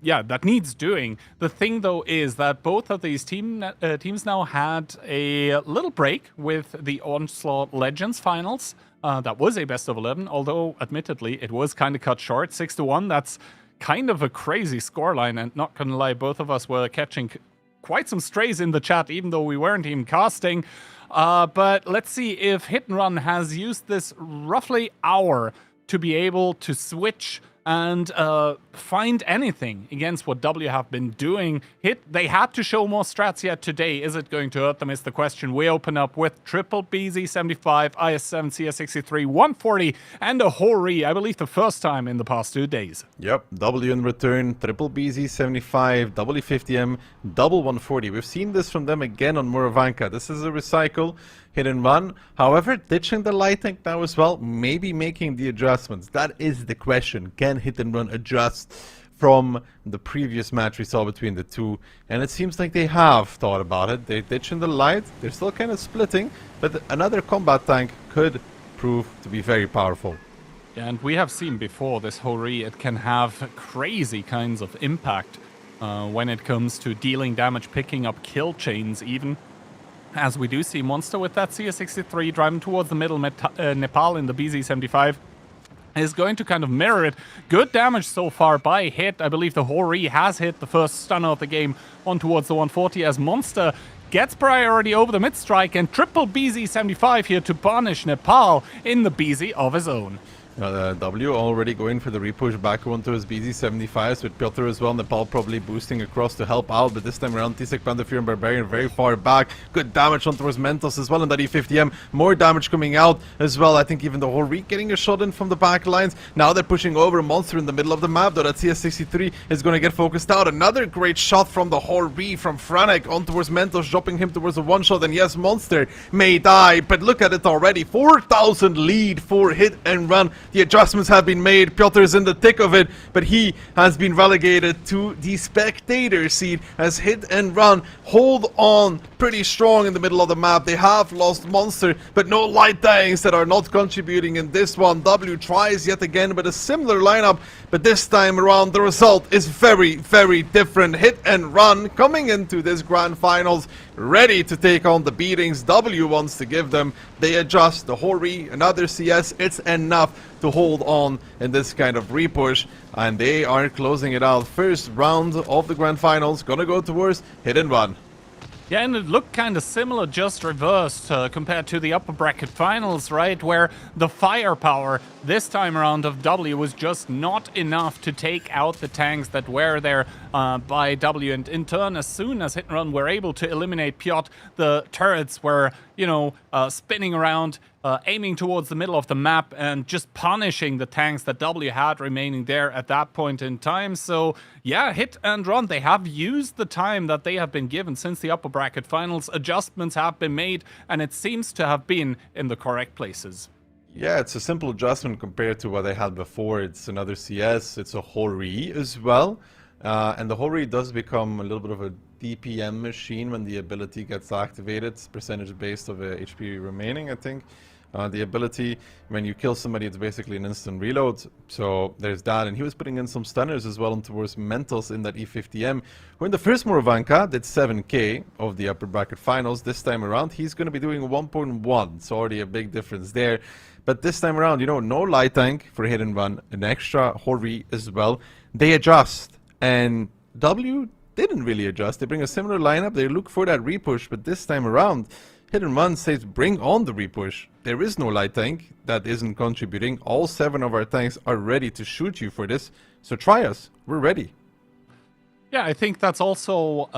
that needs doing. The thing, though, is that both of these teams now had a little break with the Onslaught Legends finals. That was a best of 11, although, admittedly, it was kind of cut short. 6-1, that's kind of a crazy scoreline, and not gonna lie, both of us were catching quite some strays in the chat, even though we weren't even casting. But let's see if Hit and Run has used this roughly hour to be able to switch and find anything against what W have been doing. Hit, they had to show more strats yet today. Is it going to hurt them is the question. We open up with triple BZ75, IS7, CS63, 140, and a Hori, I believe the first time in the past 2 days. Yep, W in return, triple BZ75, double E50M, double 140. We've seen this from them again on Murovanka. This is a recycle. Hit and Run, however, ditching the light tank now as well, maybe making the adjustments. That is the question. Can Hit and Run adjust from the previous match we saw between the two? And it seems like they have thought about it. They're ditching the light, they're still kind of splitting, but another combat tank could prove to be very powerful. Yeah, and we have seen before this Hori, it can have crazy kinds of impact when it comes to dealing damage, picking up kill chains even. As we do see Monster with that CS63 driving towards the middle, Nepal in the BZ75 is going to kind of mirror it. Good damage so far by Hit. I believe the Hori has hit the first stunner of the game on towards the 140 as Monster gets priority over the mid-strike, and triple BZ75 here to punish Nepal in the BZ of his own. W already going for the repush back onto his BZ75s with Piotr as well. Nepal probably boosting across to help out, but this time around T-Sec Panther and Barbarian very far back. Good damage on towards Mentos as well, and that E50M. More damage coming out as well. I think even the whole Reek getting a shot in from the back lines. Now they're pushing over Monster in the middle of the map, though that CS63 is going to get focused out. Another great shot from the whole Reek from Franek on towards Mentos, dropping him towards a one-shot, and yes, Monster may die, but look at it already. 4,000 lead for Hit and Run. The adjustments have been made. Piotr's in the thick of it, but he has been relegated to the spectator seat as Hit and Run hold on pretty strong in the middle of the map. They have lost Monster, but no light tanks that are not contributing in this one. W tries yet again with a similar lineup, but this time around the result is very, very different. Hit and Run coming into this grand finals ready to take on the beatings W wants to give them. They adjust the Hori, another CS, it's enough to hold on in this kind of repush, and they are closing it out. First round of the grand finals gonna go towards Hit and Run. Yeah, and it looked kind of similar, just reversed compared to the upper bracket finals, right? Where the firepower this time around of W was just not enough to take out the tanks that were there by W. And in turn, as soon as Hit and Run were able to eliminate Piotr, the turrets were, you know, spinning around, aiming towards the middle of the map and just punishing the tanks that W had remaining there at that point in time. So yeah, Hit and Run, they have used the time that they have been given since the upper bracket finals. Adjustments have been made, and it seems to have been in the correct places. Yeah, it's a simple adjustment compared to what they had before. It's another CS, it's a Hori as well. And the Hori does become a little bit of a DPM machine when the ability gets activated. It's percentage based of HP remaining, I think. The ability, when you kill somebody, it's basically an instant reload. So there's that. And he was putting in some stunners as well towards Mentos in that E50M. Who in the first Murovanka did 7k of the upper bracket finals. This time around, he's going to be doing 1.1. It's already a big difference there. But this time around, you know, no light tank for Hit and Run. An extra Hori as well. They adjust. And W didn't really adjust. They bring a similar lineup. They look for that repush. But this time around, Hit and Run says bring on the repush. There is no light tank that isn't contributing. All 7 of our tanks are ready to shoot you for this. So try us. We're ready. Yeah, I think that's also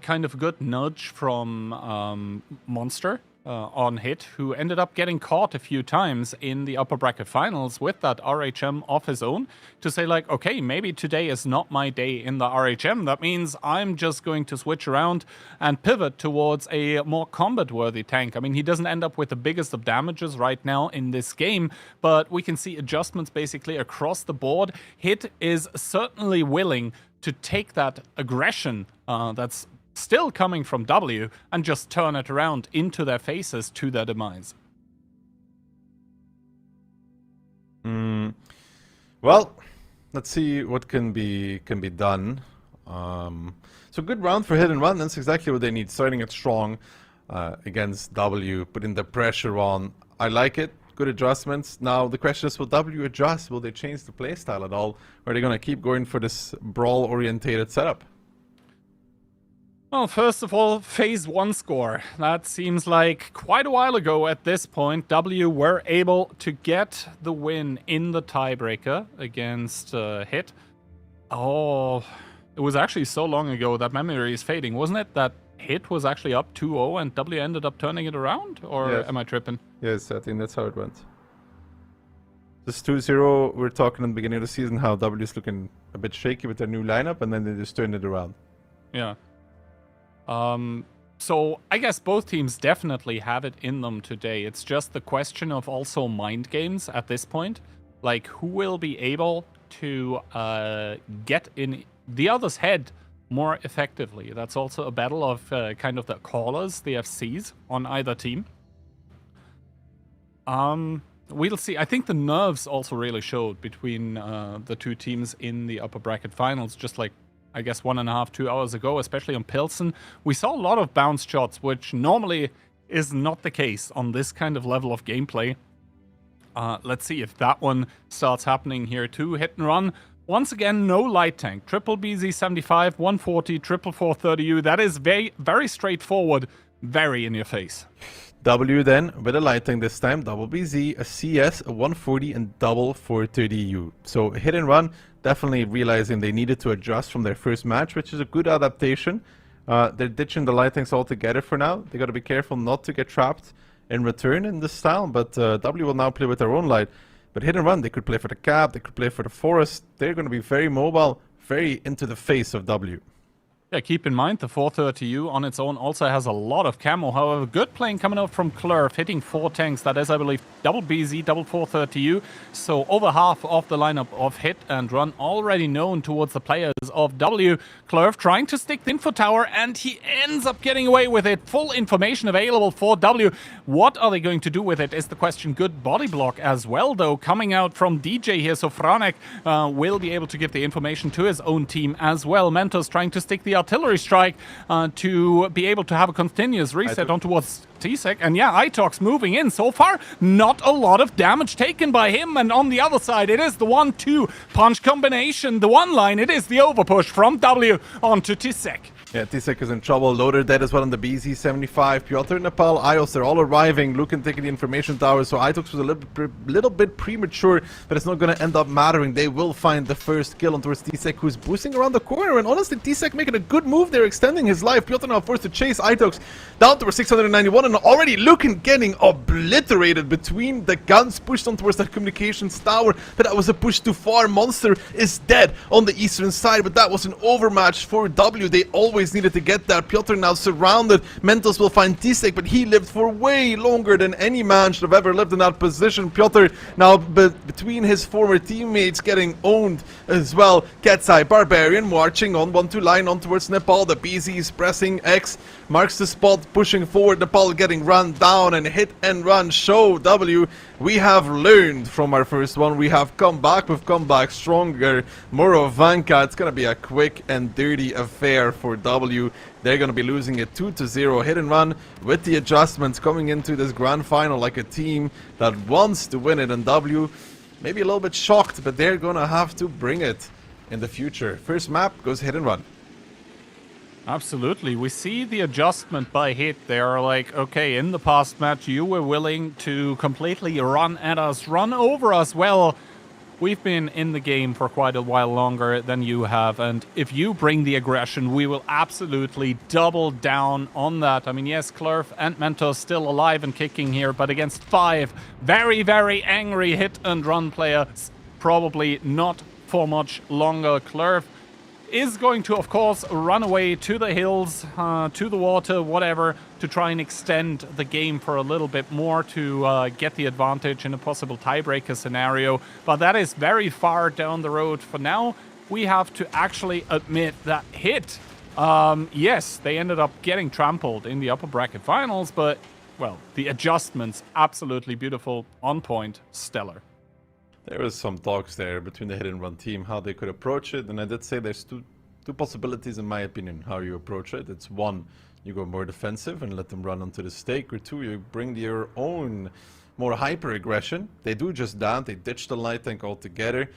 kind of a good nudge from Monster on Hit, who ended up getting caught a few times in the upper bracket finals with that RHM of his own, to say like, okay, maybe today is not my day in the RHM. That means I'm just going to switch around and pivot towards a more combat-worthy tank. I mean, he doesn't end up with the biggest of damages right now in this game, but we can see adjustments basically across the board. Hit is certainly willing to take that aggression that's still coming from W and just turn it around into their faces to their demise. Well, let's see what can be done. So good round for Hit and Run. That's exactly what they need. Starting it strong against W, putting the pressure on. I like it. Good adjustments. Now the question is, will W adjust? Will they change the playstyle at all? Or are they going to keep going for this brawl-orientated setup? Well, first of all, phase 1 score. That seems like quite a while ago at this point. W were able to get the win in the tiebreaker against Hit. Oh, it was actually so long ago that memory is fading, wasn't it? That Hit was actually up 2-0 and W ended up turning it around? Or yes. Am I tripping? Yes, I think that's how it went. This 2-0, we're talking in the beginning of the season how W is looking a bit shaky with their new lineup, and then they just turned it around. Yeah. So I guess both teams definitely have it in them today. It's just the question of also mind games at this point. Like, who will be able to get in the other's head more effectively? That's also a battle of kind of the callers, the FCs on either team. We'll see. I think the nerves also really showed between the two teams in the upper bracket finals, just like I guess 1.5, 2 hours ago, especially on Pilsen. We saw a lot of bounce shots, which normally is not the case on this kind of level of gameplay. Let's see if that one starts happening here too. Hit and Run. Once again, no light tank. Triple BZ75, 140, triple 430U. That is very, very straightforward, very in your face. W then, with a light tank this time, double BZ, a CS, a 140, and double 430U. So Hit and Run, definitely realizing they needed to adjust from their first match, which is a good adaptation. They're ditching the light tanks altogether for now. They got to be careful not to get trapped in return in this style, but W will now play with their own light. But Hit and Run, they could play for the cap, they could play for the forest. They're going to be very mobile, very into the face of W. Yeah, keep in mind the 430U on its own also has a lot of camo. However, good playing coming out from Klurf, hitting 4 tanks. That is, I believe, double BZ, double 430U. So over half of the lineup of hit and run already known towards the players of W. Klurf trying to stick the info tower, and he ends up getting away with it. Full information available for W. What are they going to do with it is the question. Good body block as well, though, coming out from DJ here. So Franek will be able to give the information to his own team as well. Mentos trying to stick the artillery strike to be able to have a continuous reset on towards T-Sec. And yeah, Itox moving in. So far, not a lot of damage taken by him. And on the other side, it is the 1-2 punch combination. The one line, it is the overpush from W onto T-Sec. Yeah, T-Sec is in trouble. Loader dead as well on the BZ-75. Piotr, Nepal, Ios, they're all arriving. Lucan taking the information tower. So Itox was a little bit premature, but it's not going to end up mattering. They will find the first kill on towards T-Sec, who's boosting around the corner. And honestly, T-Sec making a good move there, extending his life. Piotr now forced to chase Itox down towards 691. And already Lucan getting obliterated between the guns, pushed on towards that communications tower. But that was a push too far. Monster is dead on the eastern side, but that was an overmatch for W. They always needed to get that. Piotr now surrounded. Mentos will find T-Sec, but he lived for way longer than any man should have ever lived in that position. Piotr now between his former teammates getting owned as well. Ketsai, Barbarian marching on 1-2 line on towards Nepal. The BZ is pressing X, marks the spot, pushing forward. Nepal getting run down, and hit and run show W. We have learned from our first one. We have come back. We've come back stronger. Murovanka, it's going to be a quick and dirty affair for W. They're going to be losing it 2-0. Hit and run with the adjustments coming into this grand final like a team that wants to win it. And W, maybe a little bit shocked, but they're going to have to bring it in the future. First map goes hit and run. Absolutely. We see the adjustment by Hit. They're like, okay, in the past match, you were willing to completely run at us, run over us. Well, we've been in the game for quite a while longer than you have, and if you bring the aggression, we will absolutely double down on that. I mean, yes, Klurf and Mentos still alive and kicking here, but against 5 very, very angry hit and run players, probably not for much longer. Klurf is going to, of course, run away to the hills, to the water, whatever, to try and extend the game for a little bit more to get the advantage in a possible tiebreaker scenario. But that is very far down the road. For now, we have to actually admit that Hit, yes, they ended up getting trampled in the upper bracket finals, but, well, the adjustments, absolutely beautiful, on point, stellar. There was some talks there between the hit and run team, how they could approach it, and I did say there's two possibilities in my opinion how you approach it. It's one, you go more defensive and let them run onto the stake, or two, you bring your own more hyper aggression. They do just that, they ditched the light tank altogether.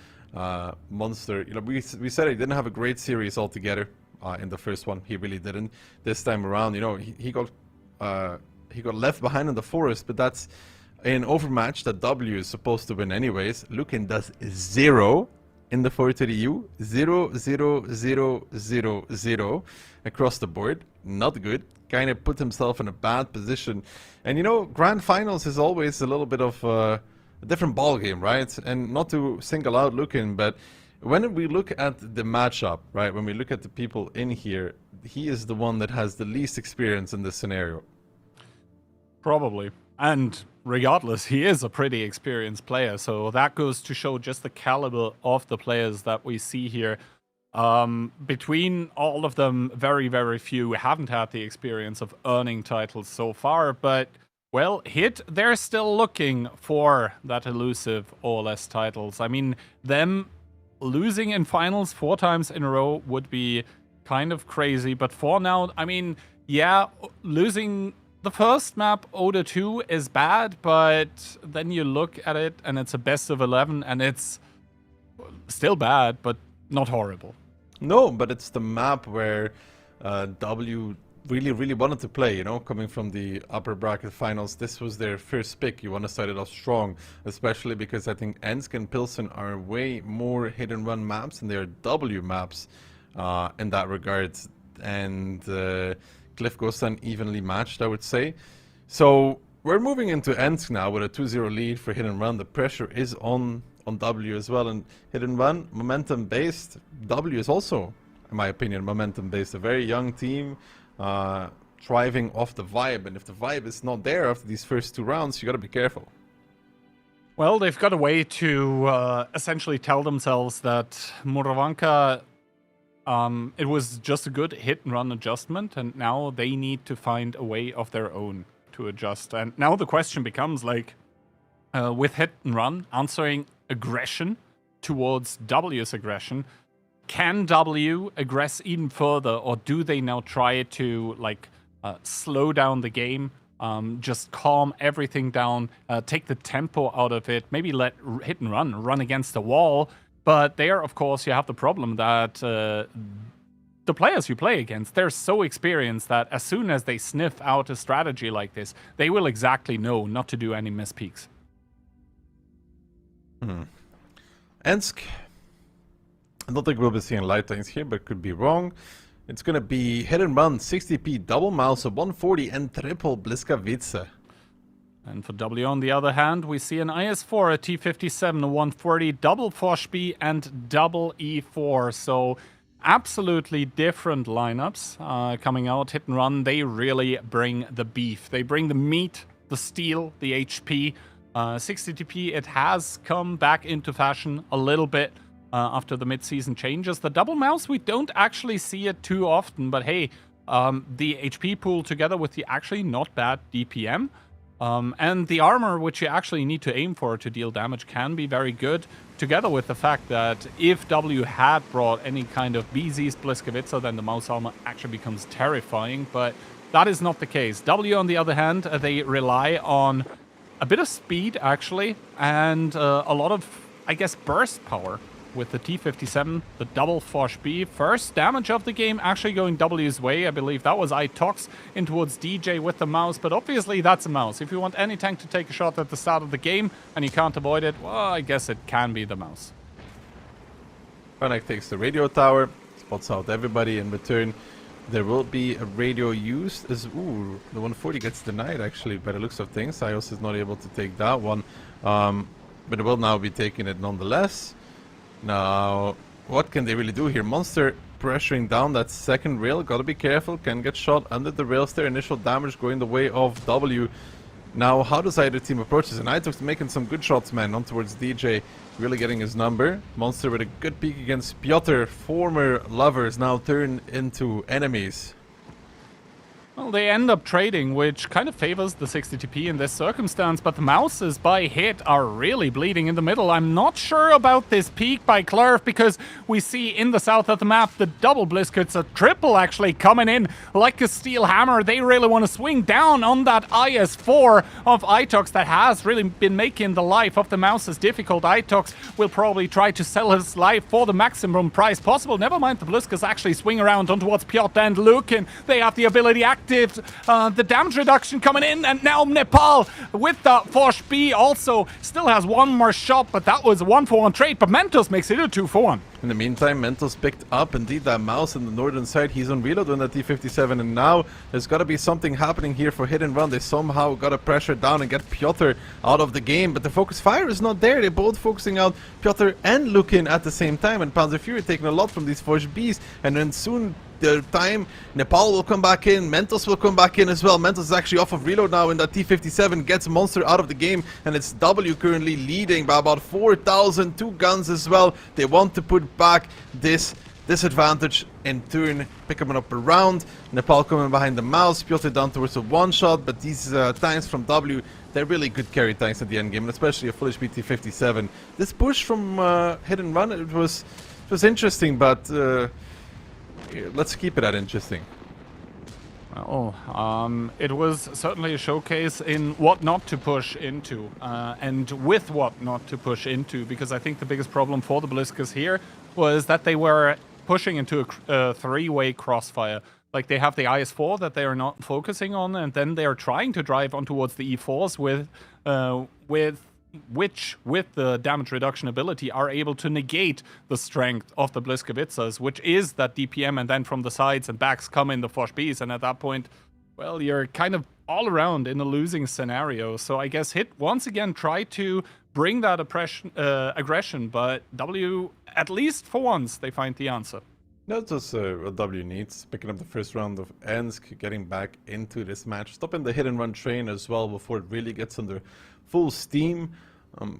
Monster, you know, we said he didn't have a great series altogether in the first one. He really didn't. This time around, you know, he got left behind in the forest, but that's an overmatch that W is supposed to win anyways. Lucan does 0 in the 430U. 0, 0, 0, 0, 0 across the board. Not good. Kind of put himself in a bad position. And you know, grand finals is always a little bit of a different ball game, right? And not to single out Lucan, but when we look at the matchup, right, when we look at the people in here, he is the one that has the least experience in this scenario. Probably. And regardless, he is a pretty experienced player, so that goes to show just the caliber of the players that we see here. Between all of them, very, very few haven't had the experience of earning titles so far, but, well, Hit, they're still looking for that elusive OLS titles. I mean, them losing in finals 4 times in a row would be kind of crazy, but for now, I mean, yeah, losing the first map, Oda 2, is bad, but then you look at it and it's a best of 11 and it's still bad, but not horrible. No, but it's the map where W really wanted to play, you know, coming from the upper bracket finals. This was their first pick. You want to start it off strong, especially because I think Ensk and Pilsen are way more hit and run maps and they're W maps in that regard. And Cliff goes unevenly matched, I would say. So we're moving into Ensk now with a 2-0 lead for hit and run. The pressure is on W as well, and hit and run, momentum based. W is also in my opinion, momentum-based. A very young team, thriving off the vibe. And if the vibe is not there after these first 2 rounds, you got to be careful. Well, they've got a way to essentially tell themselves that Murovanka, it was just a good hit-and-run adjustment, and now they need to find a way of their own to adjust. And now the question becomes, like, with hit-and-run, answering aggression towards W's aggression, can W aggress even further, or do they now try to, like, slow down the game, just calm everything down, take the tempo out of it, maybe let hit and run against the wall? But there, of course, you have the problem that the players you play against, they're so experienced that as soon as they sniff out a strategy like this, they will exactly know not to do any miss peaks. Ensk. I don't think we'll be seeing light tanks here, but could be wrong. It's gonna be hit and run, 60p, double mouse, a 140, and triple Bliskavice. And for W, on the other hand, we see an IS-4, a T-57, a 140, double Fosh-B, and double E4. So absolutely different lineups coming out. Hit and run, they really bring the beef. They bring the meat, the steel, the HP. 60TP, it has come back into fashion a little bit after the mid-season changes. The double mouse, we don't actually see it too often, but hey, the HP pool together with the actually not bad DPM, and the armor, which you actually need to aim for to deal damage, can be very good, together with the fact that if W had brought any kind of BZ's Bliskavice, then the mouse armor actually becomes terrifying, but that is not the case. W, on the other hand, they rely on a bit of speed, actually, and a lot of, I guess, burst power with the T-57, the double Fosh-B. First damage of the game actually going W's way. I believe that was Itox in towards DJ with the mouse, but obviously that's a mouse. If you want any tank to take a shot at the start of the game and you can't avoid it, well, I guess it can be the mouse. Fnatic takes the radio tower, spots out everybody. In return, there will be a radio used as... Ooh, the 140 gets denied, actually, by the looks of things. Ios is not able to take that one, but it will now be taking it nonetheless. Now, what can they really do here? Monster pressuring down that second rail. Gotta be careful. Can get shot under the rails there. Initial damage going the way of W. Now, how does either team approach this? And Itox making some good shots, man, on towards DJ. Really getting his number. Monster with a good peek against Piotr. Former lovers now turn into enemies. Well, they end up trading, which kind of favors the 60TP in this circumstance, but the mouses by hit are really bleeding in the middle. I'm not sure about this peak by Clerf, because we see in the south of the map the double Bliskets, a triple actually coming in like a steel hammer. They really want to swing down on that IS-4 of Itox that has really been making the life of the mouses difficult. Itox will probably try to sell his life for the maximum price possible. Never mind, the Bliskets actually swing around on towards Piotr and Lukin. They have the ability active. The damage reduction coming in, and now Nepal with the Fosh-B also still has one more shot, but that was a 1-for-1 trade, but Mentos makes it a 2-for-1. In the meantime, Mentos picked up indeed that mouse in the northern side. He's on reload on that T-57, and now there's got to be something happening here for hit and run. They somehow got to pressure down and get Piotr out of the game, but the focus fire is not there. They're both focusing out Piotr and Lukin at the same time, and Panzer Fury taking a lot from these Fosh-Bs, and then soon the time Nepal will come back in, Mentos will come back in as well. Mentos is actually off of reload now in that T-57, gets Monster out of the game, and it's W currently leading by about 4,000, 2 guns as well. They want to put back this disadvantage in turn, pick them up around. Nepal coming behind the mouse, Piotr down towards a one-shot, but these tanks from W, they're really good carry tanks at the end game, and especially a full HP T-57. This push from hit and run, it was interesting, but let's keep it that interesting. Well, it was certainly a showcase in what not to push into, and with what not to push into, because I think the biggest problem for the Bliskas here was that they were pushing into a three-way crossfire. Like, they have the IS-4 that they are not focusing on, and then they are trying to drive on towards the E4s which, with the damage reduction ability, are able to negate the strength of the Bliskavicas, which is that DPM, and then from the sides and backs come in the Fosh-Bs, and at that point, well, you're kind of all around in a losing scenario. So I guess Hit once again tried to bring that aggression, but W, at least for once, they find the answer. That's just what W needs. Picking up the first round of Ensk, getting back into this match, stopping the hit and run train as well before it really gets under full steam.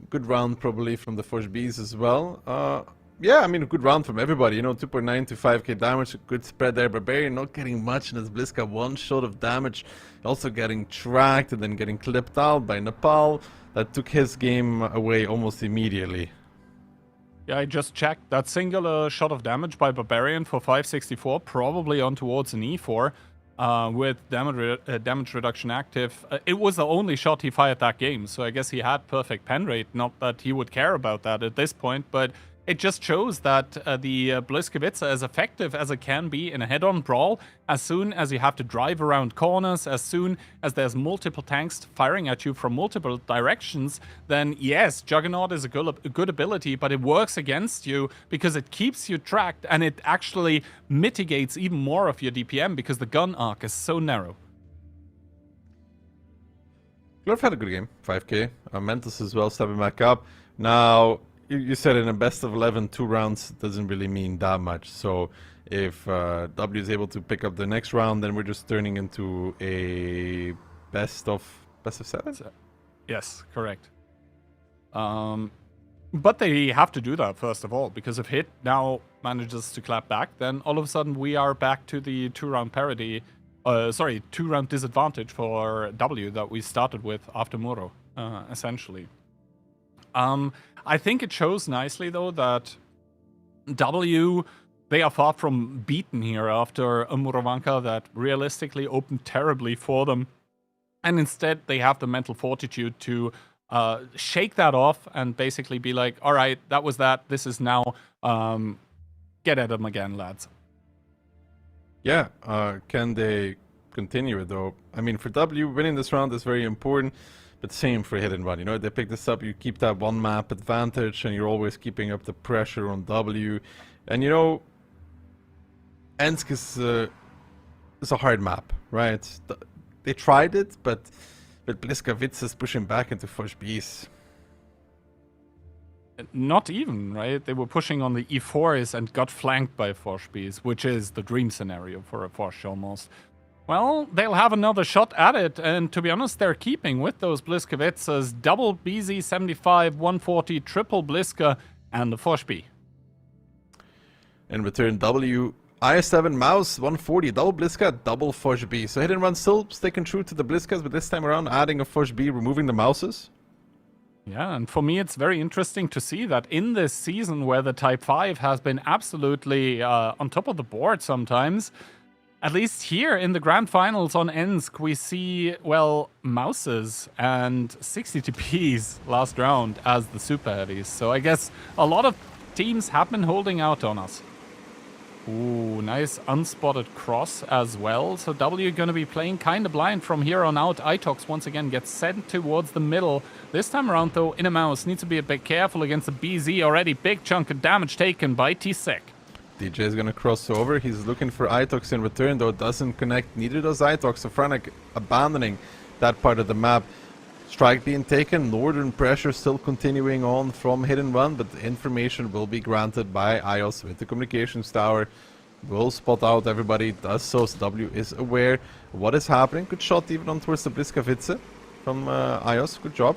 Good round probably from the Forge Bs as well. Yeah, I mean, a good round from everybody. You know, 2.9 to 5k damage, a good spread there. Barbarian not getting much in his Blizka, one shot of damage. Also getting tracked and then getting clipped out by Nepal. That took his game away almost immediately. Yeah, I just checked. That singular shot of damage by Barbarian for 564, probably on towards an E4 with damage reduction active. It was the only shot he fired that game, so I guess he had perfect pen rate. Not that he would care about that at this point, but it just shows that the Bliskavitsa is effective as it can be in a head-on brawl. As soon as you have to drive around corners, as soon as there's multiple tanks firing at you from multiple directions, then yes, Juggernaut is a good ability, but it works against you because it keeps you tracked and it actually mitigates even more of your DPM because the gun arc is so narrow. Glorf had a good game, 5k. Mentos as well, stepping back up. Now, you said in a best of 11, 2 rounds doesn't really mean that much. So if W is able to pick up the next round, then we're just turning into a best of 7? Yes, correct. But they have to do that first of all, because if Hit now manages to clap back, then all of a sudden we are back to the 2-round parity. 2-round disadvantage for W that we started with after Muro, essentially. I think it shows nicely, though, that W, they are far from beaten here after a Murovanka that realistically opened terribly for them. And instead, they have the mental fortitude to shake that off and basically be like, all right, that was that. This is now get at them again, lads. Yeah, can they continue it, though? I mean, for W, winning this round is very important. But same for hit and run, you know, they pick this up, you keep that one map advantage, and you're always keeping up the pressure on W. And you know, Ensk is a hard map, right? They tried it, but Bliskavitsa is pushing back into Forge Bs. Not even, right? They were pushing on the E4s and got flanked by Forge Bs, which is the dream scenario for a Forge almost. Well, they'll have another shot at it, and to be honest, they're keeping with those Bliskavitsas, double BZ75, 140, triple Bliska, and the Forge B. In return, W, IS7, Mouse, 140, double Bliska, double Forge B. So hit and run still sticking true to the Bliskas, but this time around adding a Forge B, removing the Mouses. Yeah, and for me it's very interesting to see that in this season where the Type 5 has been absolutely on top of the board sometimes, at least here in the Grand Finals on Ensk, we see, well, Mouses and 60 TPs last round as the super heavies. So I guess a lot of teams have been holding out on us. Ooh, nice unspotted cross as well. So W going to be playing kind of blind from here on out. Itox once again gets sent towards the middle. This time around, though, in a Mouse needs to be a bit careful against the BZ already. Big chunk of damage taken by T-Sec. DJ is gonna cross over. He's looking for Itox in return, though it doesn't connect. Neither does Itox. So Franek abandoning that part of the map. Strike being taken. Northern pressure still continuing on from hit and run, but the information will be granted by iOS with the communications tower. Will spot out everybody. Does so. So W is aware of what is happening. Good shot even on towards the Bliskavitsa from iOS. Good job.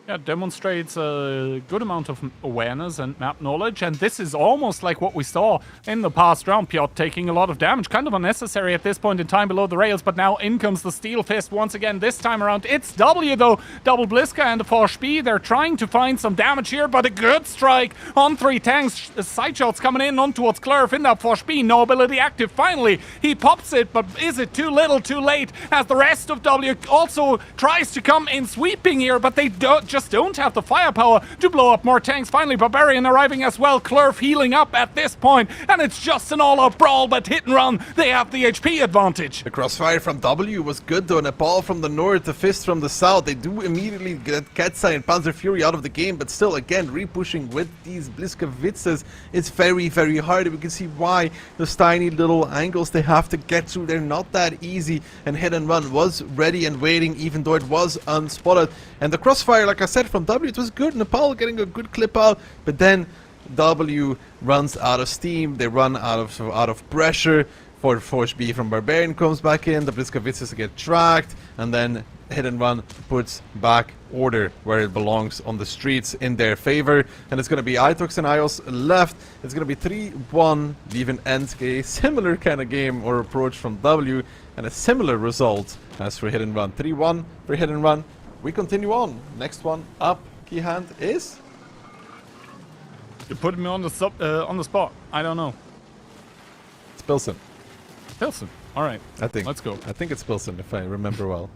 Yeah, demonstrates a good amount of awareness and map knowledge, and this is almost like what we saw in the past round. Piotr taking a lot of damage, kind of unnecessary at this point in time below the rails, but now in comes the Steel Fist once again. This time around, it's W though. Double Bliska and the Forge B. They're trying to find some damage here, but a good strike on 3 tanks. Side shots coming in on towards Klurf in that Forge B. No ability active. Finally, he pops it, but is it too little, too late? As the rest of W also tries to come in sweeping here, but they don't have the firepower to blow up more tanks. Finally, Barbarian arriving as well. Klurf healing up at this point, and it's just an all-out brawl, but hit and run, they have the HP advantage. The crossfire from W was good though. Nepal from the north, the Fist from the south. They do immediately get Ketsai and Panzer Fury out of the game, but still, again, re-pushing with these Bliskavitsas is very, very hard. We can see why those tiny little angles they have to get through. They're not that easy, and hit and run was ready and waiting, even though it was unspotted. And the crossfire, like I said, from W, it was good. Nepal getting a good clip out, but then W runs out of steam, they run out of pressure. Force B from Barbarian comes back in, the Blitzkowicz get tracked, and then Hit and Run puts back order where it belongs on the streets in their favor. And it's going to be Itox and Ios left. It's going to be 3-1, leaving Ensk a similar kind of game or approach from W, and a similar result as for Hit and Run. 3-1 for Hit and Run. We continue on. Next one up, key hand is... You put me on the spot. I don't know. It's Pilsen. Pilsen. All right. I think. Let's go. I think it's Pilsen, if I remember well.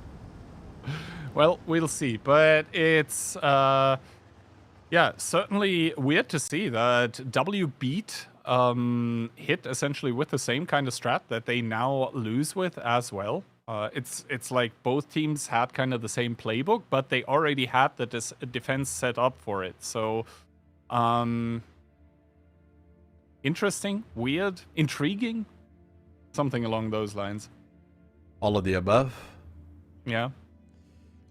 Well, we'll see. But it's, yeah, certainly weird to see that W beat Hit essentially with the same kind of strat that they now lose with as well. It's like both teams had kind of the same playbook, but they already had the defense set up for it. So, interesting, weird, intriguing, something along those lines. All of the above. Yeah.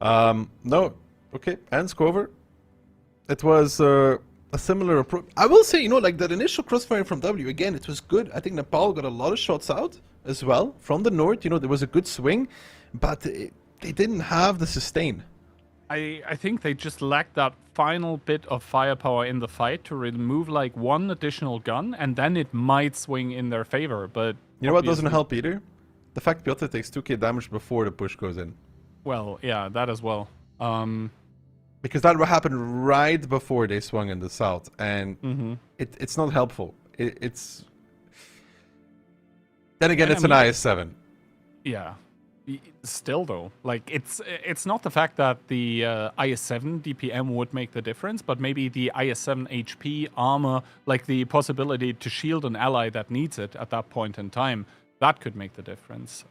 No. Okay, Ensk over. It was a similar approach. I will say, like that initial crossfire from W, again, it was good. I think Nepal got a lot of shots out as well from the north. There was a good swing, but they didn't have the sustain. I think they just lacked that final bit of firepower in the fight to remove like one additional gun, and then it might swing in their favor. But you know what doesn't help either? The fact Piotr takes 2k damage before the push goes in. Well, yeah, that as well. Because that happened right before they swung in the south, and it's not helpful. It's then again, it's an IS-7. Yeah. Still though, like it's not the fact that the IS-7 DPM would make the difference, but maybe the IS-7 HP armor, like the possibility to shield an ally that needs it at that point in time, that could make the difference.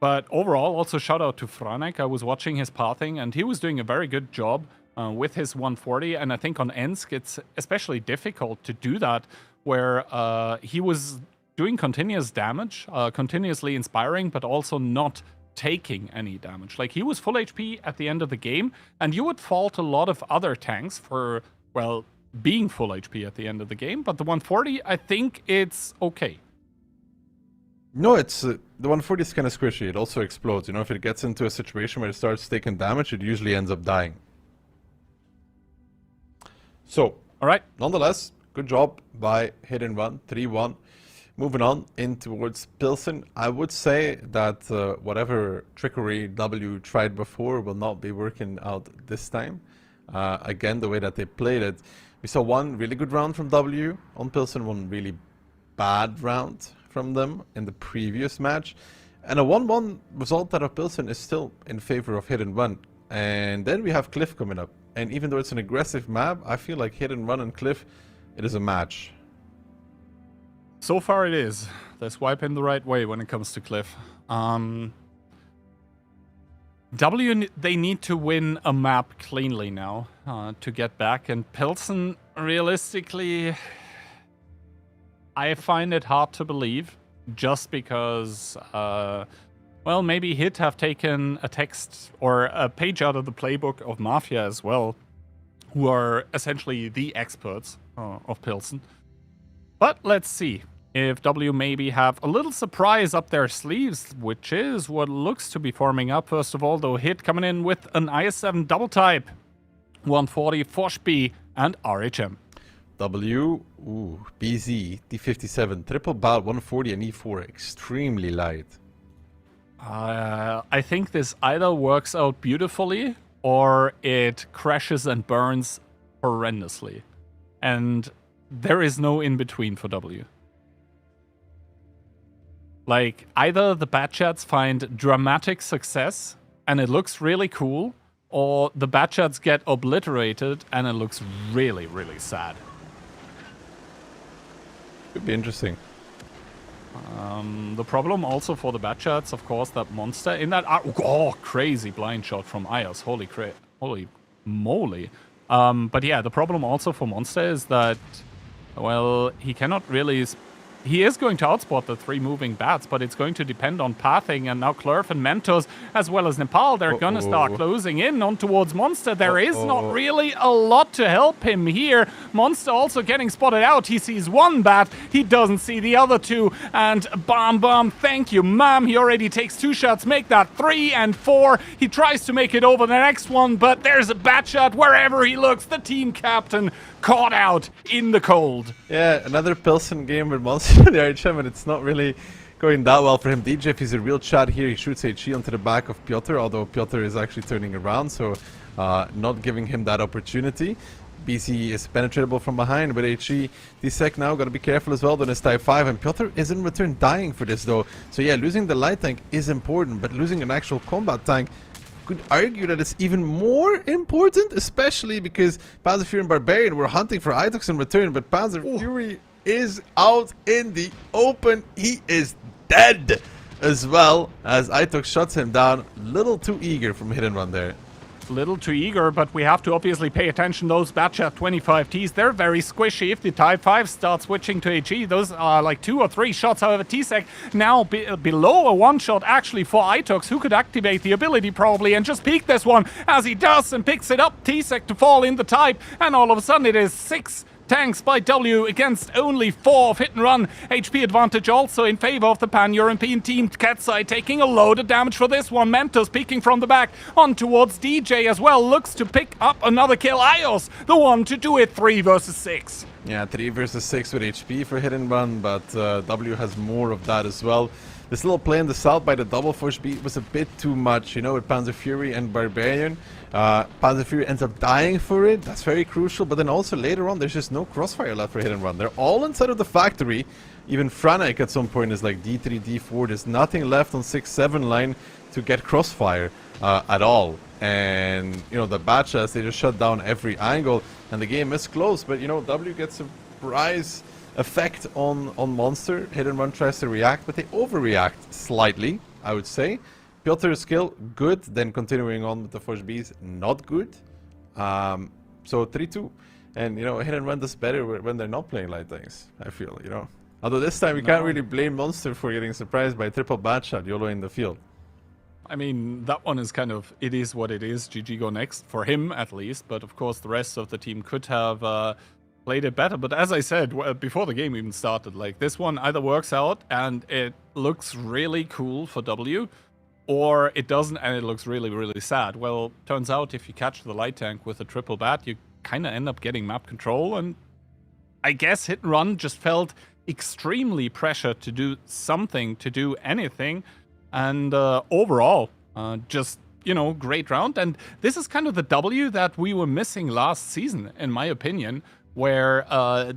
But overall, also shout out to Franek. I was watching his pathing, and he was doing a very good job with his 140. And I think on Ensk, it's especially difficult to do that, where he was doing continuous damage, continuously inspiring, but also not taking any damage. Like, he was full HP at the end of the game, and you would fault a lot of other tanks for, well, being full HP at the end of the game. But the 140, I think it's okay. No, it's the 140 is kind of squishy. It also explodes. If it gets into a situation where it starts taking damage, it usually ends up dying. So, all right. Nonetheless, good job by Hit and Run, 3-1. Moving on in towards Pilsen, I would say that whatever trickery W tried before will not be working out this time. Again, the way that they played it. We saw one really good round from W on Pilsen, one really bad round from them in the previous match. And a 1-1 result out of Pilsen is still in favor of Hit and Run. And then we have Cliff coming up. And even though it's an aggressive map, I feel like Hit and Run and Cliff, it is a match. So far it is. They're swiping the right way when it comes to Cliff. W, they need to win a map cleanly now to get back. And Pilsen, realistically, I find it hard to believe. Just because, well, maybe Hit have taken a text or a page out of the playbook of Mafia as well, who are essentially the experts of Pilsen. But let's see if W maybe have a little surprise up their sleeves, which is what looks to be forming up. First of all, though, Hit coming in with an IS-7 double type, 140, Forshby, and RHM. W, BZ, D57, triple bal, 140 and E4, extremely light. I think this either works out beautifully or it crashes and burns horrendously. And there is no in-between for W. Like, either the Batchats find dramatic success and it looks really cool, or the Batchats get obliterated and it looks really, really sad. Could be interesting. The problem also for the Batchats, of course, that monster in that... Oh, crazy blind shot from Ios. Holy moly. But yeah, the problem also for Monster is that, well, he cannot really he is going to outspot the 3 moving bats, but it's going to depend on pathing. And now Clerf and Mentos, as well as Nepal, they're going to start closing in on towards Monster. There is not really a lot to help him here. Monster also getting spotted out. He sees 1 bat. He doesn't see the other 2. And Bomb, thank you, ma'am. He already takes 2 shots. Make that 3 and 4. He tries to make it over the next one, but there's a bat shot wherever he looks. The team captain caught out in the cold. Yeah, another Pilsen game with Monster in the RHM, and it's not really going that well for him. DJ, if he's a real Chad here, he shoots HE onto the back of Piotr, although Piotr is actually turning around, so not giving him that opportunity. BC is penetratable from behind with HE. D-Sec now got to be careful as well on his type 5, and Piotr is in return dying for this though. So yeah, losing the light tank is important, but losing an actual combat tank could argue that it's even more important, especially because Panzer Fury and Barbarian were hunting for Itox in return, but Panzer Fury is out in the open. He is dead as well as Itox shuts him down. Little too eager from hit and run there. Little too eager, but we have to obviously pay attention. Those Batchat 25Ts, they're very squishy. If the Type 5 starts switching to HE, those are like 2 or 3 shots. However, T-Sec now below a 1 shot actually for Itox, who could activate the ability probably and just peek this one as he does and picks it up. T-Sec to fall in the Type, and all of a sudden it is 6 tanks by W against only 4 of hit and run. HP advantage also in favor of the pan-European team. Katsai taking a load of damage for this one. Mentos peeking from the back on towards DJ as well. Looks to pick up another kill. Ios, the one to do it. 3 versus 6. Yeah, 3 versus 6 with HP for hit and run, but W has more of that as well. This little play in the south by the double push beat was a bit too much, you know, with Panzer Fury and Barbarian. Panzer Fury ends up dying for it. That's very crucial, but then also later on, there's just no crossfire left for hit and run. They're all inside of the factory. Even Franek at some point is like D3, D4. There's nothing left on 6-7 line to get crossfire at all. And, you know, the Batchas, they just shut down every angle, and the game is close. But, you know, W gets a prize effect on Monster. Hit and run tries to react, but they overreact slightly, I would say. Piotr's skill, good. Then continuing on with the Forge Bs, not good. So 3-2. And, you know, hit and run does better when they're not playing light tanks, I feel, you know. Although this time we can't really blame Monster for getting surprised by a triple bat shot YOLO in the field. I mean, that one is kind of, it is what it is. GG go next, for him at least. But of course, the rest of the team could have played it better. But as I said, before the game even started, like, this one either works out and it looks really cool for W, or it doesn't and it looks really, really sad. Well, turns out if you catch the light tank with a triple bat, you kind of end up getting map control. And I guess hit and run just felt extremely pressured to do something, to do anything. And overall, just, you know, great round. And this is kind of the W that we were missing last season, in my opinion, where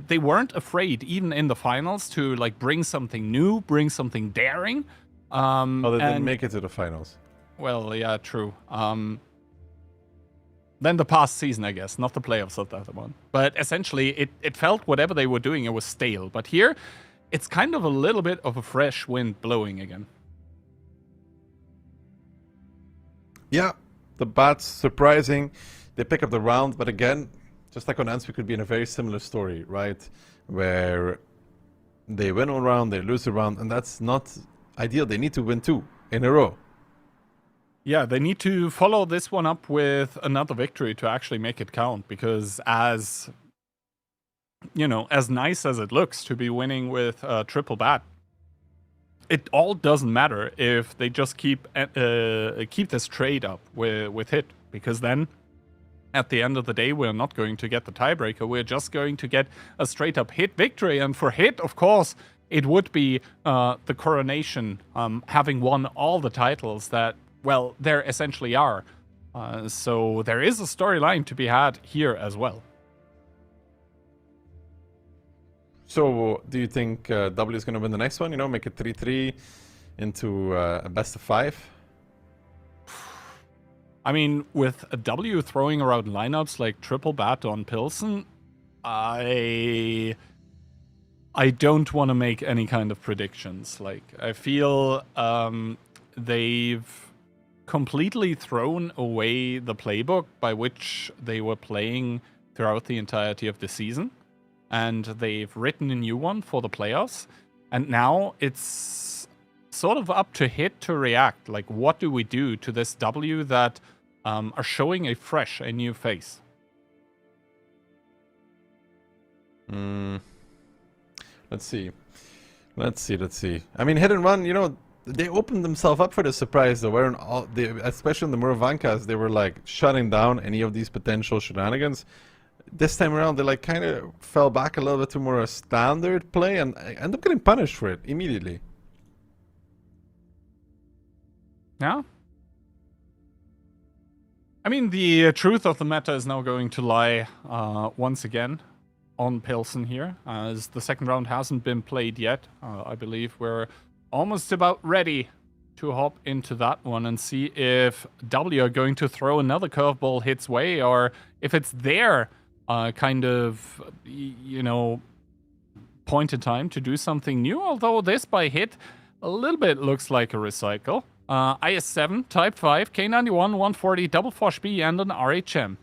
they weren't afraid, even in the finals, to like bring something new, bring something daring. Oh, they didn't make it to the finals. Well, yeah, true. Then the past season, I guess, not the playoffs of that one. But essentially, it felt whatever they were doing, it was stale. But here, it's kind of a little bit of a fresh wind blowing again. Yeah, the bats, surprising. They pick up the round, but again, just like on Ensk, we could be in a very similar story, right? Where they win one round, they lose a round, and that's not ideal. They need to win 2 in a row. Yeah, they need to follow this one up with another victory to actually make it count, because as, you know, as nice as it looks to be winning with a triple bat, it all doesn't matter if they just keep this trade up with hit, because then at the end of the day, we're not going to get the tiebreaker. We're just going to get a straight up hit victory. And for hit, of course, it would be the coronation, having won all the titles that, well, there essentially are. So there is a storyline to be had here as well. So, do you think W is going to win the next one? You know, make it 3-3 into a best of 5? I mean, with a W throwing around lineups like triple bat on Pilsen, I don't want to make any kind of predictions. Like, I feel they've completely thrown away the playbook by which they were playing throughout the entirety of the season. And they've written a new one for the playoffs. And now it's sort of up to Hit to react. Like, what do we do to this W that are showing a new face? Let's see. I mean, Hit and Run, you know, they opened themselves up for the surprise, though, where especially in the Murovankas, they were like shutting down any of these potential shenanigans. This time around, they like kind of fell back a little bit to more a standard play and end up getting punished for it immediately. Yeah. I mean, the truth of the meta is now going to lie once again on Pilsen here, as the second round hasn't been played yet. I believe we're almost about ready to hop into that one and see if W are going to throw another curveball Hit's way, or if it's their kind of, you know, point in time to do something new. Although this by Hit a little bit looks like a recycle. IS-7, Type 5, K91, 140, double Fosh B, and an RHM.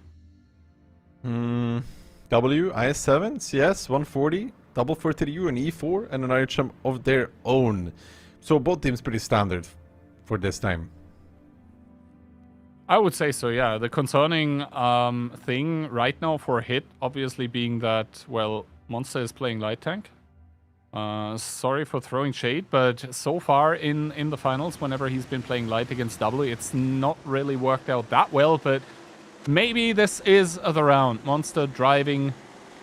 W, IS-7, CS, 140, double 4TU, an E4, and an RHM of their own. So both teams pretty standard for this time. I would say so, yeah. The concerning thing right now for Hit, obviously being that, well, Monster is playing light tank. Sorry for throwing shade, but so far in the finals, whenever he's been playing light against W, it's not really worked out that well, but maybe this is the round. Monster driving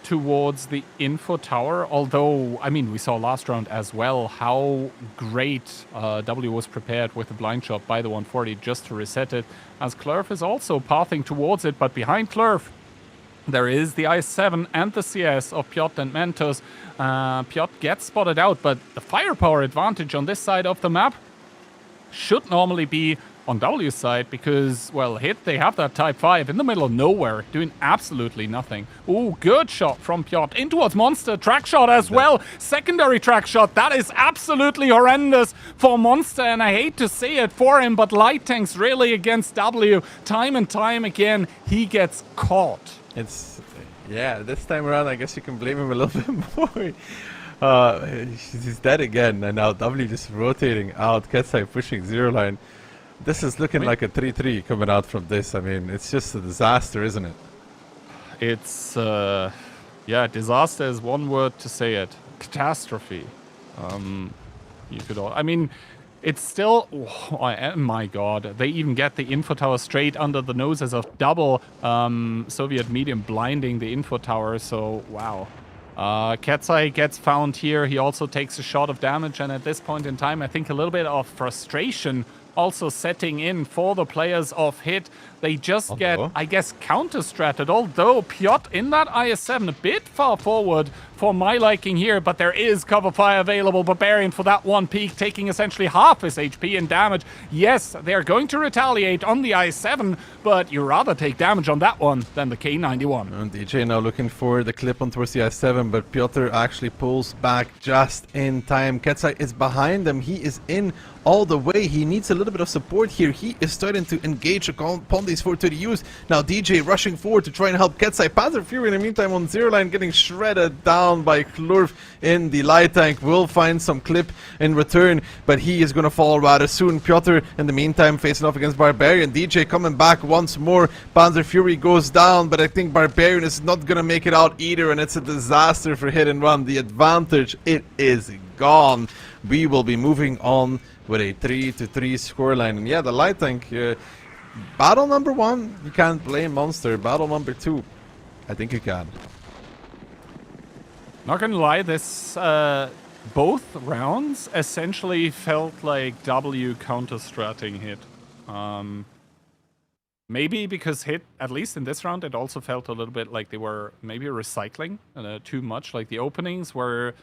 towards the info tower, although, I mean, we saw last round as well how great W was prepared with the blind shot by the 140 just to reset it, as Clerf is also pathing towards it, but behind Clerf, there is the IS-7 and the CS of Piotr and Mentos. Piotr gets spotted out, but the firepower advantage on this side of the map should normally be on W's side because, well, Hit, they have that Type 5 in the middle of nowhere, doing absolutely nothing. Ooh, good shot from Piotr in towards Monster. Track shot as well. Secondary track shot. That is absolutely horrendous for Monster, and I hate to say it for him, but light tanks really against W. Time and time again, he gets caught. It's, yeah, this time around, I guess you can blame him a little bit more. He's dead again, and now W just rotating out. Ketsai pushing 0 line. This is looking like a 3-3 coming out from this. I mean, it's just a disaster, isn't it? It's, yeah, disaster is one word to say it. Catastrophe. You could all, I mean, it's still, oh my god, they even get the info tower straight under the noses of double Soviet medium blinding the info tower, so wow. Ketsai gets found here, he also takes a shot of damage, and at this point in time, I think a little bit of frustration also setting in for the players of Hit. They just get, I guess, counter-stratted, although Piotr in that IS-7 a bit far forward for my liking here, but there is cover fire available. Barbarian for that one peak, taking essentially half his HP in damage. Yes, they're going to retaliate on the IS-7, but you rather take damage on that one than the K91. And DJ now looking for the clip on towards the IS-7, but Piotr actually pulls back just in time. Ketsai is behind him. He is in all the way. He needs a little bit of support here. He is starting to engage upon these 430Us. Now DJ rushing forward to try and help Ketsai. Panzer Fury in the meantime on 0 line getting shredded down by Klurf in the light tank. Will find some clip in return, but he is going to fall rather soon. Piotr in the meantime facing off against Barbarian. DJ coming back once more. Panzer Fury goes down, but I think Barbarian is not going to make it out either, and it's a disaster for Hit and Run. The advantage, it is gone. We will be moving on with a 3-3 scoreline. And yeah, the light tank, battle number 1, you can't blame Monster. Battle number 2, I think you can. Not gonna lie, this both rounds essentially felt like W counter-stratting Hit. Maybe because Hit, at least in this round, it also felt a little bit like they were maybe recycling too much. Like the openings were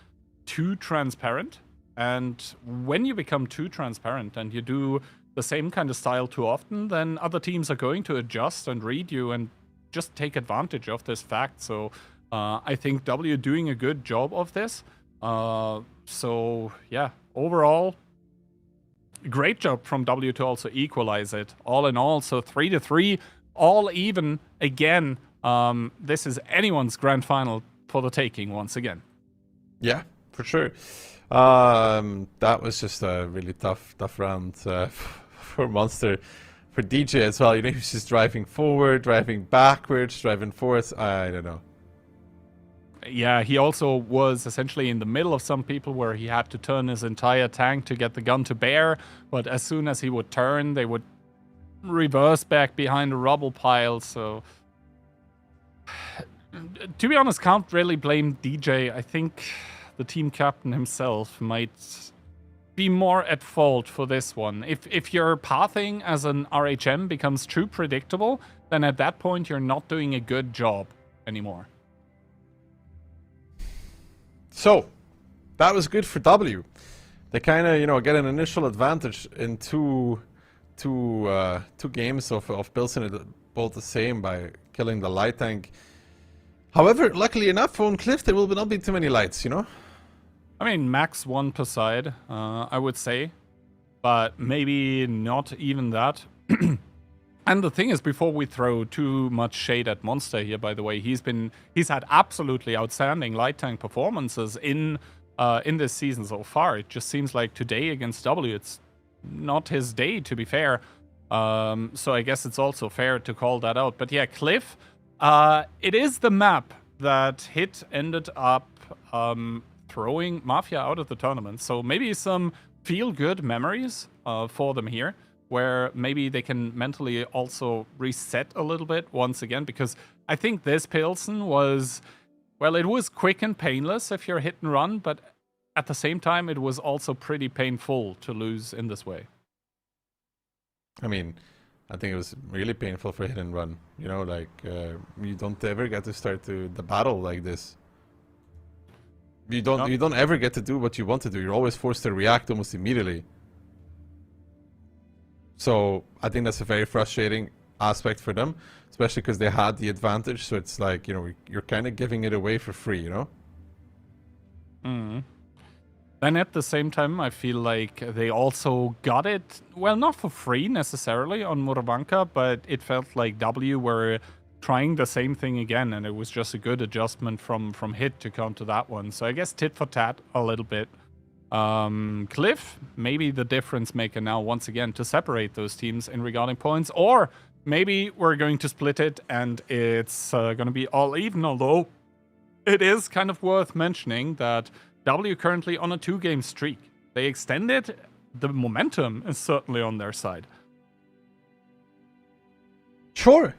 too transparent. And when you become too transparent and you do the same kind of style too often, then other teams are going to adjust and read you and just take advantage of this fact. So I think W doing a good job of this. So yeah, overall, great job from W to also equalize it. All in all, so 3-3, all even again. This is anyone's grand final for the taking once again. Yeah, for sure. That was just a really tough round for Monster. For DJ as well, you know, he was just driving forward, driving backwards, driving forth. I don't know. Yeah, he also was essentially in the middle of some people where he had to turn his entire tank to get the gun to bear. But as soon as he would turn, they would reverse back behind a rubble pile. So, to be honest, can't really blame DJ. I think the team captain himself might be more at fault for this one. If your pathing as an RHM becomes too predictable, then at that point you're not doing a good job anymore. So, that was good for W. They kind of, you know, get an initial advantage in two games of Pilsen, both the same, by killing the light tank. However, luckily enough, on Cliff there will not be too many lights, you know? I mean, max one per side, I would say. But maybe not even that. And the thing is, before we throw too much shade at Monster here, by the way, he's had absolutely outstanding light tank performances in this season so far. It just seems like today against W, it's not his day, to be fair. So I guess it's also fair to call that out. But yeah, Cliff, it is the map that Hit ended up throwing Mafia out of the tournament. So maybe some feel-good memories for them here, where maybe they can mentally also reset a little bit once again, because I think this Pilsen was, well, it was quick and painless if you're hit and run, but at the same time, it was also pretty painful to lose in this way. I mean, I think it was really painful for hit and run. You know, like, you don't ever get to start the battle like this. You don't ever get to do what you want to do. You're always forced to react almost immediately. So I think that's a very frustrating aspect for them, especially because they had the advantage. So it's like, you know, you're kind of giving it away for free, you know? Then at the same time, I feel like they also got it, well, not for free necessarily on Murovanka, but it felt like W were trying the same thing again, and it was just a good adjustment from Hit to counter that one. So I guess tit for tat a little bit. Cliff, maybe the difference maker now once again to separate those teams in regarding points, or maybe we're going to split it and it's going to be all even, although it is kind of worth mentioning that W currently on a 2-game streak. They extended, the momentum is certainly on their side. Sure.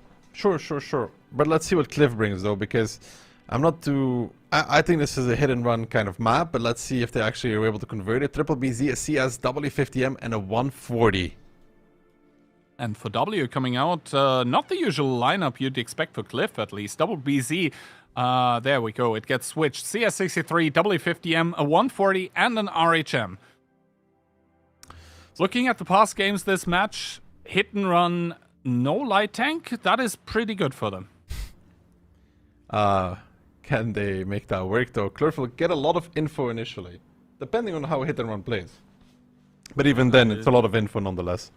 But let's see what Cliff brings though, because I'm not too... I think this is a hit and run kind of map, but let's see if they actually are able to convert it. Triple BZ, a CS, W50M, and a 140. And for W coming out, not the usual lineup you'd expect for Cliff at least. Double BZ, there we go, it gets switched. CS63, W50M, a 140, and an RHM. Looking at the past games this match, hit and run, no light tank, that is pretty good for them. Can they make that work though? Cliff will get a lot of info initially, depending on how hit and run plays. But even then, it's a lot of info nonetheless.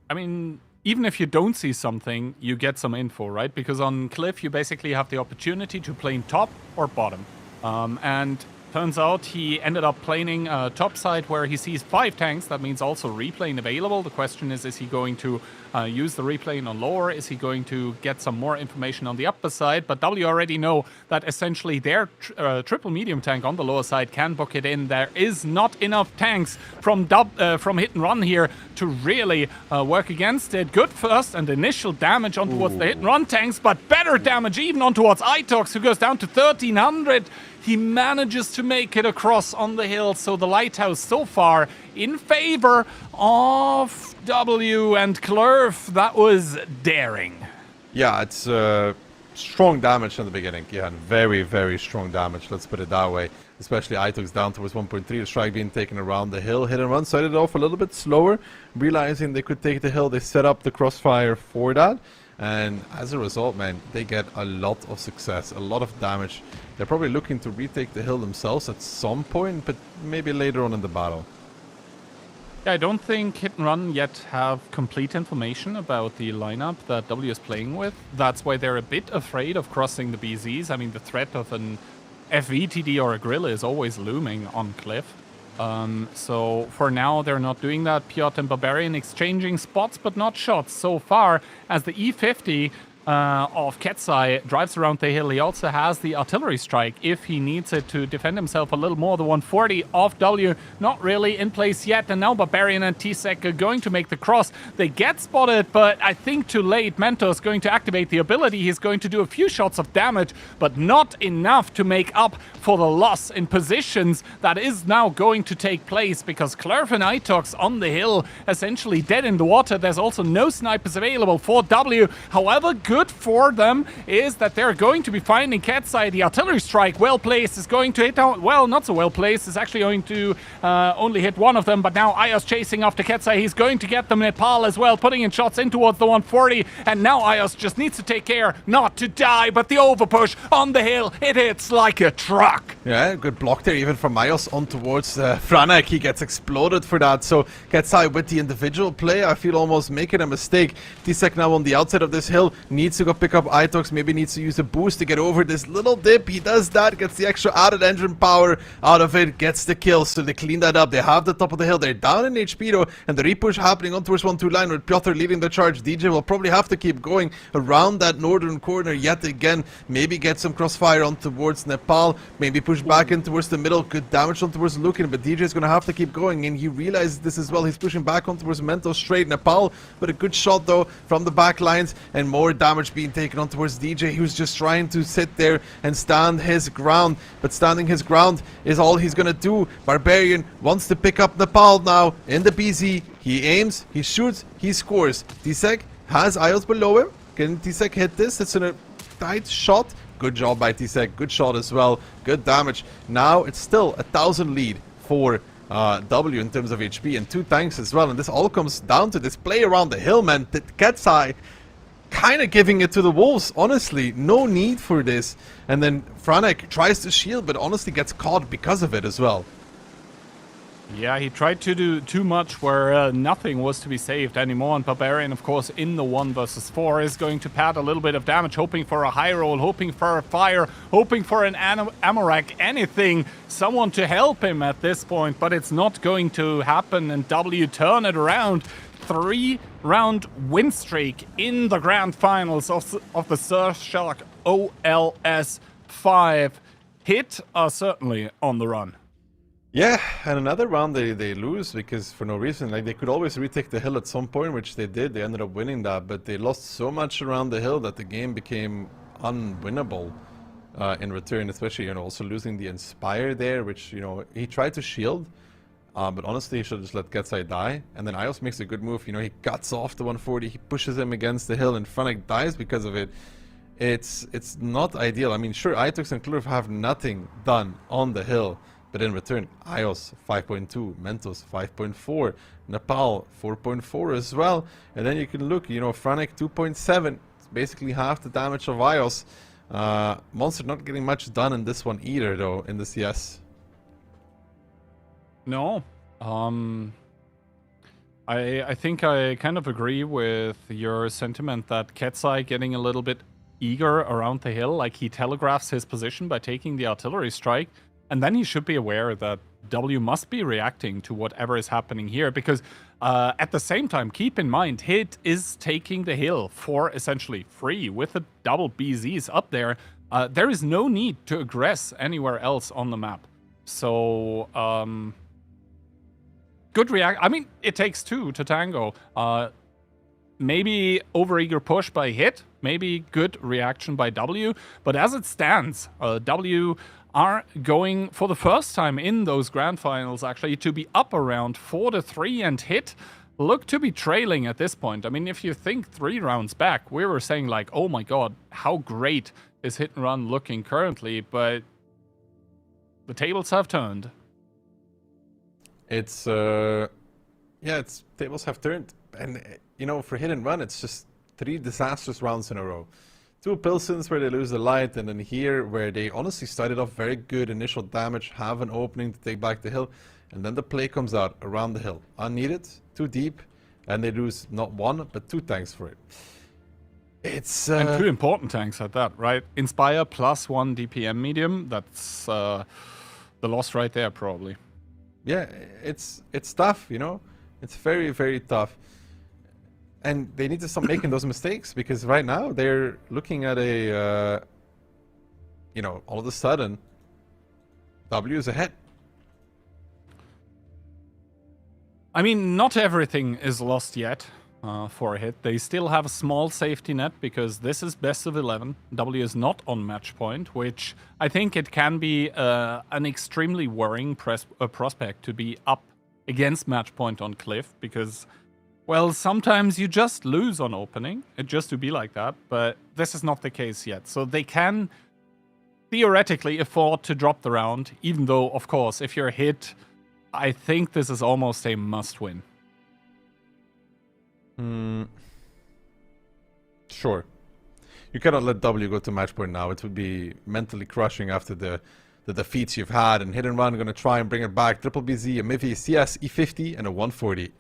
I mean, even if you don't see something, you get some info, right? Because on Cliff, you basically have the opportunity to play top or bottom. And turns out he ended up playing top side where he sees 5 tanks. That means also replaying available. The question is he going to use the replaying on lower? Is he going to get some more information on the upper side? But W already know that essentially their triple medium tank on the lower side can book it in. There is not enough tanks from hit and run here to really work against it. Good first and initial damage on towards the hit and run tanks, but better damage even on towards Itox, who goes down to 1300. He manages to make it across on the hill, so the Lighthouse so far in favor of W and Clerf. That was daring. Yeah, it's strong damage in the beginning. Yeah, and very, very strong damage, let's put it that way. Especially Itox down towards 1.3, the strike being taken around the hill. Hit and run started off a little bit slower, realizing they could take the hill. They set up the crossfire for that. And as a result, man, they get a lot of success, a lot of damage. They're probably looking to retake the hill themselves at some point, but maybe later on in the battle. Yeah, I don't think Hit and Run yet have complete information about the lineup that W is playing with. That's why they're a bit afraid of crossing the BZs. I mean, the threat of an FVTD or a Gorilla is always looming on Cliff. So for now, they're not doing that. Piotr and Barbarian exchanging spots, but not shots so far, as the E50 of Ketsai drives around the hill. He also has the artillery strike if he needs it to defend himself a little more. The 140 of W not really in place yet, and now Barbarian and T-Sec are going to make the cross. They get spotted, but I think too late. Mento is going to activate the ability. He's going to do a few shots of damage, but not enough to make up for the loss in positions that is now going to take place, because Clerf and Itox on the hill essentially dead in the water. There's also no snipers available for W. However, good for them is that they're going to be finding Ketsai. The artillery strike, well placed, is going to hit down. Well, not so well placed. It's actually going to only hit one of them, but now Ios chasing after Ketsai. He's going to get them. Nepal as well, putting in shots in towards the 140, and now Ios just needs to take care not to die, but the overpush on the hill, it hits like a truck. Yeah, good block there even from Ios on towards Franek. He gets exploded for that, so Ketsai with the individual play, I feel almost making a mistake. T-Sec now on the outside of this hill, needs to go pick up Itox, maybe needs to use a boost to get over this little dip. He does that, gets the extra added engine power out of it, gets the kill, so they clean that up. They have the top of the hill, they're down in HP though, and the repush happening on towards 1-2 line with Piotr leading the charge. DJ will probably have to keep going around that northern corner yet again, maybe get some crossfire on towards Nepal, maybe push back in towards the middle, good damage on towards Lukin, but DJ is going to have to keep going, and he realizes this as well. He's pushing back on towards Mentos straight. Nepal with a good shot though from the back lines, and more damage being taken on towards DJ, who's just trying to sit there and stand his ground, but standing his ground is all he's gonna do. Barbarian wants to pick up Nepal now in the BZ. He aims, he shoots, he scores. T-Sec has Ios below him. Can T-Sec hit this? It's a tight shot. Good job by T-Sec, good shot as well, good damage. Now it's still 1,000 lead for W in terms of HP, and 2 tanks as well, and this all comes down to this play around the hill, man. Ketsai kind of giving it to the Wolves, honestly, no need for this. And then Franek tries to shield, but honestly gets caught because of it as well. Yeah, he tried to do too much where nothing was to be saved anymore, and Barbarian, of course, in the 1 versus 4 is going to pad a little bit of damage, hoping for a high roll, hoping for a fire, hoping for an Amorak, anything, someone to help him at this point, but it's not going to happen, and W turn it around. 3-round win streak in the grand finals of the Surfshark OLS 5. Hit are certainly on the run. Yeah, and another round they lose because for no reason. Like, they could always retake the hill at some point, which they did. They ended up winning that, but they lost so much around the hill that the game became unwinnable in return, especially, you know, also losing the Inspire there, which, you know, he tried to shield, but honestly he should have just let Ketsai die. And then Ios makes a good move, you know, he cuts off the 140, he pushes him against the hill, and Franek dies because of it. It's not ideal. I mean, sure, Itox and Klurf have nothing done on the hill, but in return, Ios 5.2, Mentos 5.4, Nepal 4.4 as well. And then you can look, you know, Franek 2.7, it's basically half the damage of Ios. Monster not getting much done in this one either, though, in the CS. No. I think I kind of agree with your sentiment that Ketsai getting a little bit eager around the hill, like he telegraphs his position by taking the artillery strike. And then he should be aware that W must be reacting to whatever is happening here, because at the same time, keep in mind, Hit is taking the hill for essentially free with the double BZs up there. There is no need to aggress anywhere else on the map. So, good react. I mean, it takes 2 to tango. Maybe overeager push by Hit, maybe good reaction by W, but as it stands, W are going for the first time in those grand finals actually to be up around 4-3, and Hit look to be trailing at this point. I mean, if you think 3 rounds back, we were saying like, oh my god, how great is Hit and Run looking currently, but the tables have turned. It's tables have turned, and you know, for Hit and Run, it's just 3 disastrous rounds in a row. 2 Pilsens where they lose the light, and then here where they honestly started off very good initial damage, have an opening to take back the hill, and then the play comes out around the hill. Unneeded, too deep, and they lose not 1, but 2 tanks for it. It's and 2 important tanks at that, right? Inspire plus 1 DPM medium, that's the loss right there probably. yeah, it's tough, you know? It's very, very tough. And they need to stop making those mistakes, because right now they're looking at a, you know, all of a sudden, W is ahead. I mean, not everything is lost yet for a hit. They still have a small safety net because this is best of 11. W is not on match point, which I think it can be an extremely worrying prospect to be up against match point on Cliff because, well, sometimes you just lose on opening. It just to be like that, but this is not the case yet. So they can theoretically afford to drop the round, even though, of course, if you're hit, I think this is almost a must-win. Sure. You cannot let W go to match point now. It would be mentally crushing after the defeats you've had. And Hit and Run going to try and bring it back. Triple BZ, a Mivi, CS, E50, and a 140.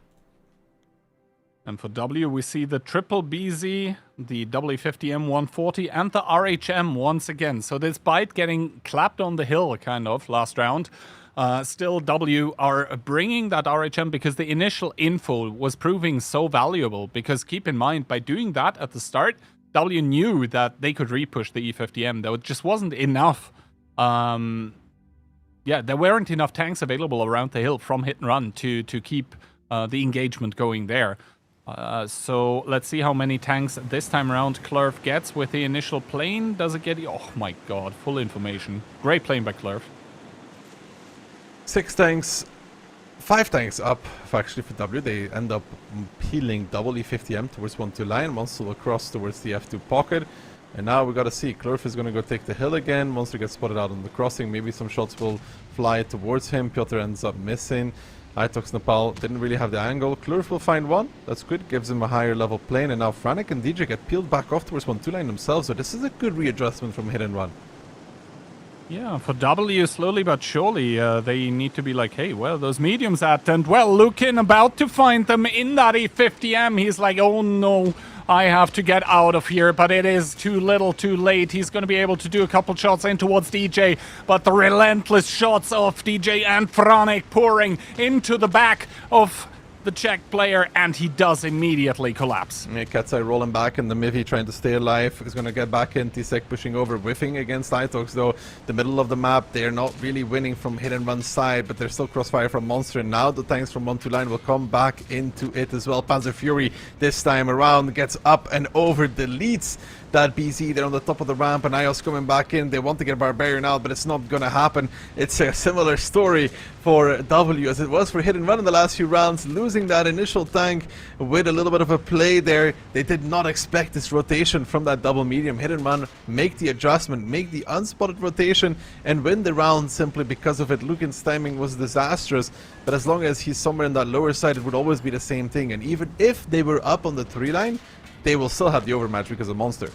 And for W, we see the Triple BZ, the W50M 140, and the RHM once again. So despite getting clapped on the hill, kind of, last round, still W are bringing that RHM because the initial info was proving so valuable. Because keep in mind, by doing that at the start, W knew that they could repush the E50M. There just wasn't enough. Yeah, there weren't enough tanks available around the hill from Hit and Run to keep the engagement going there. So let's see how many tanks this time around Clerf gets with the initial plane. Does it get... Oh my god, full information. Great plane by Clerf. 6 tanks, 5 tanks up actually for W. They end up peeling double E50M towards 1-2 line. Monster will cross towards the F2 pocket. And now we gotta see. Clerf is gonna go take the hill again. Monster gets spotted out on the crossing. Maybe some shots will fly towards him. Piotr ends up missing. Itox Nepal didn't really have the angle. Clerf will find one. That's good. Gives him a higher level plane. And now Franek and DJ get peeled back off towards 1-2 line themselves. So this is a good readjustment from Hit and Run. Yeah, for W, slowly but surely, they need to be like, hey, well, those mediums at, and well, Lukin about to find them in that E50M. He's like, oh no, I have to get out of here, but it is too little too late. He's going to be able to do a couple shots in towards DJ, but the relentless shots of DJ and Franek pouring into the back of the Czech player, and he does immediately collapse. Yeah, Cat's Eye rolling back, and the Mivi trying to stay alive is going to get back in. T-Sec pushing over, whiffing against Itox though. The middle of the map, they're not really winning from Hit and Run side, but they're still crossfire from Monster. And now the tanks from 1-2 line will come back into it as well. Panzer Fury this time around gets up and over, deletes that BZ. They're on the top of the ramp, and IOS coming back in. They want to get Barbarian out, but it's not gonna happen. It's a similar story for W as it was for Hit and Run in the last few rounds, losing that initial tank with a little bit of a play there. They did not expect this rotation from that double medium. Hit and Run make the adjustment, make the unspotted rotation, and win the round simply because of it. Lukin's timing was disastrous, but as long as he's somewhere in that lower side, it would always be the same thing. And even if they were up on the 3 line, they will still have the overmatch because of Monster.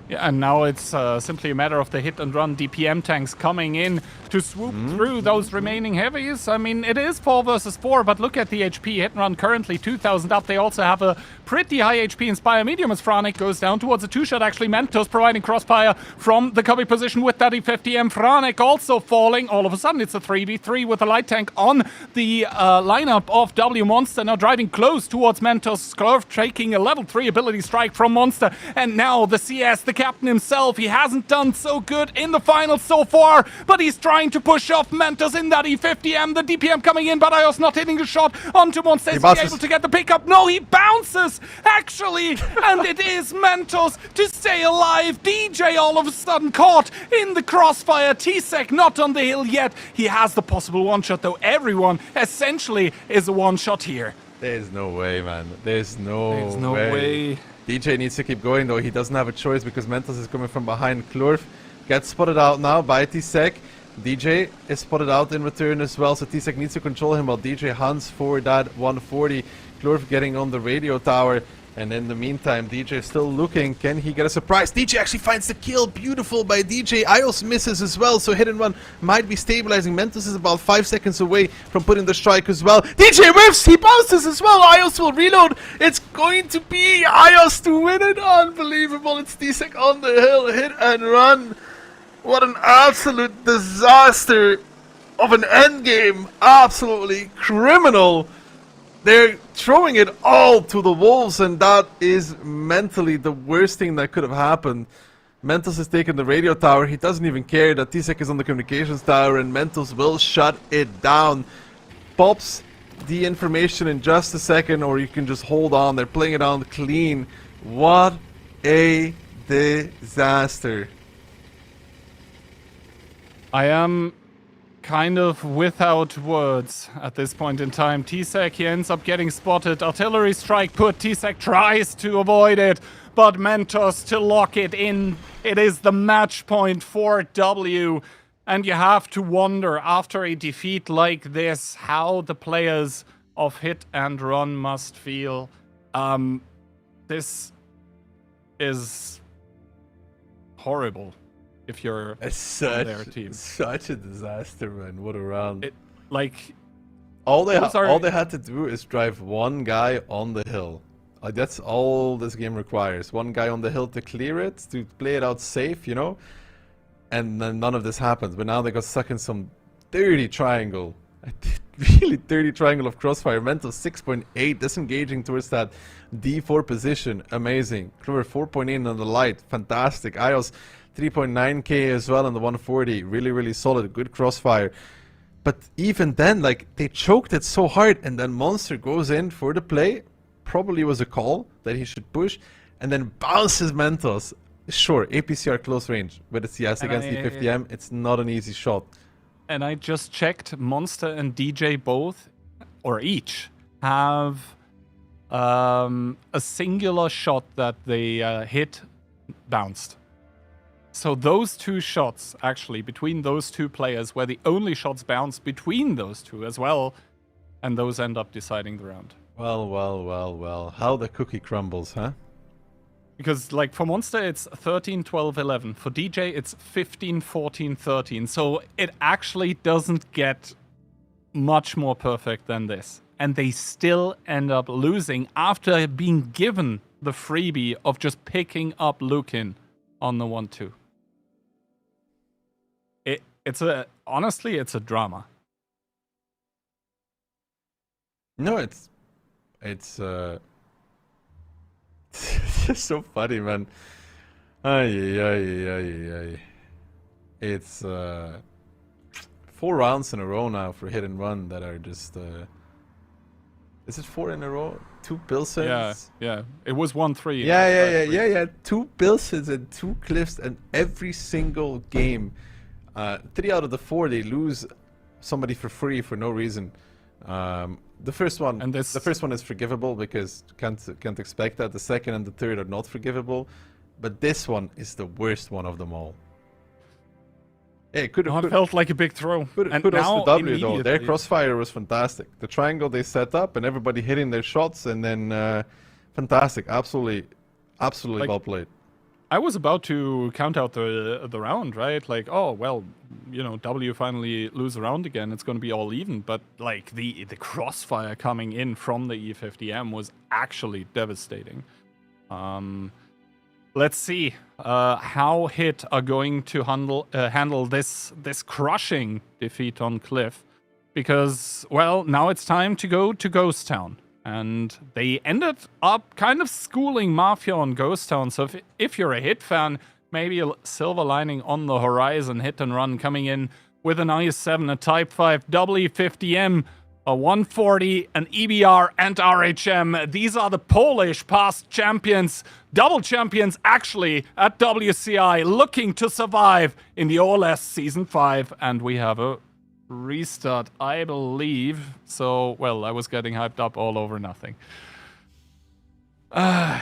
Yeah, and now it's simply a matter of the Hit and Run DPM tanks coming in to swoop through those remaining heavies. I mean, it is 4 versus 4, but look at the HP. Hit and Run currently 2,000 up. They also have a pretty high HP Inspire medium as Franek goes down towards a 2-shot. Actually, Mentos providing crossfire from the cubby position with that E50M. Franek also falling. All of a sudden, it's a 3v3 with a light tank on the lineup of W Monster. Now driving close towards Mentos. Clerf taking a level 3 ability strike from Monster. And now the CS, the captain himself. He hasn't done so good in the finals so far, but he's trying to push off Mentos in that E50M. The DPM coming in, but Ios not hitting the shot onto Monster. Is he able to get the pickup? No, he bounces, actually, and it is Mentos to stay alive. DJ all of a sudden caught in the crossfire. T-Sec not on the hill yet. He has the possible one-shot, though. Everyone essentially is a one-shot here. There's no way, man. There's no way. DJ needs to keep going, though. He doesn't have a choice because Mentos is coming from behind. Clerf gets spotted out now by T-Sec. DJ is spotted out in return as well, so T-Sec needs to control him while DJ hunts for that 140. Clerf getting on the radio tower, and in the meantime, DJ is still looking. Can he get a surprise? DJ actually finds the kill. Beautiful by DJ. Ios misses as well, so Hit and Run might be stabilizing. Mentos is about 5 seconds away from putting the strike as well. DJ whiffs! He bounces as well! Ios will reload! It's going to be Ios to win it! Unbelievable! It's T-Sec on the hill. Hit and Run! What an absolute disaster of an endgame. Absolutely criminal. They're throwing it all to the wolves, and that is mentally the worst thing that could have happened. Mentos is taking the radio tower. He doesn't even care that T-Sec is on the communications tower, and Mentos will shut it down. Pops the information in just a second, or you can just hold on. They're playing it on clean. What a disaster. I am kind of without words at this point in time. T-Sec, he ends up getting spotted. Artillery strike put. T-Sec tries to avoid it, but Mentos to lock it in. It is the match point for W. And you have to wonder, after a defeat like this, how the players of Hit and Run must feel. This is horrible if you're on their team. Such a disaster, man. What a round. All they had to do is drive one guy on the hill. That's all this game requires. One guy on the hill to clear it, to play it out safe, you know? And then none of this happens. But now they got stuck in some dirty triangle. Really dirty triangle of crossfire. Mental 6.8, disengaging towards that D4 position. Amazing. Clover 4.8 on the light. Fantastic. IOS 3.9k as well on the 140. Really, really solid. Good crossfire. But even then, like, they choked it so hard, and then Monster goes in for the play. Probably was a call that he should push, and then bounces Mentos. Sure, APCR close range, but it's yes against the 50M. It's not an easy shot. And I just checked, Monster and DJ both, or each, have a singular shot that they hit bounced. So those two shots, actually, between those two players, were the only shots bounced between those two as well, and those end up deciding the round. Well. How the cookie crumbles, huh? Because, like, for Monster, it's 13, 12, 11. For DJ, it's 15, 14, 13. So it actually doesn't get much more perfect than this. And they still end up losing after being given the freebie of just picking up Lukin on the 1-2. Honestly, it's a drama. No, it's it's just so funny, man. It's 4 rounds in a row now for Hit and Run that are just is it 4 in a row? 2 Pilsens? Yeah. It was 1-3. Yeah. 2 Pilsens and 2 Cliffs, and every single game, 3 out of the 4 they lose somebody for free for no reason. The first one, is forgivable because can't expect that. The second and the third are not forgivable, but this one is the worst one of them all. Yeah, it felt like a big throw. And now, to W though, their crossfire was fantastic. The triangle they set up and everybody hitting their shots, and then fantastic, absolutely well played. I was about to count out the round, right? Like, oh well, you know, W finally lose a round again. It's going to be all even. But like the crossfire coming in from the E50M was actually devastating. Let's see how Hit are going to handle this crushing defeat on Cliff, because well, now it's time to go to Ghost Town. And they ended up kind of schooling Mafia on Ghost Town. So if you're a Hit fan, maybe a silver lining on the horizon. Hit and Run coming in with an IS-7, a Type 5, W50M, a 140, an EBR, and RHM. These are the Polish past champions, double champions actually, at WCI, looking to survive in the OLS Season 5. And we have a restart, I believe. So, well, I was getting hyped up all over nothing. Ay.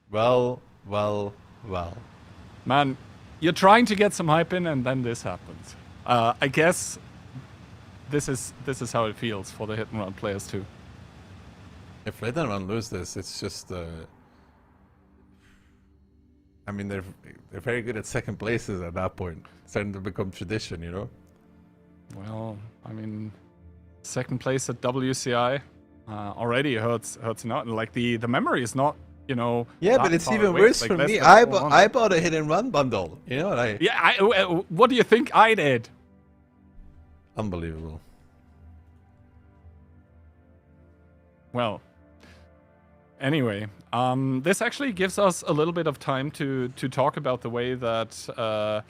Well. Man, you're trying to get some hype in, and then this happens. I guess this is how it feels for the Hit and Run players too. If Hit and Run lose this, it's just I mean, they're very good at second places at that point. It's starting to become tradition, you know? Well, I mean, second place at WCI already hurts not. Like, the memory is not you know. Yeah, not but it's far even away, worse like for less me. than I 400. bought a hit and run bundle. You know, like Yeah, what do you think I did? unbelievable. Well, anyway, this actually gives us a little bit of time to talk about the way that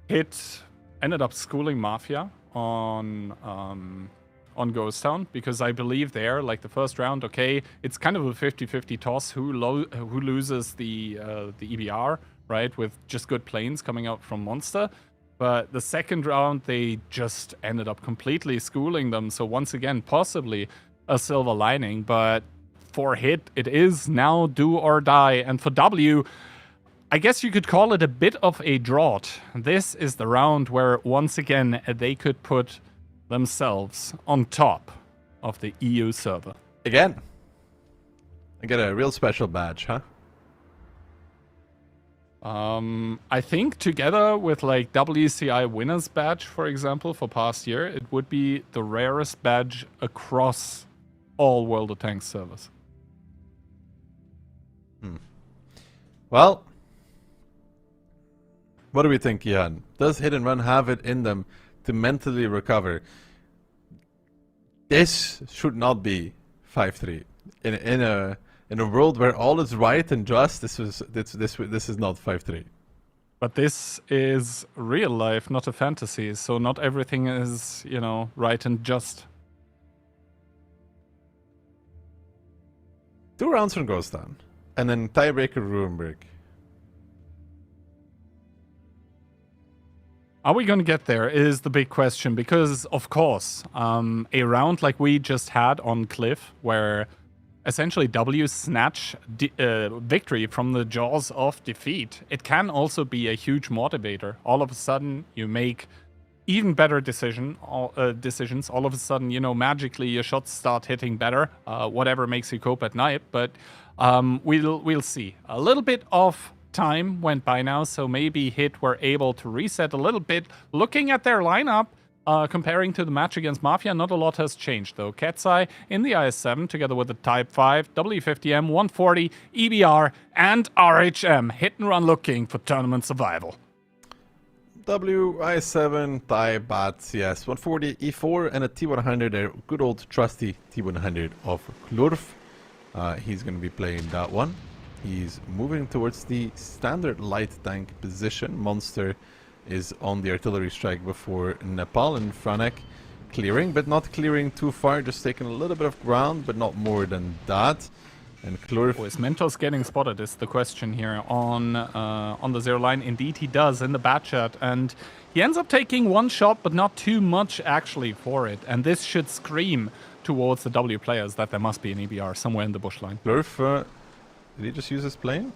Hit ended up schooling Mafia on Ghost Town, because I believe there, like the first round, okay, it's kind of a 50-50 toss who loses the EBR, right, with just good planes coming out from Monster. But the second round, they just ended up completely schooling them. So once again, possibly a silver lining, but for Hit, it is now do or die. And for W, I guess you could call it a bit of a drought. This is the round where, once again, they could put themselves on top of the EU server. Again, I get a real special badge, huh? I think together with like WCI winners badge, for example, for past year, it would be the rarest badge across all World of Tanks servers. Well, what do we think, Jan? Does Hit and Run have it in them to mentally recover? This should not be 5-3 in a world where all is right and just. This is not 5-3. But this is real life, not a fantasy. So not everything is, you know, right and just. 2 rounds from Ghost Town, and then tiebreaker Rurenberg. Are we going to get there is the big question, because, of course, a round like we just had on Cliff, where essentially W snatch victory from the jaws of defeat, it can also be a huge motivator. All of a sudden, you make even better decisions. All of a sudden, you know, magically your shots start hitting better, whatever makes you cope at night. But we'll see. A little bit of time went by now, so maybe Hit were able to reset a little bit. Looking at their lineup, comparing to the match against Mafia, not a lot has changed though. Cat's-Eye in the IS-7 together with the Type 5, W50M, 140, EBR, and RHM. Hit and Run looking for tournament survival. WI7, Type Bats, yes, 140, E4, and a T100, a good old trusty T100 of Klurf. He's going to be playing that one. He's moving towards the standard light tank position. Monster is on the artillery strike before Nepal, and Franek clearing, but not clearing too far, just taking a little bit of ground, but not more than that. And Klurf... Is Mentos getting spotted is the question here on the 0 line. Indeed he does in the bat chat, and he ends up taking one shot, but not too much actually for it. And this should scream towards the W players that there must be an EBR somewhere in the bush line. Klurf, did he just use his plane?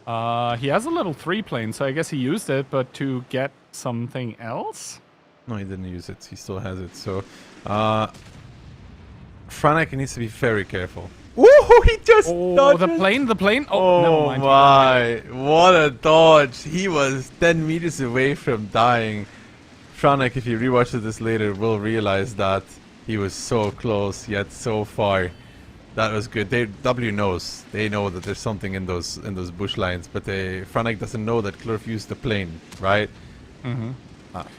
He has a little 3 plane, so I guess he used it, but to get something else? No, he didn't use it. He still has it. So, Franek needs to be very careful. Woohoo! He just dodged. The plane. Oh, never mind. My! What a dodge! He was 10 meters away from dying. Franek, if you rewatch this later, will realize that he was so close yet so far. That was good. W knows. They know that there's something in those bush lines, but Franek doesn't know that Klurf used the plane, right? Mm-hmm.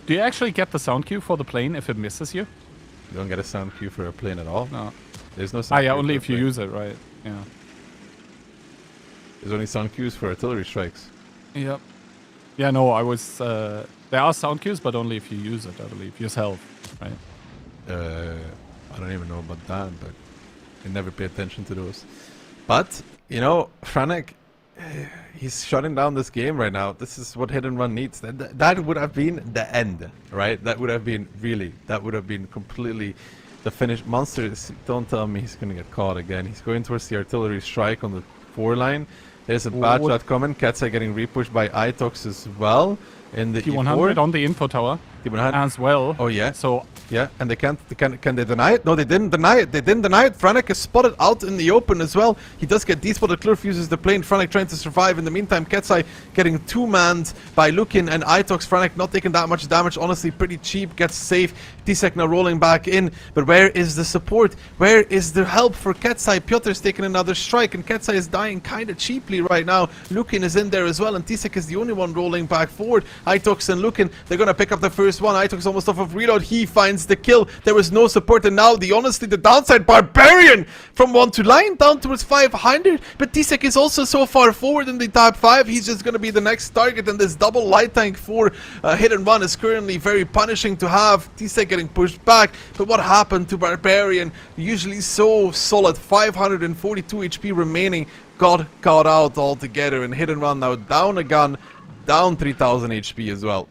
Do you actually get the sound cue for the plane if it misses you? You don't get a sound cue for a plane at all? No. There's no sound cue. Yeah, only for if you use it, right? Yeah. There's only sound cues for artillery strikes. Yep. Yeah, no, I was... there are sound cues, but only if you use it, I believe. Yourself, right? I don't even know about that, but I never pay attention to those. But, you know, Franek, he's shutting down this game right now. This is what Hit and Run needs. That would have been the end, right? That would have been completely the finish. Monster, don't tell me he's going to get caught again. He's going towards the artillery strike on the 4 line. There's a bad shot coming. Cat's-Eye getting repushed by Itox as well. In the T100 E4. on the info tower. as well. Oh yeah. So yeah, and can they deny it? No, they didn't deny it. They didn't deny it. Franek is spotted out in the open as well. He does get despotted. Klurf uses the plane. Franek trying to survive. In the meantime, Ketsai getting two-manned by Lukin and Itox. Franek not taking that much damage. Honestly, pretty cheap. Gets safe. Tisek now rolling back in. But where is the support? Where is the help for Ketsai? Piotr's taking another strike, and Ketsai is dying kind of cheaply right now. Lukin is in there as well, and Tisek is the only one rolling back forward. Itox and Lukin, they're going to pick up the first one. Itox almost off of reload. He finds the kill. There was no support, and now honestly the downside Barbarian from 1 to line down towards 500, but Tisek is also so far forward in the top 5. He's just going to be the next target, and this double light tank for hit and run is currently very punishing to have. Tisek getting pushed back, but what happened to Barbarian? Usually so solid, 542 HP remaining, got caught out altogether, and hit and run now down a gun, down 3000 HP as well.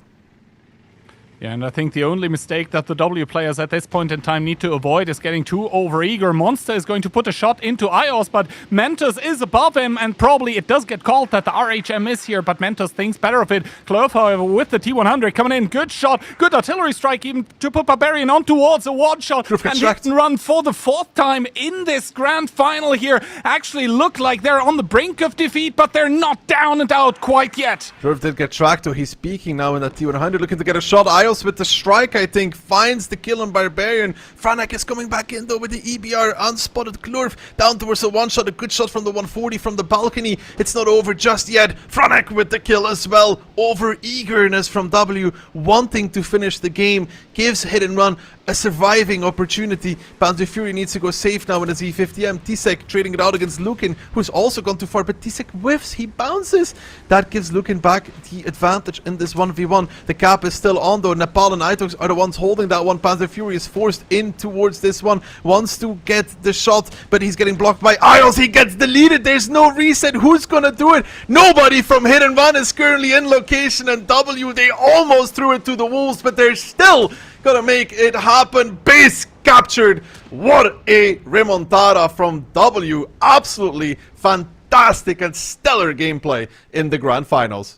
Yeah, and I think the only mistake that the W players at this point in time need to avoid is getting too overeager. Monster is going to put a shot into Ios, but Mentos is above him, and probably it does get called that the RHM is here, but Mentos thinks better of it. Klurf, however, with the T100 coming in. Good shot, good artillery strike even to put Barbarian on towards a one-shot. And hit and run for the 4th time in this grand final here. Actually look like they're on the brink of defeat, but they're not down and out quite yet. Klurf did get tracked, so he's peeking now in that T100, looking to get a shot. Ios with the strike, I think, finds the kill on Barbarian. Franek is coming back in though with the EBR, unspotted Klurf down towards the one shot, a good shot from the 140 from the balcony. It's not over just yet. Franek with the kill as well. Over eagerness from W, wanting to finish the game, gives hit and run a surviving opportunity. Panzer Fury needs to go safe now in his E50M. Tisek trading it out against Lukin, who's also gone too far, but Tisek whiffs, he bounces. That gives Lukin back the advantage in this 1v1. The cap is still on though. Nepal and Itox are the ones holding that one. Panzer Fury is forced in towards this one, wants to get the shot, but he's getting blocked by Ios. He gets deleted. There's no reset. Who's gonna do it? Nobody from Hit and Run is currently in location, and W, they almost threw it to the wolves, but they're still gonna make it happen. Base captured. What a remontada from W. Absolutely fantastic and stellar gameplay in the grand finals.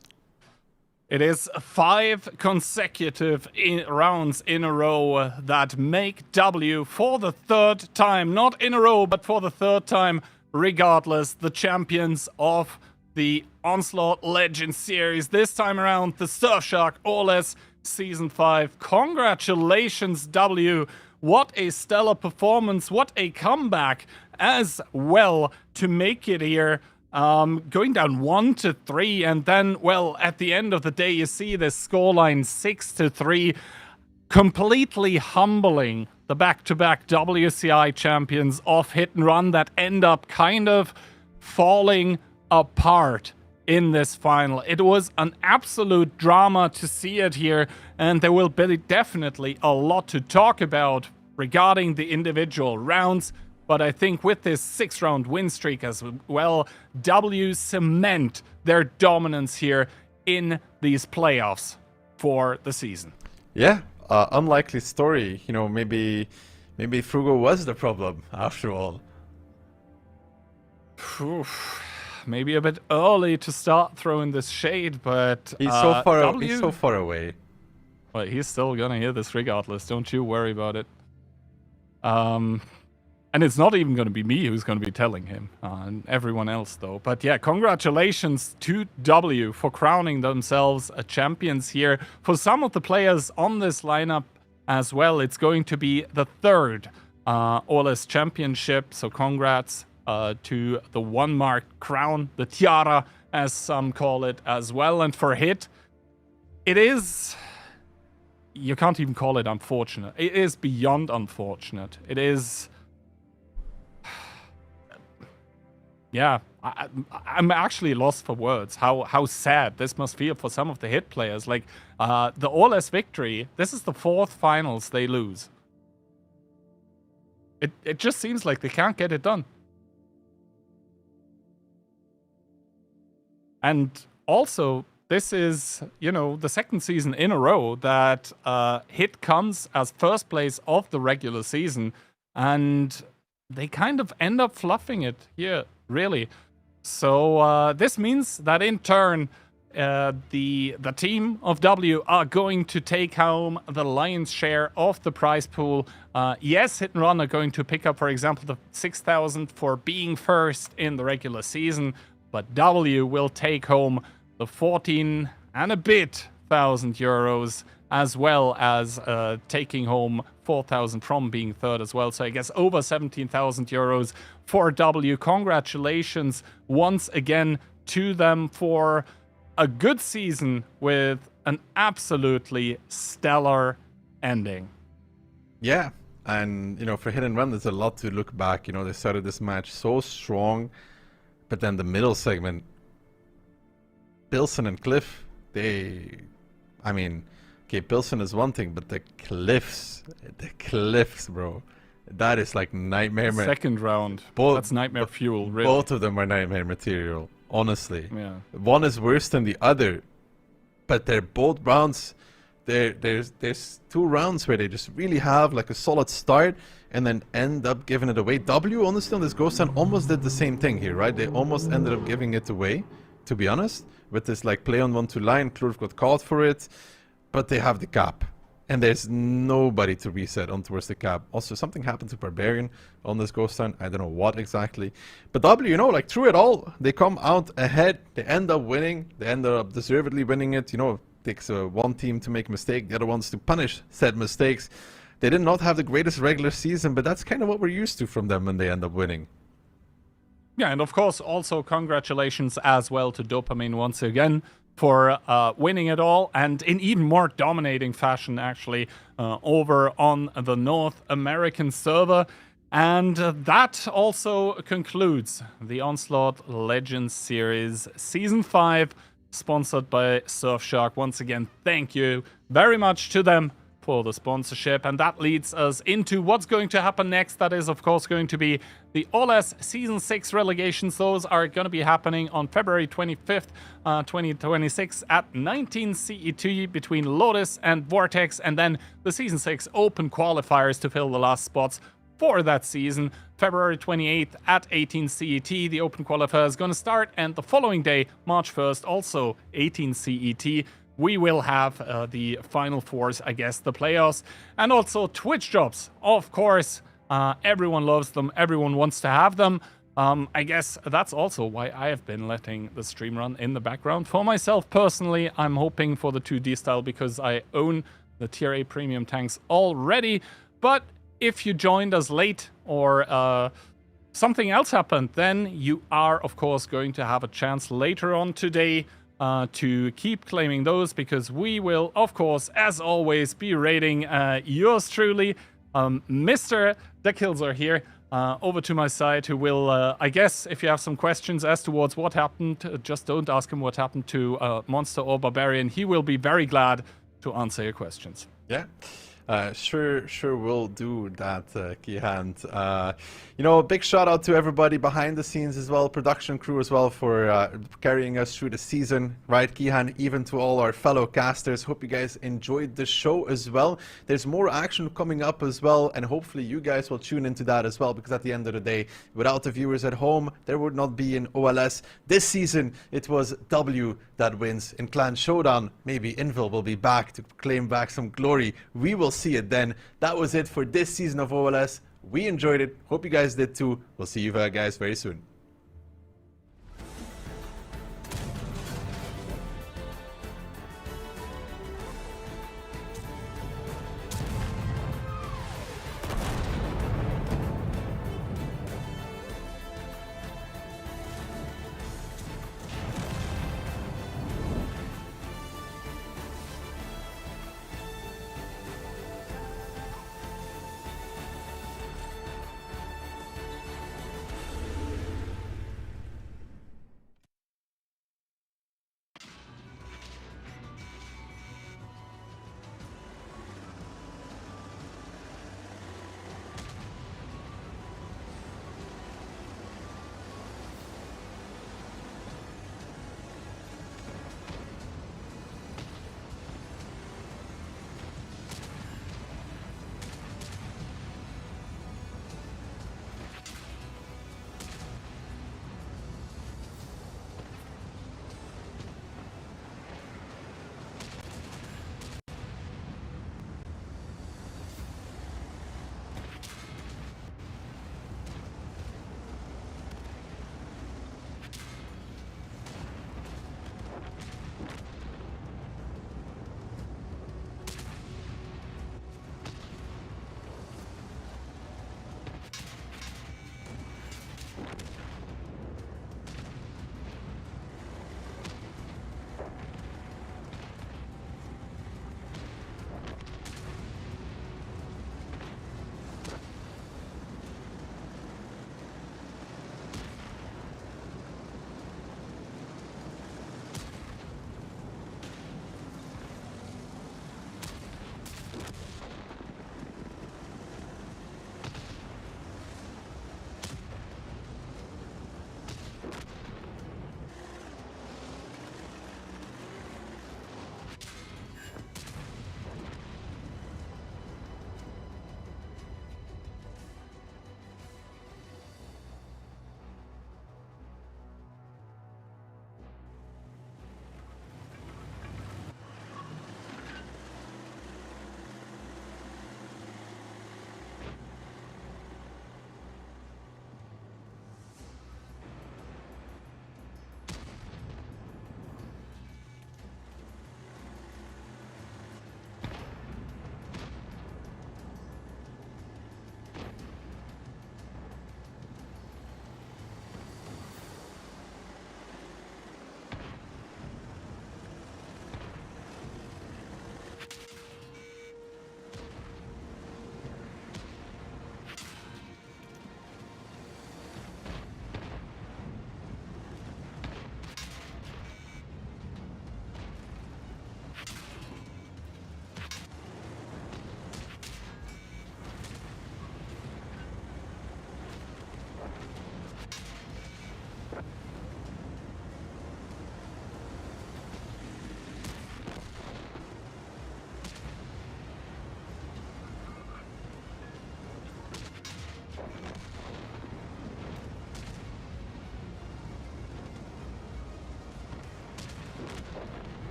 It is 5 consecutive rounds in a row that make W for the 3rd time, not in a row, but for the 3rd time, regardless, the champions of the Onslaught Legends series. This time around, the Surfshark OLS Season 5. Congratulations, W. What a stellar performance. What a comeback as well to make it here. Going down 1-3, and then, well, at the end of the day, you see this scoreline 6-3. Completely humbling the back-to-back WCI champions of Hit and Run that end up kind of falling apart in this final. It was an absolute drama to see it here, and there will be definitely a lot to talk about regarding the individual rounds, but I think with this 6-round win streak as well, W cement their dominance here in these playoffs for the season. Yeah, unlikely story. You know, maybe Frugo was the problem after all. Maybe a bit early to start throwing this shade, but he's so far away. Well, he's still gonna hear this regardless. Don't you worry about it. And it's not even gonna be me who's gonna be telling him, and everyone else though. But yeah, congratulations to W for crowning themselves champions here. For some of the players on this lineup as well, it's going to be the 3rd OLS championship. So congrats to the 1-marked crown, the tiara, as some call it as well. And for Hit, it is... you can't even call it unfortunate. It is beyond unfortunate. It is... yeah, I'm actually lost for words. How sad this must feel for some of the Hit players. Like, the OLS victory, this is the 4th finals they lose. It just seems like they can't get it done. And also, this is, you know, the 2nd season in a row that Hit comes as 1st place of the regular season, and they kind of end up fluffing it here, really. So this means that in turn, the team of W are going to take home the lion's share of the prize pool. Yes, Hit and Run are going to pick up, for example, the 6,000 for being first in the regular season, but W will take home the 14 and a bit thousand euros, as well as taking home 4,000 from being third as well. So I guess over 17,000 euros for W. Congratulations once again to them for a good season with an absolutely stellar ending. Yeah, and for Hit and Run, there's a lot to look back. They started this match so strong, but then the middle segment, Pilsen and Cliff, Pilsen is one thing, but the cliffs, bro, that is like nightmare. Second round, that's nightmare fuel, really. Both of them are nightmare material, honestly. Yeah. One is worse than the other, but they're both rounds. There's 2 rounds where they just really have like a solid start and then end up giving it away. W, honestly, on this Ghost Town almost did the same thing here, right? They almost ended up giving it away, to be honest, with this like play on 1-2 line. Klurf got caught for it. But they have the cap, and there's nobody to reset on towards the cap. Also, something happened to Barbarian on this Ghost Town. I don't know what exactly. But W, through it all, they come out ahead. They end up winning. They end up deservedly winning it. It takes one team to make a mistake, the other ones to punish said mistakes. They did not have the greatest regular season, but that's kind of what we're used to from them when they end up winning. Yeah, and of course, also congratulations as well to Dopamine once again for winning it all, and in even more dominating fashion, actually, over on the North American server. And that also concludes the Onslaught Legends Series Season 5, sponsored by Surfshark. Once again, thank you very much to them for the sponsorship, and that leads us into what's going to happen next. That is, of course, going to be the OLS Season 6 relegations. Those are going to be happening on February 25th, 2026 at 19 CET between Lotus and Vortex, and then the Season 6 open qualifiers to fill the last spots for that season. February 28th at 18 CET, the open qualifier is going to start, and the following day, March 1st, also 18 CET, we will have the Final Fours, I guess, the playoffs, and also Twitch drops. Of course, everyone loves them. Everyone wants to have them. I guess that's also why I have been letting the stream run in the background. For myself, personally, I'm hoping for the 2D style because I own the Tier A premium tanks already. But if you joined us late or something else happened, then you are, of course, going to have a chance later on today to keep claiming those, because we will, of course, as always, be rating yours truly. Mr. The Kills are here, over to my side, who will, I guess, if you have some questions as towards what happened, just don't ask him what happened to Monster or Barbarian. He will be very glad to answer your questions. Yeah. Sure will do that, Keyhand. Big shout out to everybody behind the scenes as well, production crew as well, for carrying us through the season, right, Keyhand? Even to all our fellow casters, hope you guys enjoyed the show as well. There's more action coming up as well, and hopefully you guys will tune into that as well, because at the end of the day, without the viewers at home, there would not be an OLS. This season, it was W that wins. In Clan Showdown, maybe Invil will be back to claim back some glory. We will see it then. That was it for this season of OLS. We enjoyed it. Hope you guys did too. We'll see you guys very soon.